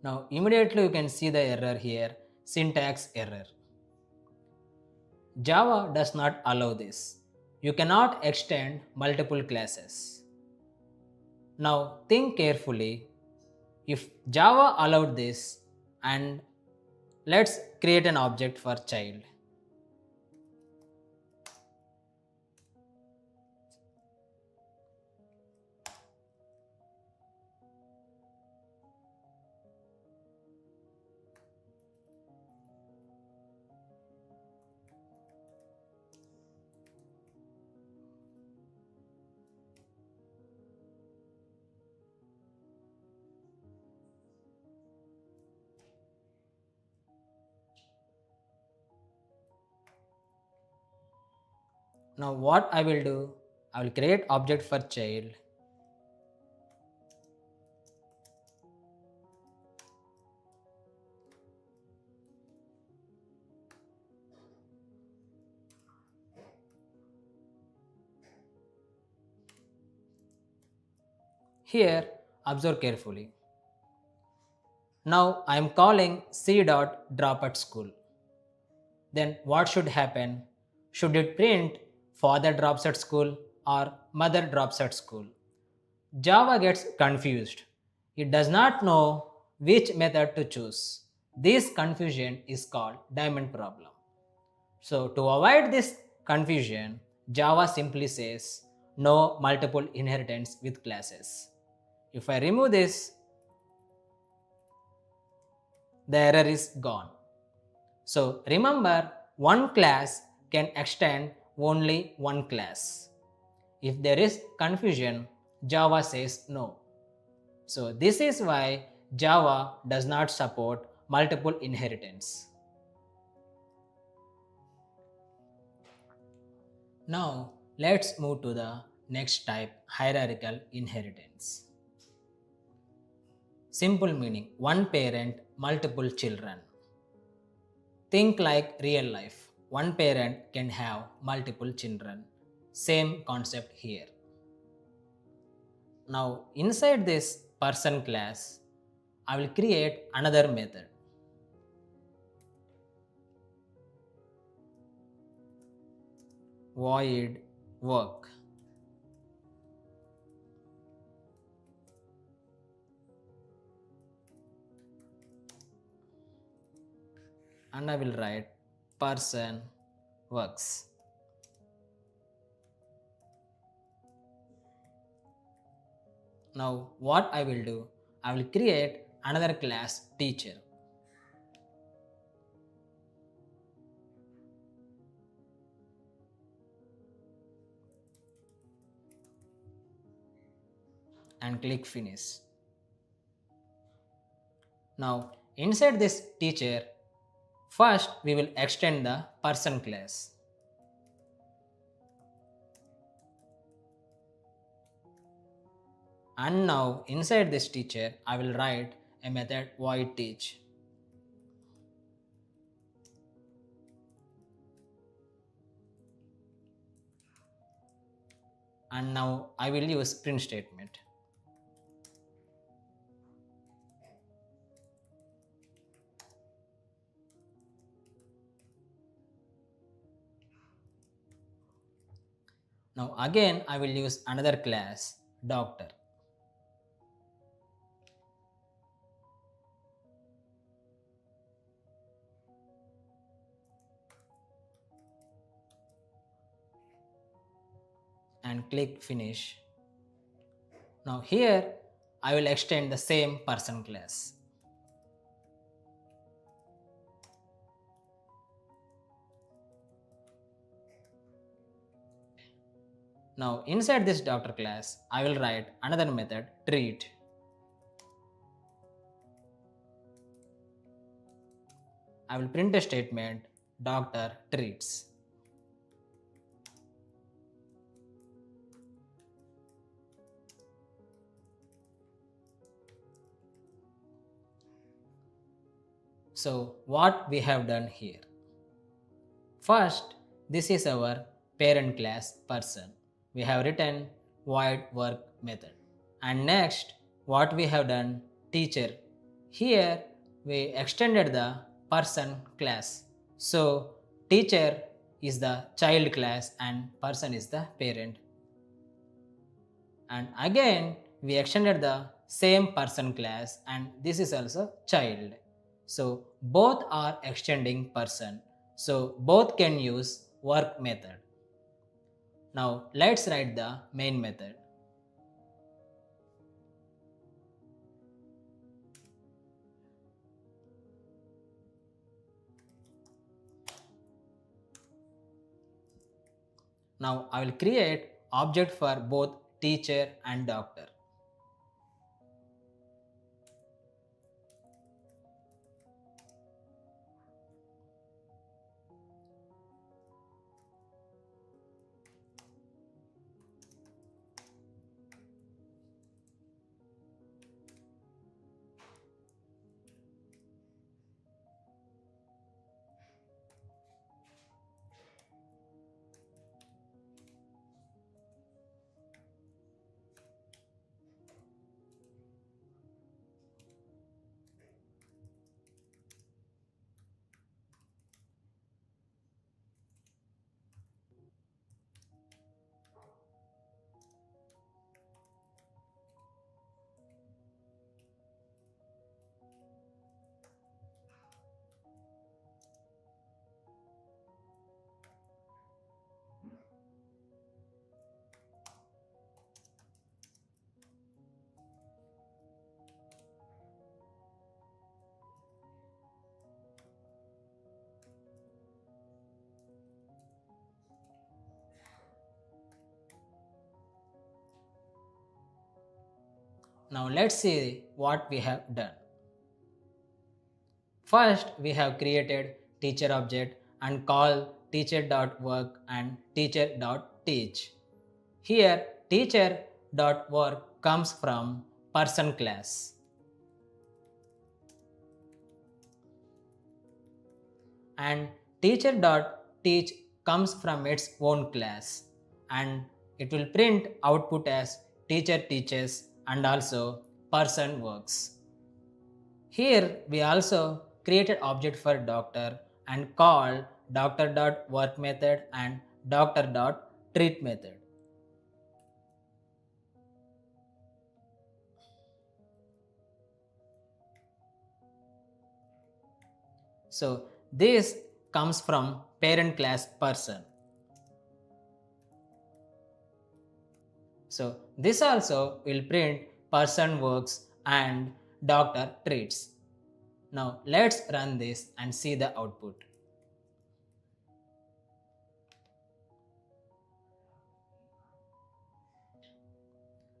Now immediately you can see the error here, syntax error. Java does not allow this. You cannot extend multiple classes. Now think carefully. If Java allowed this, and let's create an object for child. Now what I will do, I will create object for child. Here, observe carefully. Now I am calling c dot drop at school. Then what should happen? Should it print father drops at school or mother drops at school? Java gets confused. It does not know which method to choose. This confusion is called diamond problem. So to avoid this confusion, Java simply says no multiple inheritance with classes. If I remove this, the error is gone. So remember, one class can extend only one class. If there is confusion, Java says no. So this is why Java does not support multiple inheritance. Now let's move to the next type, hierarchical inheritance. Simple meaning, one parent, multiple children. Think like real life. One parent can have multiple children. Same concept here. Now inside this person class, I will create another method. Void work. And I will write person works. Now what I will do, I will create another class teacher. And click finish. Now inside this teacher, first we will extend the person class. And now inside this teacher, I will write a method void teach. And now I will use print statement. Now again I will use another class doctor. And click finish. Now here I will extend the same person class. Now inside this doctor class, I will write another method treat. I will print a statement doctor treats. So what we have done here? First, this is our parent class person. We have written void work method. And next, what we have done, teacher. Here we extended the person class. So teacher is the child class and person is the parent. And again we extended the same person class and this is also child. So both are extending person. So both can use work method. Now let's write the main method. Now I will create object for both teacher and doctor. Now let's see what we have done. First, we have created teacher object and call teacher.work and teacher.teach. Here, teacher.work comes from person class and teacher.teach comes from its own class, and it will print output as teacher teaches and also person works. Here we also created object for doctor and called doctor.work method and doctor.treat method. So this comes from parent class person. So this also will print person works and doctor treats. Now let's run this and see the output.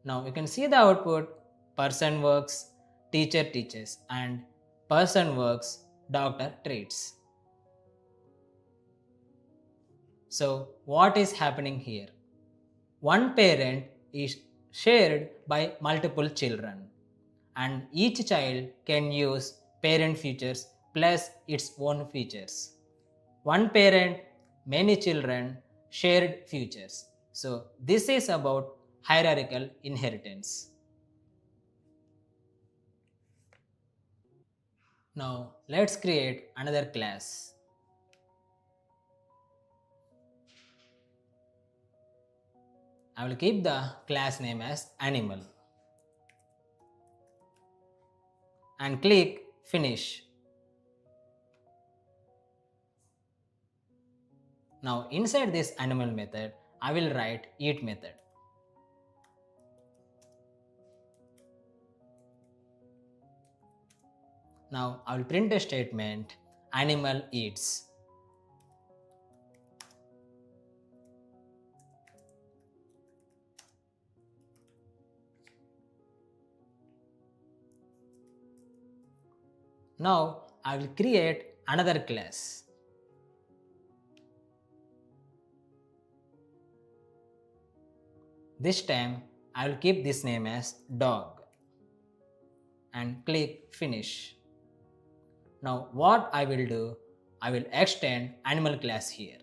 Now you can see the output: person works, teacher teaches, and person works, doctor treats. So what is happening here? One parent is shared by multiple children, and each child can use parent features plus its own features. One parent, many children, shared features. So this is about hierarchical inheritance. Now let's create another class. I will keep the class name as animal and click finish. Now inside this animal method, I will write eat method. Now I will print a statement: animal eats. Now I will create another class. This time I will keep this name as dog and click finish. Now what I will do, I will extend animal class here.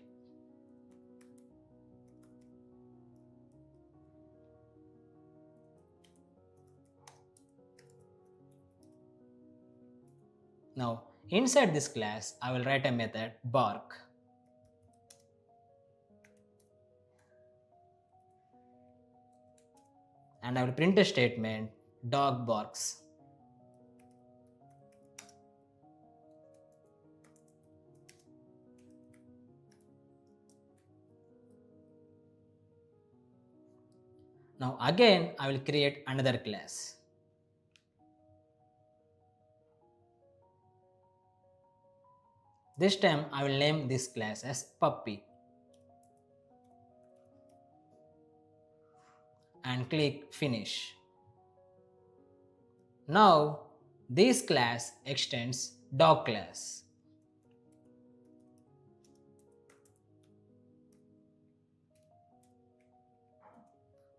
Now inside this class, I will write a method bark. And I will print a statement: dog barks. Now again I will create another class. This time I will name this class as puppy and click finish. Now this class extends dog class.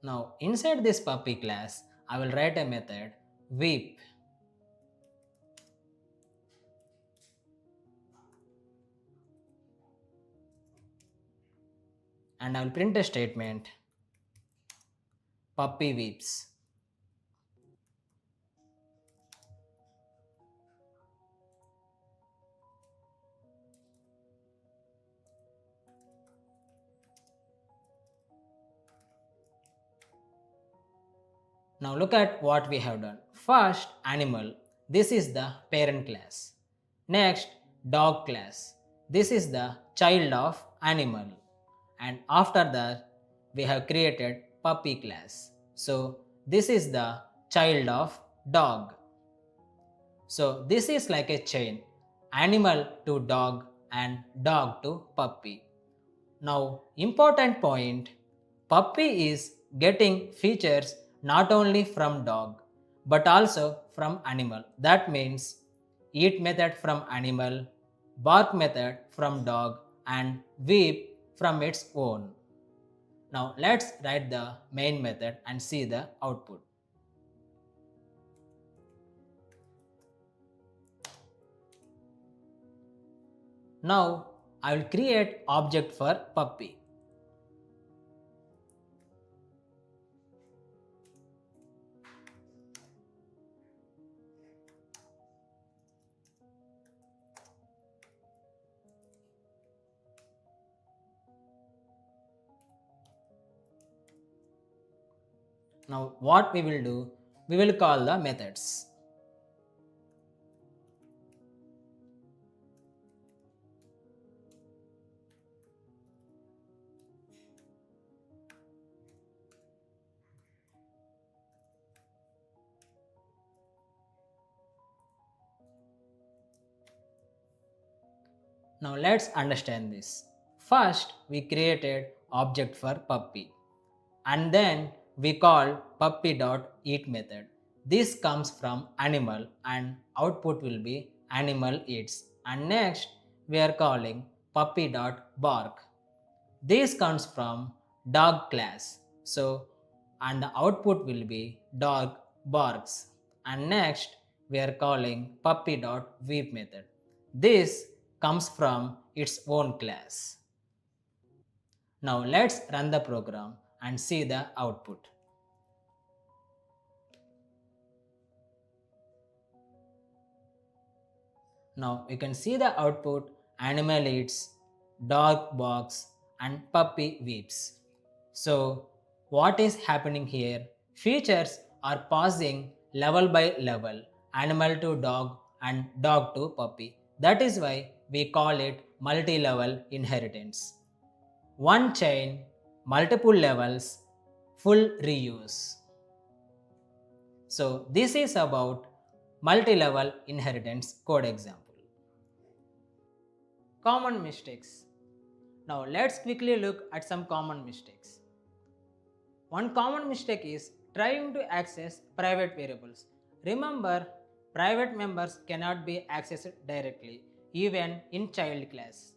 Now inside this puppy class, I will write a method weep. And I will print a statement: puppy weeps. Now look at what we have done. First, animal. This is the parent class. Next, dog class. This is the child of animal. And after that, we have created puppy class. So this is the child of dog. So this is like a chain: animal to dog and dog to puppy. Now important point, puppy is getting features not only from dog but also from animal. That means eat method from animal, bark method from dog, and weep from its own. Now let's write the main method and see the output. Now I will create object for puppy. Now what we will do, we will call the methods. Now let's understand this. First we created object for puppy and then we call puppy.eat method. This comes from animal and output will be animal eats, and next we are calling puppy.bark. This comes from dog class. So and the output will be dog barks, and next we are calling puppy.weep method. This comes from its own class. Now let's run the program and see the output. Now you can see the output: animal eats, dog barks, and puppy weeps. So what is happening here? Features are passing level by level, animal to dog and dog to puppy. That is why we call it multi-level inheritance. One chain, multiple levels, full reuse. So this is about multi-level inheritance code example. Common mistakes. Now let's quickly look at some common mistakes. One common mistake is trying to access private variables. Remember, private members cannot be accessed directly, even in child class.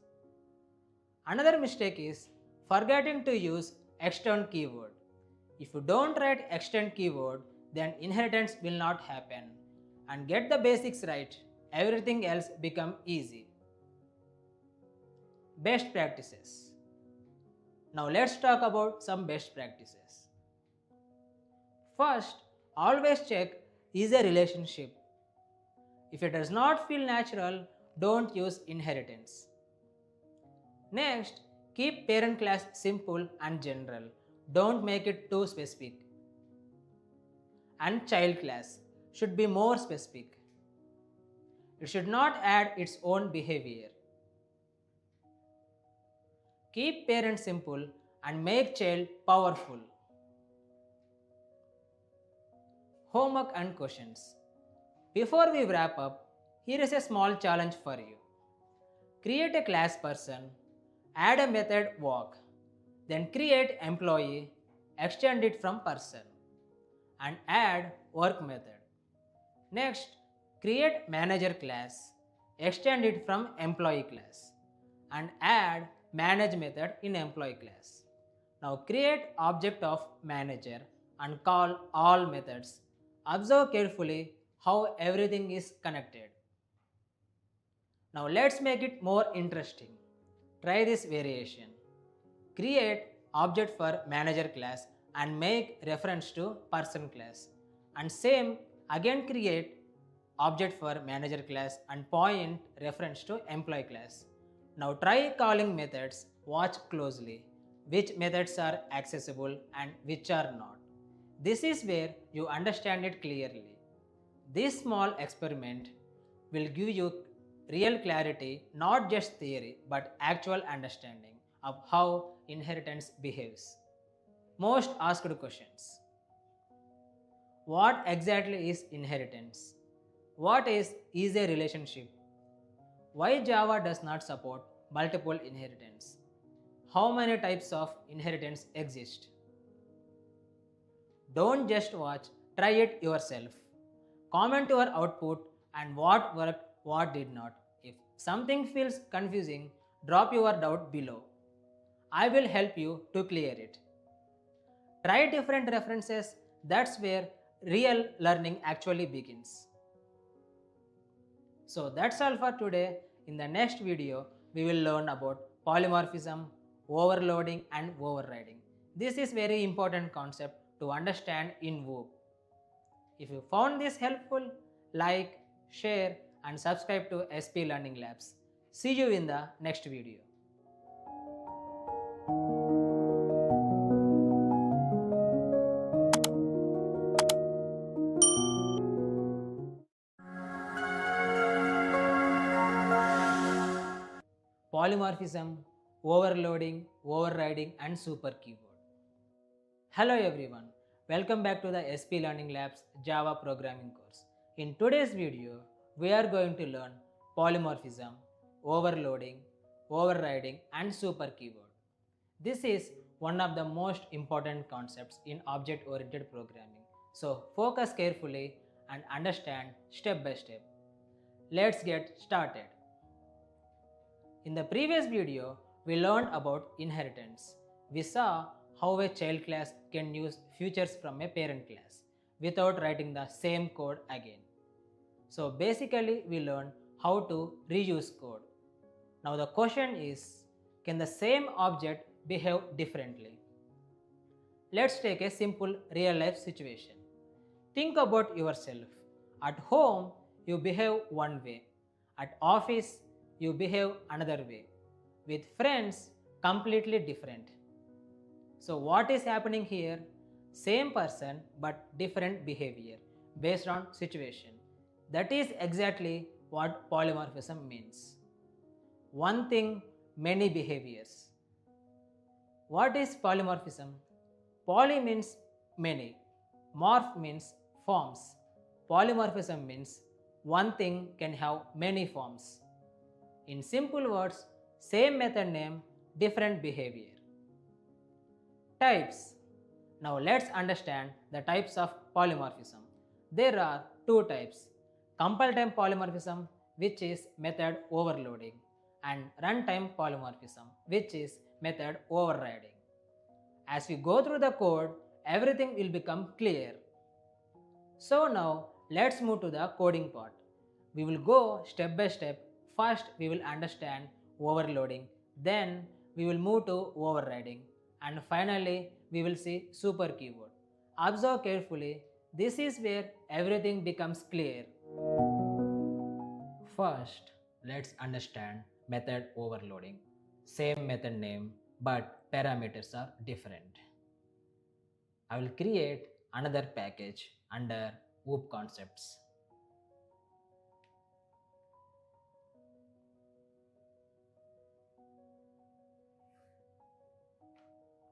Another mistake is forgetting to use extend keyword. If you don't write extend keyword, then inheritance will not happen. And get the basics right, everything else become easy. Best practices. Now let's talk about some best practices. First, always check is a relationship. If it does not feel natural, don't use inheritance. Next, keep parent class simple and general. Don't make it too specific. And child class should be more specific. It should not add its own behavior. Keep parent simple and make child powerful. Homework and questions. Before we wrap up, here is a small challenge for you. Create a class person, add a method walk, then create employee, extend it from person, and add work method. Next, create manager class, extend it from employee class, and add manage method in employee class. Now create object of manager and call all methods. Observe carefully how everything is connected. Now let's make it more interesting. Try this variation. Create object for manager class and make reference to person class. And same again create object for manager class and point reference to employee class. Now try calling methods, watch closely which methods are accessible and which are not. This is where you understand it clearly. This small experiment will give you real clarity, not just theory but actual understanding of how inheritance behaves. Most asked questions. What exactly is inheritance? What is a relationship? Why Java does not support multiple inheritance? How many types of inheritance exist? Don't just watch, try it yourself. Comment your output and what worked, what did not. If something feels confusing, drop your doubt below. I will help you to clear it. Try different references, that's where real learning actually begins. So that's all for today. In the next video, we will learn about polymorphism, overloading and overriding. This is very important concept to understand in VOOP. If you found this helpful, like, share and subscribe to SP Learning Labs. See you in the next video. Polymorphism, overloading, overriding and super keyword. Hello everyone, welcome back to the SP Learning Labs Java programming course. In today's video, we are going to learn polymorphism, overloading, overriding and super keyword. This is one of the most important concepts in object-oriented programming. So focus carefully and understand step by step. Let's get started. In the previous video, we learned about inheritance. We saw how a child class can use features from a parent class without writing the same code again. So basically, we learned how to reuse code. Now the question is, can the same object behave differently? Let's take a simple real life situation. Think about yourself. At home, you behave one way. At office, you behave another way. With friends, completely different. So what is happening here? Same person but different behavior based on situation. That is exactly what polymorphism means. One thing, many behaviors. What is polymorphism? Poly means many. Morph means forms. Polymorphism means one thing can have many forms. In simple words, same method name, different behavior. Types. Now let's understand the types of polymorphism. There are two types. Compile time polymorphism, which is method overloading, and runtime polymorphism, which is method overriding. As we go through the code, everything will become clear. So now let's move to the coding part. We will go step by step. First we will understand overloading, then we will move to overriding, and finally we will see super keyword. Observe carefully, this is where everything becomes clear. First, let's understand method overloading. Same method name but parameters are different. I will create another package under VOOP concepts.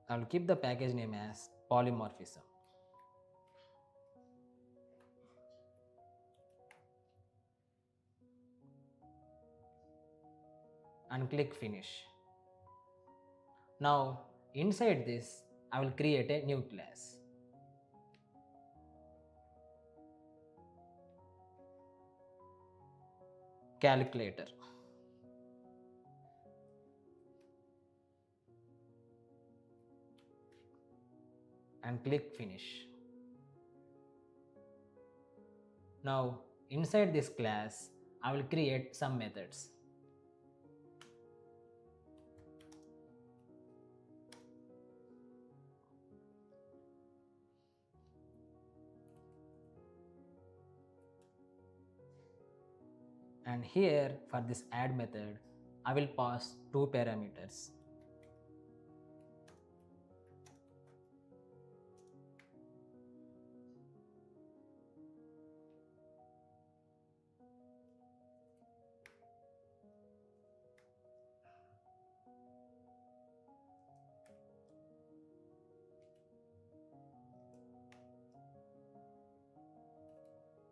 I will keep the package name as polymorphism. And click finish. Now inside this I will create a new class. Calculator. And click finish. Now inside this class I will create some methods. And here for this add method I will pass two parameters.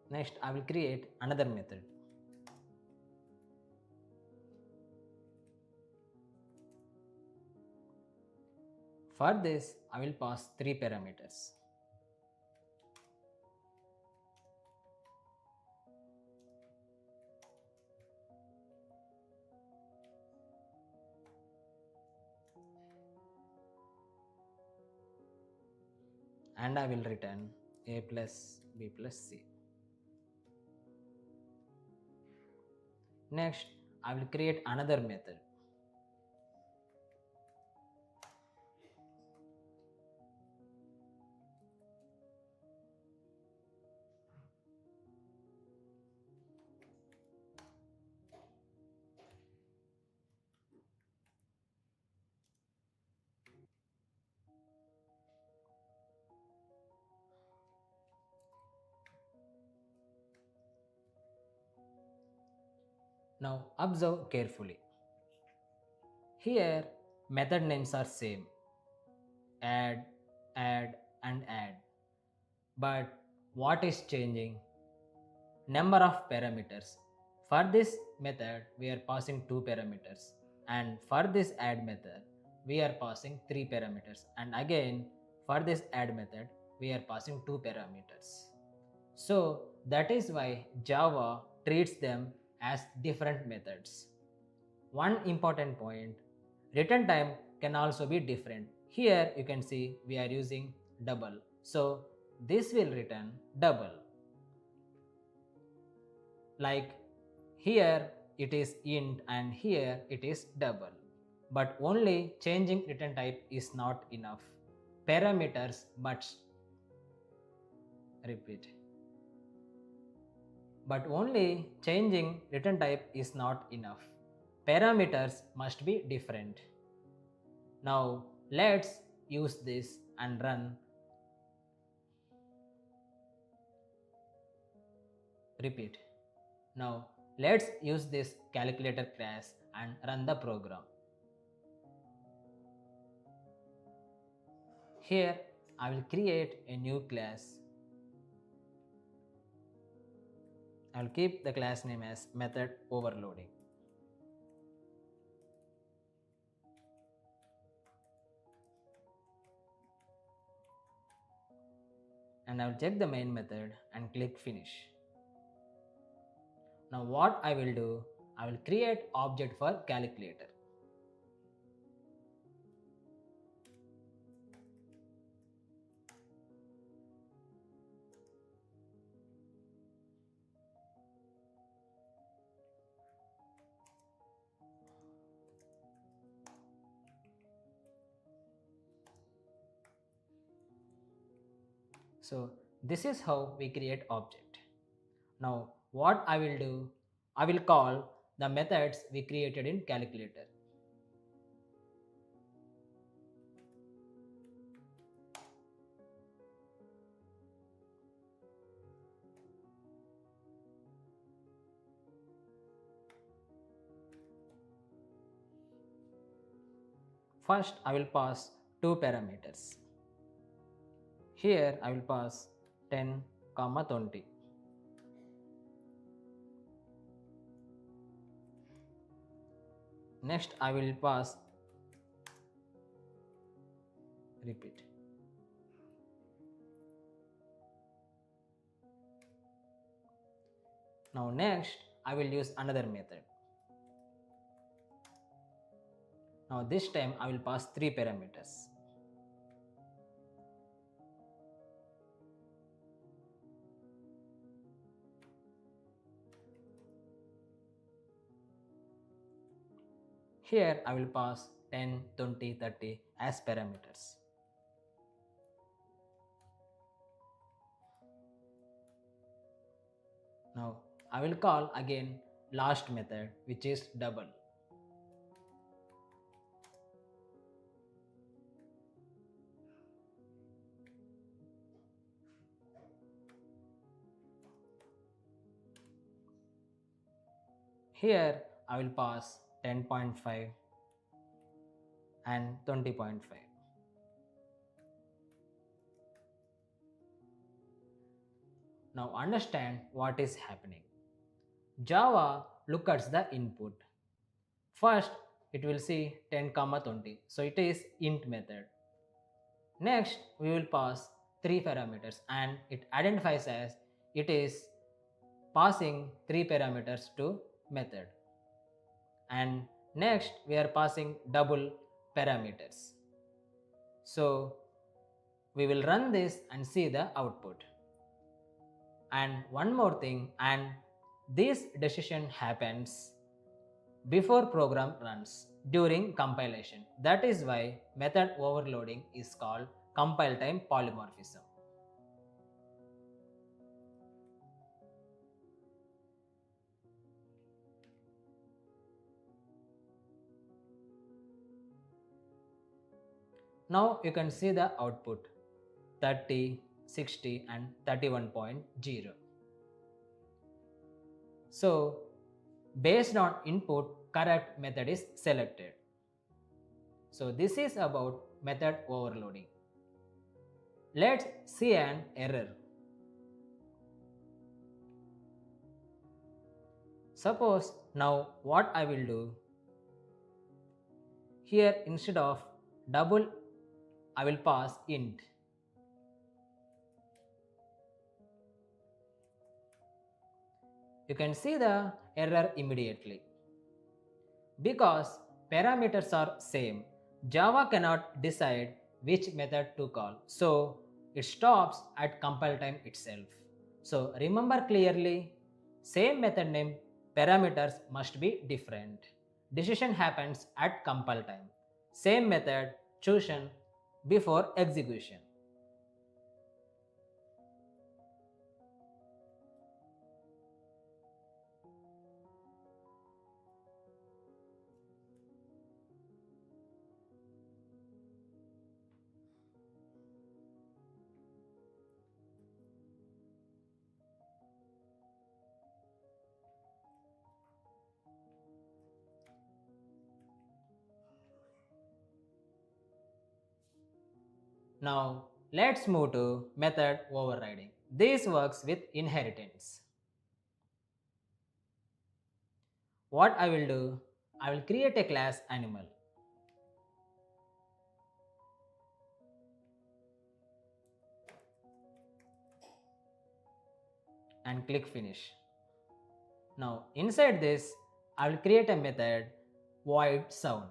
Next I will create another method. For this I will pass three parameters. and I will return a plus b plus c. Next, I will create another method. Now observe carefully. Here method names are same, add, add and add. But what is changing? Number of parameters. For this method we are passing 2 parameters, and for this add method we are passing 3 parameters, and again for this add method we are passing 2 parameters. So that is why Java treats them as different methods. One important point, return time can also be different. Here you can see we are using double. So this will return double. Like here it is int and here it is double. But only changing return type is not enough. Parameters must repeat. But only changing return type is not enough. Parameters must be different. Now let's use this and run. Repeat. Now let's use this calculator class and run the program. Here I will create a new class. I will keep the class name as method overloading. And I will check the main method and click finish. Now what I will do, I will create object for calculator. So this is how we create object. Now what I will do, I will call the methods we created in calculator. First I will pass 2 parameters. Here I will pass 10, 20. Next I will pass, repeat. Now next I will use another method. Now this time I will pass 3 parameters. Here I will pass 10, 20, 30 as parameters. Now I will call again last method, which is double. Here I will pass 10.5 and 20.5. Now understand what is happening. Java looks at the input. First it will see 10, 20. So it is int method. Next we will pass 3 parameters and it identifies as it is passing 3 parameters to method. And next we are passing double parameters. So We will run this and see the output. And one more thing, and this decision happens before program runs during compilation. That is why method overloading is called compile time polymorphism. Now you can see the output 30, 60 and 31.0. So based on input, correct method is selected. So this is about method overloading. Let's see an error. Suppose now what I will do, here instead of double I will pass int. You can see the error immediately. Because parameters are same, Java cannot decide which method to call. So it stops at compile time itself. So remember clearly, same method name, parameters must be different. Decision happens at compile time. Same method chosen before execution. Now let's move to method overriding. This works with inheritance. What I will do, I will create a class animal. And click finish. Now inside this, I will create a method void sound.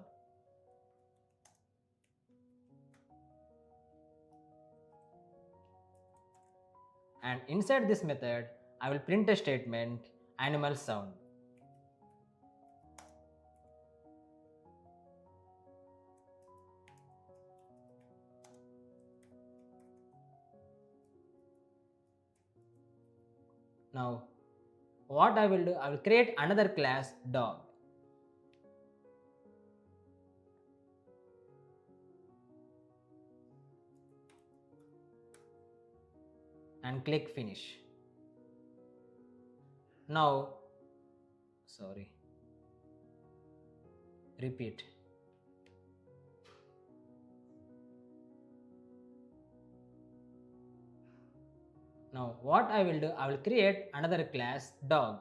And inside this method, I will print a statement animal sound. Now what I will do, I will create another class dog. And click finish. Now, repeat. Now what I will do, I will create another class dog.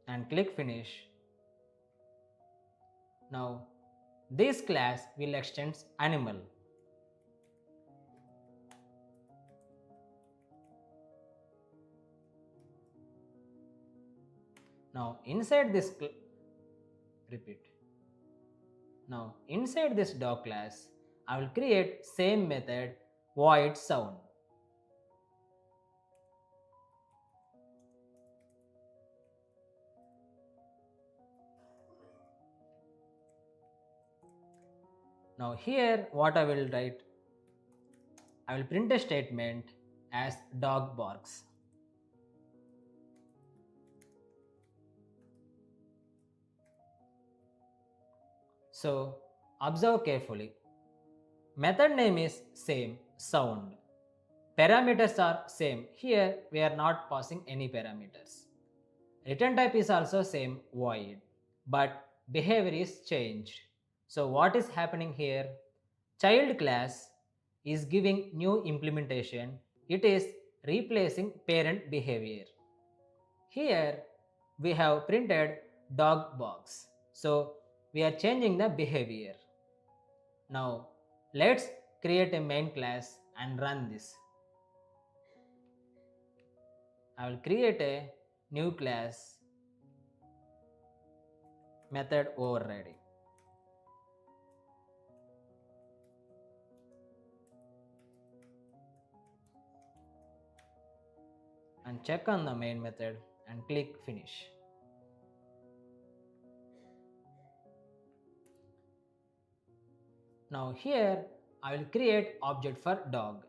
And click finish. Now this class will extend animal. Now inside this Now inside this dog class, I will create same method void sound. Now here what I will write, I will print a statement as dog barks. So observe carefully. Method name is same, sound. Parameters are same. Here we are not passing any parameters. Return type is also same, void. But behavior is changed. So what is happening here? Child class is giving new implementation. It is replacing parent behavior. Here we have printed dog box. So we are changing the behavior. Now let's create a main class and run this. I will create a new class method overriding. And check on the main method and click finish. Now here I will create object for dog.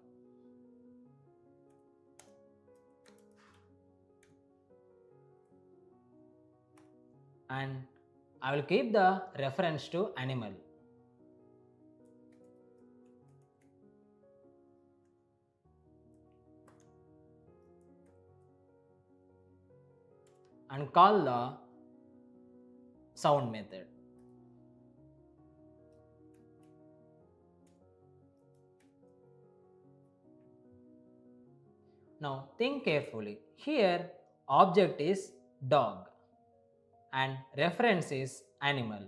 And I will keep the reference to animal. And call the sound method. Now think carefully. Here object is dog and reference is animal.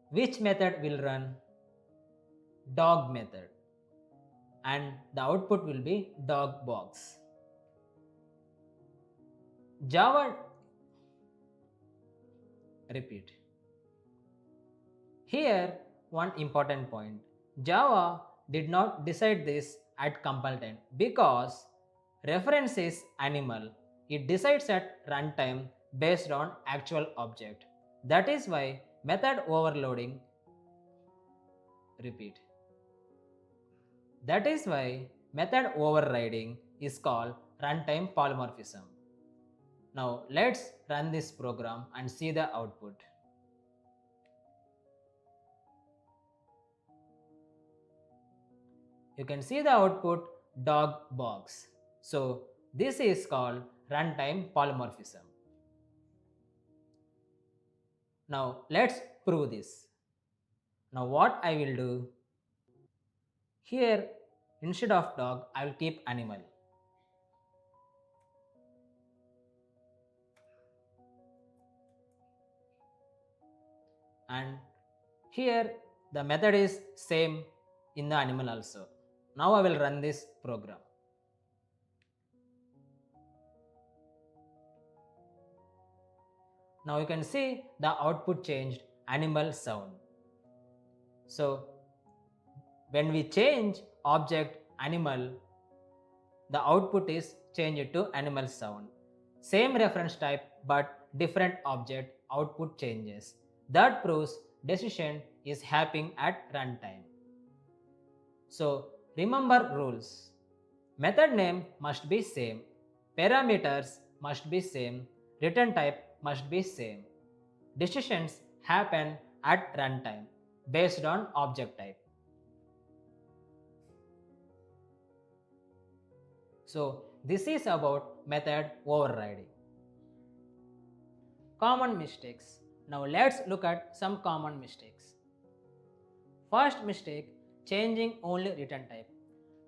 Which method will run? Dog method, and the output will be dog box. Java, repeat. Here one important point. Java did not decide this at compile time because reference is animal. It decides at runtime based on actual object. That is why method overloading, repeat. That is why method overriding is called runtime polymorphism. Now let's run this program and see the output. You can see the output dog box. So this is called runtime polymorphism. Now let's prove this. Now what I will do, here instead of dog I will keep animal. And here the method is same in the animal also. Now I will run this program. Now you can see the output changed animal sound. So when we change object animal, the output is changed to animal sound. Same reference type but different object, output changes. That proves decision is happening at runtime. So remember rules. Method name must be same, parameters must be same, return type must be same. Decisions happen at runtime based on object type. So this is about method overriding. Common mistakes. Now let's look at some common mistakes. First mistake, changing only return type.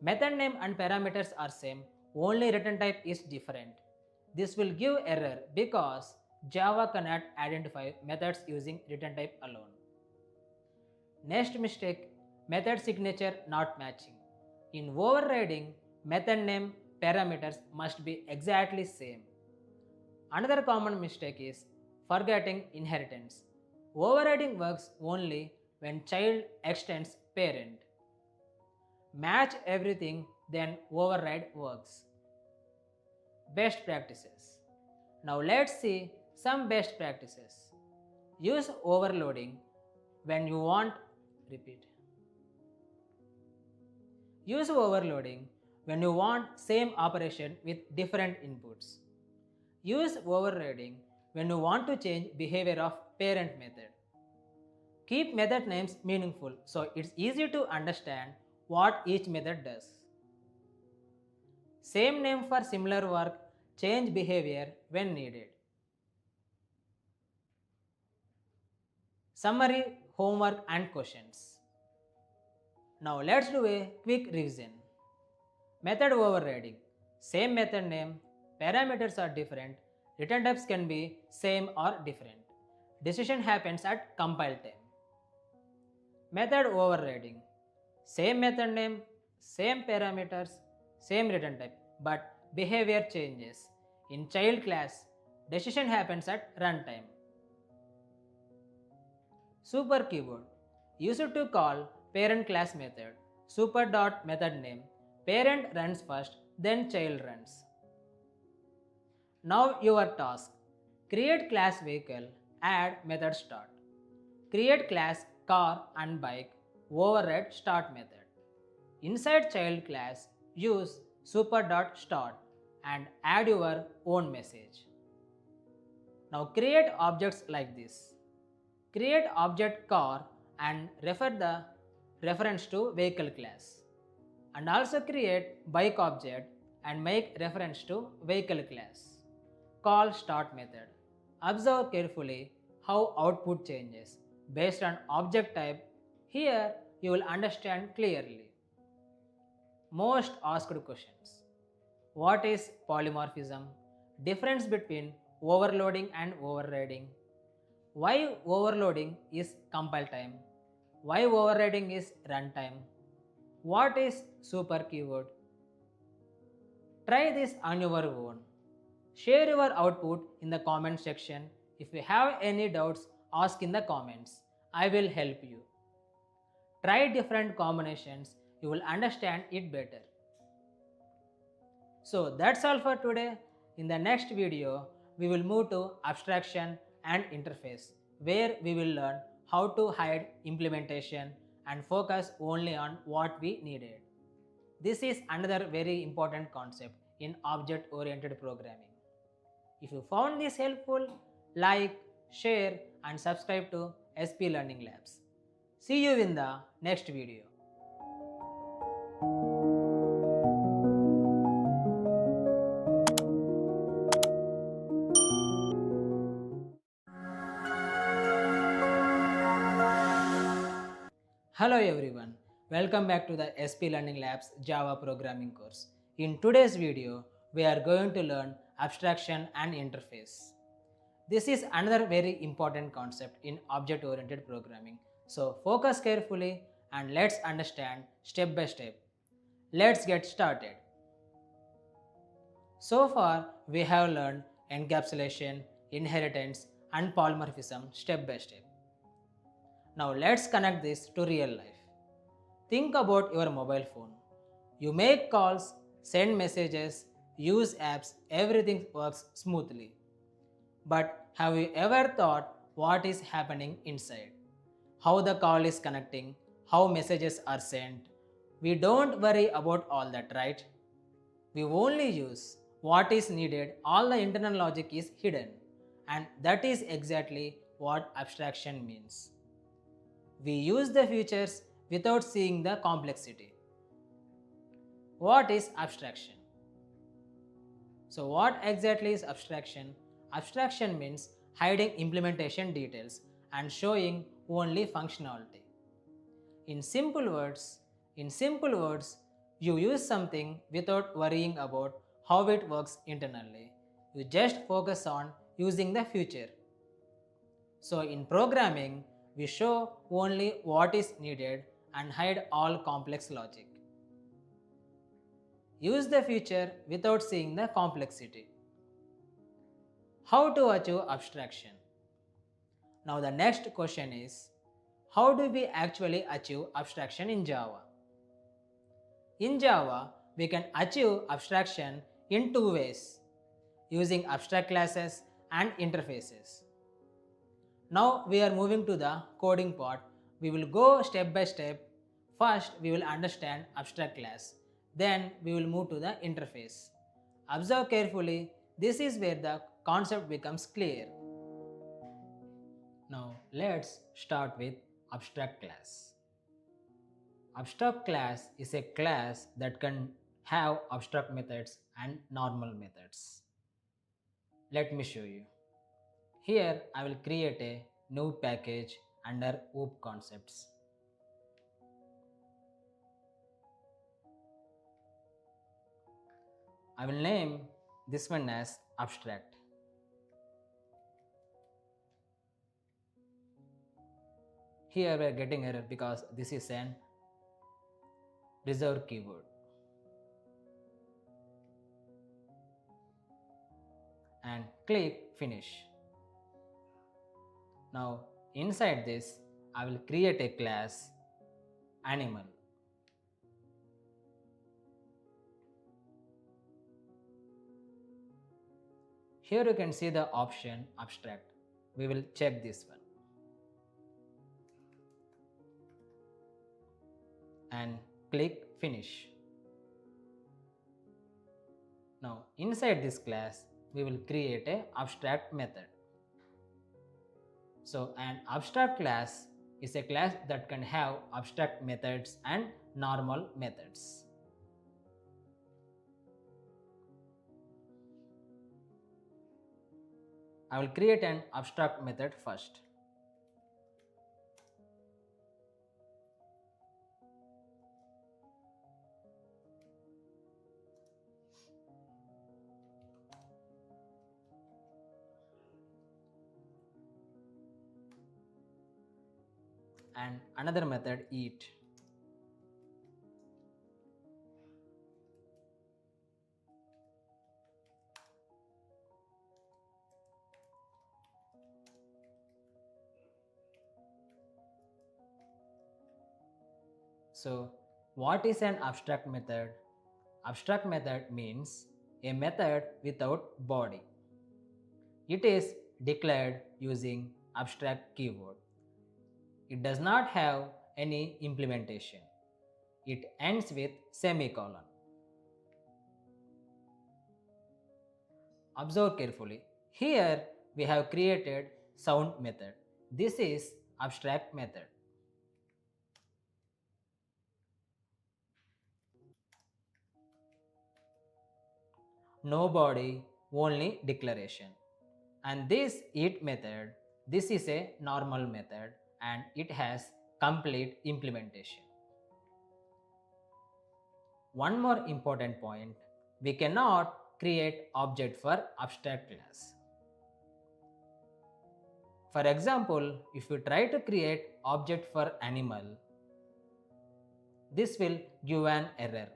Method name and parameters are same, only return type is different. This will give error because Java cannot identify methods using return type alone. Next mistake, method signature not matching. In overriding, method name parameters must be exactly same. Another common mistake is forgetting inheritance. Overriding works only when child extends parent. Match everything, then override works. Best practices. Now let's see some best practices. Use overloading when you want, repeat. Use overloading when you want same operation with different inputs. Use overriding when you want to change behavior of parent method. Keep method names meaningful so it's easy to understand what each method does. Same name for similar work, change behavior when needed. Summary, homework and questions. Now let's do a quick revision. Method overriding. Same method name, parameters are different, return types can be same or different. Decision happens at compile time. Method overriding. Same method name, same parameters, same return type, but behavior changes. In child class, decision happens at runtime. Super keyword used to call parent class method. Super dot method name. Parent runs first, then child runs. Now your task. Create class vehicle, add method start. Create class car and bike, override start method. Inside child class, use super.start and add your own message. Now create objects like this. Create object car and refer the reference to vehicle class. And also create bike object and make reference to vehicle class. Call start method. Observe carefully how output changes based on object type. Here you will understand clearly. Most asked questions. What is polymorphism? Difference between overloading and overriding. Why overloading is compile time? Why overriding is runtime? What is super keyword? Try this on your own. Share your output in the comment section. If you have any doubts, ask in the comments. I will help you. Try different combinations, you will understand it better. So that's all for today. In the next video, we will move to abstraction and interface, where we will learn how to hide implementation and focus only on what we needed. This is another very important concept in object-oriented programming. If you found this helpful, like, share and subscribe to SP Learning Labs. See you in the next video. Hello everyone, welcome back to the SP Learning Labs Java programming course. In today's video, we are going to learn abstraction and interface. This is another very important concept in object-oriented programming. So focus carefully and let's understand step by step. Let's get started. So far, we have learned encapsulation, inheritance and polymorphism step by step. Now let's connect this to real life. Think about your mobile phone. You make calls, send messages, use apps, everything works smoothly. But have you ever thought what is happening inside? How the call is connecting, how messages are sent? We don't worry about all that, right? We only use what is needed, all the internal logic is hidden. And that is exactly what abstraction means. We use the features without seeing the complexity. What is abstraction? So what exactly is abstraction? Abstraction means hiding implementation details and showing only functionality. In simple words, you use something without worrying about how it works internally. You just focus on using the feature. So in programming, we show only what is needed and hide all complex logic. Use the feature without seeing the complexity. How to achieve abstraction? Now the next question is, how do we actually achieve abstraction in Java? In Java, we can achieve abstraction in two ways, using abstract classes and interfaces. Now we are moving to the coding part. We will go step by step. First, we will understand abstract class. Then we will move to the interface. Observe carefully. This is where the concept becomes clear. Now let's start with abstract class. Abstract class is a class that can have abstract methods and normal methods. Let me show you. Here I will create a new package under OOP concepts. I will name this one as abstract. Here we are getting error because this is an reserved keyword. And click finish. Now inside this I will create a class animal. Here you can see the option abstract. We will check this one. And click finish. Now inside this class we will create a abstract method. So an abstract class is a class that can have abstract methods and normal methods. I will create an abstract method first. And another method eat. So what is an abstract method? Abstract method means a method without body. It is declared using abstract keyword. It does not have any implementation. It ends with semicolon. Observe carefully. Here we have created sound method. This is abstract method. No body, only declaration. And this eat method, this is a normal method and it has complete implementation. One more important point, we cannot create object for abstract class. For example, if you try to create object for animal, this will give an error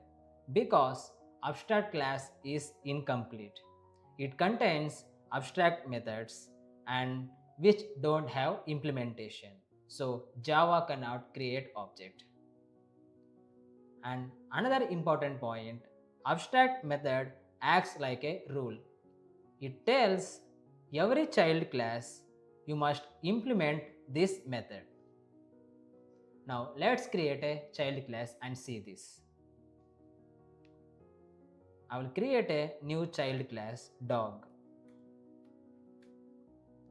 because abstract class is incomplete. It contains abstract methods and which don't have implementation. So Java cannot create object. And another important point, abstract method acts like a rule. It tells every child class you must implement this method. Now let's create a child class and see this. I will create a new child class dog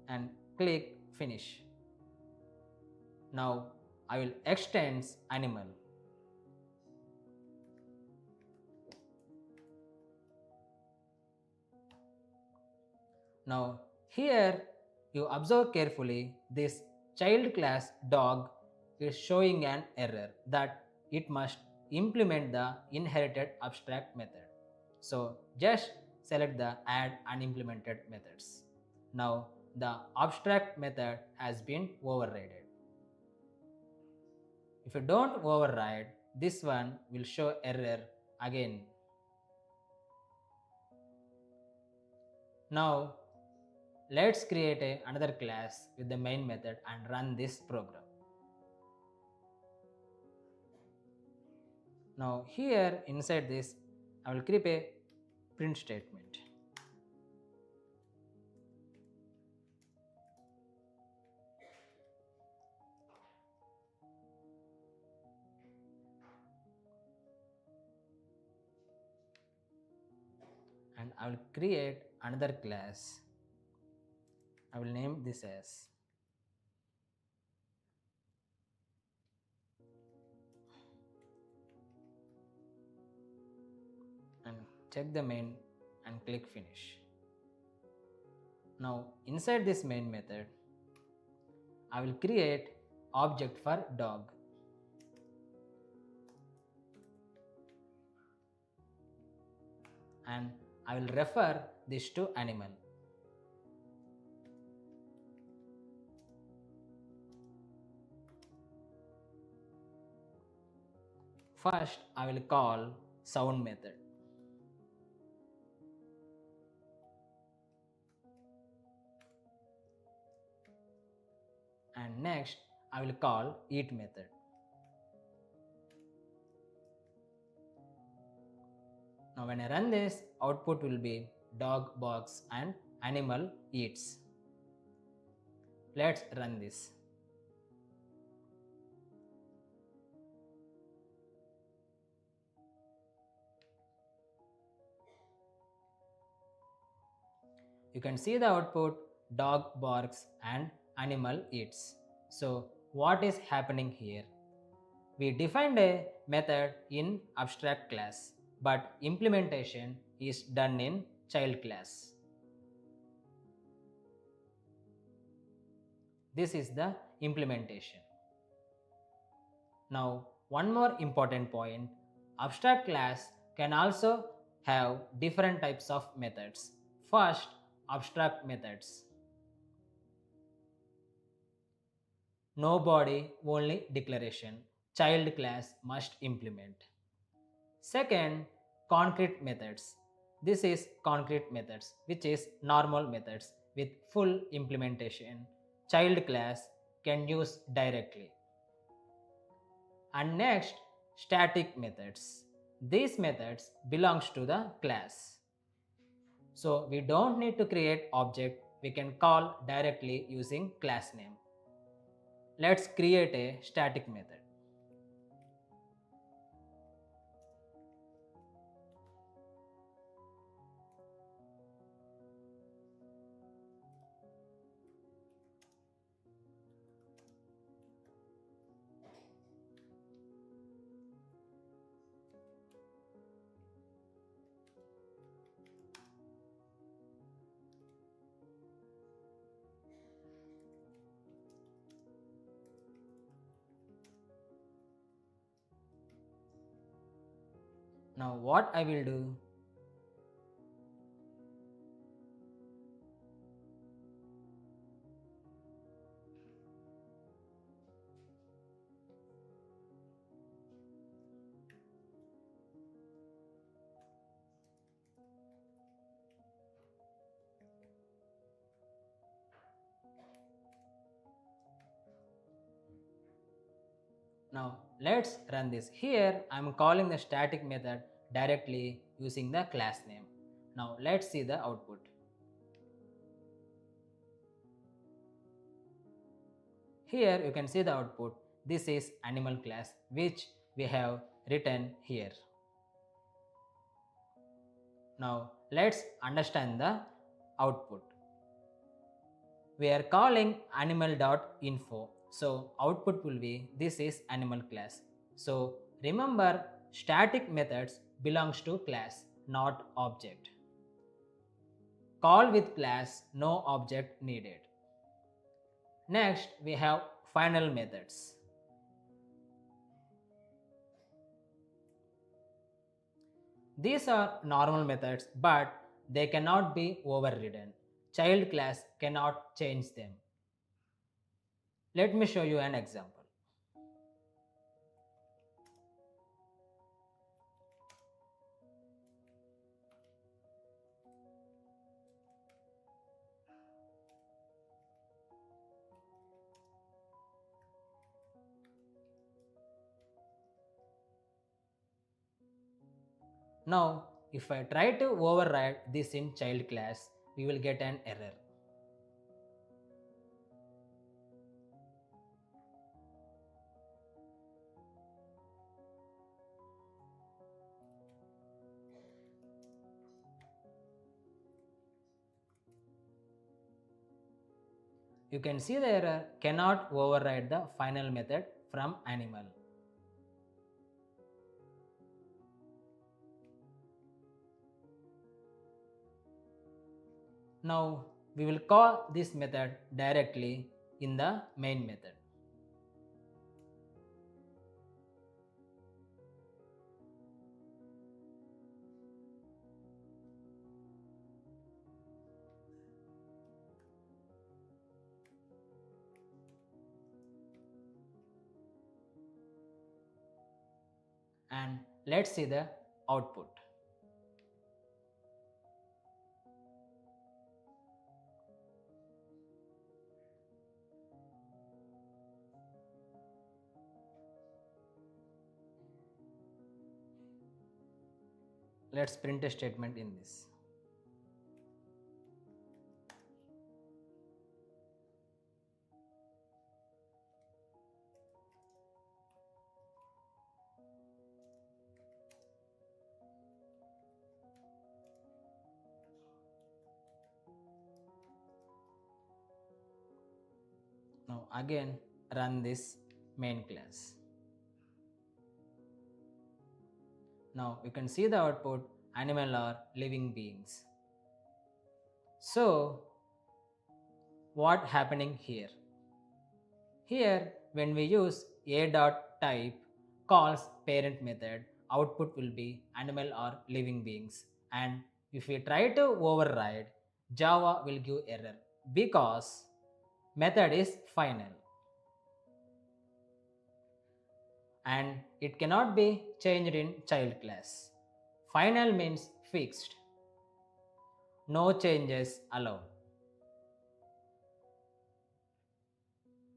and click finish. Now I will extend animal. Now here you observe carefully, this child class dog is showing an error that it must implement the inherited abstract method. So just select the add unimplemented methods. Now the abstract method has been overridden. If you don't override, this one will show error again. Now let's create another class with the main method and run this program. Now here inside this I will create a print statement. And I will create another class. I will name this as and check the main and click finish. Now inside this main method I will create object for dog. And I will refer this to animal. First I will call sound method. And next I will call eat method. Now when I run this, output will be dog barks and animal eats. Let's run this. You can see the output dog barks and animal eats. So what is happening here? We defined a method in abstract class, but implementation is done in child class. This is the implementation. Now, one more important point, abstract class can also have different types of methods. First, abstract methods. No body, only declaration. Child class must implement. Second, concrete methods. This is concrete methods, which is normal methods with full implementation. Child class can use directly. And next, static methods. These methods belongs to the class. So we don't need to create object, we can call directly using class name. Let's create a static method. Now what I will do, now let's run this. Here I am calling the static method directly using the class name. Now let's see the output. Here you can see the output. This is animal class which we have written here. Now let's understand the output. We are calling animal.info. So output will be this is animal class. So remember, static methods belongs to class, not object. Call with class, no object needed. Next we have final methods. These are normal methods, but they cannot be overridden. Child class cannot change them. Let me show you an example. Now, if I try to override this in child class, we will get an error. You can see the error cannot override the final method from animal. Now we will call this method directly in the main method. And let's see the output. let's print a statement in this. Now again run this main class. Now you can see the output animal or living beings. So what happening here? Here when we use a.type calls parent method, output will be animal or living beings, and if we try to override, Java will give error because method is final and it cannot be changed in child class. Final means fixed. No changes allowed.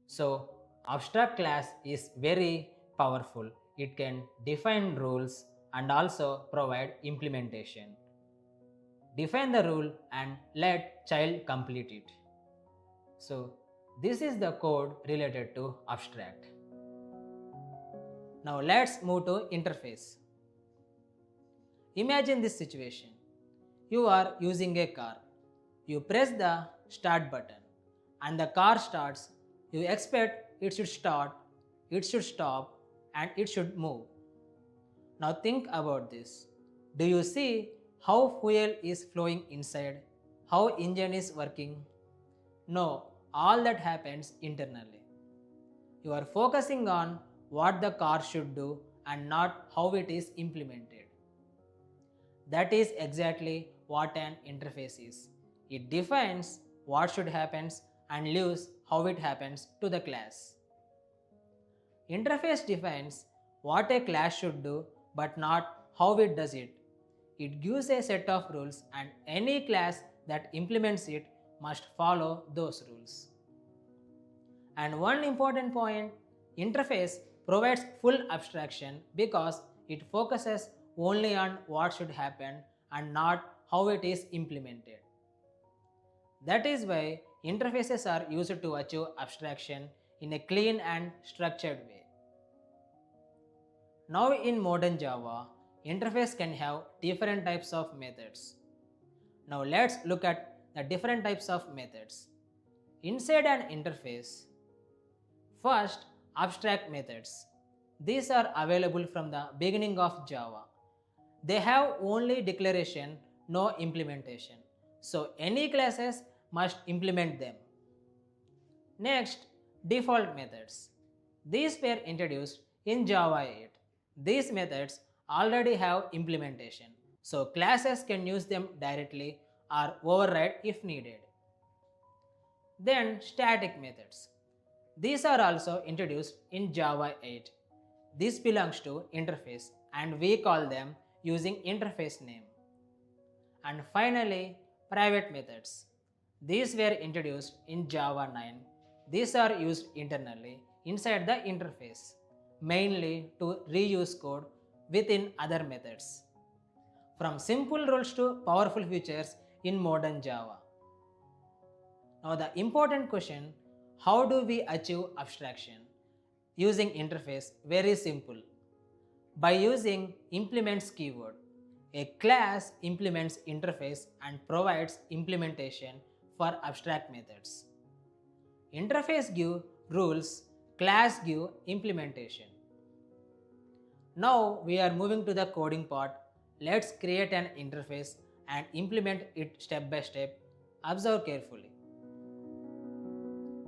So abstract class is very powerful. It can define rules and also provide implementation. Define the rule and let child complete it. So this is the code related to abstract. Now let's move to interface. Imagine this situation. You are using a car. You press the start button and the car starts. You expect it should start, it should stop, and it should move. Now think about this. Do you see how fuel is flowing inside? How engine is working? No, all that happens internally. You are focusing on what the car should do and not how it is implemented. That is exactly what an interface is. It defines what should happen and leaves how it happens to the class. Interface defines what a class should do but not how it does it. It gives a set of rules and any class that implements it must follow those rules. And one important point, interface provides full abstraction because it focuses only on what should happen and not how it is implemented. That is why interfaces are used to achieve abstraction in a clean and structured way. Now in modern Java, interface can have different types of methods. Now let's look at the different types of methods. Inside an interface, first abstract methods. These are available from the beginning of Java. They have only declaration, no implementation. So any classes must implement them. Next, default methods. These were introduced in Java 8. These methods already have implementation, so classes can use them directly or override if needed. Then static methods. These are also introduced in Java 8. This belongs to interface and we call them using interface name. And finally, private methods. These were introduced in Java 9. These are used internally inside the interface, mainly to reuse code within other methods. From simple rules to powerful features in modern Java. Now the important question, how do we achieve abstraction? Using interface, very simple. By using implements keyword. A class implements interface and provides implementation for abstract methods. Interface give rules, class give implementation. Now we are moving to the coding part. Let's create an interface and implement it step by step. Observe carefully.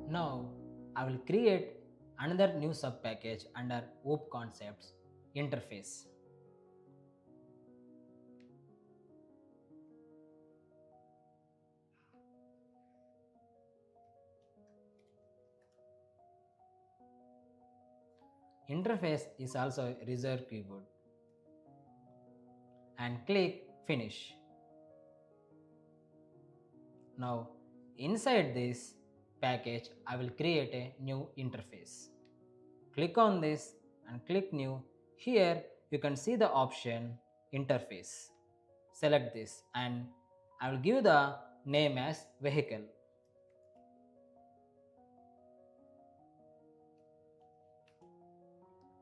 Now I will create another new subpackage under OOP concepts, interface. Interface is also a reserved keyword. And click finish. Now inside this package I will create a new interface. Click on this and click new. Here you can see the option interface. select this and I will give the name as vehicle.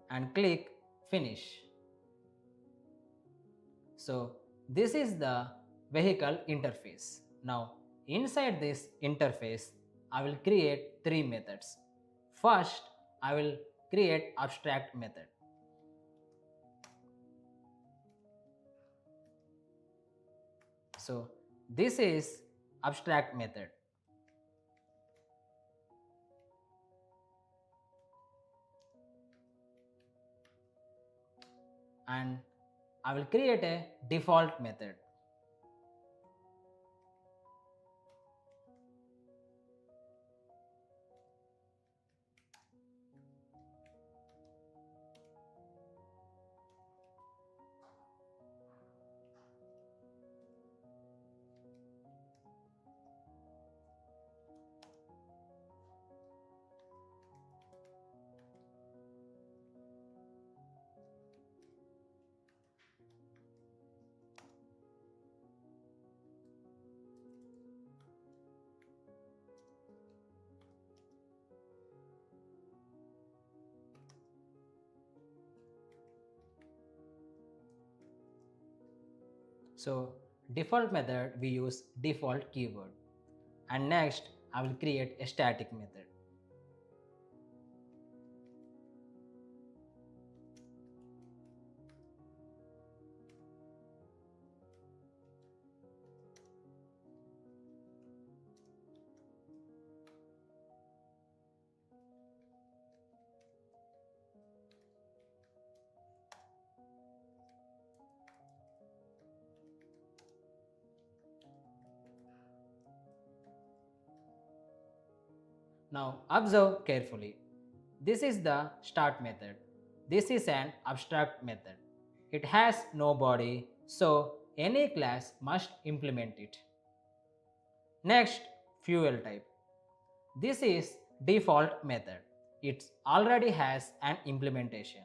And click finish. So this is the vehicle interface. Now inside this interface I will create three methods. First I will create abstract method. So this is abstract method. And I will create a default method. So default method we use default keyword. And next I will create a static method. Now observe carefully. This is the start method. This is an abstract method. It has no body, so any class must implement it. Next, fuel type. This is default method. It already has an implementation.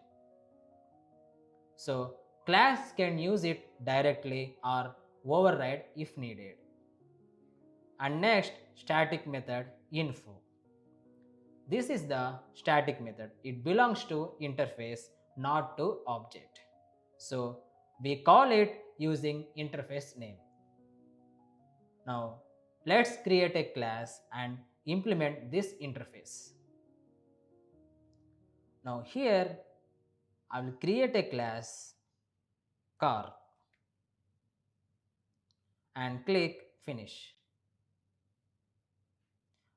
So class can use it directly or override if needed. And next, static method info. This is the static method. It belongs to interface, not to object. So we call it using interface name. Now let's create a class and implement this interface. Now here I will create a class car and click finish.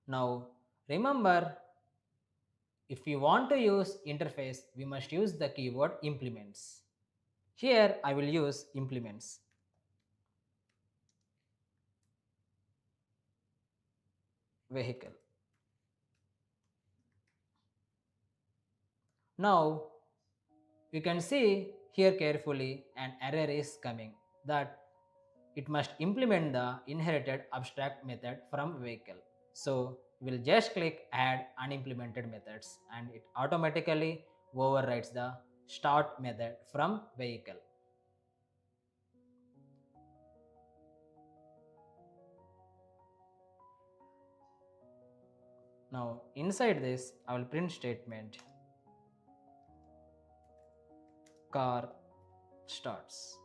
Now remember, if we want to use interface, we must use the keyword implements. Here I will use implements. Vehicle. Now you can see here carefully an error is coming that it must implement the inherited abstract method from vehicle. So we'll just click add unimplemented methods and it automatically overrides the start method from vehicle. Now inside this I will print statement car starts.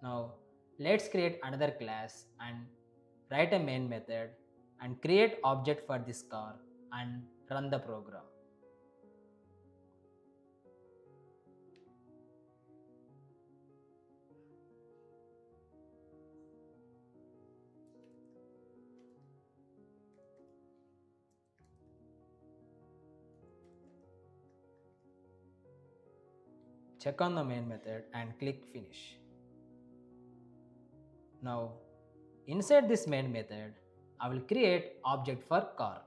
Now let's create another class and write a main method and create object for this car and run the program. Check on the main method and click finish. Now inside this main method I will create object for car.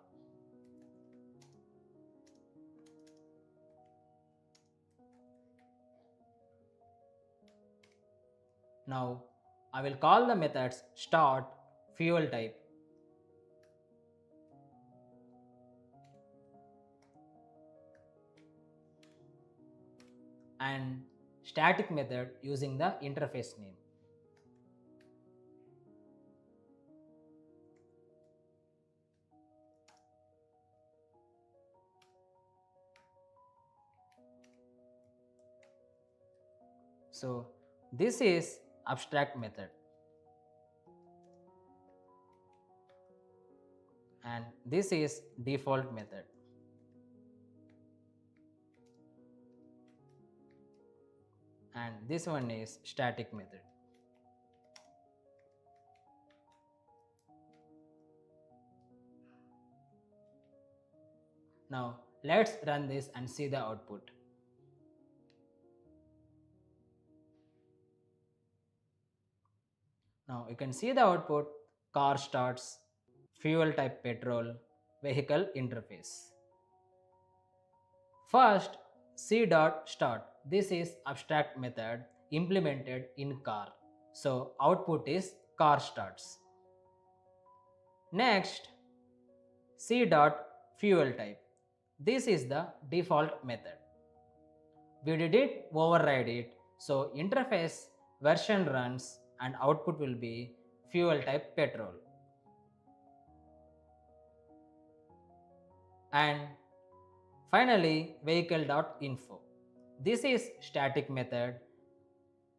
Now I will call the methods start, fuel type, and static method using the interface name. So this is abstract method and this is default method. And this one is static method. Now let's run this and see the output. Now you can see the output: car starts, fuel type petrol, vehicle interface. First, C dot start. This is abstract method implemented in car. So output is car starts. Next, C dot fuel type. This is the default method. We didn't override it, so interface version runs and output will be fuel type petrol. And finally, vehicle.info. This is static method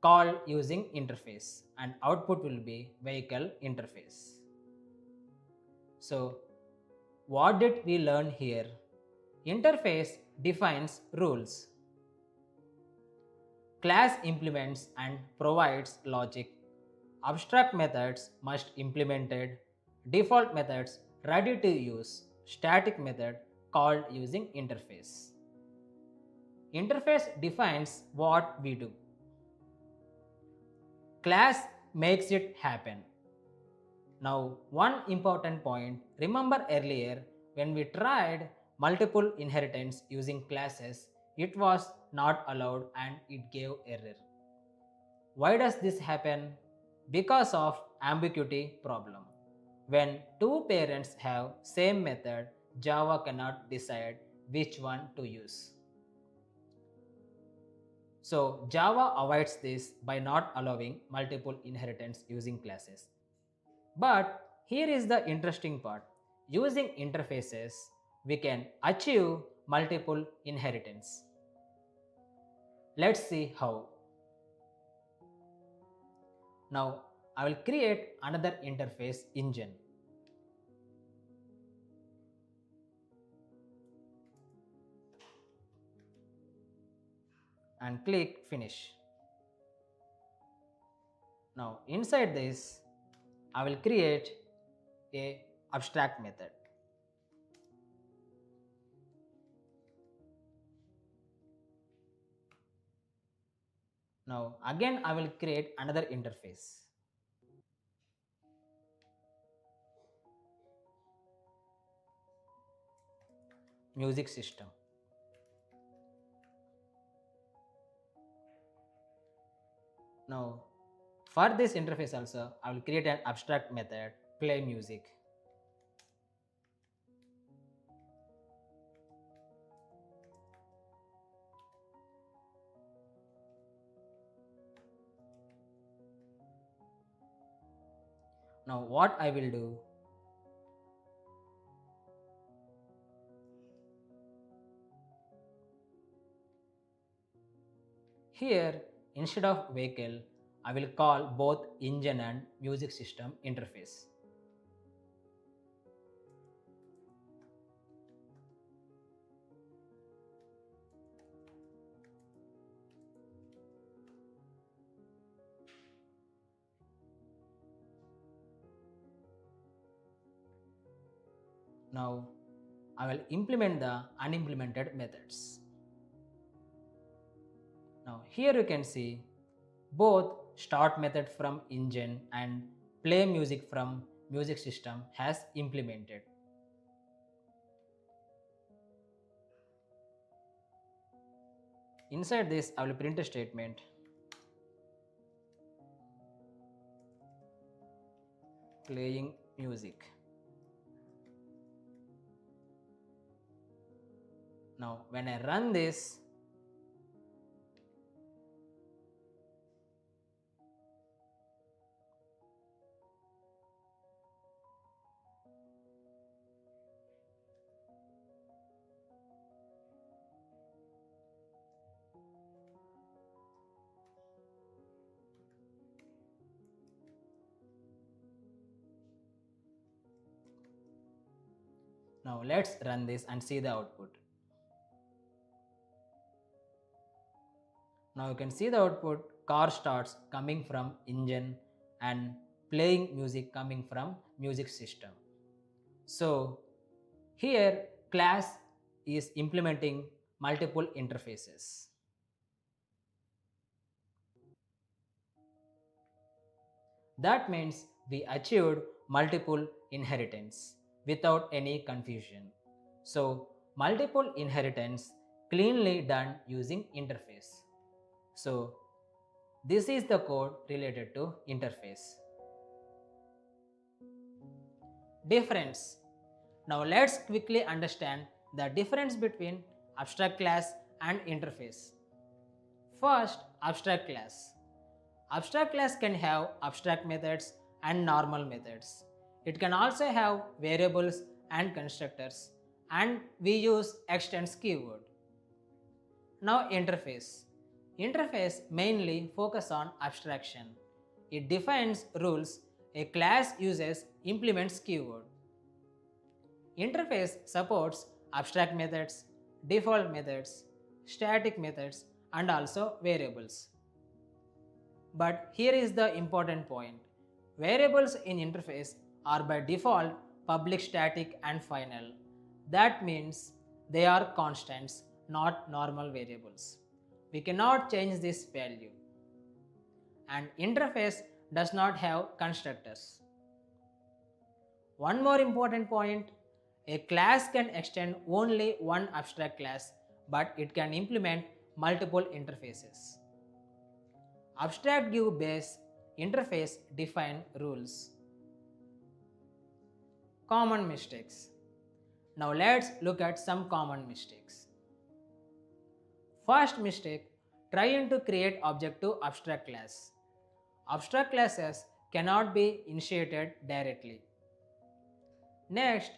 called using interface and output will be vehicle interface. So what did we learn here? Interface defines rules. Class implements and provides logic. Abstract methods must implemented. Default methods ready to use. Static method called using interface. Interface defines what we do. Class makes it happen. Now one important point, remember earlier when we tried multiple inheritance using classes, it was not allowed and it gave error. Why does this happen? Because of ambiguity problem. When two parents have same method, Java cannot decide which one to use. So Java avoids this by not allowing multiple inheritance using classes. But here is the interesting part. Using interfaces, we can achieve multiple inheritance. Let's see how. Now I will create another interface engine. And click finish. Now inside this, I will create a abstract method. Now again I will create another interface. Music system. Now for this interface also I will create an abstract method play music. Now what I will do, here instead of vehicle I will call both engine and music system interface. Now I will implement the unimplemented methods. Now here you can see both start method from engine and play music from music system has implemented. Inside this I will print a statement playing music. Now when I run this, Now let's run this and see the output. Now you can see the output, car starts coming from engine and playing music coming from music system. So here class is implementing multiple interfaces. That means we achieved multiple inheritance without any confusion. So multiple inheritance cleanly done using interface. So this is the code related to interface. Difference. Now let's quickly understand the difference between abstract class and interface. First, abstract class. Abstract class can have abstract methods and normal methods. It can also have variables and constructors, and we use extends keyword. Now interface. Interface mainly focus on abstraction. It defines rules a class uses implements keyword. Interface supports abstract methods, default methods, static methods, and also variables. But here is the important point. Variables in interface are by default public, static, and final. That means they are constants, not normal variables. We cannot change this value. And interface does not have constructors. One more important point, a class can extend only one abstract class, but it can implement multiple interfaces. Abstract give base, interface define rules. Common mistakes. Now let's look at some common mistakes. First mistake, trying to create object to abstract class. Abstract classes cannot be initiated directly. Next,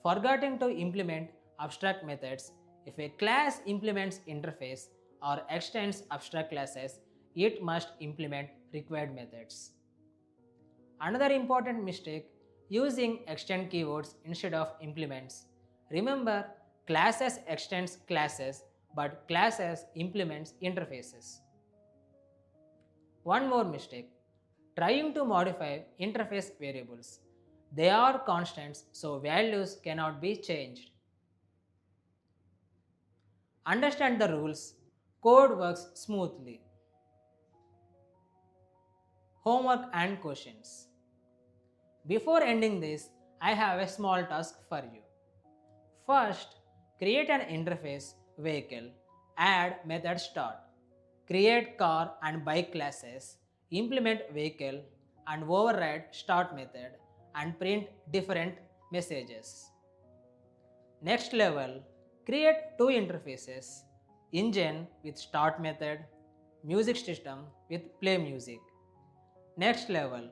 forgetting to implement abstract methods. If a class implements interface or extends abstract classes, it must implement required methods. Another important mistake, using extend keywords instead of implements. Remember, classes extends classes, but classes implements interfaces. One more mistake, trying to modify interface variables. They are constants, so values cannot be changed. Understand the rules, code works smoothly. Homework and questions. Before ending this, I have a small task for you. First, create an interface vehicle, add method start, create car and bike classes, implement vehicle and override start method and print different messages. Next level, create two interfaces, engine with start method, music system with play music. Next level,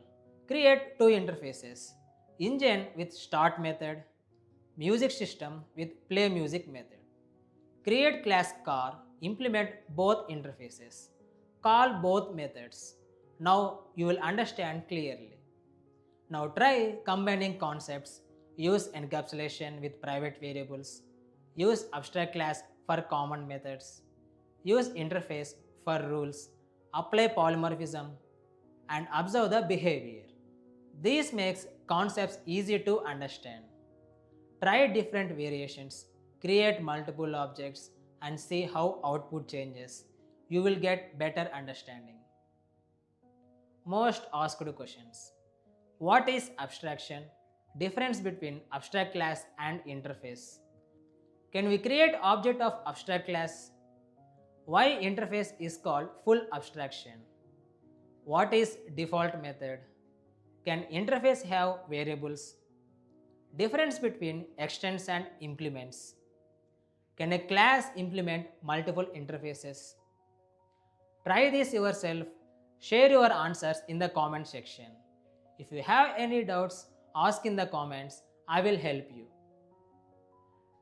create two interfaces, engine with start method, music system with play music method. Create class car, implement both interfaces, call both methods. Now you will understand clearly. Now try combining concepts, use encapsulation with private variables, use abstract class for common methods, use interface for rules, apply polymorphism, and observe the behavior. This makes concepts easy to understand. Try different variations, create multiple objects, and see how output changes. You will get better understanding. Most asked questions. What is abstraction? Difference between abstract class and interface. Can we create object of abstract class? Why interface is called full abstraction? What is default method? Can interface have variables? Difference between extends and implements. Can a class implement multiple interfaces? Try this yourself. Share your answers in the comment section. If you have any doubts, ask in the comments. I will help you.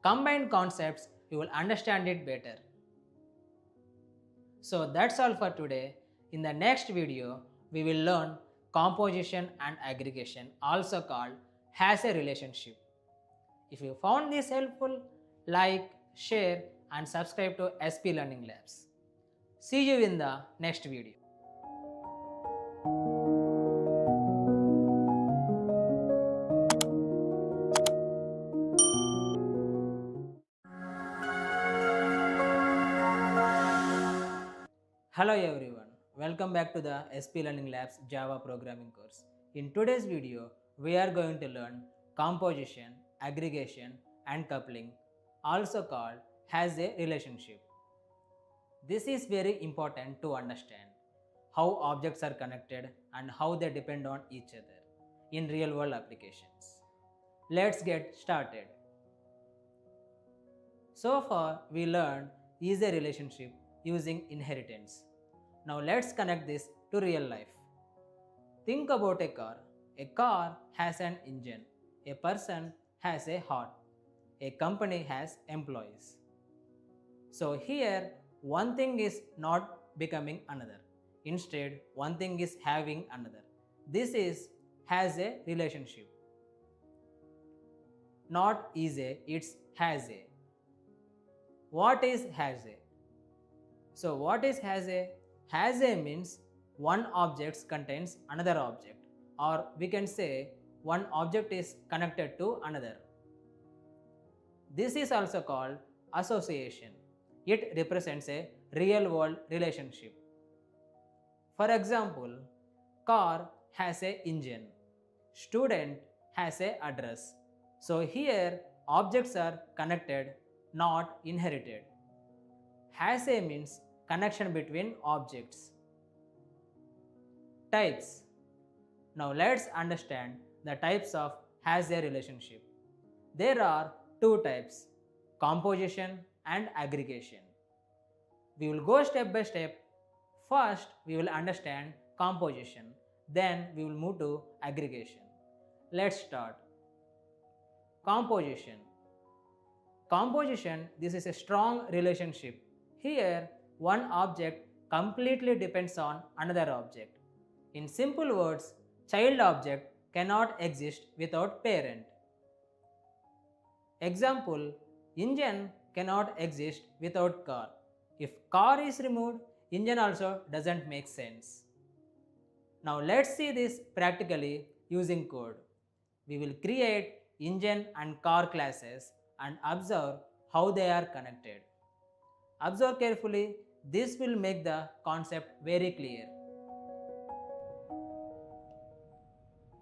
Combine concepts, you will understand it better. So that's all for today. In the next video, we will learn composition and aggregation, also called has a relationship. If you found this helpful, like, share and subscribe to SP Learning Labs. See you in the next video. Hello everyone, welcome back to the SP Learning Labs Java programming course. In today's video, we are going to learn composition, aggregation and coupling, also called as a relationship. This is very important to understand how objects are connected and how they depend on each other in real world applications. Let's get started. So far, we learned is a relationship using inheritance. Now let's connect this to real life. Think about a car. A car has an engine. A person has a heart. A company has employees. So here, one thing is not becoming another. Instead, one thing is having another. This is has a relationship. Not is a, it's has a. What is has a? So what is has a? Has a means one object contains another object, or we can say one object is connected to another. This is also called association. It represents a real world relationship. For example, car has a engine, student has a address. So here objects are connected, not inherited. Has a means connection between objects. Types. Now let's understand the types of has a relationship. There are two types, composition and aggregation. We will go step by step. First, we will understand composition, then we will move to aggregation. Let's start. Composition. Composition, this is a strong relationship. Here, one object completely depends on another object. In simple words, child object cannot exist without parent. Example, engine cannot exist without car. If car is removed, engine also doesn't make sense. Now let's see this practically using code. We will create engine and car classes and observe how they are connected. Observe carefully, this will make the concept very clear.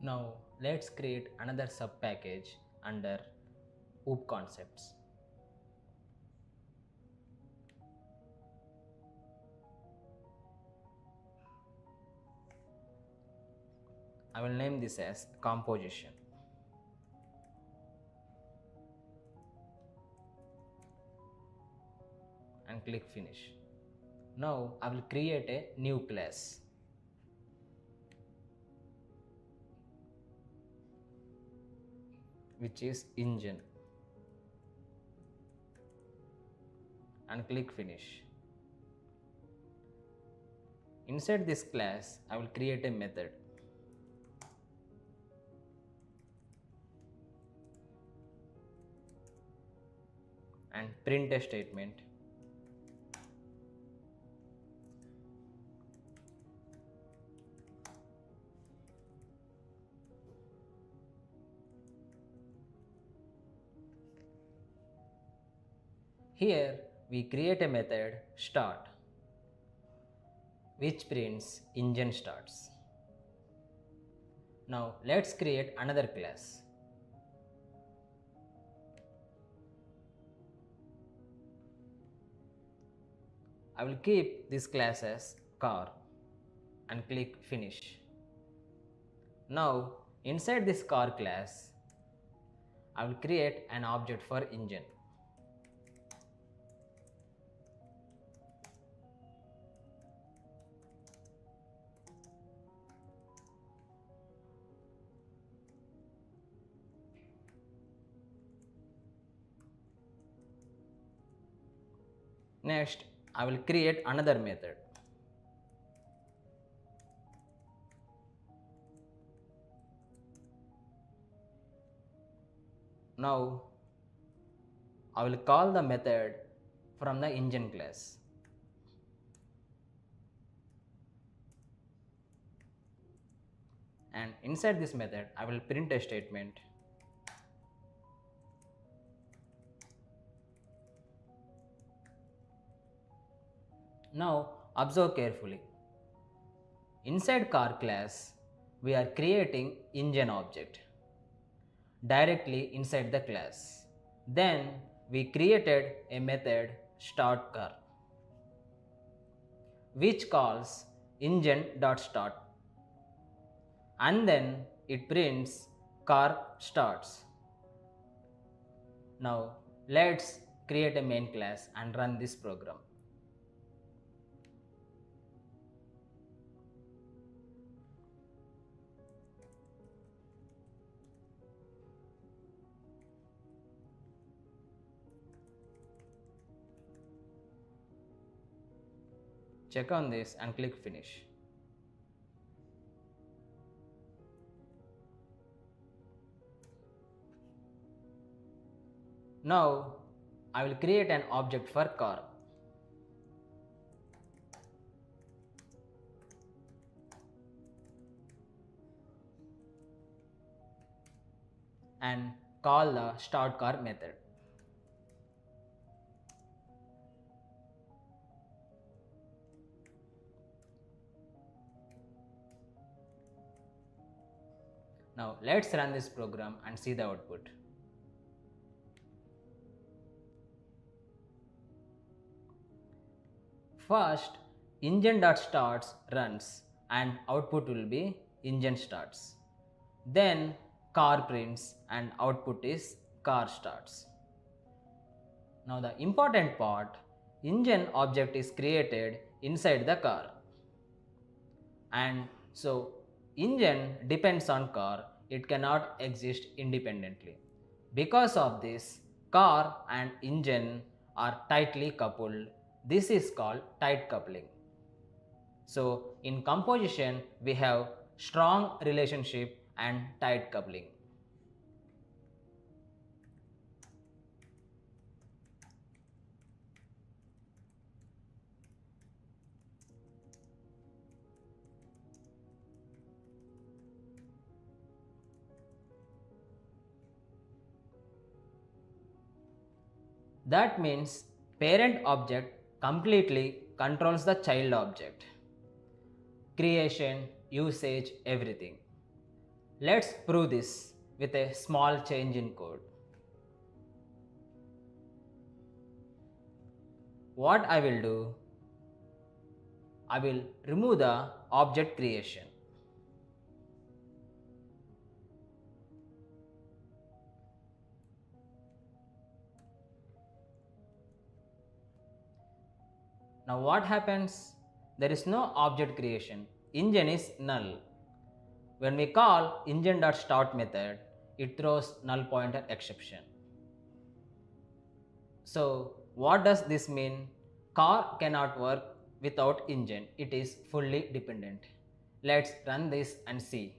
Now let's create another subpackage under OOP concepts. I will name this as composition. And click finish. Now I will create a new class. Which is engine. And click finish. Inside this class, I will create a method. And print a statement. Here we create a method start, which prints engine starts. Now let's create another class. I will keep this class as car and click finish. Now inside this car class, I will create an object for engine. Next, I will create another method. Now I will call the method from the engine class. And inside this method, I will print a statement. Now observe carefully. Inside car class, we are creating engine object directly inside the class. Then we created a method start car, which calls engine.start, and then it prints car starts. Now let's create a main class and run this program. Check on this and click finish. Now I will create an object for car. And call the start car method. Now let's run this program and see the output. First, engine.starts runs and output will be engine starts. Then car prints and output is car starts. Now the important part, engine object is created inside the car. And so engine depends on car, it cannot exist independently. Because of this, car and engine are tightly coupled. This is called tight coupling. So in composition, we have strong relationship and tight coupling. That means parent object completely controls the child object. Creation, usage, everything. Let's prove this with a small change in code. What I will do, I will remove the object creation. Now what happens? There is no object creation. Engine is null. When we call engine.start method, it throws null pointer exception. So what does this mean? Car cannot work without engine. It is fully dependent. Let's run this and see.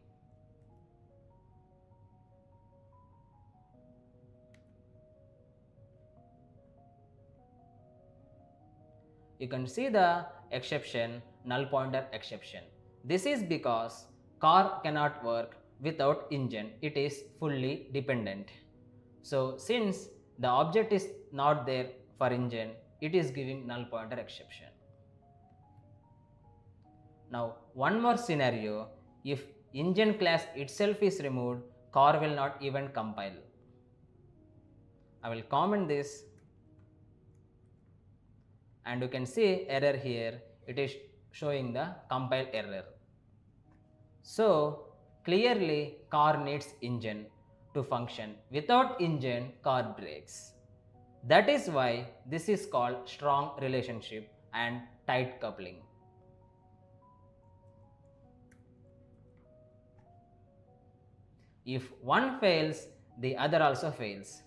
You can see the exception, null pointer exception. This is because car cannot work without engine. It is fully dependent. So since the object is not there for engine, it is giving null pointer exception. Now one more scenario, if engine class itself is removed, car will not even compile. I will comment this. And you can see error here, it is showing the compile error. So clearly car needs engine to function. Without engine, car breaks. That is why this is called strong relationship and tight coupling. If one fails, the other also fails.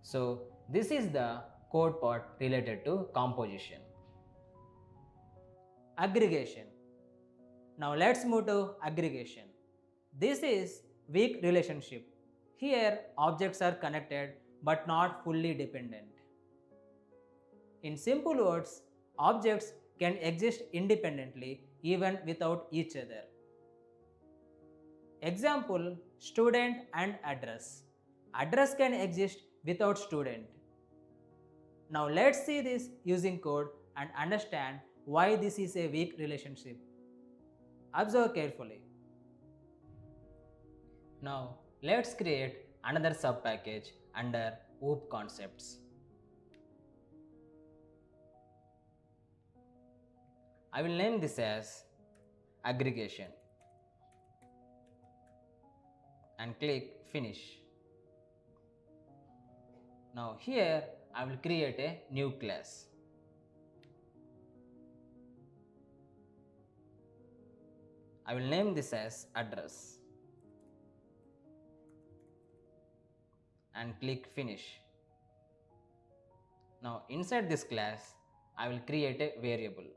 So this is the code part related to composition. Aggregation. Now let's move to aggregation. This is weak relationship. Here objects are connected but not fully dependent. In simple words, objects can exist independently even without each other. Example, student and address. Address can exist without student. Now let's see this using code and understand why this is a weak relationship. Observe carefully. Now let's create another subpackage under OOP concepts. I will name this as aggregation and click finish. Now here I will create a new class. I will name this as address and click finish. Now inside this class I will create a variable.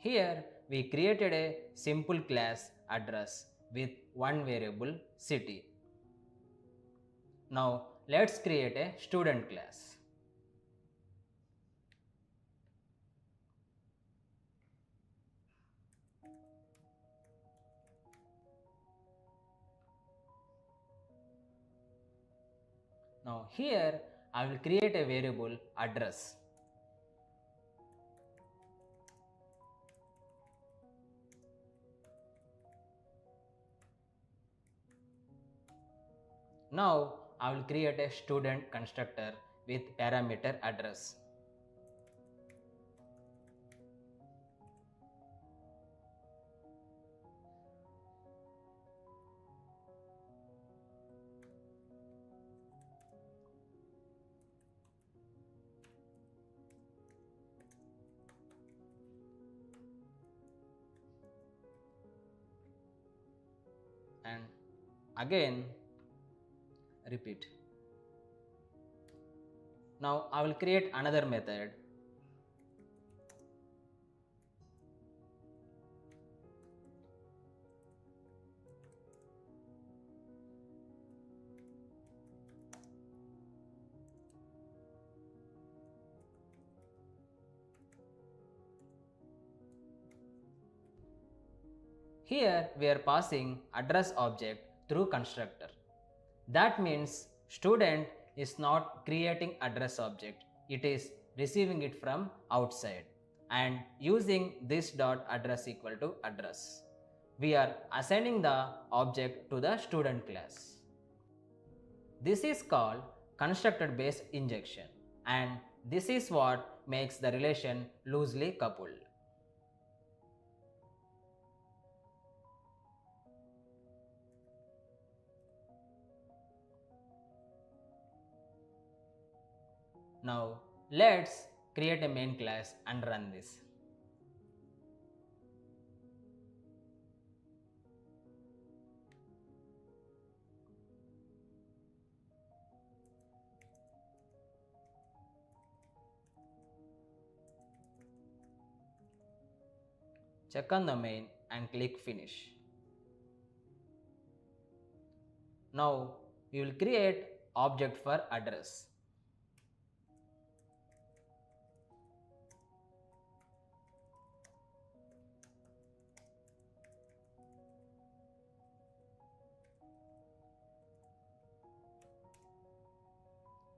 Here we created a simple class address with one variable city. Now let's create a student class. Now here I will create a variable address. Now I will create a student constructor with parameter address. And again repeat. Now I will create another method. Here we are passing address object through constructor. That means student is not creating address object, it is receiving it from outside and using this dot address equal to address. We are assigning the object to the student class. This is called constructor based injection and this is what makes the relation loosely coupled. Now let's create a main class and run this. Check on the main and click finish. Now we will create object for address.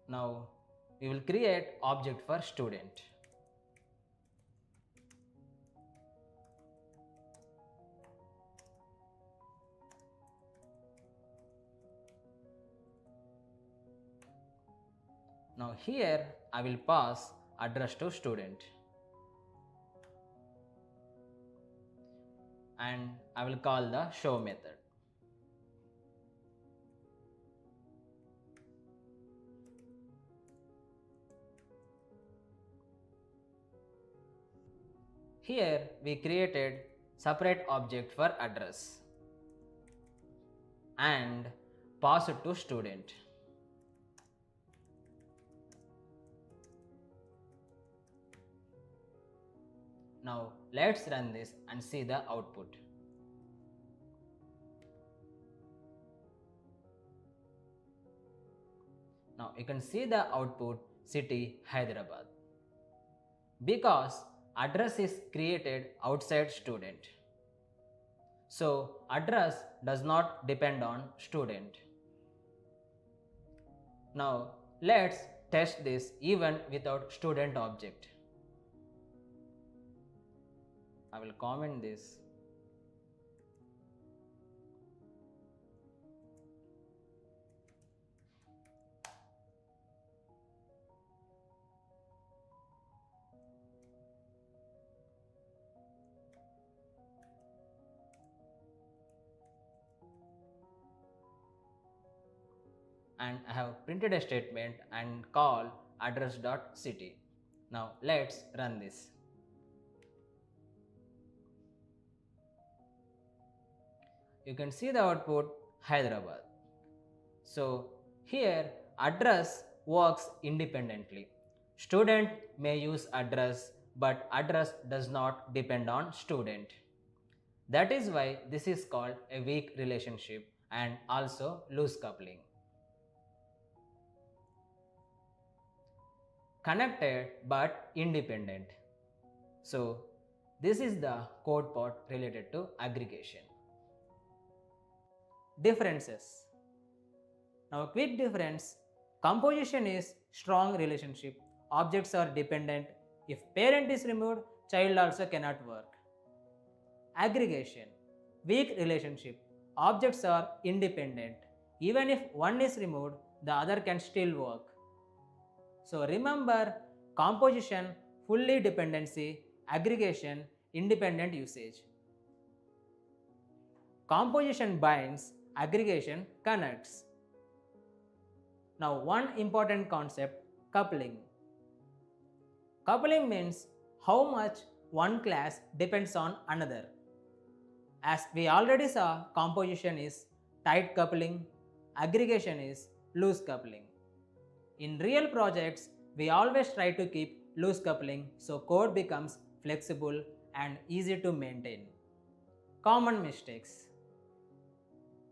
Now we will create object for student. Now here I will pass address to student and I will call the show method. Here we created separate object for address and pass it to student. Now let's run this and see the output. Now you can see the output city Hyderabad because address is created outside student. So address does not depend on student. Now let's test this even without student object. I will comment this. And I have printed a statement and call address.city. Now let's run this. You can see the output Hyderabad. So here address works independently. Student may use address, but address does not depend on student. That is why this is called a weak relationship and also loose coupling. Connected but independent. So this is the code part related to aggregation. Differences. Now a quick difference. Composition is strong relationship. Objects are dependent. If parent is removed, child also cannot work. Aggregation. Weak relationship. Objects are independent. Even if one is removed, the other can still work. So remember, composition, fully dependency, aggregation, independent usage. Composition binds, aggregation connects. Now one important concept, coupling. Coupling means how much one class depends on another. As we already saw, composition is tight coupling, aggregation is loose coupling. In real projects, we always try to keep loose coupling so code becomes flexible and easy to maintain. Common mistakes.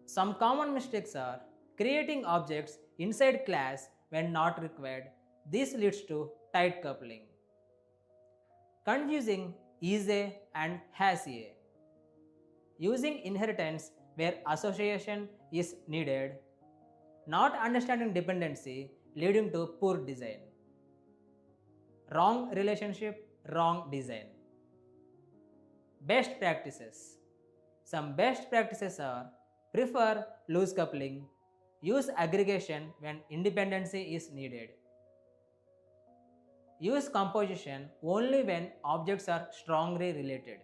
Some common mistakes are creating objects inside class when not required. This leads to tight coupling. Confusing is-a and has-a. Using inheritance where association is needed. Not understanding dependency leading to poor design. Wrong relationship, wrong design. Best practices. Some best practices are prefer loose coupling, use aggregation when independency is needed. Use composition only when objects are strongly related.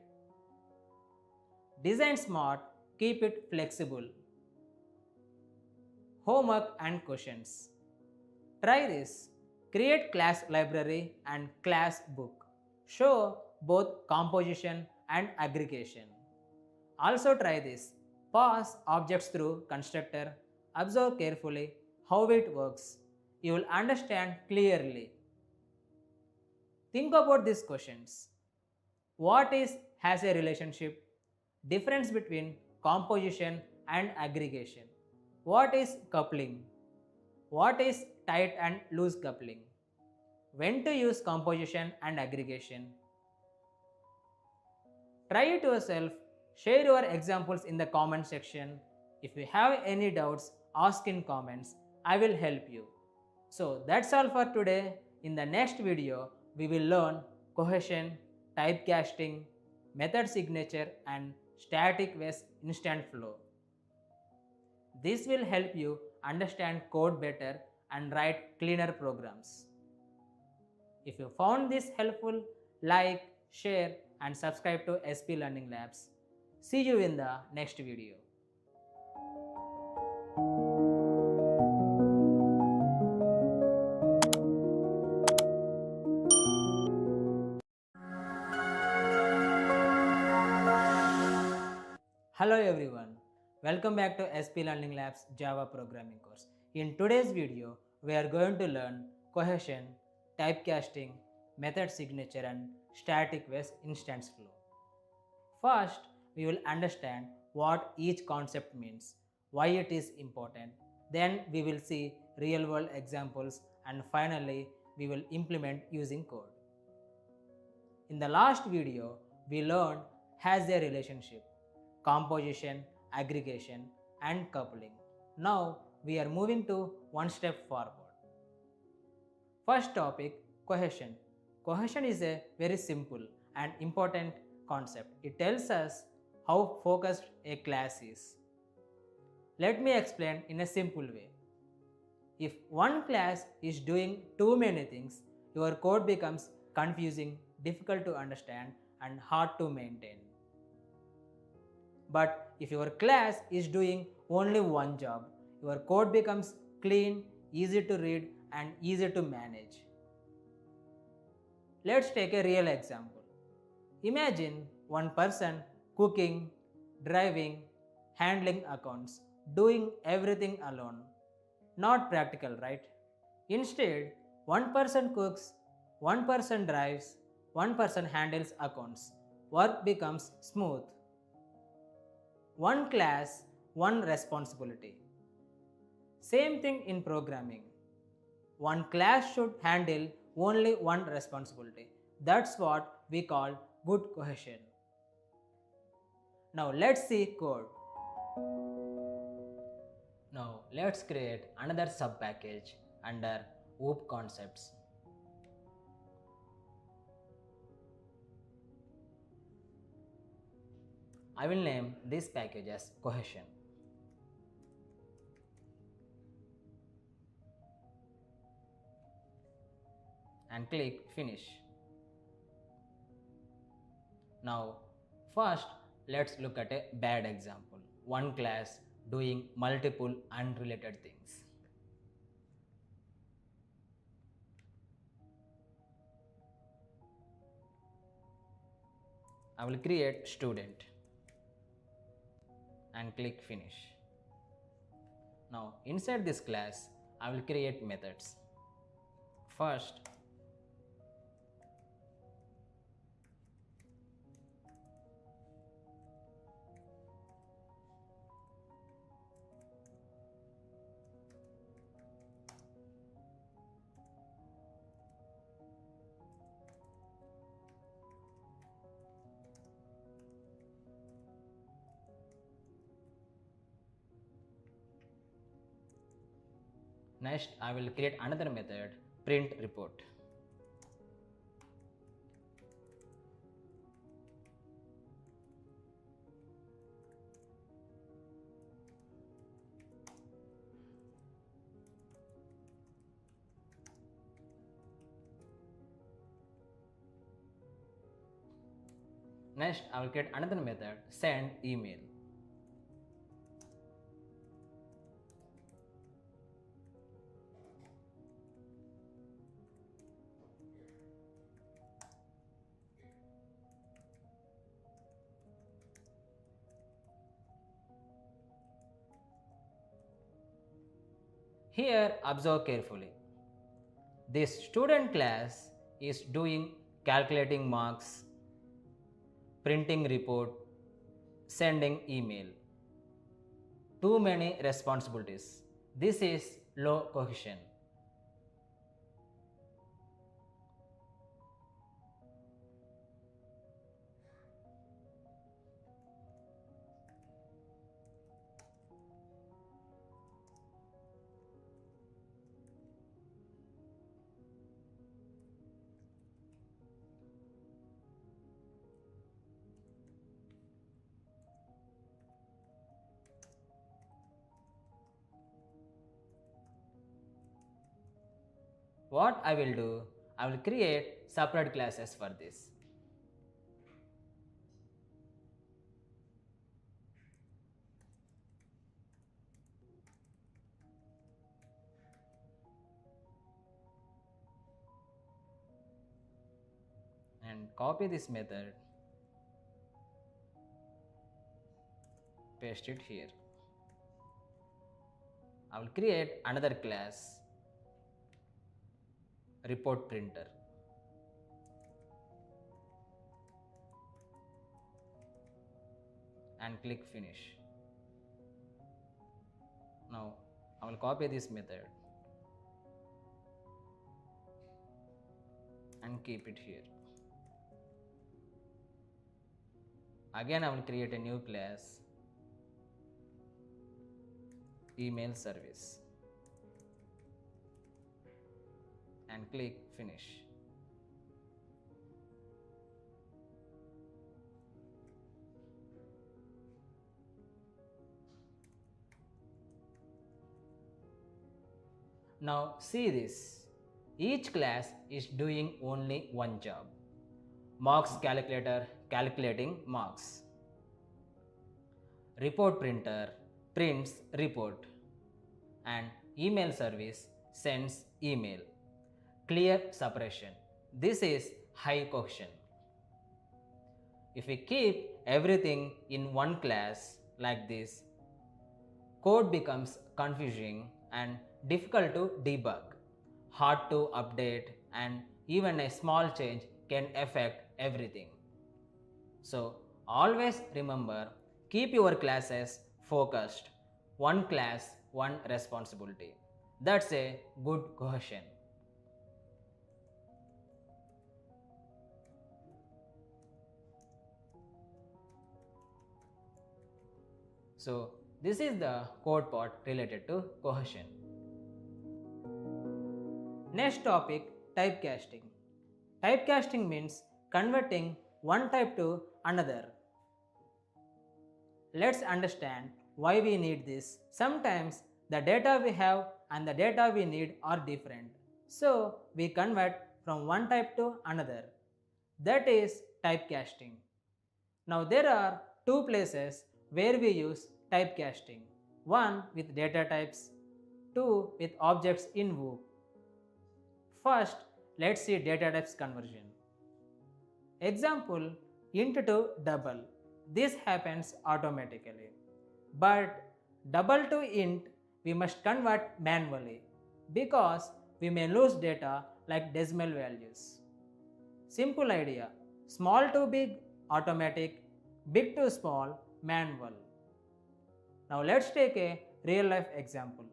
Design smart, keep it flexible. Homework and questions. Try this. Create class library and class book. Show both composition and aggregation. Also try this. Pass objects through constructor. Observe carefully how it works. You will understand clearly. Think about these questions. What has a relationship? Difference between composition and aggregation. What is coupling? What is tight and loose coupling? When to use composition and aggregation? Try it yourself. Share your examples in the comment section. If you have any doubts, ask in comments. I will help you. So that's all for today. In the next video, we will learn cohesion, typecasting, method signature and static West instant flow. This will help you understand code better and write cleaner programs. If you found this helpful, like, share and subscribe to SP Learning Labs. See you in the next video. Hello everyone, welcome back to SP Learning Labs Java programming course. In today's video, we are going to learn cohesion, typecasting, method signature and static waste instance flow. First, we will understand what each concept means, why it is important. Then we will see real world examples and finally we will implement using code. In the last video, we learned has a relationship, composition, aggregation, and coupling. Now we are moving to one step forward. First topic, cohesion. Cohesion is a very simple and important concept. It tells us how focused a class is. Let me explain in a simple way. If one class is doing too many things, your code becomes confusing, difficult to understand, and hard to maintain. But if your class is doing only one job, your code becomes clean, easy to read, and easy to manage. Let's take a real example. Imagine one person cooking, driving, handling accounts, doing everything alone. Not practical, right? Instead, one person cooks, one person drives, one person handles accounts. Work becomes smooth. One class, one responsibility. Same thing in programming. One class should handle only one responsibility. That's what we call good cohesion. Now let's see code. Now let's create another sub-package under OOP concepts. I will name this package as cohesion. And click finish. Now first let's look at a bad example. One class doing multiple unrelated things. I will create student and click finish. Now inside this class I will create methods. First, next I will create another method, print report. Next I will create another method, send email. Here observe carefully. This student class is doing calculating marks, printing report, sending email. Too many responsibilities. This is low cohesion. What I will do, I will create separate classes for this. And copy this method paste it here. I will create another class, report printer, and click finish. Now I will copy this method and keep it here. Again I will create a new class, email service, and click finish. Now see this, each class is doing only one job. Marks calculator calculating marks. Report printer prints report, and email service sends email. Clear separation. This is high cohesion. If we keep everything in one class like this, code becomes confusing and difficult to debug, hard to update, and even a small change can affect everything. So always remember, keep your classes focused. One class, one responsibility. That's a good cohesion. So this is the code part related to cohesion. Next topic, typecasting. Typecasting means converting one type to another. Let's understand why we need this. Sometimes the data we have and the data we need are different. So we convert from one type to another. That is typecasting. Now there are two places where we use typecasting. One with data types, two with objects in Whoop. First, let's see data types conversion. Example, int to double. This happens automatically. But double to int we must convert manually because we may lose data like decimal values. Simple idea, small to big automatic, big to small manual. Now let's take a real life example.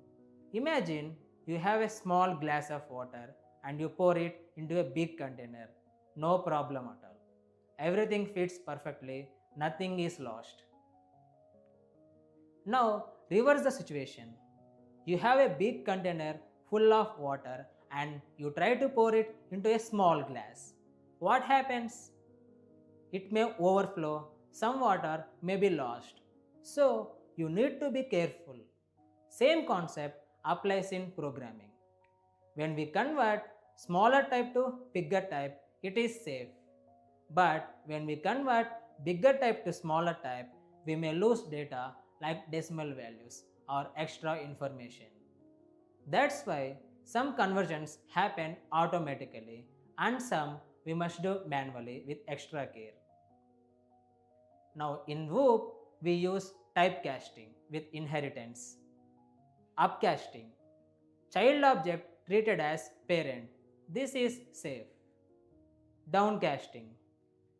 Imagine you have a small glass of water and you pour it into a big container. No problem at all. Everything fits perfectly, nothing is lost. Now reverse the situation. You have a big container full of water and you try to pour it into a small glass. What happens? It may overflow, some water may be lost. So you need to be careful. Same concept applies in programming. When we convert smaller type to bigger type, it is safe. But when we convert bigger type to smaller type, we may lose data like decimal values or extra information. That's why some conversions happen automatically and some we must do manually with extra care. Now in Whoop, we use typecasting with inheritance. Upcasting, child object treated as parent. This is safe. Downcasting,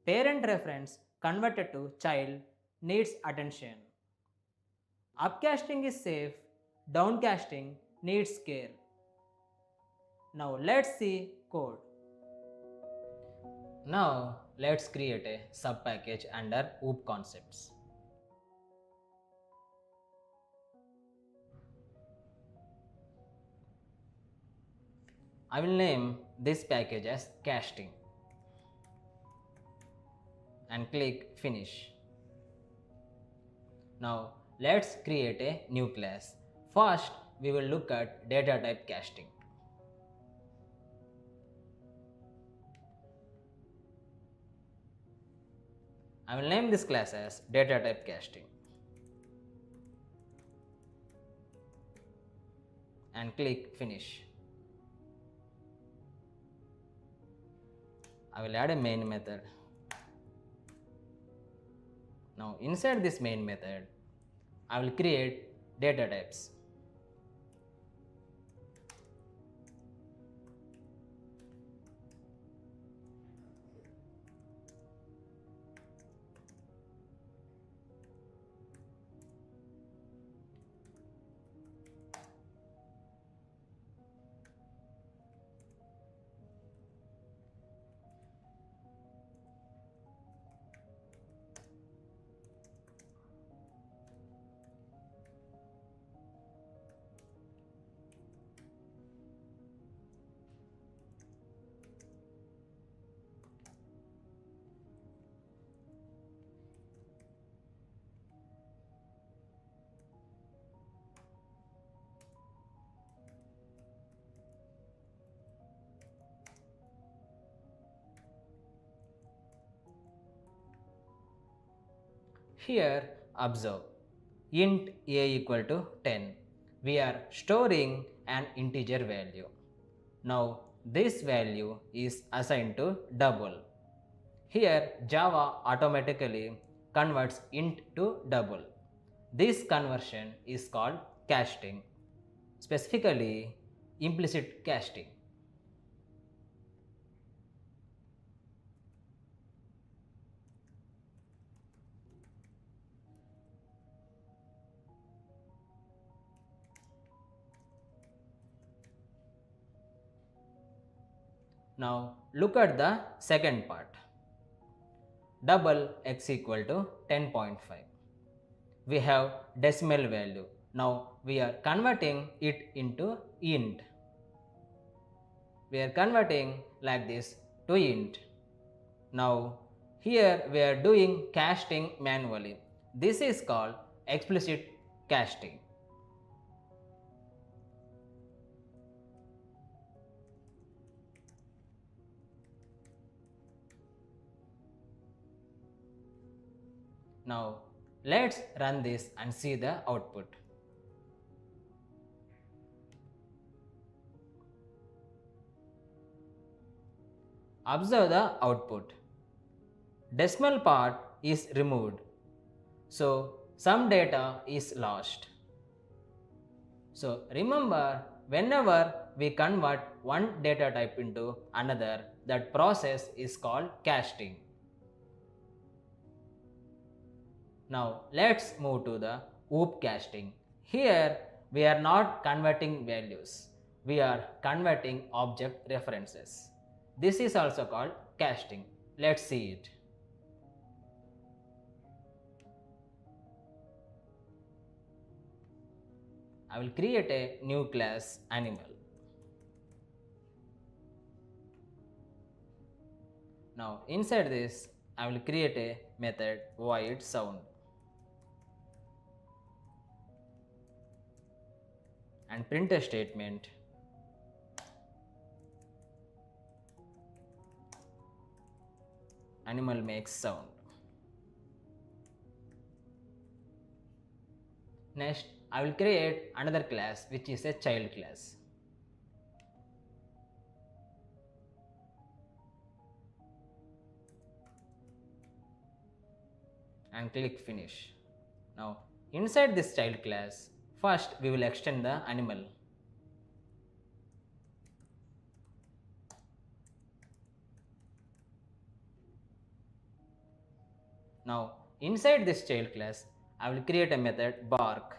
parent reference converted to child needs attention. Upcasting is safe, downcasting needs care. Now let's see code. Now let's create a subpackage under Whoop concepts. I will name this package as casting and click finish. Now let's create a new class. First we will look at data type casting. I will name this class as data type casting and click finish. I will add a main method. Now inside this main method, I will create data types. Here observe, int a equal to 10. We are storing an integer value. Now this value is assigned to double. Here Java automatically converts int to double. This conversion is called casting, specifically implicit casting. Now look at the second part. Double x equal to 10.5. We have decimal value. Now we are converting it into int. We are converting like this to int. Now here we are doing casting manually. This is called explicit casting. Now let's run this and see the output. Observe the output. Decimal part is removed, so some data is lost. So remember, whenever we convert one data type into another, that process is called casting. Now let's move to the OOP casting. Here we are not converting values, we are converting object references. This is also called casting. Let's see it. I will create a new class animal. Now inside this I will create a method void sound and print a statement animal makes sound. Next I will create another class which is a child class. And click finish. Now inside this child class, first we will extend the animal. Now inside this child class, I will create a method bark.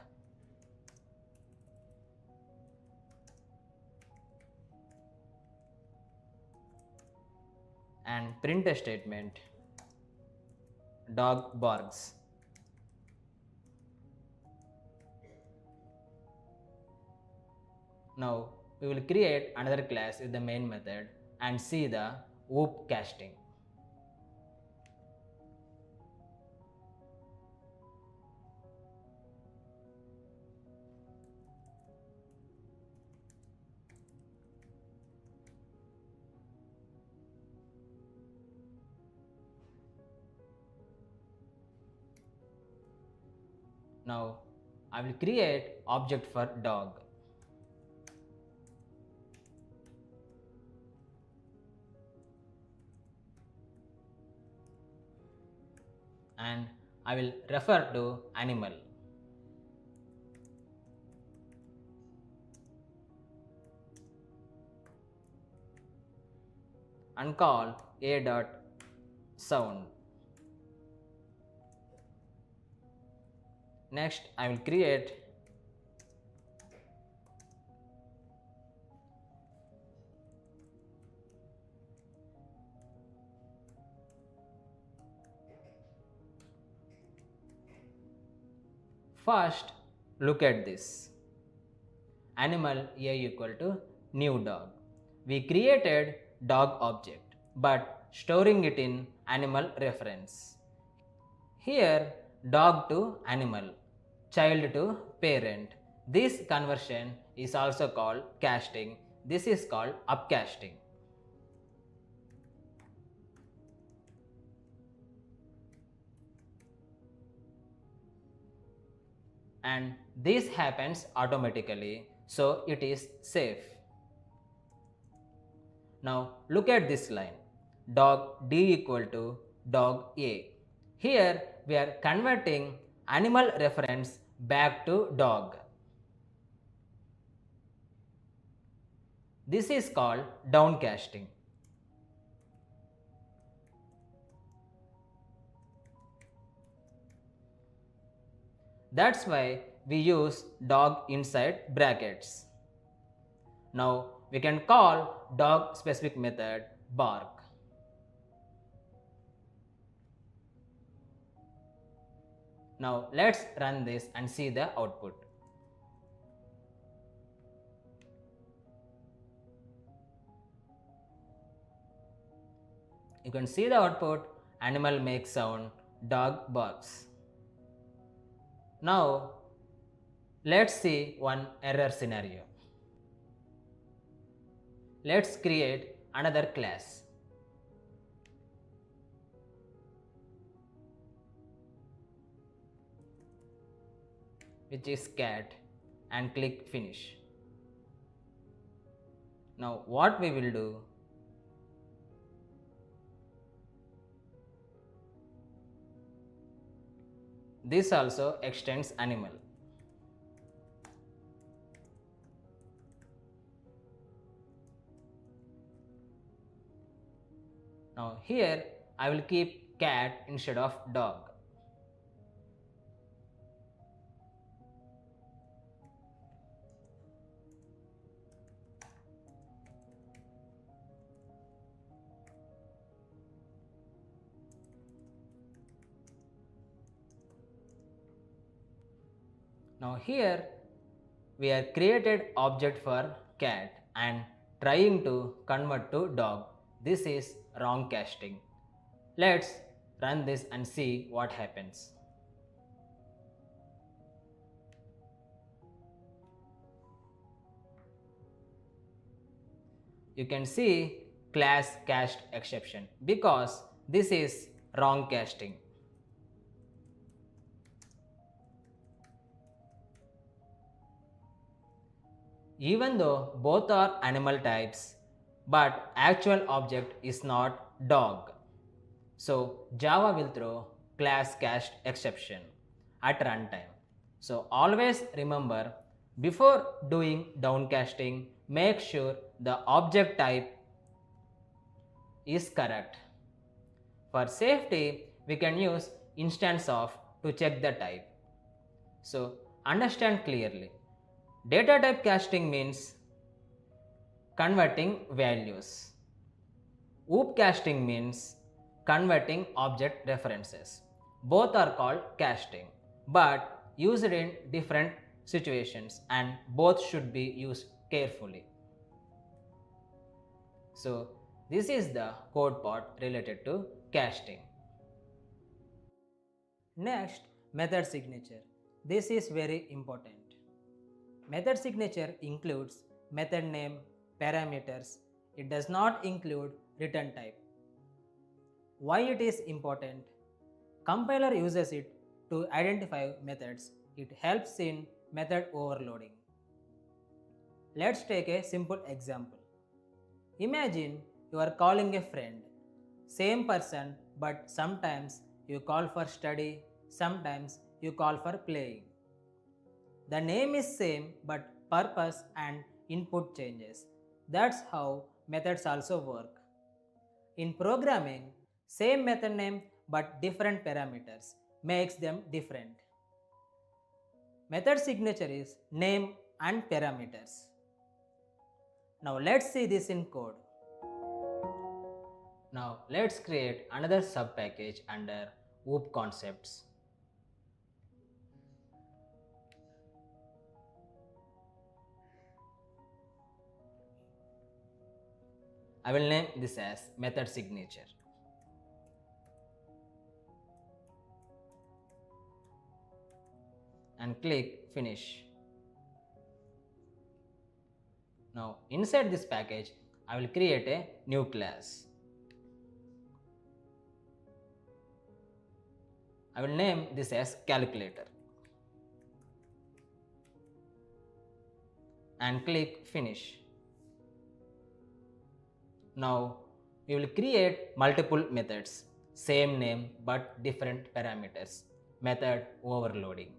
And print a statement dog barks. Now we will create another class with the main method and see the OOP casting. Now I will create object for dog. And I will refer to animal. and call a dot sound. Next, I will create first. Look at this. Animal A equal to new dog. We created dog object but storing it in animal reference. Here dog to animal, child to parent. This conversion is also called casting. This is called upcasting. And this happens automatically, so it is safe. Now look at this line, dog D equal to dog A. Here we are converting animal reference back to dog. This is called downcasting. That's why we use dog inside brackets. Now we can call dog specific method bark. Now let's run this and see the output. You can see the output, animal makes sound, dog barks. Now let's see one error scenario. Let's create another class. Which is cat and click finish. Now what we will do, this also extends animal. Now here I will keep cat instead of dog. Now here we have created object for cat and trying to convert to dog. This is wrong casting. Let's run this and see what happens. You can see class cast exception because this is wrong casting. Even though both are animal types, but actual object is not dog. So Java will throw class cast exception at runtime. So always remember, before doing downcasting, make sure the object type is correct. For safety, we can use instance of to check the type. So understand clearly. Data type casting means converting values. OOP casting means converting object references. Both are called casting, but used in different situations and both should be used carefully. So this is the code part related to casting. Next, method signature. This is very important. Method signature includes method name, parameters. It does not include return type. Why it is important? Compiler uses it to identify methods. It helps in method overloading. Let's take a simple example. Imagine you are calling a friend, same person, but sometimes you call for study, sometimes you call for playing. The name is same but purpose and input changes. That's how methods also work. In programming, same method name but different parameters makes them different. Method signature is name and parameters. Now let's see this in code. Now let's create another subpackage under OOP concepts. I will name this as method signature. And click finish. Now inside this package, I will create a new class. I will name this as calculator. And click finish. Now we will create multiple methods, same name but different parameters, method overloading.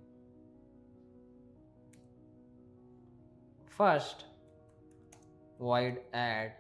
First, void add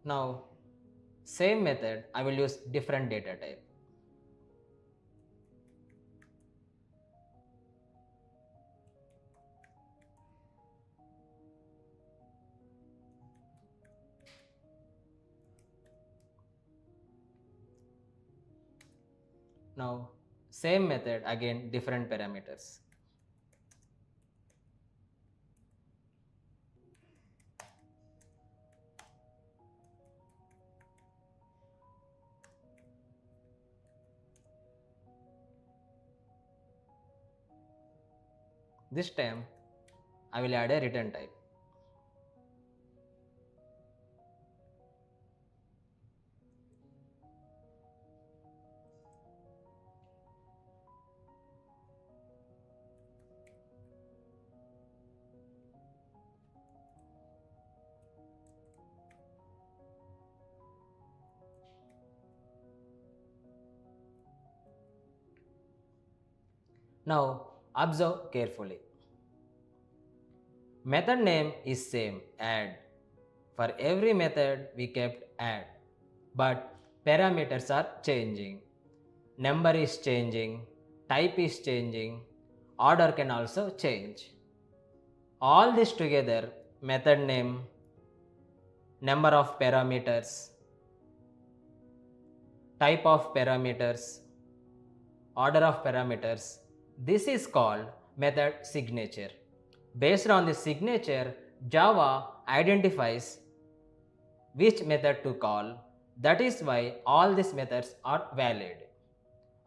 Now, same method, I will use different data type. Now, same method, again different parameters. This time, I will add a return type. Now, observe carefully. Method name is same, add. For every method we kept add, but parameters are changing. Number is changing, type is changing, order can also change. All this together, method name, number of parameters, type of parameters, order of parameters, this is called method signature. Based on this signature, Java identifies which method to call. That is why all these methods are valid.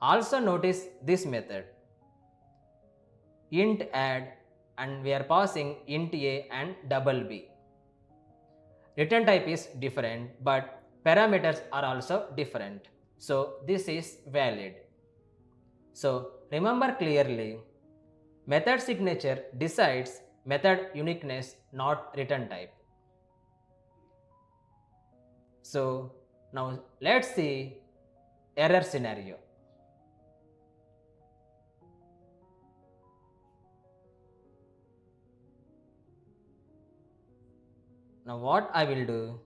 Also notice this method, int add, and we are passing int a and double b. Return type is different, but parameters are also different. So this is valid. So remember clearly, method signature decides method uniqueness, not return type. So now let's see error scenario. Now what I will do,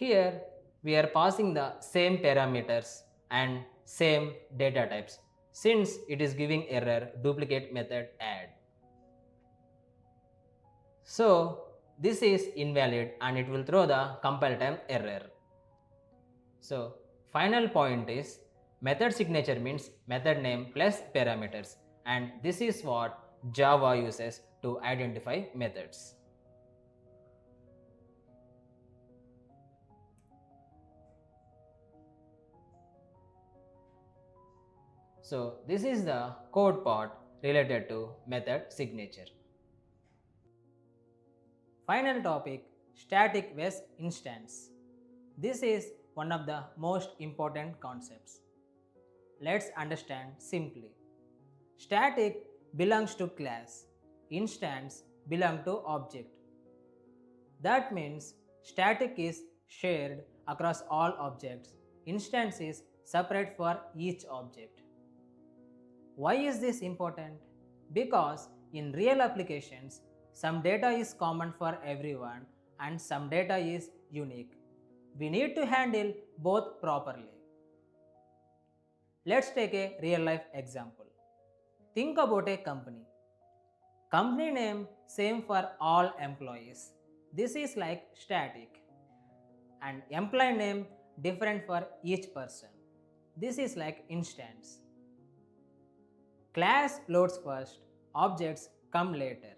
here we are passing the same parameters and same data types, Since it is giving error, duplicate method add. So this is invalid and it will throw the compile time error. So final point is method signature means method name plus parameters, and this is what Java uses to identify methods. So this is the code part related to method signature. Final topic, static was instance. This is one of the most important concepts. Let's understand simply. Static belongs to class, instance belongs to object. That means static is shared across all objects, instance is separate for each object. Why is this important? Because in real applications, some data is common for everyone and some data is unique. We need to handle both properly. Let's take a real life example. Think about a company. Company name same for all employees. This is like static. And employee name different for each person. This is like instance. Class loads first, objects come later.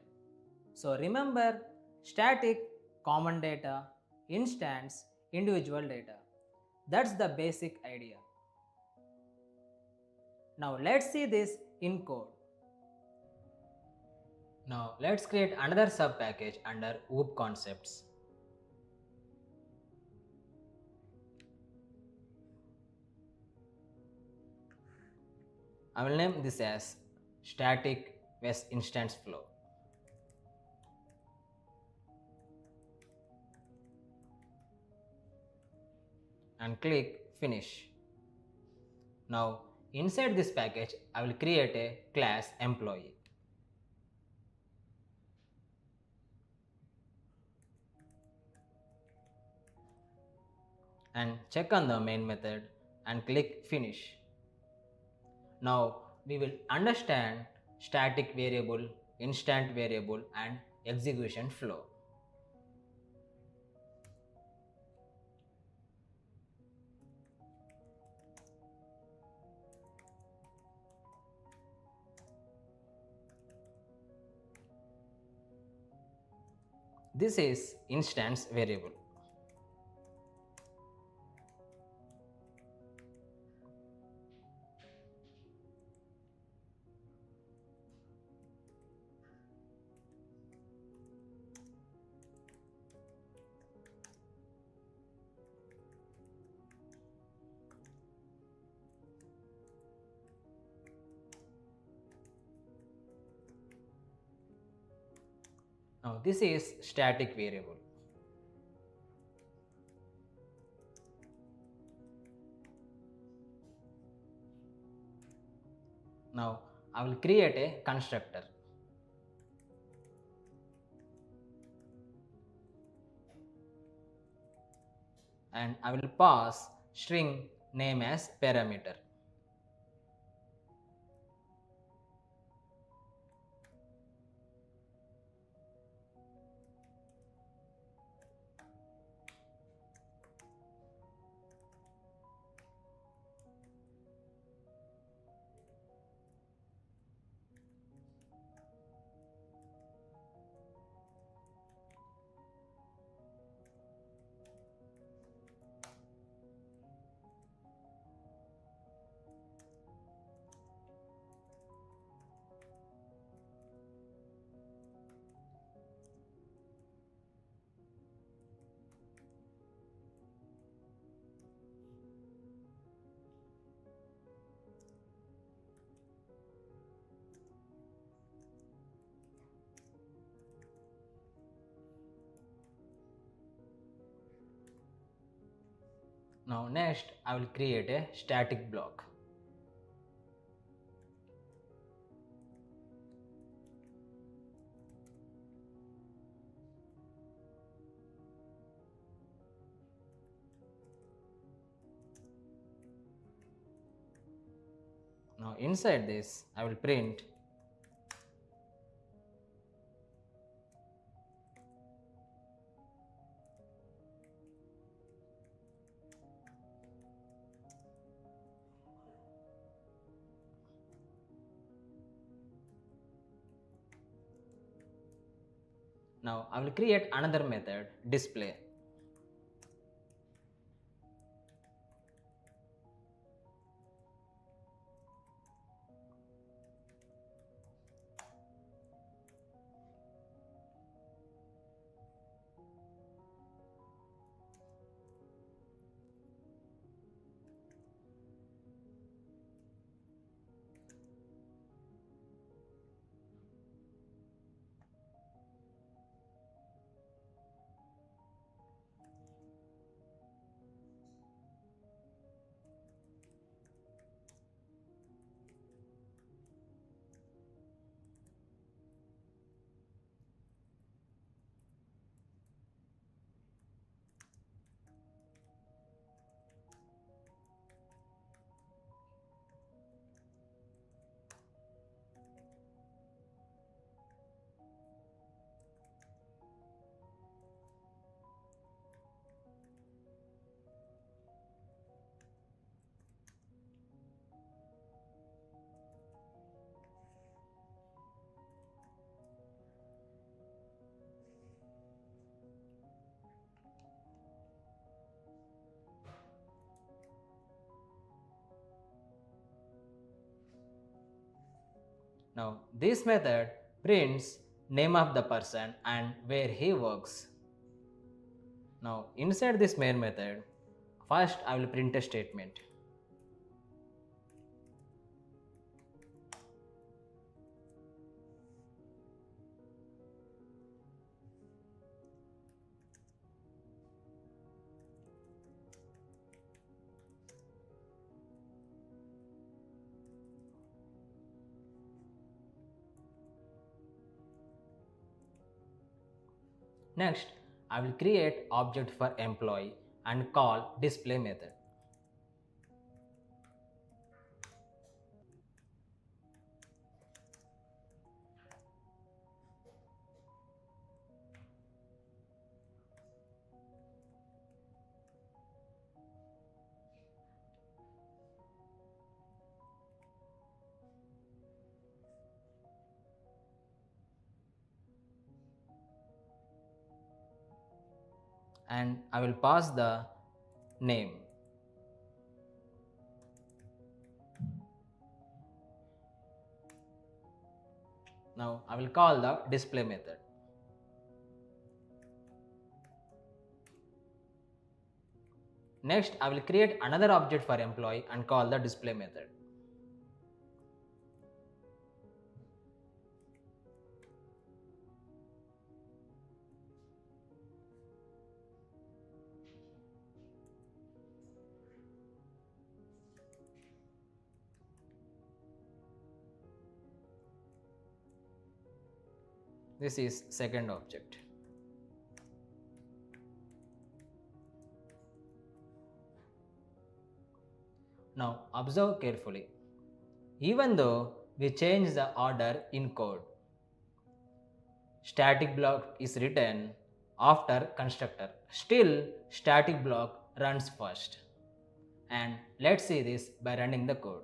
So remember, static, common data, instance, individual data. That's the basic idea. Now let's see this in code. Now let's create another sub package under OOP concepts. I will name this as static was instance flow. And click finish. Now inside this package I will create a class employee. And check on the main method and click finish. Now we will understand static variable, instant variable and execution flow. This is instance variable. Now this is static variable. Now I will create a constructor. And I will pass string name as parameter. Now next I will create a static block. Now Now inside this I will print now I will create another method display. Now this method prints name of the person and where he works. Now inside this main method, first I will print a statement. Next, I will create object for employee and call display method. And I will pass the name. Now I will call the display method. Next, I will create another object for employee and call the display method. This is second object. Now observe carefully. Even though we change the order in code, static block is written after constructor. Still, static block runs first. And let's see this by running the code.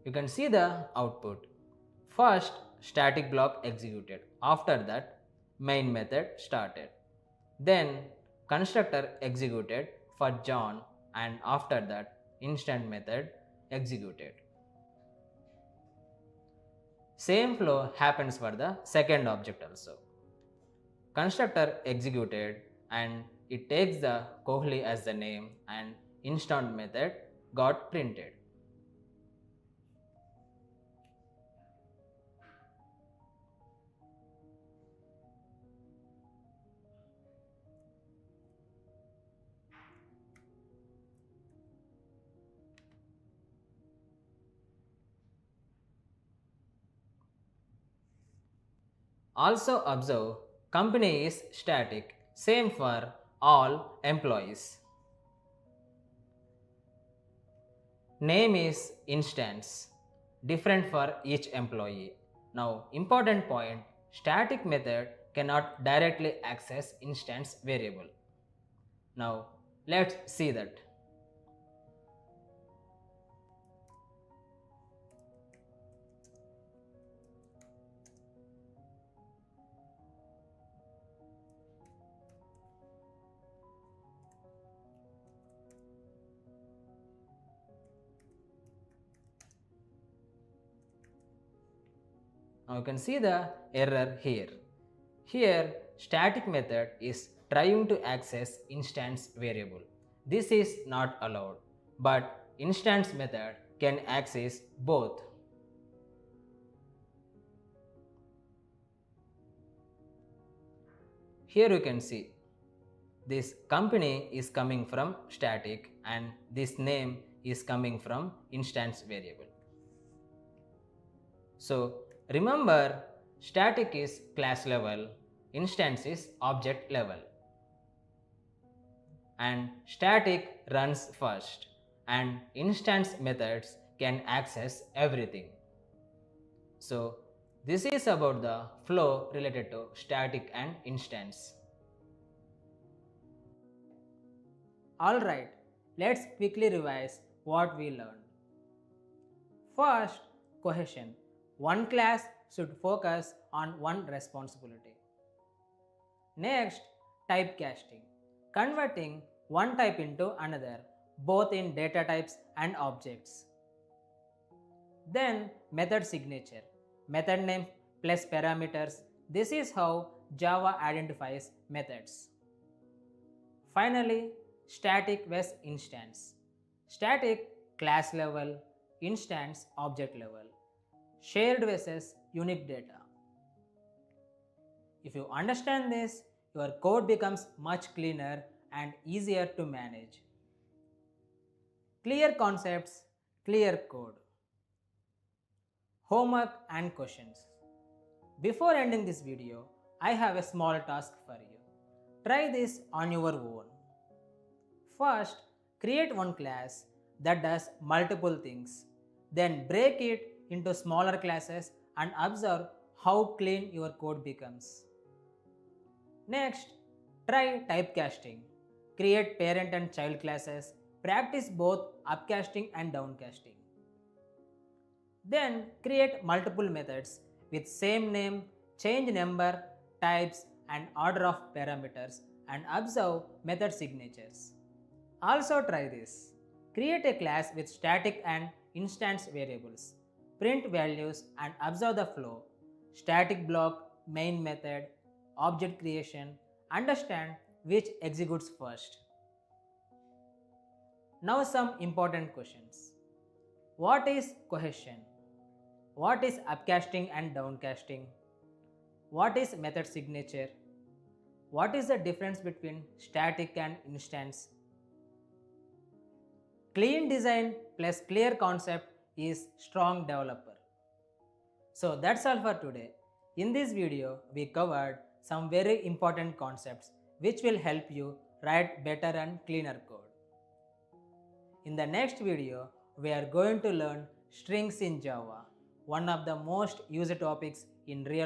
You can see the output. First, static block executed. After that, main method started. Then, constructor executed for John, and after that, instant method executed. Same flow happens for the second object also. Constructor executed and it takes the Kohli as the name and instant method got printed. Also observe company is static, Same for all employees. Name is instance, different for each employee. Now, important point, static method cannot directly access instance variable. Now, let's see that. Now you can see the error here. Here, static method is trying to access instance variable. This is not allowed, but instance method can access both. Here you can see this company is coming from static and this name is coming from instance variable. So remember, static is class level, instance is object level. And static runs first and instance methods can access everything. So this is about the flow related to static and instance. Alright, let's quickly revise what we learned. First, cohesion. One class should focus on one responsibility. Next, typecasting. Converting one type into another, both in data types and objects. Then, method signature. Method name plus parameters. This is how Java identifies methods. Finally, static vs instance. Static class level, instance object level. Shared versus unique data. If you understand this, your code becomes much cleaner and easier to manage. Clear concepts, clear code. Homework and questions. Before ending this video, I have a small task for you. Try this on your own. First, create one class that does multiple things. Then break it into smaller classes and observe how clean your code becomes. Next, try typecasting. Create parent and child classes. Practice both upcasting and downcasting. Then create multiple methods with same name, change number, types and order of parameters and observe method signatures. Also try this. Create a class with static and instance variables. Print values and observe the flow. Static block, main method, object creation. Understand which executes first. Now some important questions. What is cohesion? What is upcasting and downcasting? What is method signature? What is the difference between static and instance? Clean design plus clear concept is strong developer. So that's all for today. In this video, we covered some very important concepts which will help you write better and cleaner code. In the next video, we are going to learn strings in Java, one of the most used topics in real